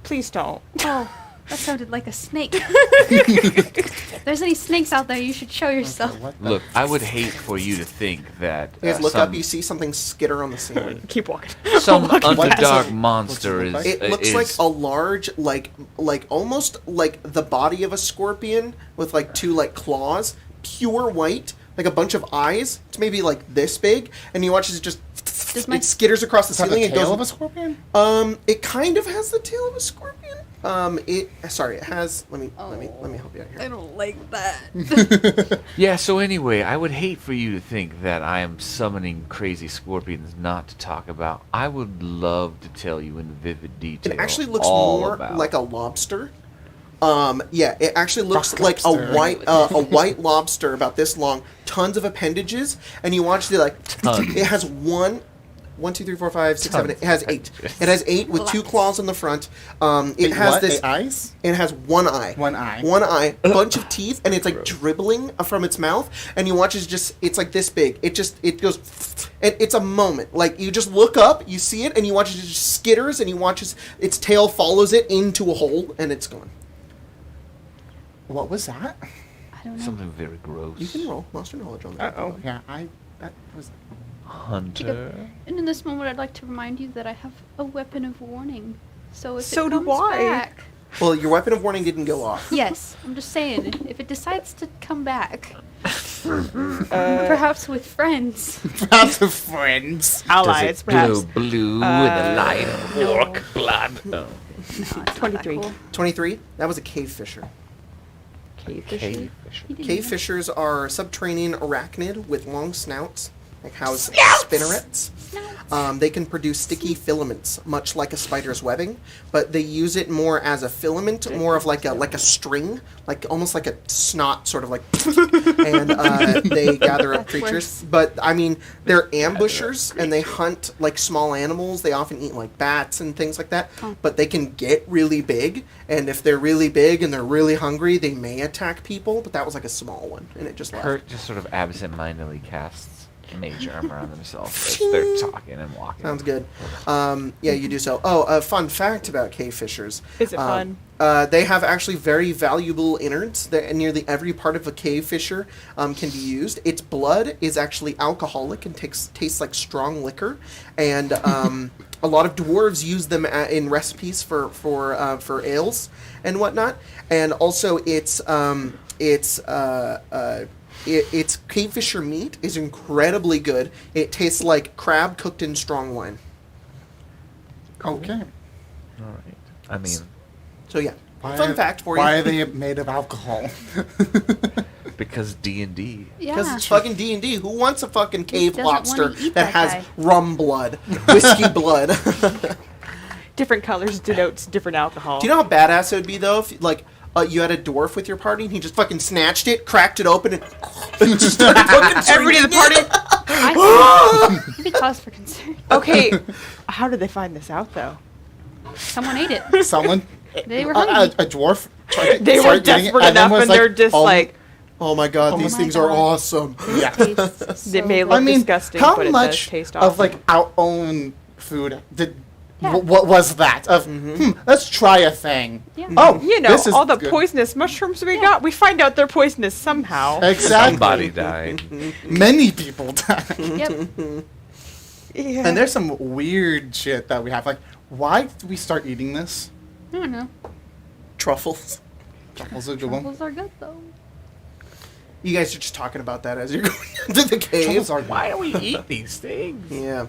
Please don't. Oh, that sounded like a snake. If there's any snakes out there, you should show it. yourself. Okay, what the- Look, I would hate for you to think that You guys look some, up, you see something skitter on the ceiling. Keep walking. some What does underdog it- monster what's it look is. like? It looks is, like a large, like almost like the body of a scorpion with like two like claws, pure white, like a bunch of eyes. It's maybe like this big, and you watch as it just Does my- it skitters across the Does it have ceiling. the It tail of a goes. scorpion? It kind of has the tail of a scorpion. It has. Let me help you out here. don't like that. Yeah, so anyway, I would hate for you to think that I am summoning crazy scorpions not to talk about. I would love to tell you in vivid detail. It actually looks all more about. like a lobster. Yeah, it actually looks Rock like lobster. a white lobster about this long, tons of appendages, and you watch the like. Tons. It has 1, 2, 3, 4, 5, 6, 7, 8. Tons. It has 8. It has 8 with 2 claws in the front. It Wait, has what? this. 8 eyes? It has 1 eye. One eye. 1 eye, bunch of teeth, and it's like dribbling from its mouth. And you watch it's like this big. It goes, and it's a moment. Like you just look up, you see it, and you watch it just skitters, and you watch its tail follows it into a hole, and it's gone. What was that? I don't know. Something very gross. You can roll monster knowledge on that. Uh-oh. Yeah, that was. Hunter. And in this moment, I'd like to remind you that I have a weapon of warning. So if So it do comes I. back, Well, your weapon of warning didn't go off. yes, I'm just saying, if it decides to come back, Uh, perhaps with friends. Lots of friends. allies, Does it perhaps. glow blue with a line of orc blood? Oh. No, it's not that 23. cool. 23. That was a cave fisher. Cave Cave fisher. fisher. He didn't Cave know. fishers are subterranean arachnid with long snouts, like house spinnerets. They can produce sticky filaments, much like a spider's webbing, but they use it more as a filament, more of like a string, like almost like a snot, sort of like, and they gather up That's creatures. worse. But I mean, they're ambushers and they hunt like small animals. They often eat like bats and things like that. Oh. But they can get really big, and if they're really big and they're really hungry, they may attack people. But that was like a small one, and it just left. Kurt just sort of absent-mindedly casts mage armor on themselves as they're talking and walking. Sounds good. Yeah, you do so. Oh, a fun fact about cave fishers. Is it fun? They have actually very valuable innards. Nearly every part of a cave fisher can be used. Its blood is actually alcoholic and tastes like strong liquor, and a lot of dwarves use them in recipes for ales and whatnot. And also, its cave fisher meat is incredibly good. It tastes like crab cooked in strong wine. Okay. All right. I mean, So yeah, fun fact for you. Why are they made of alcohol? because D&D. Because Yeah. it's fucking D&D. Who wants a fucking cave doesn't wanna lobster eat that that has guy? rum blood, whiskey blood? Different colors denotes different alcohol. Do you know how badass it would be though if like you had a dwarf with your party and he just fucking snatched it, cracked it open, and just started fucking Everybody in the drinking party. I think it'd be cause for concern. Okay, how did they find this out though? Someone ate it. Someone, They were a hungry. dwarf. tried to They were start eating it, desperate and then enough, was and they're just oh, like, Oh my god, Oh these my things are God. awesome. yeah. Tastes They so may good. look I mean, disgusting, how but it does much taste of awesome. like our own food did? Yeah. What was that? Of let's try a thing. Yeah. Oh, You know, this is all the good. poisonous mushrooms we got, we find out they're poisonous somehow. Exactly. Somebody died. Many people died. Yep. Yeah. And there's some weird shit that we have. Like, why did we start eating this? I don't know. Truffles. Truffles are a good one. Truffles are good though. You guys are just talking about that as you're going into the cave. Truffles are Why do we eat these things? Yeah.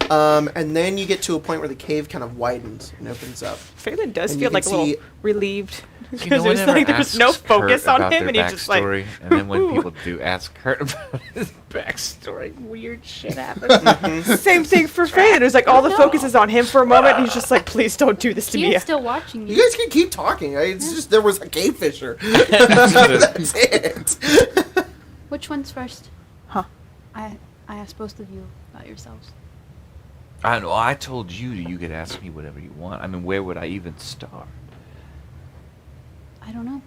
And then you get to a point where the cave kind of widens and opens up. Phelan does And feel you like a can little see- relieved. You Because know, it was whenever like there was no asks focus Kurt on about him, their and he's just like, backstory, and then when "Ooh." people do ask Kurt about his backstory, weird shit happens. Same thing for Phelan. It was like all the focus is on him for a moment, and he's just like, please don't do this to me. Kiya's still watching You you. guys can keep talking. It's just there was a cave fisher. That's it. Which one's first? Huh. I asked both of you about yourselves. I know. I told you you could ask me whatever you want. I mean, where would I even start? I don't know.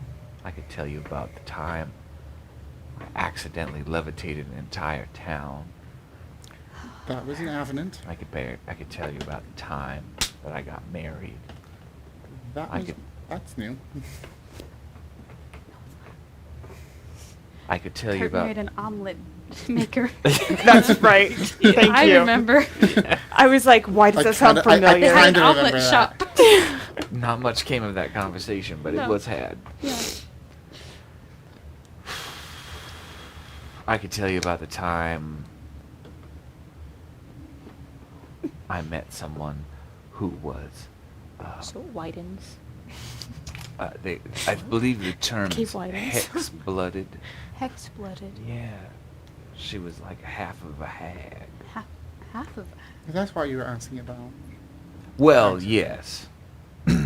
I could tell you about the time I accidentally levitated an entire town. That was an avenant. I could tell you about the time that I got married. That I was, could- that's new. I could tell you Kurt about. married an omelet maker. That's right. Thank I you. remember. I was like, why does I that sound kinda- I- I familiar? Behind kinda an omelet remember shop. Not much came of that conversation, but it No. was had. Yeah. I could tell you about the time I met someone who was. So it widens. I believe the term Cave is widens. hex-blooded. Hex-blooded. Yeah. She was like half of a hag. Half of That's why you were asking about. Well, yes. That's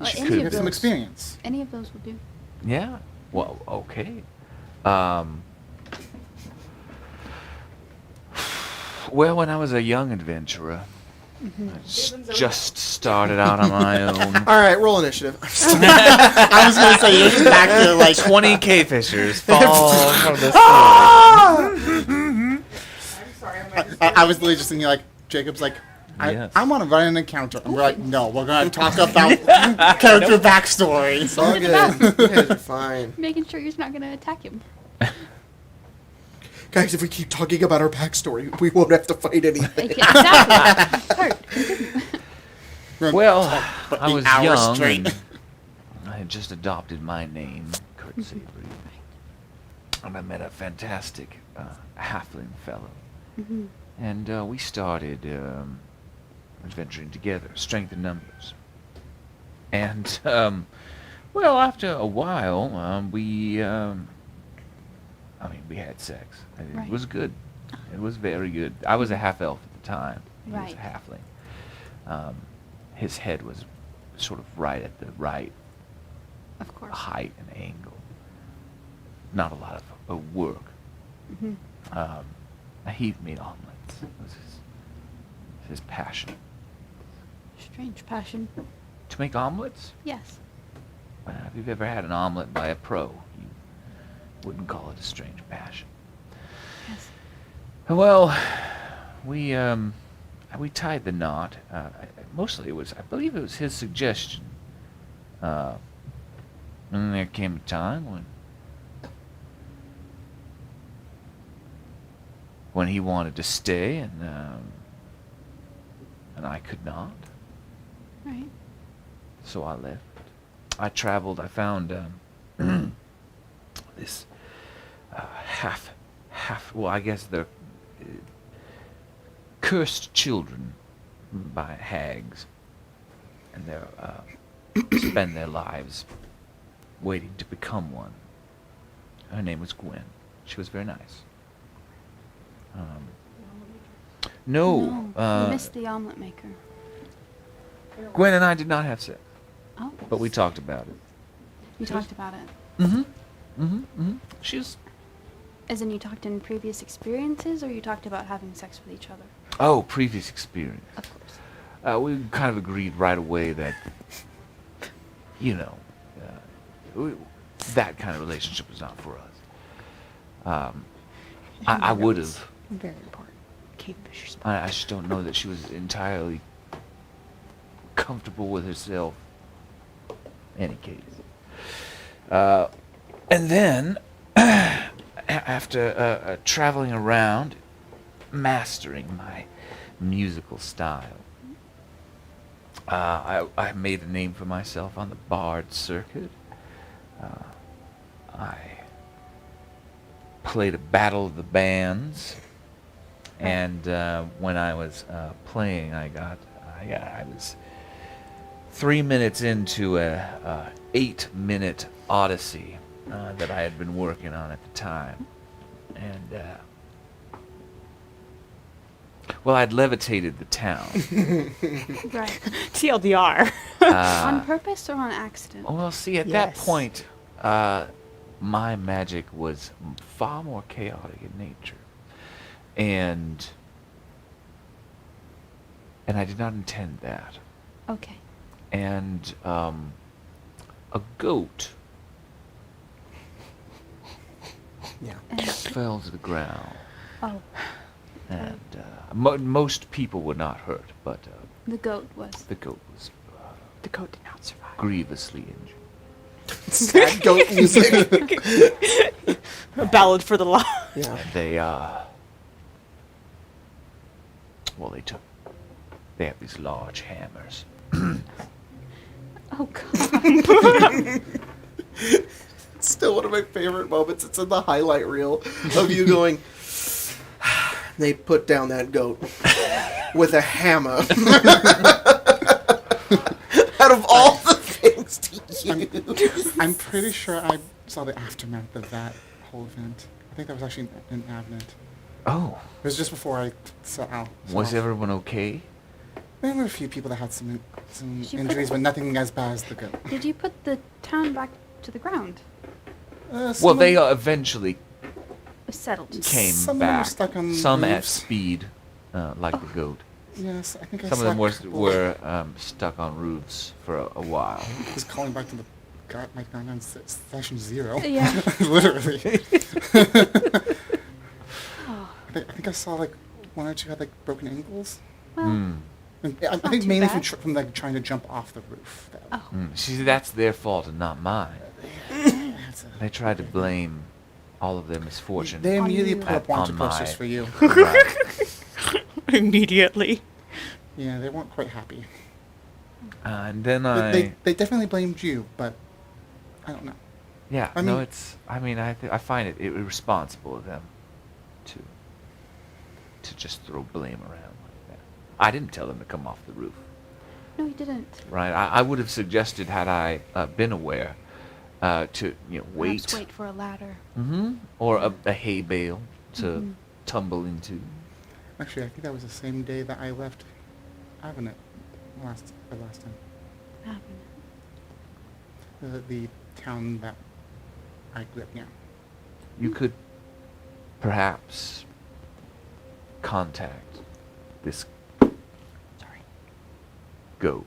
Well, what any you of have some those. experience. any of those will do. Yeah. Well, okay. Well, when I was a young adventurer, I just started out on my own. All right, roll initiative. I was gonna say you're just back to like 20 cave fishers fall from the I was literally just thinking like Jacob's like Yes. I want to run an encounter and we're like no we're gonna talk about character backstory. It's all good. You guys are fine. Making sure you're not gonna attack him. Guys, if we keep talking about our backstory, we won't have to fight anything. Yeah, exactly. Kurt, continue. Well, For I 8 was hours young. straight. And I had just adopted my name, Kurt Sabry. And I met a fantastic halfling fellow. And we started adventuring together, strength in numbers. And, well, after a while, we had sex. And Right. It was good. It was very good. I was a half-elf at the time. He was Right. a halfling. His head was sort of right at the right Of course. height and angle. Not a lot of work. He made omelets. It was his passion. Strange passion. To make omelets? Yes. If you've ever had an omelet by a pro, you wouldn't call it a strange passion. Yes. Well, we tied the knot. Mostly I believe it was his suggestion. And then there came a time when he wanted to stay, and I could not. Right. So I left. I traveled. I found this well, I guess they're cursed children by hags, and they spend their lives waiting to become one. Her name was Gwen. She was very nice. No, you missed the omelet maker. Gwen and I did not have sex, Oh. but we talked about it. You talked about it. She was. As in, you talked in previous experiences, or you talked about having sex with each other? Oh, previous experience. Of course. We kind of agreed right away that, that kind of relationship was not for us. I would have. Very important. Kingfisher spot. I just don't know that she was entirely comfortable with herself. Any case. And then, after traveling around, mastering my musical style, I made a name for myself on the bard circuit. I played a battle of the bands, and when I was playing, I was 3 minutes into a 8-minute odyssey that I had been working on at the time, and well, I'd levitated the town. Right. TLDR. On purpose or on accident? Well, see, at that Yes. point, my magic was far more chaotic in nature, and I did not intend that. Okay. And a goat Yeah. And, fell to the ground, oh, and most people were not hurt, but the goat was. the goat was The goat did not survive. grievously injured. Sad goat music. A ballad for the law. Yeah. And they they have these large hammers. Oh, God. It's still one of my favorite moments. It's in the highlight reel of you going, they put down that goat with a hammer. Out of all the things to use. I'm pretty sure I saw the aftermath of that whole event. I think that was actually in Avnet. Oh, It was just before I saw Al. was everyone okay? There were a few people that had some Did you injuries, put- but nothing as bad as the goat. Did you put the town back to the ground? Well, they eventually Settled. came Some of them were back. stuck on Some at roofs. speed, like the goat. Yes, I think I Some of saw them a couple were stuck on roofs for a while. Just calling back to the like 99 session 0. Yeah. Literally. Oh, I think I saw like one or two had like broken ankles. well, Hmm. And I not think too mainly bad. from like trying to jump off the roof. Though. oh. See, that's their fault and not mine. That's They tried to blame all of their misfortune. They On immediately you. put up wanted On my- posters for you. Right. Immediately. Yeah, they weren't quite happy. And then But they definitely blamed you, but I don't know. yeah, I no, mean- it's. I mean, I find it irresponsible of them to just throw blame around like that. I didn't tell them to come off the roof, No, he didn't. right? I would have suggested, had I been aware, to wait, Perhaps wait for a ladder. or a hay bale to Mhm. tumble into. Actually, I think that was the same day that I left Avnet the last time. Happened. The town that I live near. You could perhaps contact this Sorry. goat.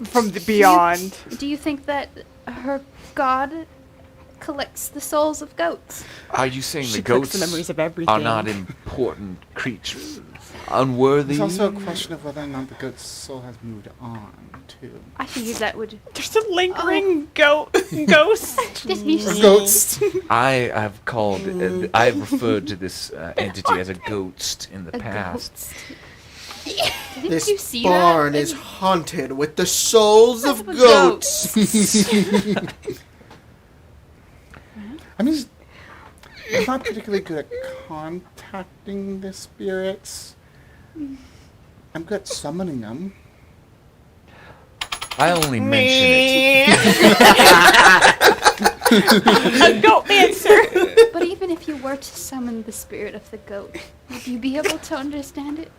From the beyond. Do you think that her god collects the souls of goats. Are you saying She the collects goats the memories of are everything. not important creatures? Unworthy? There's also a question of whether or not the goat's soul has moved on, too. I figured that would. There's a lingering ghost. Just use Or ghost. I have called, I have referred to this entity as a ghost in the a past. ghost. Didn't This you see barn that? is haunted with the souls of Of a goats. I mean, I'm not particularly good at contacting the spirits. I'm good at summoning them. I only mention it. A goat answer. But even if you were to summon the spirit of the goat, would you be able to understand it?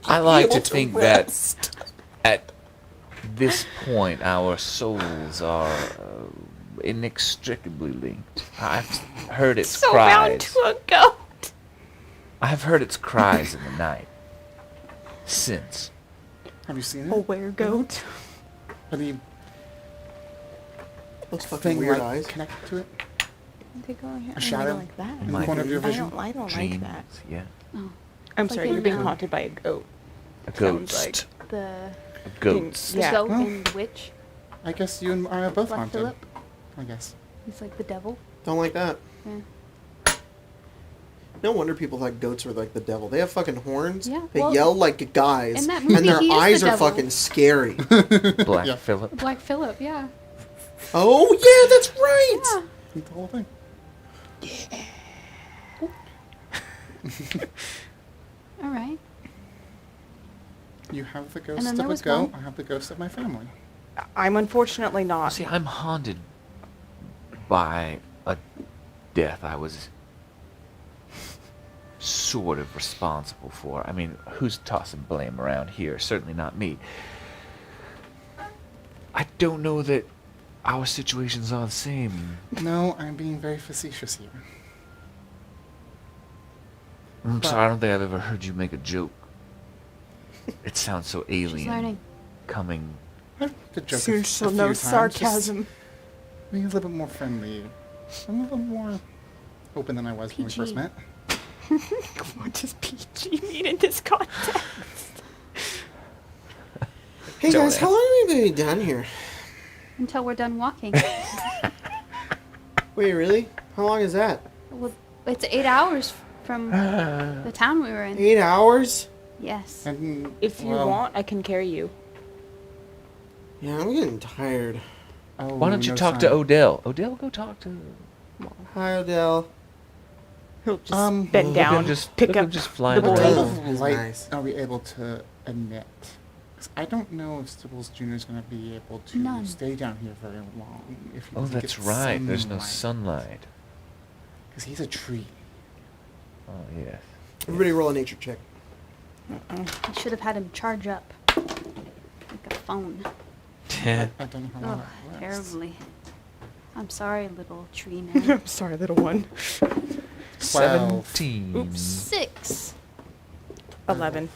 I like to able to think rest. that at this point our souls are inextricably linked. I've heard its So bound cries. to a goat. I've heard its cries in the night. Since. Have you seen A it? were-goat. Any Those fucking thing weird like eyes. connected to it? They go ahead. A shadow? like that. In the My corner of your I vision? don't like Dreams, that. yeah. Oh, I'm Like sorry, in you're being the- haunted by a goat. A Sounds ghost. the A ghost. the Yeah. goat Oh. and the witch, I guess you and I are both like haunted. Phillip. I guess. He's like the devil. Don't like that. Yeah. No wonder people like goats are like the devil. They have fucking horns. Yeah, They well, yell like guys. in that movie, and their he is the eyes are devil. fucking scary. Black Yeah. Phillip. Black Phillip, yeah. Oh, yeah, that's right. Yeah. Eat the whole thing. All right. You have the then ghost there of a was goat. one- I have the ghost of my family. I'm unfortunately not. See, I'm haunted by a death I was sort of responsible for. I mean, who's tossing blame around here? Certainly not me. I don't know that our situations are the same. No, I'm being very facetious here. I'm sorry, I don't think I've ever heard you make a joke. It sounds so alien. She's learning. Coming. I've the joke Soon a she'll few know times, just sarcasm. being a little bit more friendly. I'm a little more open than I was when we first PG. met. What does PG mean in this context? Hey, Don't guys, how ask. long have we been down here? Until we're done walking. Wait, really? How long is that? Well, it's 8 hours from the town we were in. 8 hours? Yes. And If you well, want, I can carry you. Yeah, I'm getting tired. oh, Why don't you no talk to sign. Odell? Odell, go talk to. Hi, Odell. He'll just Look bend at down, him just pick look at up him just flying the What boy. type around. of That's light nice. are we able to emit? 'Cause I don't know if Stibbles Jr. is going to be able to None. stay down here very long. If he Oh, doesn't that's get right. There's no sunlight. sunlight. Because he's a tree. Oh yes. Everybody roll a nature check. I should have had him charge up. Like a phone. I don't know how long Oh, that lasts. terribly. I'm sorry, little tree man. I'm sorry, little one. 12. 17. Oops. 6. 11.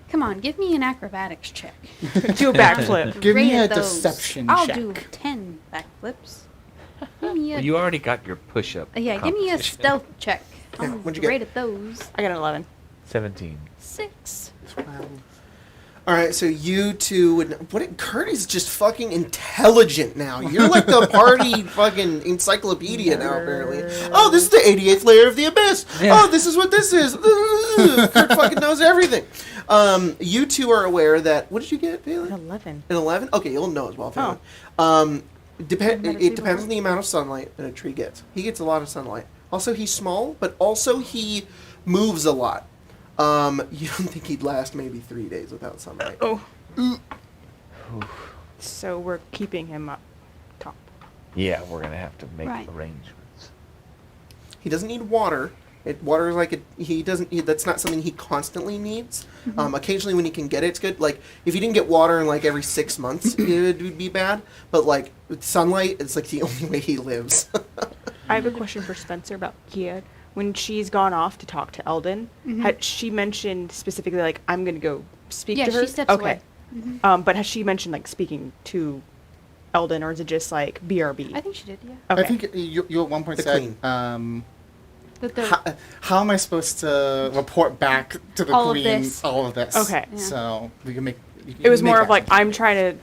Come on, give me an acrobatics check. Do a backflip. Give me Rate a those. deception I'll check. do 10 backflips. Give me a, Well, you already got your push-up. yeah, give me a competition. stealth check. Yeah, I'm what'd you get? great at those. I got an 11. 17. 6. 12. All right, so you two would. What? Kurt is just fucking intelligent now. You're like the party fucking encyclopedia now, apparently. Oh, this is the 88th layer of the abyss. Yeah. Oh, this is what this is. Kurt fucking knows everything. You two are aware that. What did you get, Bailey? An 11. An 11? Okay, you'll know as well. If you Oh. want. I've met a It tree depends before. on the amount of sunlight that a tree gets. He gets a lot of sunlight. Also, he's small, but also he moves a lot. You don't think he'd last maybe 3 days without sunlight? Oh. So we're keeping him up top. Yeah, we're gonna have to make Right. arrangements. He doesn't need water. Water is like he doesn't. That's not something he constantly needs. Occasionally, when he can get it, it's good. Like if he didn't get water in like every 6 months, it would be bad. But like with sunlight, it's like the only way he lives. I have a question for Spencer about Kiya. When she's gone off to talk to Eldon, had she mentioned specifically, like, I'm going to go speak Yeah, to her? she steps away. But has she mentioned, like, speaking to Eldon, or is it just like BRB? I think she did, yeah. Okay. I think you at one point The said, queen. That the- how am I supposed to report back to the All of queen this. all of this? Okay. Yeah. So we can make. It was more of that like, happen. I'm trying to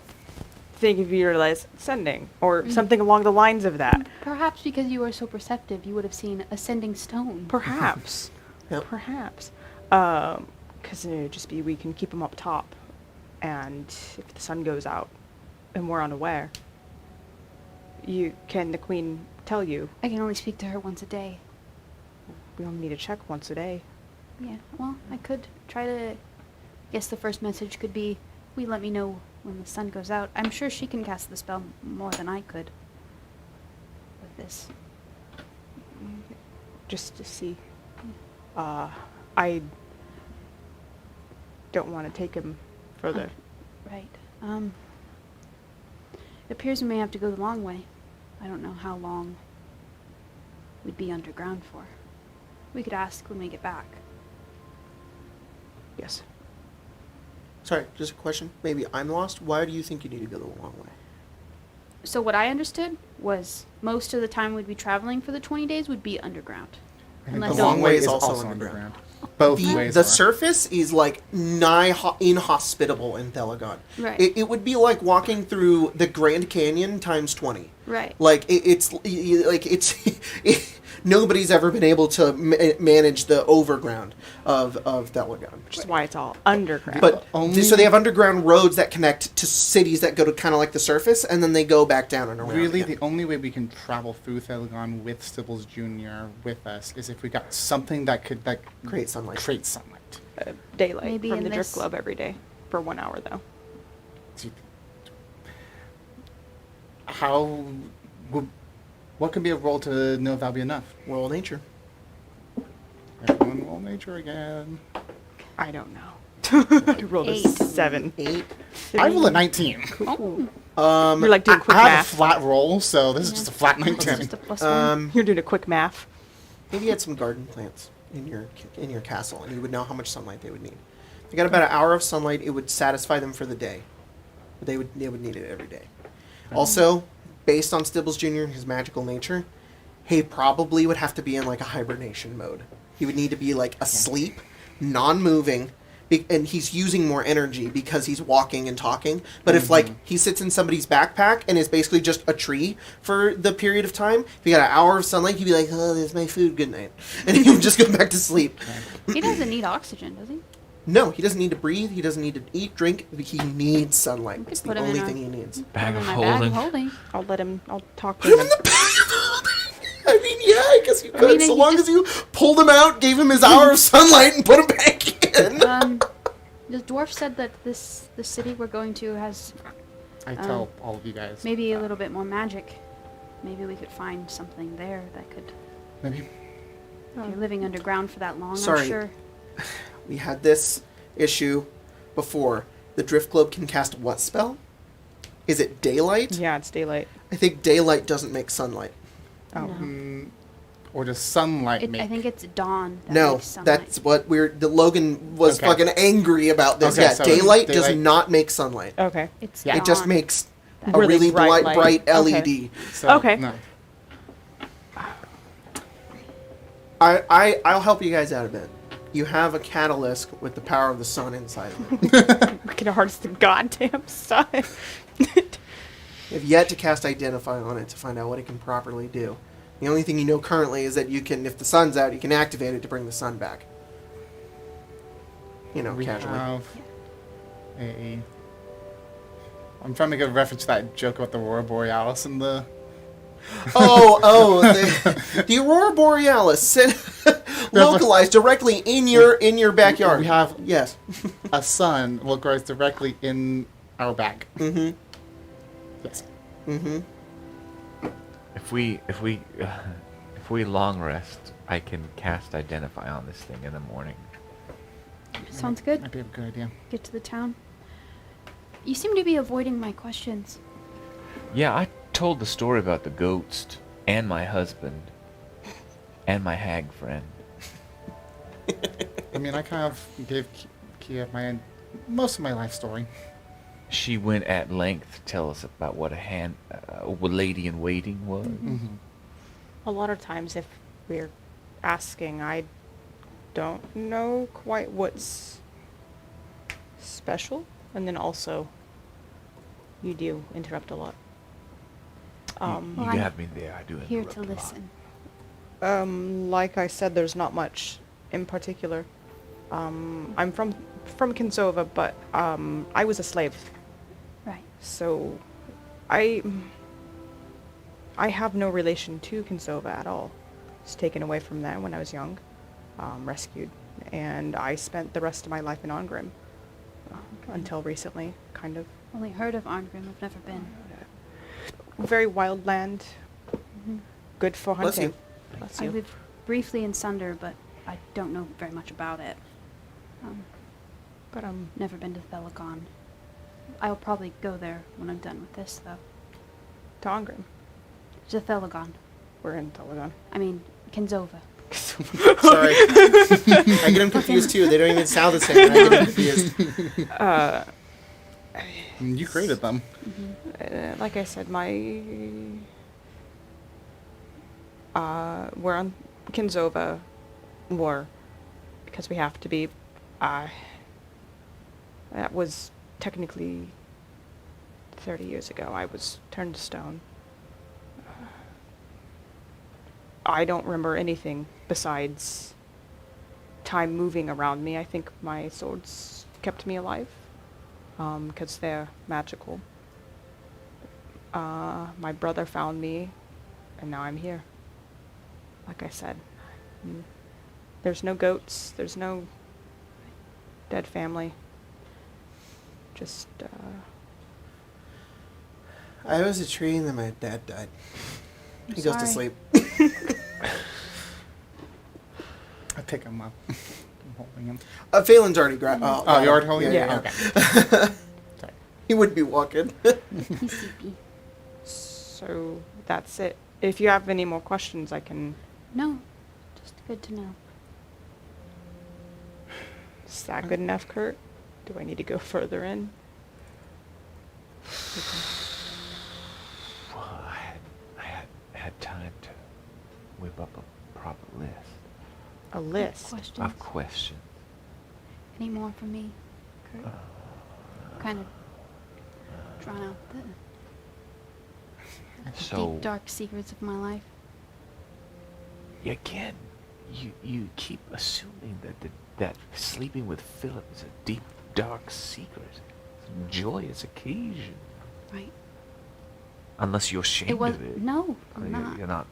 think if you realize sending, or something along the lines of that. Perhaps because you are so perceptive, you would have seen ascending stone. Perhaps. Yep. Perhaps. Because it would just be, we can keep them up top. And if the sun goes out and we're unaware, can the queen tell you? I can only speak to her once a day. We only need to check once a day. Yeah, well, I could try to... Guess the first message could be, will you let me know when the sun goes out? I'm sure she can cast the spell more than I could with this. Just to see. I don't want to take him further. Right. It appears we may have to go the long way. I don't know how long we'd be underground for. We could ask when we get back. Yes. Sorry, just a question. Maybe I'm lost. Why do you think you need to go the long way? So what I understood was most of the time we'd be traveling for the 20 days would be underground. I think Unless the long it's- way is is also also underground. underground. Both ways The are. surface is like nigh inhospitable in Telegon. Right. It would be like walking through the Grand Canyon times 20. Right. Like it's nobody's ever been able to manage the overground of Telegon. Which is why it's all underground. But Only- so they have underground roads that connect to cities that go to kind of like the surface, and then they go back down and around. Really, again. the only way we can travel through Telegon with Sybil's Jr. with us is if we got something that could Create sunlight. Create sunlight. Daylight Maybe from in the Drift this- Club every day for 1 hour, though. How? What could be a roll to know if that'll be enough? Roll nature. Everyone roll nature again. I don't know. I rolled a 8. 7. 8. I rolled a 19. Oh, You're like doing quick I have math. a flat roll, so this is Yeah. just a flat it's 19. just a plus 1. You're doing a quick math. Maybe you had some garden plants in your castle, and you would know how much sunlight they would need. They got about an hour of sunlight. It would satisfy them for the day. But they would need it every day. Also, based on Stibbles Jr. and his magical nature, he probably would have to be in like a hibernation mode. He would need to be like asleep, non-moving, and he's using more energy because he's walking and talking. But if like he sits in somebody's backpack and is basically just a tree for the period of time, if he got an hour of sunlight, he'd be like, "Oh, there's my food. Good night," and he would just go back to sleep. he doesn't need oxygen, does he? No, he doesn't need to breathe. He doesn't need to eat, drink. He needs sunlight. We could It's the put him in only a- thing he needs. Bag Put of him in my bag of holding. holding. I'll talk to Put him him. in the bag of holding. I mean, yeah, I guess you could. mean, so he long just- as you pulled him out, gave him his hour of sunlight, and put him back in. The dwarf said that the city we're going to has I tell all of you guys. maybe a little bit more magic. Maybe we could find something there that could... Maybe. If you're living underground for that long, Sorry. I'm sure. We had this issue before. The Drift Globe can cast what spell? Is it daylight? Yeah, it's daylight. I think daylight doesn't make sunlight. Oh. No. Or does sunlight make? I think it's dawn that No, makes sunlight. that's what the Logan was Okay. fucking angry about this. Okay, Yeah, so daylight does daylight- not make sunlight. Okay. It's Yeah. It just dawn. makes That- a Really really bright bright, light. LED. So, Okay. No. I'll help you guys out a bit. You have a catalyst with the power of the sun inside of it. We can harness the goddamn sun. You have yet to cast Identify on it to find out what it can properly do. The only thing you know currently is that you can, if the sun's out, you can activate it to bring the sun back. You know, We casually. have a. I'm trying to make a reference to that joke about the Aurora Borealis and the. The Aurora Borealis localized directly in your backyard. We have Yes. a sun localized directly in our bag. Mm-hmm. Yes. Mm-hmm. If we long rest, I can cast Identify on this thing in the morning. Sounds good. Might be a good idea. Get to the town. You seem to be avoiding my questions. Yeah, I told the story about the ghost and my husband and my hag friend. I mean, I kind of gave Kiya most of my life story. she went at length to tell us about what a lady in waiting was. Mm-hmm. A lot of times, if we're asking, I don't know quite what's special, and then also, you do interrupt a lot. Well, You I'm have me there. I do here interrupt to a lot. listen. Like I said, there's not much in particular. I'm from Kinsova, but I was a slave, Right. so I have no relation to Kinsova at all. I was taken away from there when I was young, rescued, and I spent the rest of my life in Ongrim until recently, kind of. Only heard of Arngrim. I've never been. Very wild land, good for Bless hunting. you. Bless I you. lived briefly in Sunder, but I don't know very much about it. But Never been to Telegon. I'll probably go there when I'm done with this, though. to Ongrim. To Telegon. We're in Telegon. I mean, Kinsova. Sorry. I get them confused too. They don't even sound the same. I get them confused. You created them. Like I said, we're on Kinsova War because we have to be. That was technically 30 years ago. I was turned to stone. I don't remember anything besides time moving around me. I think my swords kept me alive because they're magical. My brother found me, and now I'm here. Like I said, there's no goats, there's no dead family. Just, I was a tree and then my dad died. I'm He goes to sorry. sleep. I pick him up. I'm holding him. Phelan's already grabbed. Oh, you already holding him? Yeah. Okay. Sorry. He wouldn't be walking. He's sleepy. so that's it. If you have any more questions, I can. No, just good to know. Is that good enough, Kurt? Do I need to go further in? Well, I had time to whip up a proper list A list. Questions? of questions. Any more from me, Kurt? Kind of drawn out the So, deep, dark secrets of my life. again, you keep assuming that sleeping with Phillip is a deep, dark secret. It's a joyous occasion. Right. Unless you're ashamed It was of it. no, Or I'm not. You're not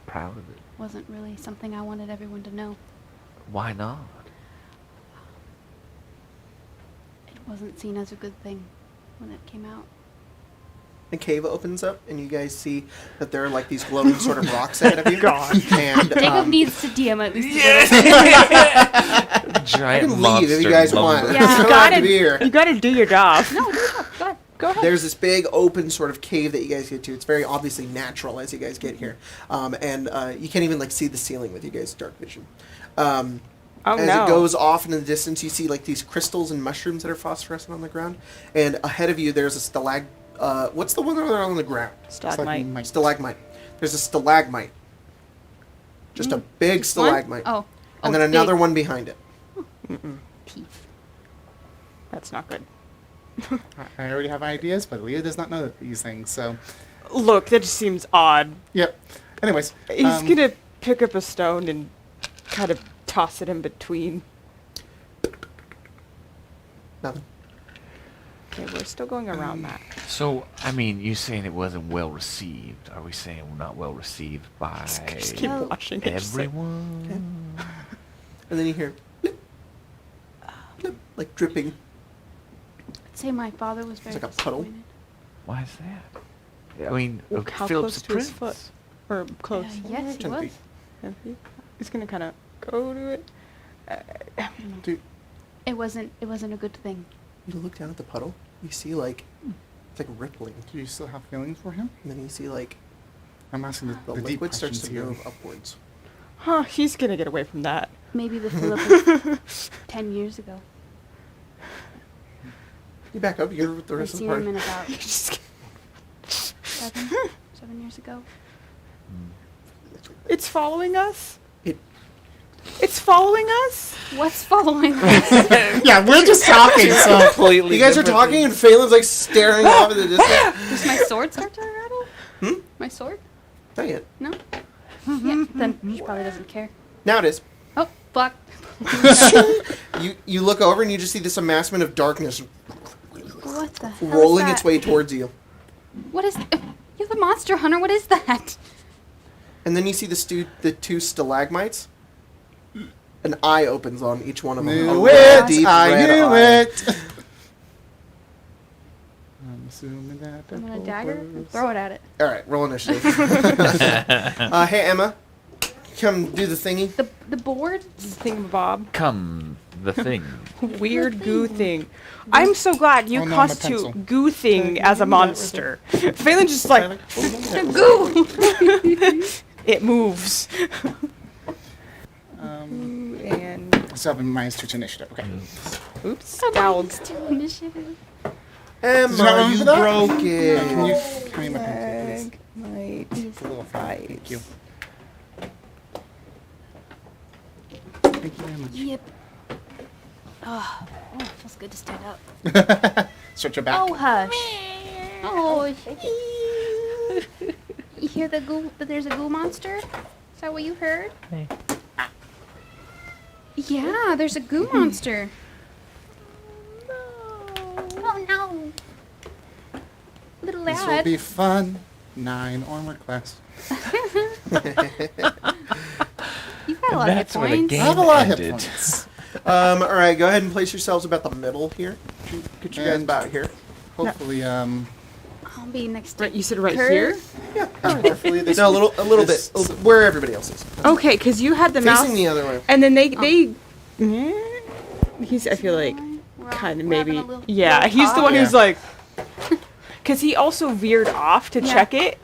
proud of it. Wasn't really something I wanted everyone to know. Why not? It wasn't seen as a good thing when it came out. The cave opens up, and you guys see that there are like these glowing sort of rocks ahead of you. God. And Jacob needs to DM at least. I Giant can leave if you guys want. lumber. Yeah. I don't have to be here. You gotta do your job. No, go ahead. Go ahead. There's this big open sort of cave that you guys get to. It's very obviously natural as you guys get here, and you can't even like see the ceiling with you guys' dark vision. Oh, As no. it goes off in the distance, you see like these crystals and mushrooms that are phosphorescent on the ground, and ahead of you there's a what's the one that are on the ground? Stalagmite. Stalagmite. There's a stalagmite. Just a big stalagmite. Oh. And Oh, then it's another big. one behind it. Teeth. That's not good. I already have ideas, but Leah does not know these things, so... Look, that just seems odd. Yep. Anyways. He's gonna pick up a stone and kind of toss it in between. Nothing. Okay, we're still going around that. So, I mean, you're saying it wasn't well received. Are we saying we're not well received by Just keep Well, watching it. just like- everyone? And then you hear blip, blip, like dripping. I'd say my father was very It's like a puddle. disappointed. Why is that? I mean, Look how Philip's close to his prince. foot. Or close. Yes, he 10 was. feet. He's gonna kind of go to it. Dude, It wasn't a good thing. you look down at the puddle, you see like, it's like rippling. Do you still have feelings for him? And then you see like, I'm asking the the deep liquid starts questions to here. move upwards. Huh, he's gonna get away from that. Maybe the Phillip of 10 years ago. You back up. You're with the I've rest of the seen him party. in about 7 years ago. It's following us? It- It's following us? What's following us? Yeah, we're just talking, so... Completely. You guys are different talking, and Phelan's like staring off at the distance. Does my sword start to rattle? Hmm? My sword? Not yet. No? Yeah, then he probably doesn't care. Now it is. Oh, block. You look over and you just see this amassment of darkness What the hell rolling is its that? way towards you. What is... You're the monster hunter. What is that? And then you see the two stalagmites. An eye opens on each one of them. Knew A red, it! deep I red knew eye. it! I'm assuming that I'm gonna the dagger. purpose- Throw it at it. All right, roll initiative. Hey Emma, come do the thingy. The board? Thingamabob. Come, the thing. Weird goo thing. I'm so glad you Oh, no, my constitute pencil. goo thing as a monster. Phelan's just like, Goo! it moves. And So I'll be minus 2 to initiative. Okay. oops, Come on, scowled. let's do initiative. Emma, Sorry you for that. broke Can it. you hand me my pencil, Flag, might, please? A little five. Thank you. Thank you very much. Yep. Oh, it feels good to stand up. Stretch your back. Oh, hush. Oh, you hear the goo? That there's a goo monster? Is that what you heard? Hey. Yeah, there's a goo monster. Oh no, little This will lad. be fun. 9 armor class. You've got a lot of hit That's where the points. I game have a lot of hit ended. points. All right, go ahead and place yourselves about the middle here. Get you guys And- about here. Hopefully, I'll be next to Right, you said right her. here? Hopefully this. No, a little this- bit where everybody else is. Okay, because you had the mouse, Facing the other way. and then they. He's. I feel like We're all- kind of we're having maybe. a little- Yeah, little he's the talk. one who's Yeah. like. Because he also veered off to Yeah. check it.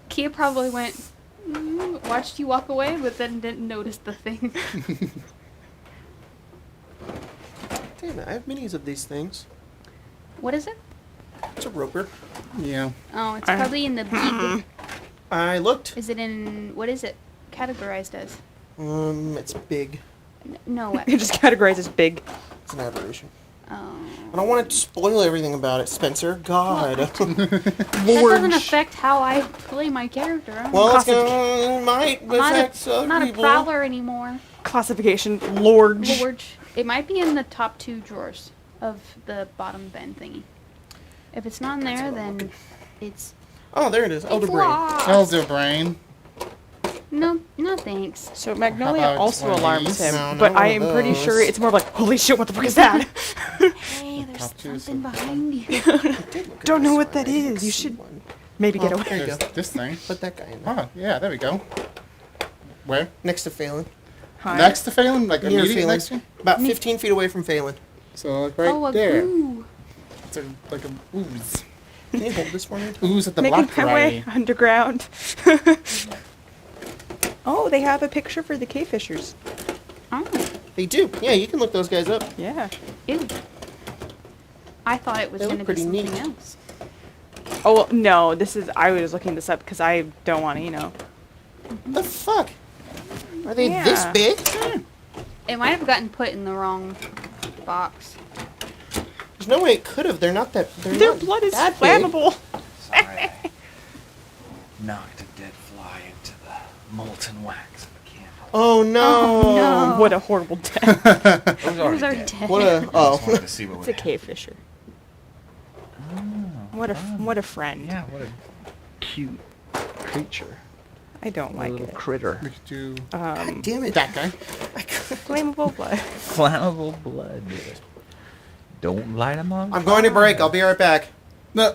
Kiya probably went, watched you walk away, but then didn't notice the thing. Damn it, I have minis of these things. What is it? It's a roper. yeah. Oh, it's I- probably in the big. I looked. Is it in, what is it categorized as? It's big. No, what? It just categorized as big. It's an aberration. Oh. I don't want to spoil everything about it, Spencer. God. That doesn't affect how I play my character. I'm Well, it's Classic. gonna might not affect a, other not a people. prowler anymore. Classification, Lord. Lord, it might be in the top 2 drawers of the bottom bin thingy. If it's not in That's there, what I'm then looking. it's Oh, there it is. Elder it's Brain. lost. Elder Brain. No, no thanks. So How Magnolia about also one of alarms these? him, No, but not I one am of pretty those. sure it's more like, holy shit, what the fuck is that? Hey, there's Top 2 is something the- behind you. I did look at Don't know this what one. that I didn't is. You see should- one. Maybe get Oh, away. there you There's go. this thing. Put that guy in there. Oh, yeah, there we go. Where? Next to Phelan. Hi. Next to Phelan? Like Near immediately Phelan. next to him? About 15 feet away from Phelan. So like right oh, a there. goo. It's like a ooze. Can you hold this for me? Ooze at the Making black my way variety. underground. Oh, they have a picture for the cave fishers. Oh, They do. Yeah, you can look those guys up. Yeah. ew. I thought it was They look going to be pretty something neat. else. Oh, well, no, this is, I was looking this up because I don't want to, you know. The fuck? Are they this Yeah. big? It might have gotten put in the wrong box. There's no way it could have. They're not that. Their not blood is that big. flammable. Sorry, I knocked a dead fly into the molten wax of the candle. Oh no! Oh, no. What a horrible death. It was Those already are dead. dead. What a I just oh. wanted to see what It's would a cave fisher. What a friend. Yeah, what a cute creature. I don't A like little it. critter. We could do God damn it! that guy. Flammable blood. Flammable blood. Don't light them on I'm going to break. I'll be right back. No.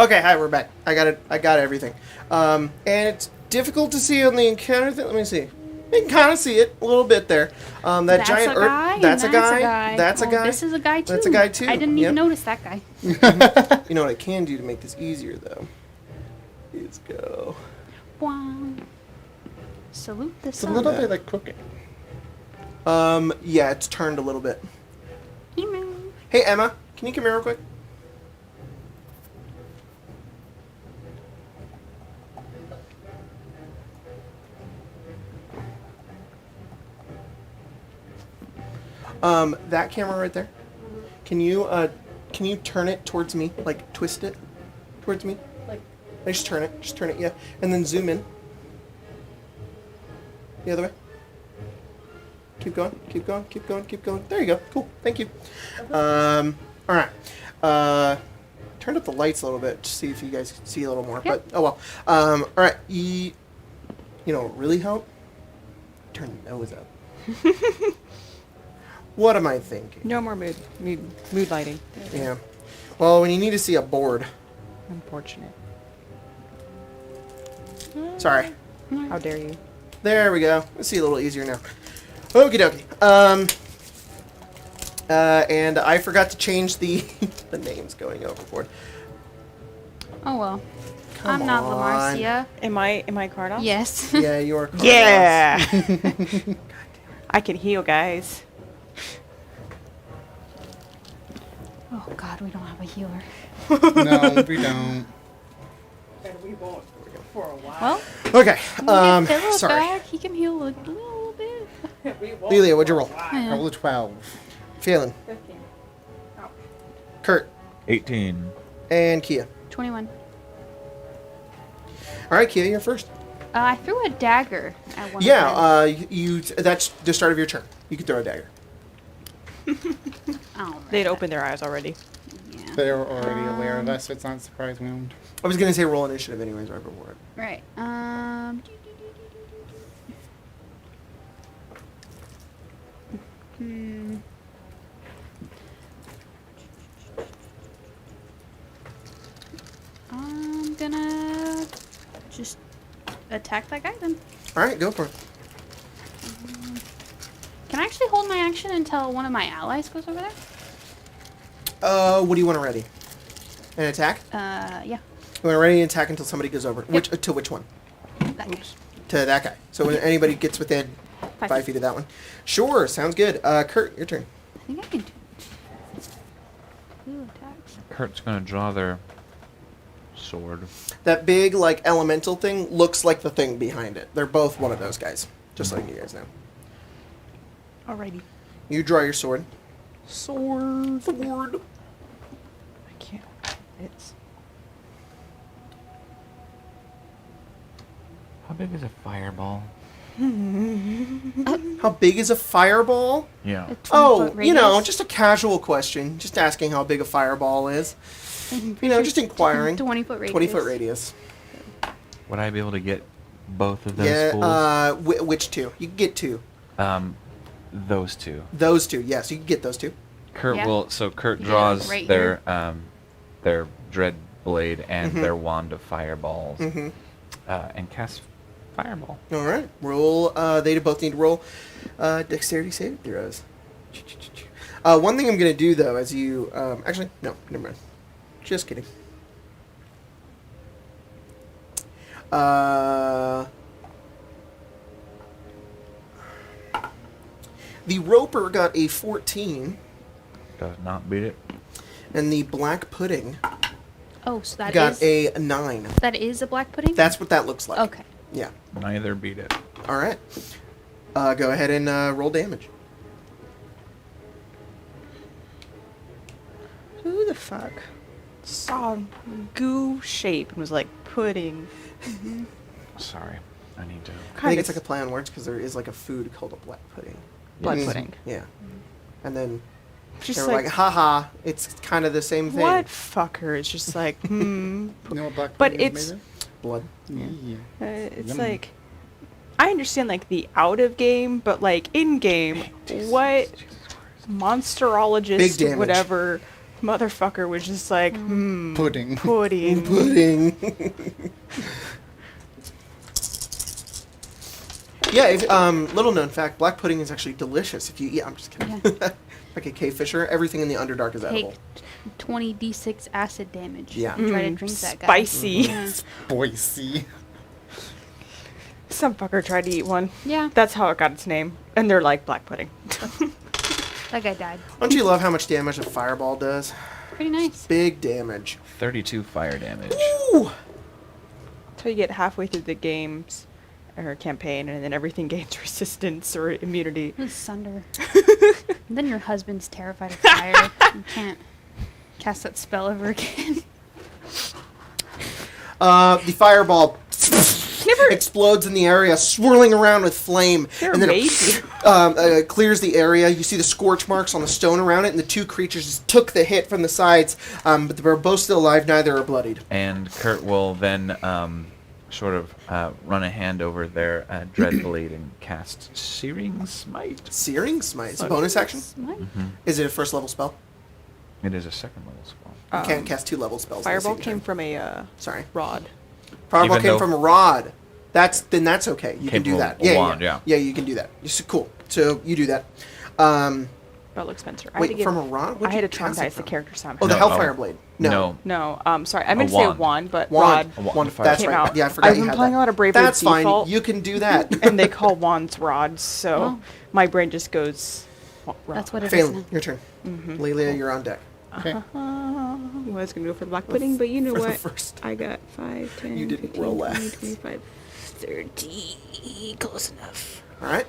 Okay, hi, we're back. I got it. I got everything. And it's difficult to see on the encounter thing. Let me see. You can kind of see it a little bit there. That That's giant a guy. that's a and guy. That's a Oh, guy. This is a guy too. That's a guy too. I didn't Yep. even notice that guy. You know what I can do to make this easier, though? Is go. Wow. Salute the It's a sun. little bit like cooking. Yeah, it's turned a little bit. Email. Hey, Emma, can you come here real quick? That camera right there. Can you turn it towards me? Like twist it towards me? Like just turn it, yeah. And then zoom in. The other way. Keep going, keep going, keep going, keep going. There you go. Cool. Thank you. Alright. Turned up the lights a little bit to see if you guys can see a little more. Yep. But oh well. Alright, you know what really help? Turn the nose up. What am I thinking? No more mood lighting. Yeah. Well, when you need to see a board. Unfortunate. Sorry. How dare you? There we go. Let's see a little easier now. Okie dokie. And I forgot to change the the names going overboard. Oh well. Come I'm not on. Lamarcia. Am I card off? Yes. Yeah, you are. Carlos. Yeah. I can heal, guys. Oh God, we don't have a healer. No, we don't. And we won't for a while. Well, Okay. we'll get Phillip Sorry. back. He can heal a little bit. Lelia, what'd you roll? Yeah. Roll a 12. Phelan, 15. Kurt, 18. and Kiya. 21. All right, Kiya, you're first. I threw a dagger at one. Yeah. That's the start of your turn. You can throw a dagger. They'd opened their eyes already. Yeah. They're already aware of us, so it's not a surprise wound. I was gonna say roll initiative anyways right before it. Right. I'm gonna just attack that guy then. All right, go for it. Can I actually hold my action until one of my allies goes over there? What do you want to ready? An attack? Yeah. You want to ready an attack until somebody goes over. Yep. To which one? That guy. To that guy. So when anybody gets within 5 feet of that one. Sure, sounds good. Kurt, your turn. I think I can do 2 attacks. Kurt's gonna draw their sword. That big like elemental thing looks like the thing behind it. They're both one of those guys. Just letting you guys know. Alrighty. You draw your sword. Sword. Sword. I can't. It's. How big is a fireball? How big is a fireball? Yeah. A 20-foot Oh, you know, radius. just a casual question. Just asking how big a fireball is. You know, just inquiring. 20-foot radius. 20-foot radius. Would I be able to get both of those Yeah, fools? which two? You can get 2. Those two. Those 2, yes, you can get those 2. Kurt Yeah. will. So Kurt Yeah, draws right their dread blade and Mhm. their wand of fireballs, Mm-hmm. and cast fireball. All right. Roll. They both need to roll dexterity saving throws. One thing I'm going to do, though, as you... actually, no, never mind. Just kidding. The Roper got a 14, Does not beat it. and the Black Pudding Oh, so that got is a 9. that is a black pudding? That's what that looks like. Okay. Yeah. Neither beat it. All right. Go ahead and roll damage. Who the fuck saw goo shape and was like pudding? Sorry, I need to. I think it's like a play on words because there is like a food called a black pudding. blood Yes. pudding. Yeah. And then Just they were like, haha, it's kind of the same thing. what fucker? It's just like, You know what black But pudding is it's- made Blood. of? Yeah. it's Yum. like, I understand like the out of game, but like in game, what Big monsterologist, damage. whatever, Motherfucker was just like, Pudding. pudding. Pudding. Yeah, little known fact, black pudding is actually delicious if you eat. I'm just kidding. Yeah. Like a cave fisher, everything in the Underdark is edible. Take 20 d6 acid damage. Yeah. And try to drink that guy. Spicy. Yeah. Spicy. Some fucker tried to eat one. Yeah. That's how it got its name. And they're like, black pudding. That guy died. Don't you love how much damage a fireball does? Pretty nice. Big damage. 32 fire damage. Ooh. Until you get halfway through the games or campaign, and then everything gains resistance or immunity. It was Sunder. And then your husband's terrified of fire. You can't cast that spell ever again. The fireball explodes in the area, swirling around with flame, They're and then amazing. it clears the area. You see the scorch marks on the stone around it, and the two creatures just took the hit from the sides, but they're both still alive. Neither are bloodied. And Kurt will then sort of run a hand over their dread blade and cast Searing Smite. Searing Smite. It's a bonus action. Smite. Is it a first level spell? It is a second level spell. You can't cast 2 level spells. at the Fireball same came time. from a Sorry. rod. Fireball Even came though- from a rod. That's okay. You can Came do from that. a Yeah, wand, yeah. Yeah, you can do that. Cool. So you do that. That looks Spencer. Wait, from a rod? What'd I had you to cast it traumatize the from? character somehow. Oh, the No, Hellfire Blade. No. No, sorry. I meant to say wand. wand, but Wand. rod. Wand of fire. That's Came right. out. Yeah, I forgot I've you been had playing that. a lot of Bravely That's fine. Default. You can do that. And they call wands rods, so Oh. my brain just goes. That's what it is Phelan, now. your turn. Lelia, you're on deck. Okay. I was gonna go for the black pudding, but you know For the what? first. I got 5, 10, You didn't 15, roll 20, last. 25, 30. Close enough. All right.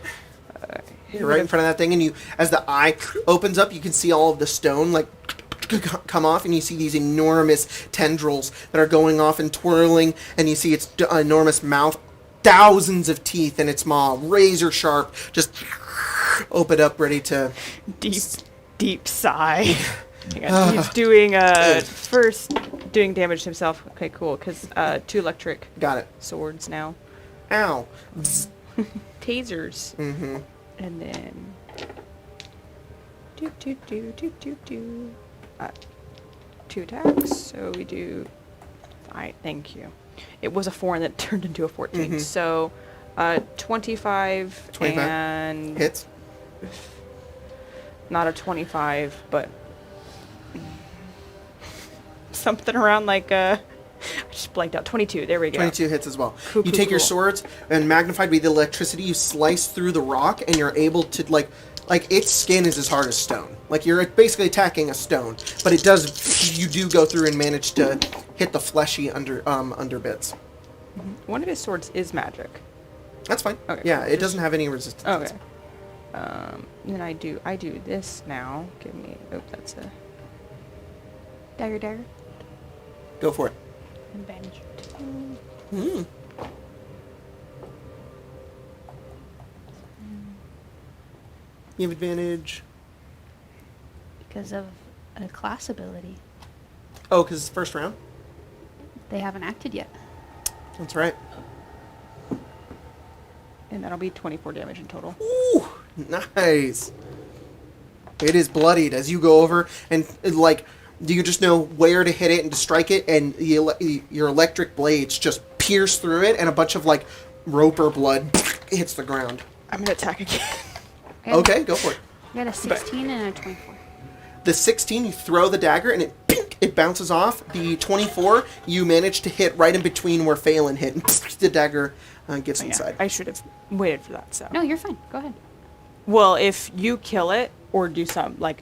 You're right in front of that thing, and you, as the eye opens up, you can see all of the stone like come off, and you see these enormous tendrils that are going off and twirling, and you see its enormous mouth, thousands of teeth in its maw, razor sharp, just open up, ready to. Deep sigh. Hang on, he's doing first doing damage to himself. Okay, cool. Because 2 electric Got it. swords now, Ow. tasers, Mm-hmm. and then do 2 attacks. So we do. Thank you. It was a 4 and then it turned into a 14. Mhm. So 25 and Hits. not a 25, but something around like I just blanked out. 22. There we go. 22 hits as well. Cool, You cool, take your cool. swords, and magnified by the electricity, you slice through the rock, and you're able to, like its skin is as hard as stone. Like, you're basically attacking a stone. But you do go through and manage to hit the fleshy under bits. One of his swords is magic. That's fine. Okay, Yeah, cool. it doesn't have any resistance. Okay. Then I do this now. Give me. Oh, that's a Dagger. Go for it. Advantage. Mm. You have advantage. Because of a class ability. Oh, because it's first round? They haven't acted yet. That's right. and that'll be 24 damage in total. Ooh, nice. It is bloodied as you go over, and like, do you just know where to hit it and to strike it, and your electric blades just pierce through it, and a bunch of like roper blood hits the ground. I'm gonna attack again. Okay, go for it. I got a 16 and a 24. The 16, you throw the dagger, and it bounces off. The 24, you manage to hit right in between where Phelan hit, and the dagger gets Oh, yeah, inside. I should have waited for that. So. No, you're fine. Go ahead. Well, if you kill it or do some like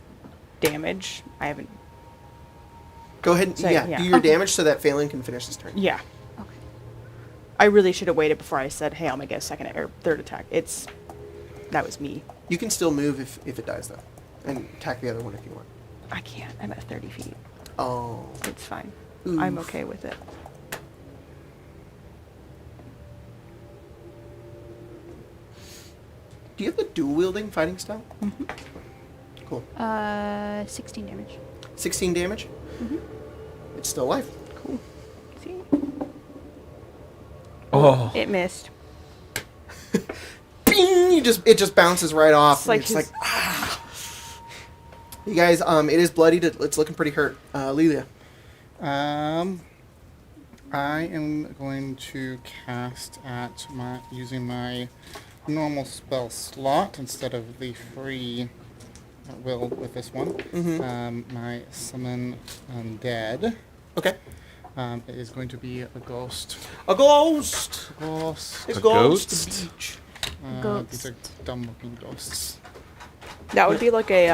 damage, I haven't. Go ahead and So, yeah, yeah. do your damage so that Phelan can finish his turn. Yeah. Okay. I really should have waited before I said, "Hey, I'm gonna get a second or third attack." That was me. You can still move if it dies, though, and attack the other one if you want. I can't. I'm at 30 feet. Oh. It's fine. Oof. I'm okay with it. Do you have the dual-wielding fighting style? Mm-hmm. Cool. 16 damage. 16 damage? Mm-hmm. It's still alive. Cool. See? Oh. It missed. Bing! It just bounces right off. It's and like you're his- just like, ah. You guys, it is bloodied. It's looking pretty hurt. Lilia. I am going to cast using my normal spell slot instead of the free will with this one. My summon undead. Okay. It is going to be a ghost. A ghost. Ghost. A ghost? ghost. Beach. These are dumb-looking ghosts. That would be like a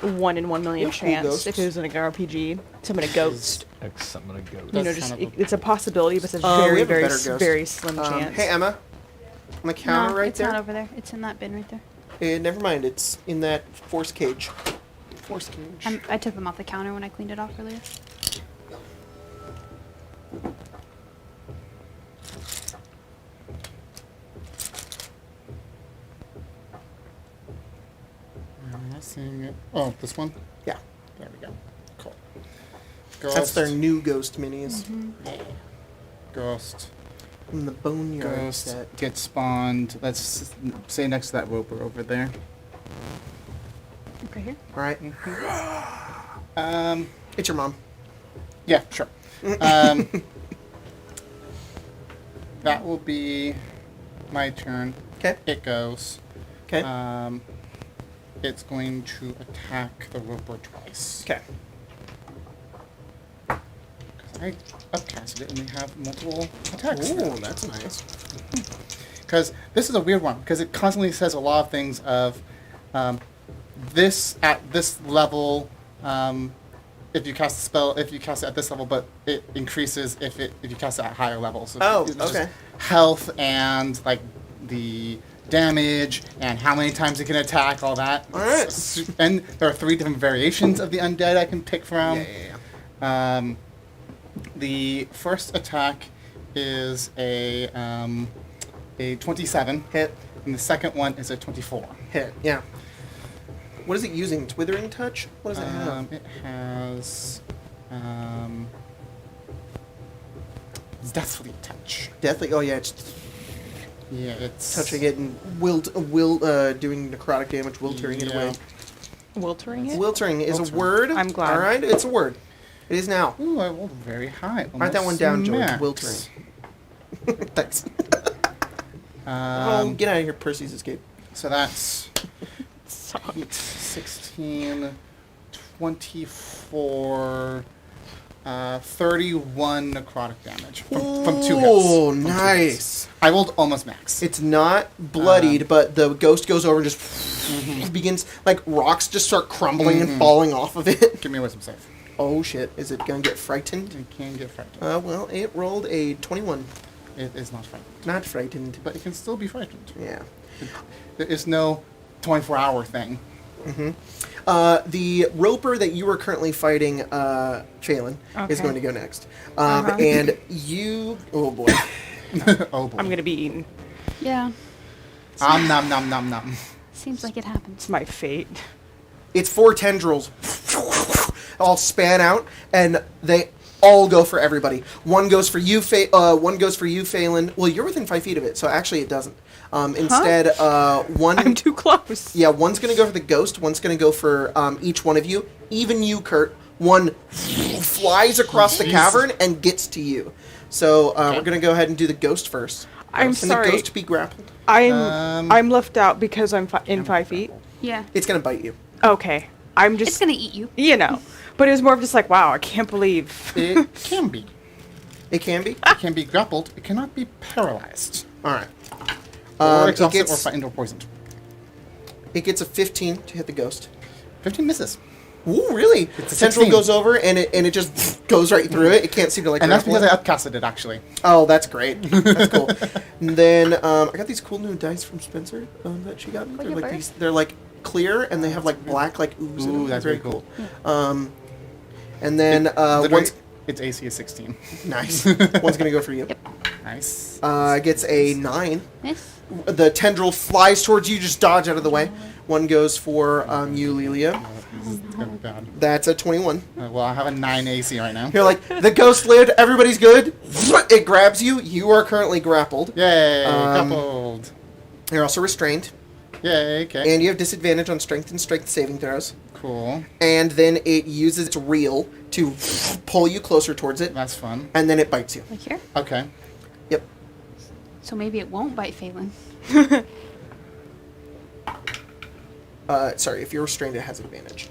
1 in 1 million Yeah, cool chance ghosts. if it was in an RPG. Summon a ghost. Summon a ghost. You know, That's just kind of it's a possibility, but it's a we very, have a very, better ghost. very slim chance. Hey, Emma. On the counter No, right it's there. not over there. It's in that bin right there. Never mind. It's in that force cage. Force cage. I took them off the counter when I cleaned it off earlier. I'm seeing it. Oh, this one? Yeah. There we go. Cool. That's Ghost. their new ghost minis. Ghost. In the boneyard Ghost set. gets spawned. Let's say next to that roper over there. Okay, here. All right. It's your mom. Yeah, sure. That will be my turn. Okay. It goes. Okay. It's going to attack the roper twice. Okay. I upcasted it and we have multiple attacks. Ooh, that's nice. Because this is a weird one, because it constantly says a lot of things of this at this level, if you cast a spell, if you cast it at this level, but it increases if you cast it at higher levels. So it's just okay. Health and like the damage and how many times it can attack, all that. All right. And there are 3 different variations of the undead I can pick from. Yeah. The first attack is a 27 Hit. and the second one is a 24. Hit. Yeah. What is it using? It's Withering Touch? What does it have? It has Deathly Touch. Deathly. Oh yeah, it's Yeah, it's touching it and doing necrotic damage, wiltering it away. Wiltering it? Wiltering is Wiltering. a word. I'm glad. All right, it's a word. It is now. Ooh, I rolled very high. Write that one almost down, George. max. Wiltering. Thanks. Um, Get out of here, Percy's escape. So that's 8, 16, 24, 31 necrotic damage from 2 hits. Oh, From 2 nice. hits. I rolled almost max. It's not bloodied, but the ghost goes over and just begins, like, rocks just start crumbling and falling off of it. Give me a wisdom save. Oh, shit. Is it going to get frightened? It can get frightened. Well, it rolled a 21. It is not frightened. Not frightened. But it can still be frightened. Yeah. There is no 24-hour thing. The roper that you are currently fighting, Jalen, is Okay. going to go next. And you... Oh, boy. Oh boy. I'm gonna be eaten. Yeah. Nom nom nom nom. Seems like it happens. It's my fate. It's 4 tendrils all span out, and they all go for everybody. One goes for you, Phelan. Well, you're within 5 feet of it, so actually it doesn't. Instead, one... I'm too close. Yeah, one's going to go for the ghost, one's going to go for each one of you. Even you, Kurt. One flies across the cavern and gets to you. So we're going to go ahead and do the ghost first. I'm Can sorry. the ghost be grappled? I'm left out because I'm in 5 feet. Yeah. It's going to bite you. Okay. I'm just It's gonna eat you. you know. But it was more of just like, wow, I can't believe. It can be. It can be? It can be grappled. It cannot be paralyzed. All right. Or It exhausted or gets, frightened or poisoned. it gets a 15 to hit the ghost. 15 misses. Ooh, really? It's a The tendril 16. goes over and it just goes right through it. It can't seem to like. And that's grapple because it. I upcasted it, actually. Oh, that's great. That's cool. And then I got these cool new dice from Spencer that she got me. They're Look at like her. these. They're like clear and they have like black like ooze. in Ooh, them. that's very very cool. And then Literally, once its AC is 16. nice. One's gonna go for you. Nice. Gets a 9. Miss. The tendril flies towards you. Just dodge out of the way. One goes for you, Lilia. This is gonna be bad. That's a 21. Well, I have a 9 AC right now. You're like, the ghost lived, everybody's good. It grabs you. You are currently grappled. Yay! Um, Coupled. You're also restrained. Yay, okay. And you have disadvantage on strength and strength saving throws. Cool. And then it uses its reel to pull you closer towards it. That's fun. And then it bites you. Like here? Okay. Yep. So maybe it won't bite Phelan. Sorry, if you're restrained, it has advantage.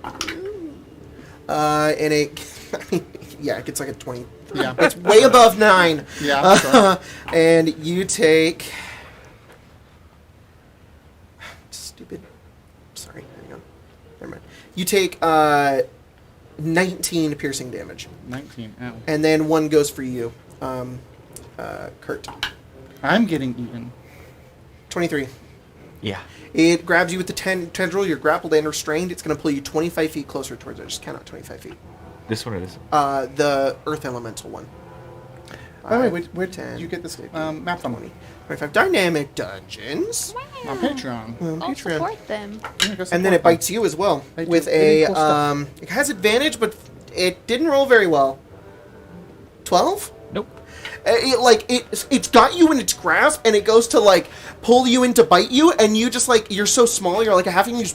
And it, I mean, yeah, it gets like a 20. Yeah. It's way above 9. Yeah, sure. And you take... Stupid. Sorry, hang on. Never mind. You take 19 piercing damage. 19. Ow. And then 1 goes for you, Kurt. I'm getting even. 23. Yeah. It grabs you with the tendril. You're grappled and restrained. It's going to pull you 25 feet closer towards it. Just count out 25 feet. This one it is. The Earth Elemental one. Oh, wait, where 10, did you get this 15, map from? 20, 25. Dynamic Dungeons. On Patreon. On I'll Patreon. support them. And then it bites you as well They do with really a. cool stuff. It has advantage, but it didn't roll very well. 12. Nope. It's got you in its grasp, and it goes to like pull you in to bite you, and you just like you're so small, you're like a halfling.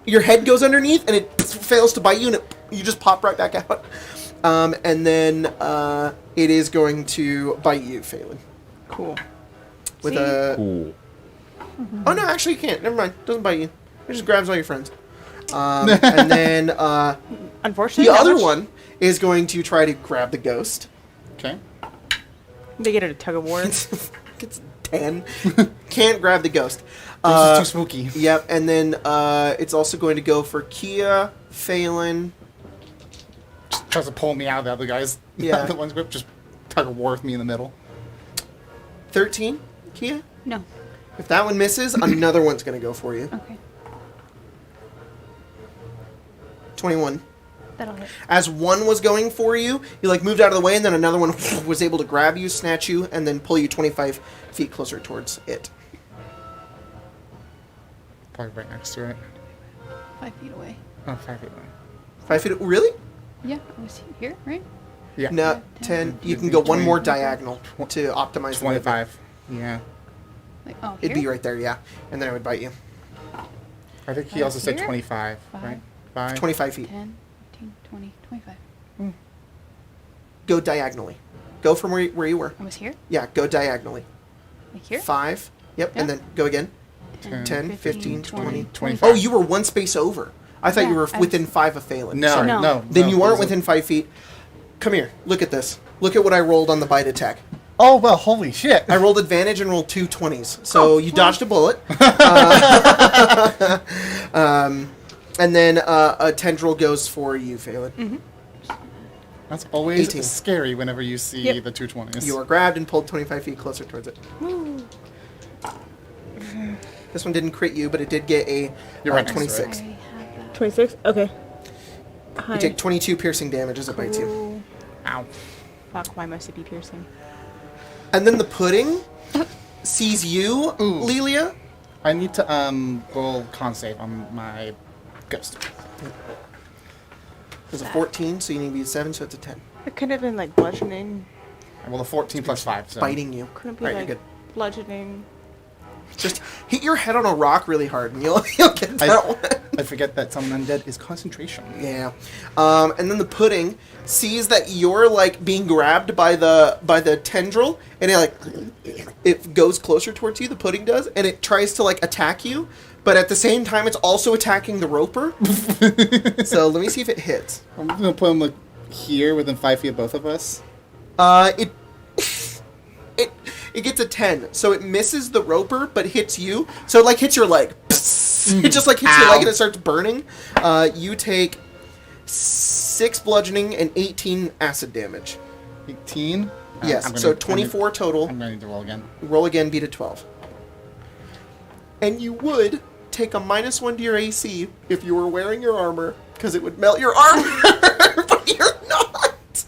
Your head goes underneath, and it fails to bite you, and you just pop right back out. And then it is going to bite you, Phelan. Cool. With See? a. Cool. Oh no, actually, you can't. Never mind. Doesn't bite you. It just grabs all your friends. And then Unfortunately, the that other much- one is going to try to grab the ghost. Okay. They get it a tug of war. It's 10. Can't grab the ghost. This is too spooky. Yep, and then it's also going to go for Kiya, Phelan. Tries to pull me out of the other guys. Yeah. The one's grip just tug of war with me in the middle. 13, Kiya. No. If that one misses, another one's going to go for you. Okay. 21. That'll hit. As one was going for you, you like moved out of the way, and then another one was able to grab you, snatch you, and then pull you 25 feet closer towards it. Probably right next to it. 5 feet away. Oh, 5 feet away. 5 feet. Really? Yeah, I was here, right? Yeah. No, 10. You can go one more diagonal to optimize. the movement. 25. Yeah. Like, oh, here? It'd be right there, yeah. And then it would bite you. I think he also said Here? 25, Five. right? 5. 25 feet. 10, 15, 20, 25. Go diagonally. Go from where you were. I was here? Yeah, go diagonally. Like here? 5. Yep, Yeah. and then go again. 10, 10, 15, 20. 25. Oh, you were one space over. I thought Yeah, you were I within was- 5 of Phelan. No, Sorry. No. no. Then no, you aren't it was a- within 5 feet. Come here. Look at this. Look at what I rolled on the bite attack. Oh, well, holy shit. I rolled advantage and rolled 2 20s. So you dodged a bullet. And then a tendril goes for you, Phelan. That's always 18. scary whenever you see Yep. the 220s. You are grabbed and pulled 25 feet closer towards it. This one didn't crit you, but it did get a You're right next to it. 26. I have that. 26? Okay. You take 22 piercing damage as it bites you. Cool. Ow. Fuck, why must it be piercing? And then the pudding sees you, Ooh. Lelia. I need to roll con save on my ghost. There's a 14, so you need to be a 7, so it's a 10. It could have been like bludgeoning. I roll a 14 plus 5. So. Biting you. Couldn't be Right, you're like good. bludgeoning. Just hit your head on a rock really hard, and you'll get that one. I forget that some undead is concentration. Yeah. And then the pudding sees that you're like being grabbed by the tendril, and it goes closer towards you. The pudding does, and it tries to like attack you, but at the same time, it's also attacking the roper. So let me see if it hits. I'm gonna put him like here within 5 feet of both of us. It gets a 10, so it misses the roper, but hits you. So it like hits your leg. It just like hits your Ow. leg and it starts burning. You take 6 bludgeoning and 18 acid damage. 18. Yes, I'm gonna- so 24 total. I'm gonna need to roll again. Roll again, beat a 12. And you would take a -1 to your AC if you were wearing your armor, because it would melt your armor, but you're not.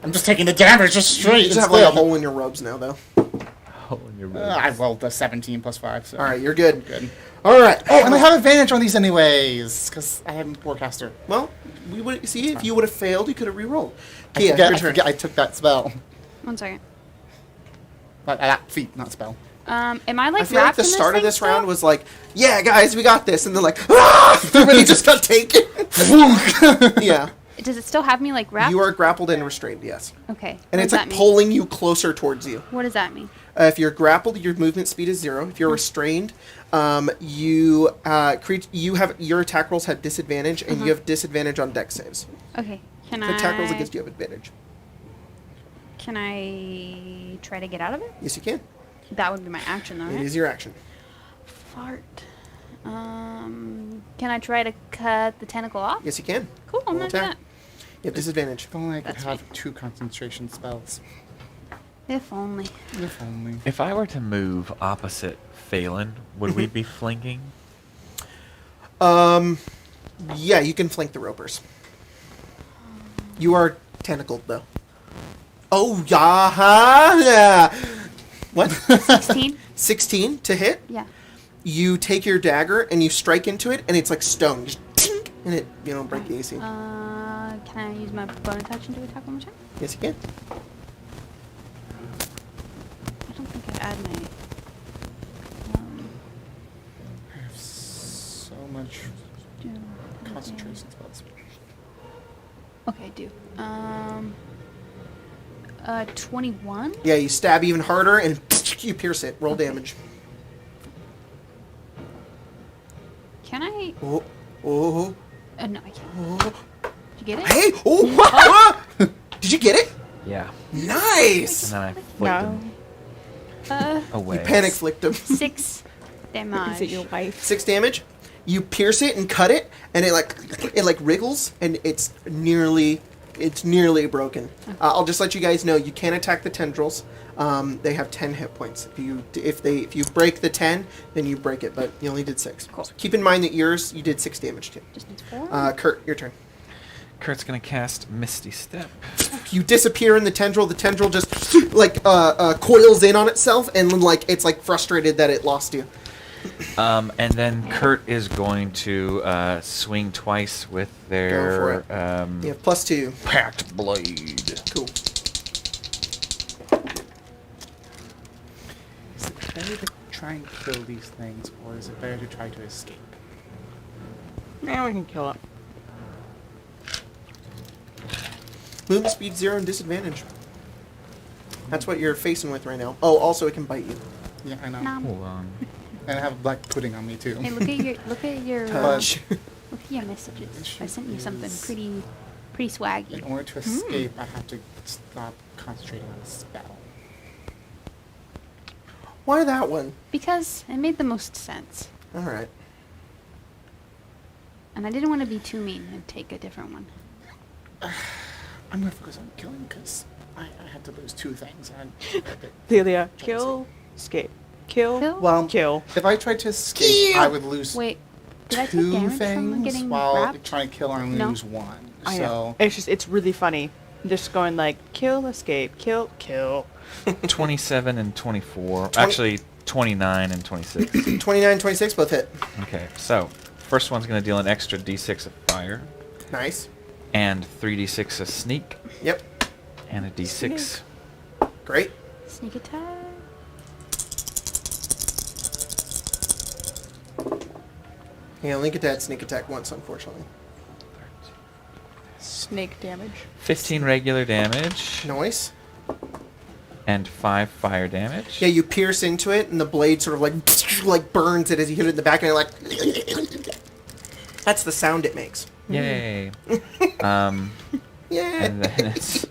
I'm just taking the damage just straight. You just have like a hole in your robes now, though. Oh, in your room. I rolled a 17 plus 5. So. All right, you're good. Good. All right. Oh, and I have advantage on these anyways, because I am Warcaster. Well, we would see if you would have failed, you could have re-rolled. I Kiya, forget, your I turn. forget I took that spell. 1 second. That feat, not spell. Am I like I feel like wrapped the in start of thing this round still? was like, yeah, guys, we got this. And then like, ah! Everybody just got taken. Yeah. Does it still have me like wrapped? You are grappled and restrained, yes. Okay. And what it's does like that mean? pulling you closer towards you. What does that mean? If you're grappled, your movement speed is 0. If you're restrained, you have your attack rolls have disadvantage, and you have disadvantage on dex saves. Okay. Can If attack rolls against you have advantage. Can I try to get out of it? Yes, you can. That would be my action, though, It right? is your action. Fart. Can I try to cut the tentacle off? Yes, you can. Cool, I'm gonna do attack. that. You have disadvantage. If only I could That's have fine. 2 concentration spells. If only. If only. If I were to move opposite Phelan, would we be flanking? Yeah, you can flank the ropers. You are tentacled, though. Oh, yeah. What? 16? 16 to hit. Yeah. You take your dagger and you strike into it, and it's like stone. Just tink, and it, break the AC. Can I use my bonus action to attack one more time? Yes, you can. I don't think I add my... I have so much concentration spells. Okay, do. 21? Yeah, you stab even harder, and you pierce it. Roll damage. Can I... Oh, oh, no, I can't. oh. Did you get it? Hey! Oh! Did you get it? Yeah. Nice! And then I flicked No. him away. You panic flicked him. 6 damage. Is it your wife? 6 damage. You pierce it and cut it, and it wriggles, and it's nearly broken. I'll just let you guys know you can attack the tendrils. They have 10 hit points. If you break the 10, then you break it, but you only did 6. Cool. So keep in mind that yours you did 6 damage to. Just needs 4? Kurt, your turn. Kurt's gonna cast Misty Step. You disappear in the tendril. The tendril just coils in on itself, and it's frustrated that it lost you. And then Kurt is going to swing twice with their Go for You have +2. packed blade. Cool. Is it better to try and kill these things, or is it better to try to escape? Yeah, we can kill it. Movement speed 0 and disadvantage. That's what you're facing with right now. Oh, also it can bite you. Yeah, I know. Hold on. And I have black pudding on me too. Hey, look at your Touch. look at your messages. I sent you something pretty swaggy. In order to escape, I have to stop concentrating on the spell. Why that one? Because it made the most sense. All right. And I didn't want to be too mean and take a different one. I'm gonna focus on killing because I had to lose 2 things. And Delia, kill, escape. Kill, Kill? well, kill. if I tried to escape, I would lose Wait, did I take 2 damage from things, getting while wrapped? trying to kill I only No. lose 1. I So know. It's really funny. Just going like, kill, escape, kill, kill. 27 and 24. Actually, 29 and 26. 29, 26 both hit. Okay, so first one's going to deal an extra d6 of fire, Nice. and 3d6 of sneak, Yep. and a d6. Great. Sneak attack. Yeah, only get that sneak attack once, unfortunately. Snake damage. 15 regular damage, Nice. and 5 fire damage. Yeah, you pierce into it, and the blade sort of like burns it as you hit it in the back, and you're like... That's the sound it makes. Yay. Yeah. And then it's...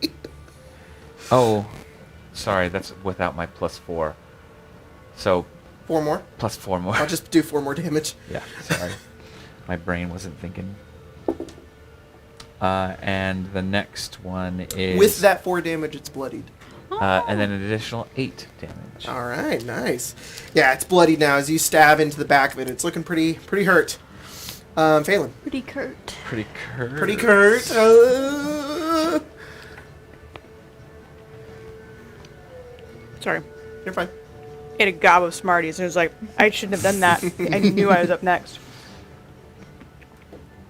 Oh, sorry, that's without my +4. So, 4 more. +4 more. I'll just do 4 more damage. Yeah, sorry. My brain wasn't thinking. And the next one is... With that 4 damage, it's bloodied. and then an additional 8 damage. All right, nice. Yeah, it's bloodied now as you stab into the back of it. It's looking pretty hurt. Phelan. Pretty curt. Pretty curt. Pretty curt. Sorry. You're fine. Ate a gob of Smarties and it was like, I shouldn't have done that. I knew I was up next.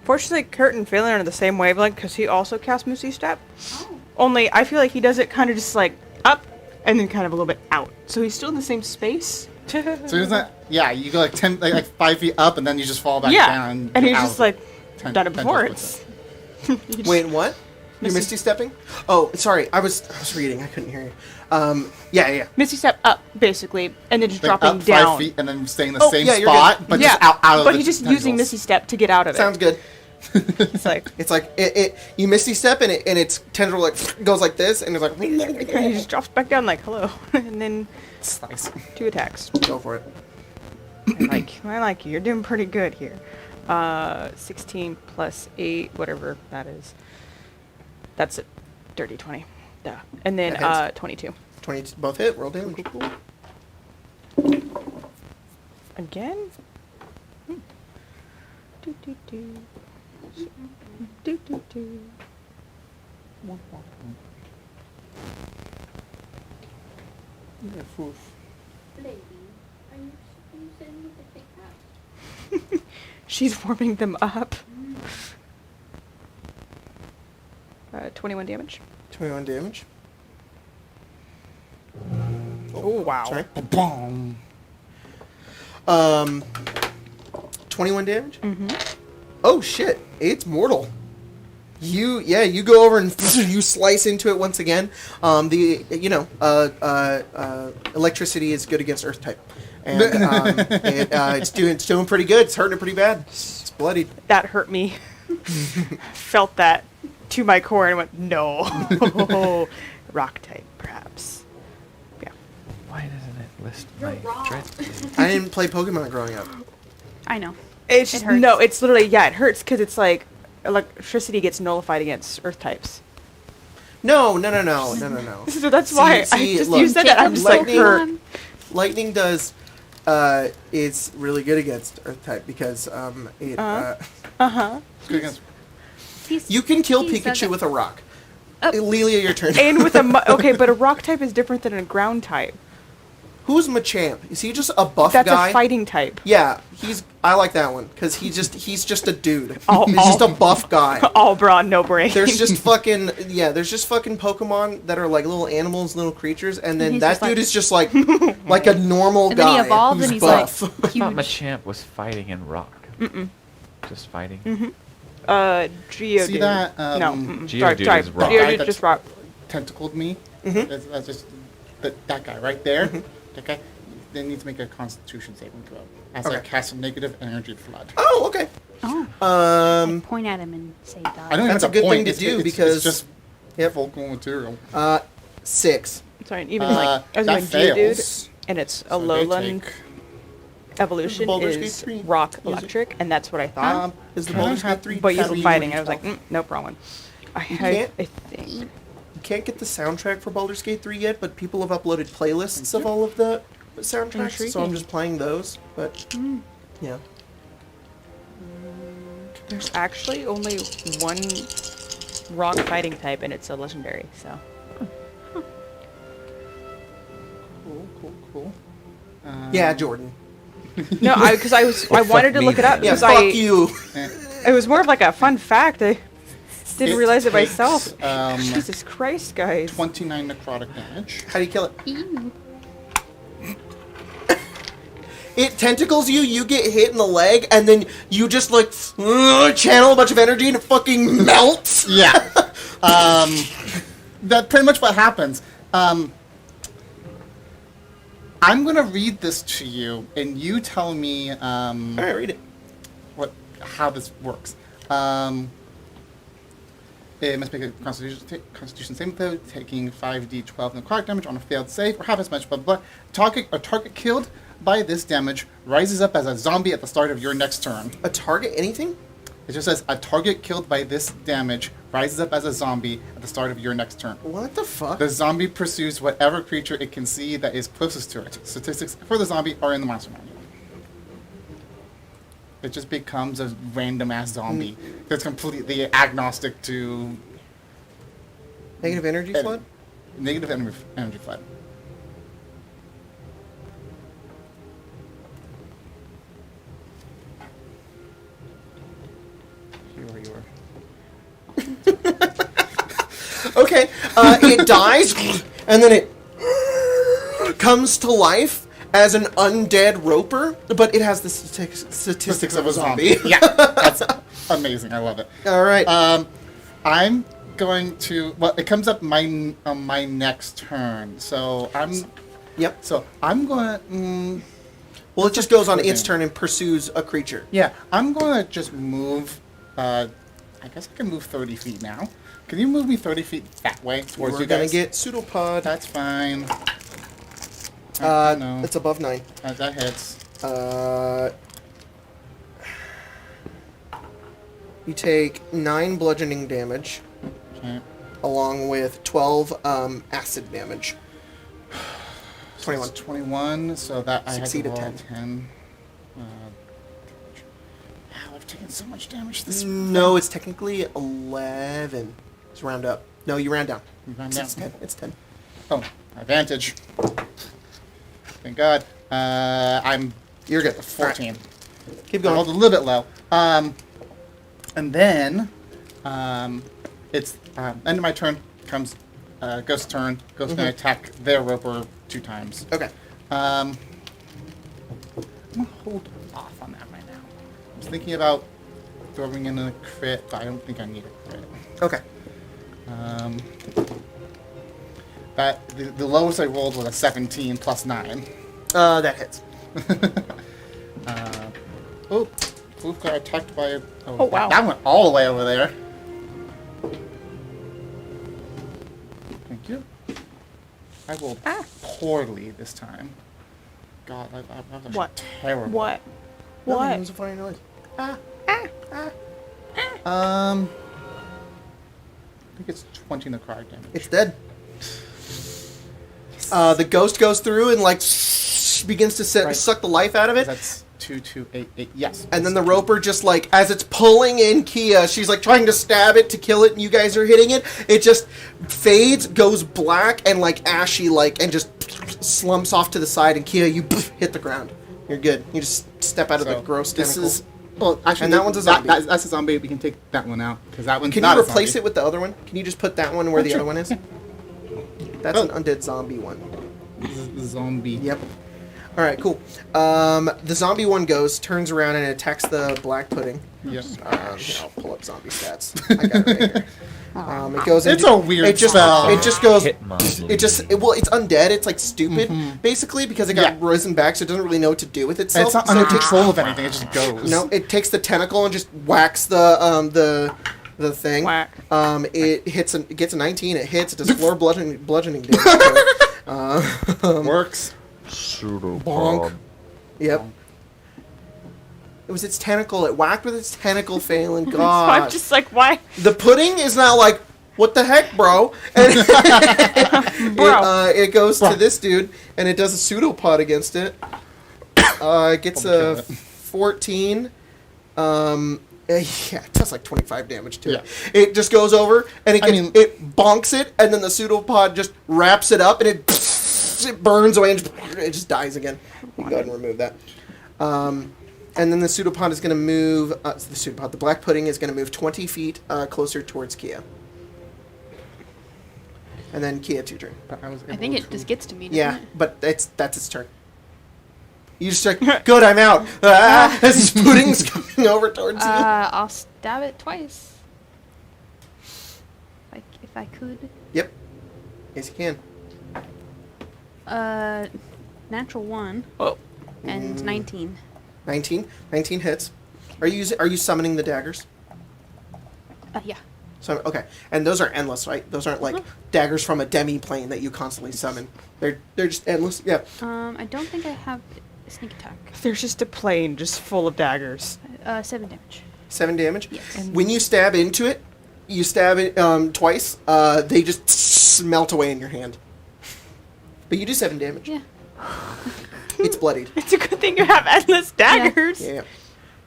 Fortunately, Kurt and Phelan are the same wavelength because he also casts Misty Step. Oh. Only I feel like he does it kind of just like up and then kind of a little bit out. So he's still in the same space, So it's not. Yeah, you go like 10, like 5 feet up, and then you just fall back Yeah, down. and he's out just of like, 10 done it 10 before. foot. It's Wait, what? You're misty stepping? Oh, sorry. I was reading. I couldn't hear you. Yeah. Misty step up, basically, and then just Like dropping up down. 5 feet, and then staying in the Oh, same yeah, you're spot, good. but Yeah, just out of but the he's just tendrils. using Misty step to get out of it. Sounds good. It's like It's like it you misty step and its tendril like goes like this and it's like and he just drops back down like hello, and then Slice. 2 attacks. go for it. I like you. You're doing pretty good here. 16 plus 8, whatever that is. That's a dirty 20. Duh. And then That hits. 22. 20 both hit, roll damage. Again? Do, do, do. Do, do, do. She's warming them up. 21 damage. 21 damage. Oh, wow. Sorry. Boom. 21 damage? Mm-hmm. Oh shit, it's mortal. You go over and you slice into it once again. Electricity is good against earth type. And it's doing pretty good. It's hurting it pretty bad. It's bloodied. That hurt me. Felt that to my core and went, no. Rock type, perhaps. Yeah. Why doesn't it list my dreads? I didn't play Pokemon growing up. I know. It's just, hurts. no, it's literally, yeah, it hurts because it's like electricity gets nullified against earth types. No. So that's why you said that. I'm just like lightning- hurt. Lightning does is really good against earth type because it Uh-huh. Good against. you can kill He said Pikachu that. with a rock. Lelia, your turn. And with a okay, but a rock type is different than a ground type. Who's Machamp? Is he just a buff That's guy? a fighting type. Yeah, I like that one because he's just a dude. Oh, He's just a buff guy. All brawn, no brain. There's just fucking Pokemon that are like little animals, little creatures, and then he's that just dude like- is just like a normal And guy. then he evolved who's and he's buff. like I thought huge. Machamp was fighting in rock. Just fighting. Geodude. See that? No. Geodude sorry. is rock. Geodude That's- just rock. Tentacled me. Mm-hmm. That's just that guy right there. That guy. They need to make a Constitution saving throw as I Okay. cast a negative energy flood. Oh, okay. Oh. Point at him and say die. I don't even That's have a to good point. thing to do it's because- just Yep. vocal material. 6. Sorry, even like I was that going Geodude, fails. and it's a So they lowland take- evolution Baldur's Gate is 3 rock music. electric, and that's what I thought. Is the Can I Baldur's have Gate 3? But you're three fighting, and I or was like, 12? nope, wrong one. I can't? think. You can't get the soundtrack for Baldur's Gate 3 yet, but people have uploaded playlists of all of the soundtracks, so I'm Intriguing. just playing those. But yeah, There's actually only one rock fighting type, and it's a legendary. So Cool. yeah, Jordan. no, because I wanted to look it up Yeah, because fuck you. it was more of like a fun fact. I didn't realize it takes, myself. Jesus Christ, guys! 29 necrotic damage. How do you kill it? Ew. It tentacles you, you get hit in the leg, and then you just like channel a bunch of energy and it fucking melts. Yeah. That's pretty much what happens. I'm gonna read this to you, and you tell me All right, read it. how this works. It must make a Constitution saving throw, taking 5d12 necrotic damage on a failed save, or half as much. Blah blah. A target killed by this damage rises up as a zombie at the start of your next turn. A target? Anything? It just says a target killed by this damage rises up as a zombie at the start of your next turn. What the fuck? The zombie pursues whatever creature it can see that is closest to it. Statistics for the zombie are in the monster manual. It just becomes a random ass zombie that's completely agnostic to Negative energy flood? negative energy flood. Here you are. Okay, it dies, and then it comes to life, as an undead roper, but it has the statistics of a zombie. Yeah, that's amazing. I love it. All right. I'm going to. Well, it comes up on my next turn, so I'm. Yep. So I'm going. Well, it just goes on Okay. its turn and pursues a creature. Yeah, I'm going to just move. I guess I can move 30 feet now. Can you move me 30 feet that way towards We're you gonna guys? get pseudopod. That's fine. No, It's above 9. that hits. You take 9 bludgeoning damage, Okay. along with 12 acid damage. 21. 21, so that I had to Succeeded roll 10. 10. Wow, I've taken so much damage this No, it's technically 11. Let's round up. No, you round down. You round It's down. 10. It's 10. Oh, advantage. Thank God. I'm You're good. 14. Keep I rolled going. a little bit low. And then, it's end of my turn comes Ghost's turn. Ghost's gonna attack their roper 2 times. Okay. I'm gonna hold off on that right now. I was thinking about throwing in a crit, but I don't think I need a crit. Okay. That the lowest I rolled was a 17 plus 9. That hits. Oh, Floof got attacked by. Oh, wow. That went all the way over there. Thank you. I rolled poorly this time. God, I was What? terrible. What? Nothing, What? It was a funny noise. I think it's 20 necrotic damage. It's dead. The ghost goes through and like begins to Right. suck the life out of it. That's 2, 2, 8, 8. Yes. And then the roper just like, as it's pulling in Kiya, she's like trying to stab it to kill it, and you guys are hitting it. It just fades, goes black and like ashy, like, and just slumps off to the side. And Kiya, you hit the ground. You're good. You just step out of the gross this tentacle. is. Well, actually, And that one's a zombie. That's a zombie. We can take that one out because that one's Can not you a replace zombie. it with the other one? Can you just put that one where the sure. other one is? That's an undead zombie one. This is the zombie. Yep. All right, cool. The zombie one goes, turns around, and attacks the black pudding. Yep. Here, I'll pull up zombie stats. I got it right here. It goes. It's into- a weird It just. spell. It just goes. Hitmoncel. Well, it's undead. It's like stupid, basically, because it got Yeah. risen back, so it doesn't really know what to do with itself. It's not so under it takes- control of anything. It just goes. No, it takes the tentacle and just whacks the thing. Whack. It hits. It gets a 19. It hits. It does 4 bludgeoning damage. Works. Bonk. Yep. It was its tentacle. It whacked with its tentacle, failing. So God. I'm just like, why? The pudding is now like, what the heck, bro? And it goes to this dude, and it does a pseudopod against it. It gets Probably a kill it. 14. Yeah, it does like 25 damage to Yeah. it. It just goes over, and I mean- it bonks it, and then the pseudopod just wraps it up, and it burns away, and it just dies again. You can go ahead and remove that. And then the pseudopod is going to move. The black pudding is going to move 20 feet closer towards Kiya. And then Kiya, it's your turn. But I was I able think it to- just gets to me, doesn't Yeah, it? but that's its turn. You just like, good, I'm out. As this pudding's coming over towards you. I'll stab it twice. If I could. Yep. Yes, you can. Natural 1 Oh. and 19. 19. 19 hits. Are you summoning the daggers? Yeah. So okay, and those are endless, right? Those aren't like daggers from a demi-plane that you constantly summon. They're just endless. Yeah. I don't think I have a sneak attack. There's just a plane just full of daggers. 7 damage. 7 damage. Yes. When you stab into it, you stab it twice. They just melt away in your hand. But you do 7 damage. Yeah. It's bloodied. It's a good thing you have endless daggers. Yeah.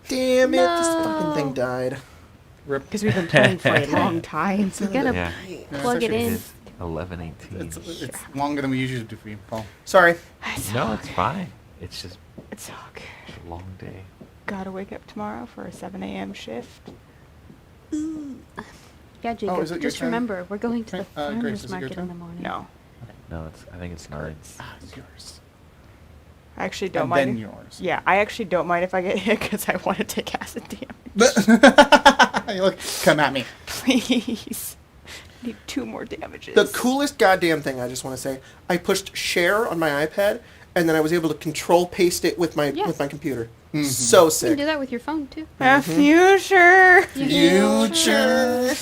Damn it! This fucking No. thing died. Because we've been playing for a long time. We gotta Yeah. plug it in. 11, 18. It's longer than we usually do for you, Paul. Sorry. No, it's fine. It's just It's okay. a long day. Gotta wake up tomorrow for a 7 a.m. shift. Yeah, Jacob, is it your just turn? remember, we're going to the Grace, farmer's is it your market in turn? the morning. No. No, I think it's 9. It's yours. I actually don't and mind. then yours. Yeah, I actually don't mind if I get hit because I want to take acid damage. Look, come at me. Please. I need 2 more damages. The coolest goddamn thing, I just want to say, I pushed share on my iPad, and then I was able to control paste it with my Yes. computer. So You can sick. do that with your phone too. Future. Future.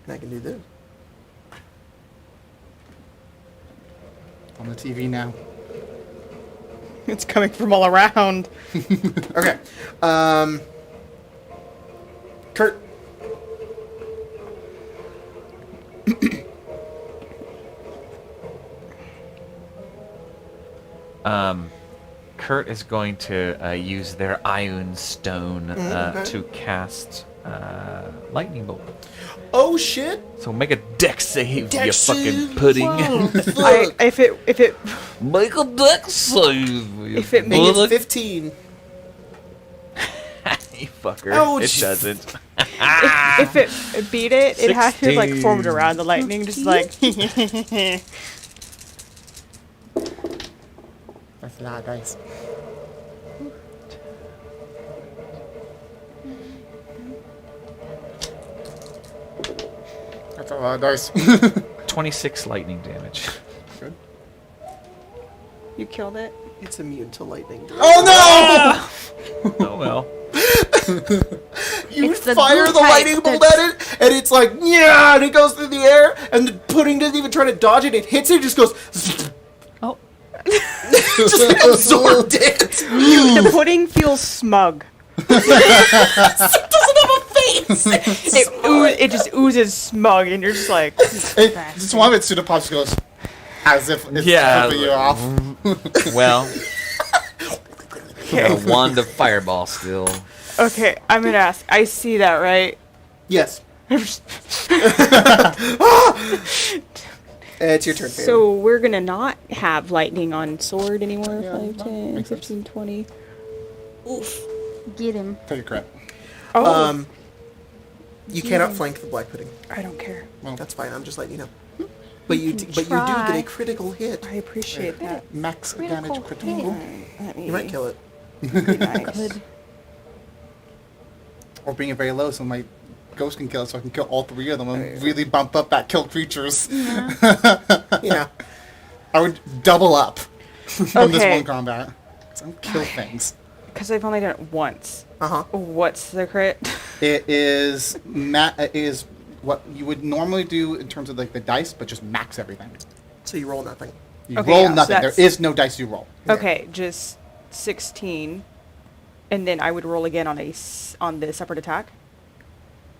And I can do this. On the TV now. It's coming from all around. Okay. Kurt. Kurt is going to use their Ion Stone okay. to cast Lightning Bolt. Oh shit. So make a dex save, Dex you fucking save. pudding. Whoa, fuck. If it Make a dex save, you If it Make it bullock. 15. You fucker. Ouch. It doesn't. if it beat it, it has to like form it 16. around the lightning, just like. That's a lot of dice. That's a lot of dice. 26 lightning damage. Good. You killed it. It's immune to lightning. Oh Oh well. You It's the fire glue the type lightning bolt at it, and it's like, yeah, and it goes through the air, and the pudding doesn't even try to dodge it. It hits it, it just goes, Oh, just absorbed it. The pudding feels smug. It doesn't have a face. It just oozes smug, and you're just like. Just one of its pseudopods goes as if it's Yeah. flipping you off. Well. Got a wand of fireball still. Okay, I'm gonna ask. I see that, right? Yes. It's your turn, Pam. So we're gonna not have lightning on sword anymore. Yeah, 5, 10, makes 15, 20. Oof. get him. Take a crit. Oh, You cannot flank the black pudding. I don't care. That's fine. I'm just letting you know. But you do try. get a critical hit. I appreciate that. Max Critical damage critical. hit. Let me You might kill it. be nice. Good. Or bring it very low so my ghost can kill it, so I can kill all 3 of them and really bump up that kill creatures. Yeah. I would double up on this Okay. one combat. So I don't kill things. Because I've only done it once. Uh-huh. What's the crit? It is what you would normally do in terms of like the dice, but just max everything. So you roll nothing. You Okay, roll yeah, so nothing. There that's- is no dice you roll. Okay, just 16, and then I would roll again on on the separate attack.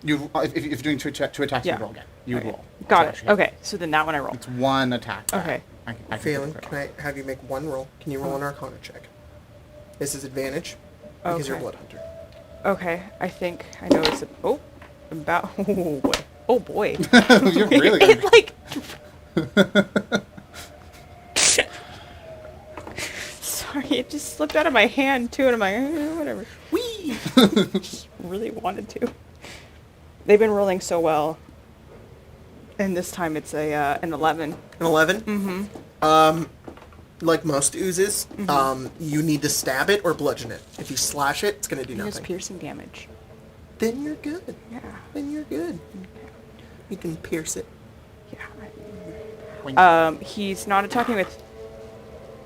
You if you're doing two attacks, Yeah. you roll again. You Okay. roll. Got So it. actually, Okay, so then that one I roll. It's one attack. Okay. I can Phelan, crit. can I have you make one roll? Can you roll an Arcana check? This is advantage because you're a Okay. blood hunter. Okay, I think I know it's about. Oh boy. Oh boy. You're really It good. like. Sorry, it just slipped out of my hand too, and I'm like, whatever. Whee! Just really wanted to. They've been rolling so well, and this time it's an 11. An 11? Mm-hmm. Like most oozes, you need to stab it or bludgeon it. If you slash it, it's going to do He has nothing. piercing damage. Then you're good. Yeah. Then you're good. You can pierce it. Yeah. He's not attacking with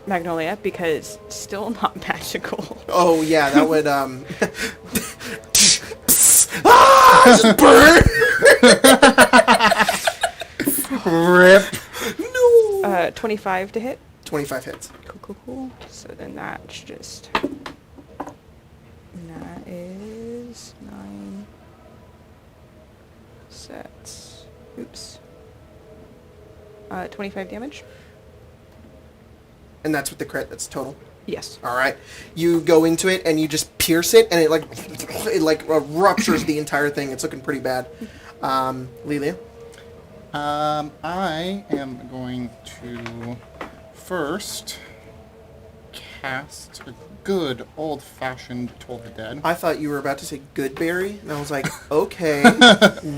Magnolia because still not magical. Oh, yeah, that would, just burn! Rip. No! 25 to hit. 25 hits. Cool. So then that's just. And that is 9 sets. Oops. 25 damage? And that's with the crit, that's total. Yes. All right. You go into it and you just pierce it, and it ruptures the entire thing. It's looking pretty bad. Lilia? I am going to first cast a good old-fashioned Toll the Dead. I thought you were about to say Goodberry, and I was like, okay,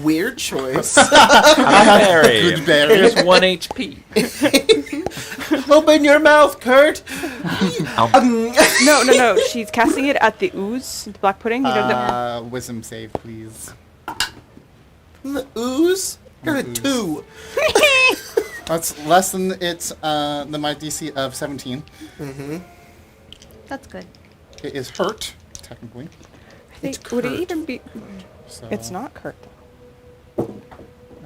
weird choice. Berry. Good berry. Here's 1 HP. Open your mouth, Kurt. No. She's casting it at the ooze, the black pudding. You know the Wisdom save, please. The ooze? You're a Ooze. 2. That's less than my DC of 17. That's good. It is hurt, technically. I think, It's would it Kurt. even be? So, It's not Kurt.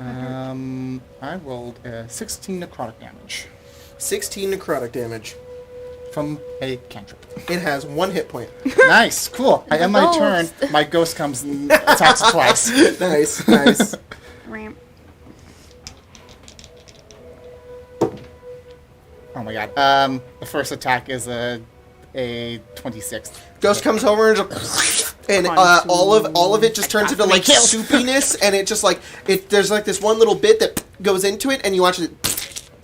I rolled 16 necrotic damage 16 necrotic damage. from a cantrip. It has 1 hit point. Nice, cool. I end my turn. My ghost comes and attacks twice. Nice. Ramp. Oh my god. The first attack is a 26. Ghost comes over and just, and all of it just turns into like soupiness, and it just like there's like this one little bit that goes into it, and you watch it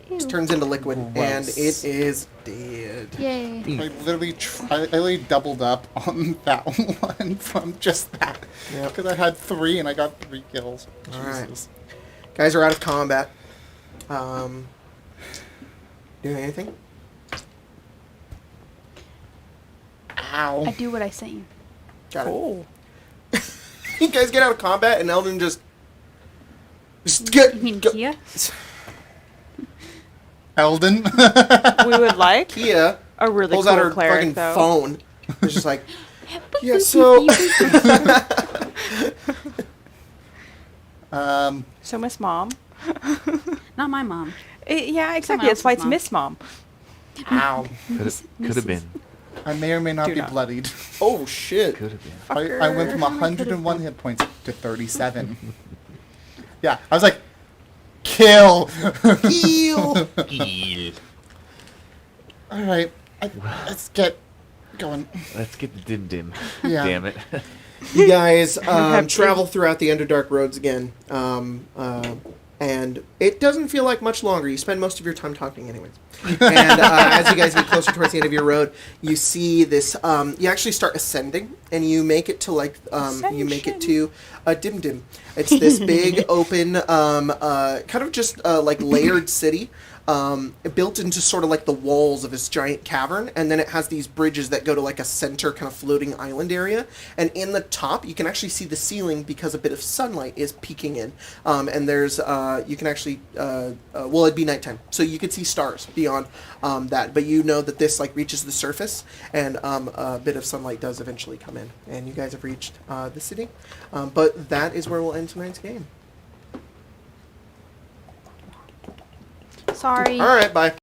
just turns into liquid, and Gross. it is dead. Yay. I literally doubled up on that one from just that. Yep. Because I had 3 and I got 3 kills. All right. Jesus. Guys are out of combat. Doing anything? Ow. I do what I say. Got it. Oh. You guys get out of combat, and Eldon just get. You mean go- Kiya? Eldon. We would like Kiya a really pulls cool out her cleric, fucking though. phone. It's just like, yeah, so. So Miss Mom. Not my mom. Yeah, exactly. Someone That's why it's else's Miss Mom. Ow. Could have been. I may or may not Do be not. bloodied. Oh shit. Could have been. I went from 101 hit points to 37. Yeah, I was like, kill. Heal. All right, let's get going. Let's get the dim. Yeah. Damn it. You guys Have to- travel throughout the Underdark roads again, and it doesn't feel like much longer. You spend most of your time talking, anyways. And as you guys get closer towards the end of your road, you see this. You actually start ascending, and you make it to like you make it to a dim. It's this big open, kind of just like layered city. Built into sort of like the walls of this giant cavern, and then it has these bridges that go to like a center kind of floating island area, and in the top you can actually see the ceiling because a bit of sunlight is peeking in, and there's you can actually well, it'd be nighttime, so you could see stars beyond that, but you know that this like reaches the surface, and a bit of sunlight does eventually come in, and you guys have reached the city, but that is where we'll end tonight's game. Sorry. All right, bye.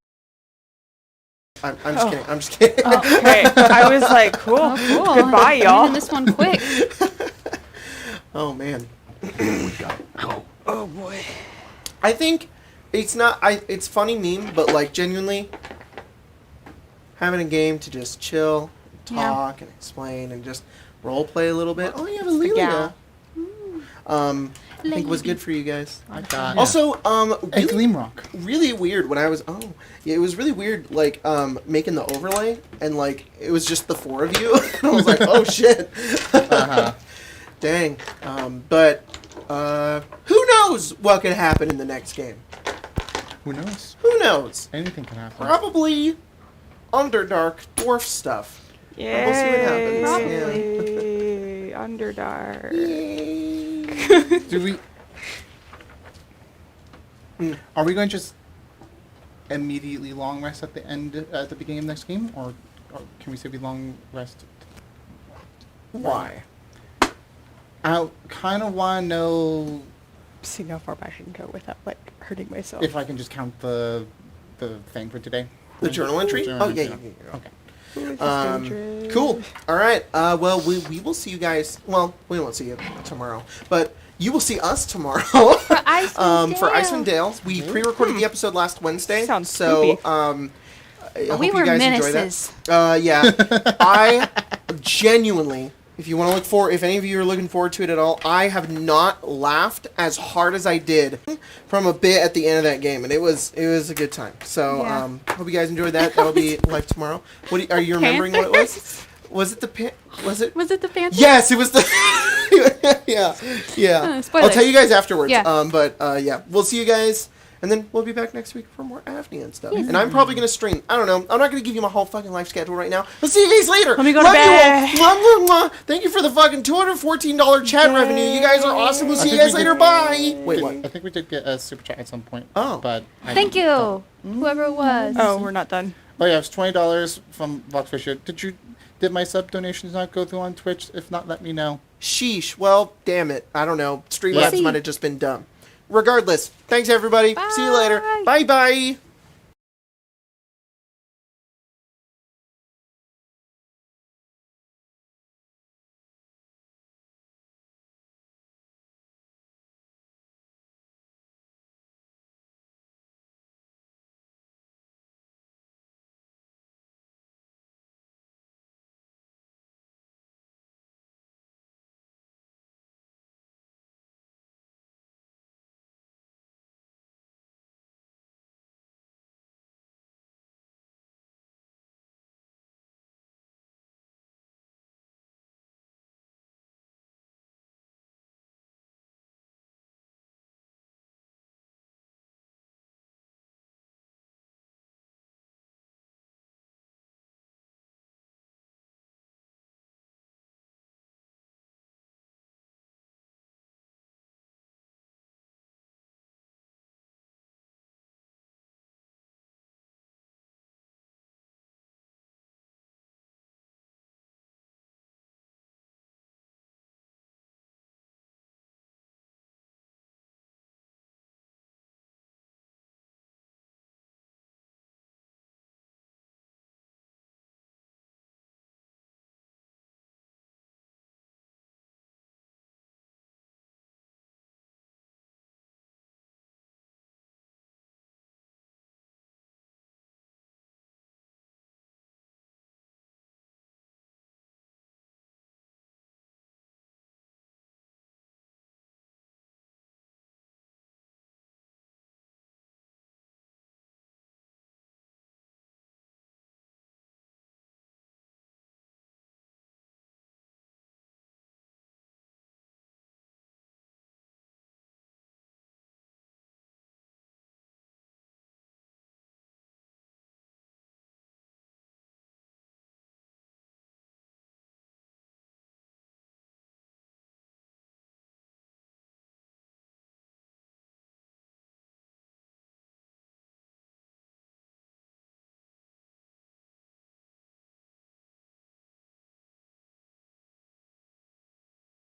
I'm just kidding. I'm just kidding. Okay. I was like, cool. Oh, cool. Goodbye, I'm y'all. ending this one quick. Oh man. We gotta go. Oh boy. I think it's not. It's funny meme, but like genuinely having a game to just chill, talk, and explain, and just role play a little bit. Oh, you have a the Lilia. gal. I think was good for you guys. I got Also, a really, gleam rock. really weird when I was. Oh, yeah, it was really weird. Like making the overlay, and like it was just the 4 of you. I was like, oh shit. Dang. But who knows what could happen in the next game? Who knows? Who knows? Anything can happen. Probably Underdark dwarf stuff. Yeah. We'll see what happens. Probably Underdark. Yay. Do we? Are we going to just immediately long rest at the end, at the beginning of next game, or can we say we long rest? Why? I kind of want to know See how far back I can go without like hurting myself. if I can just count the thing for today. The journal entry? Journal Oh, yeah, entry. yeah. Okay. Ooh, this is dangerous. Cool. All right. Well, we will see you guys. Well, we won't see you tomorrow, but you will see us tomorrow. For Icewind for Dale. Icewind Dale. We pre-recorded the episode last Wednesday. Sounds so. spoopy. I hope We you were guys menaces. enjoy that. Yeah. I genuinely, if you want to look for, if any of you are looking forward to it at all, I have not laughed as hard as I did from a bit at the end of that game, and it was a good time. So Yeah. hope you guys enjoyed that. That'll be live tomorrow. Are you remembering what it was? Was it the Was it? Was it the Panther? Yes, it was the. Yeah. Spoiler. I'll tell you guys afterwards. Yeah. But yeah, we'll see you guys And then we'll be back next week for more Afni and stuff. Yes. And I'm probably going to stream. I don't know. I'm not going to give you my whole fucking life schedule right now. I'll see you guys later. Let me go to Love bed. you all. Mwah, mwah, mwah. Thank you for the fucking $214 chat revenue. You guys are awesome. We'll see you guys later. Bye. Wait, what? I think we did get a super chat at some point. Oh. But Thank you, whoever it was. Oh, we're not done. Oh yeah, it's $20 from Voxfisher. Did my sub donations not go through on Twitch? If not, let me know. Sheesh. Well, damn it. I don't know. Streamlabs See. might have just been dumb. Regardless, thanks everybody. See you later. Bye. Bye bye.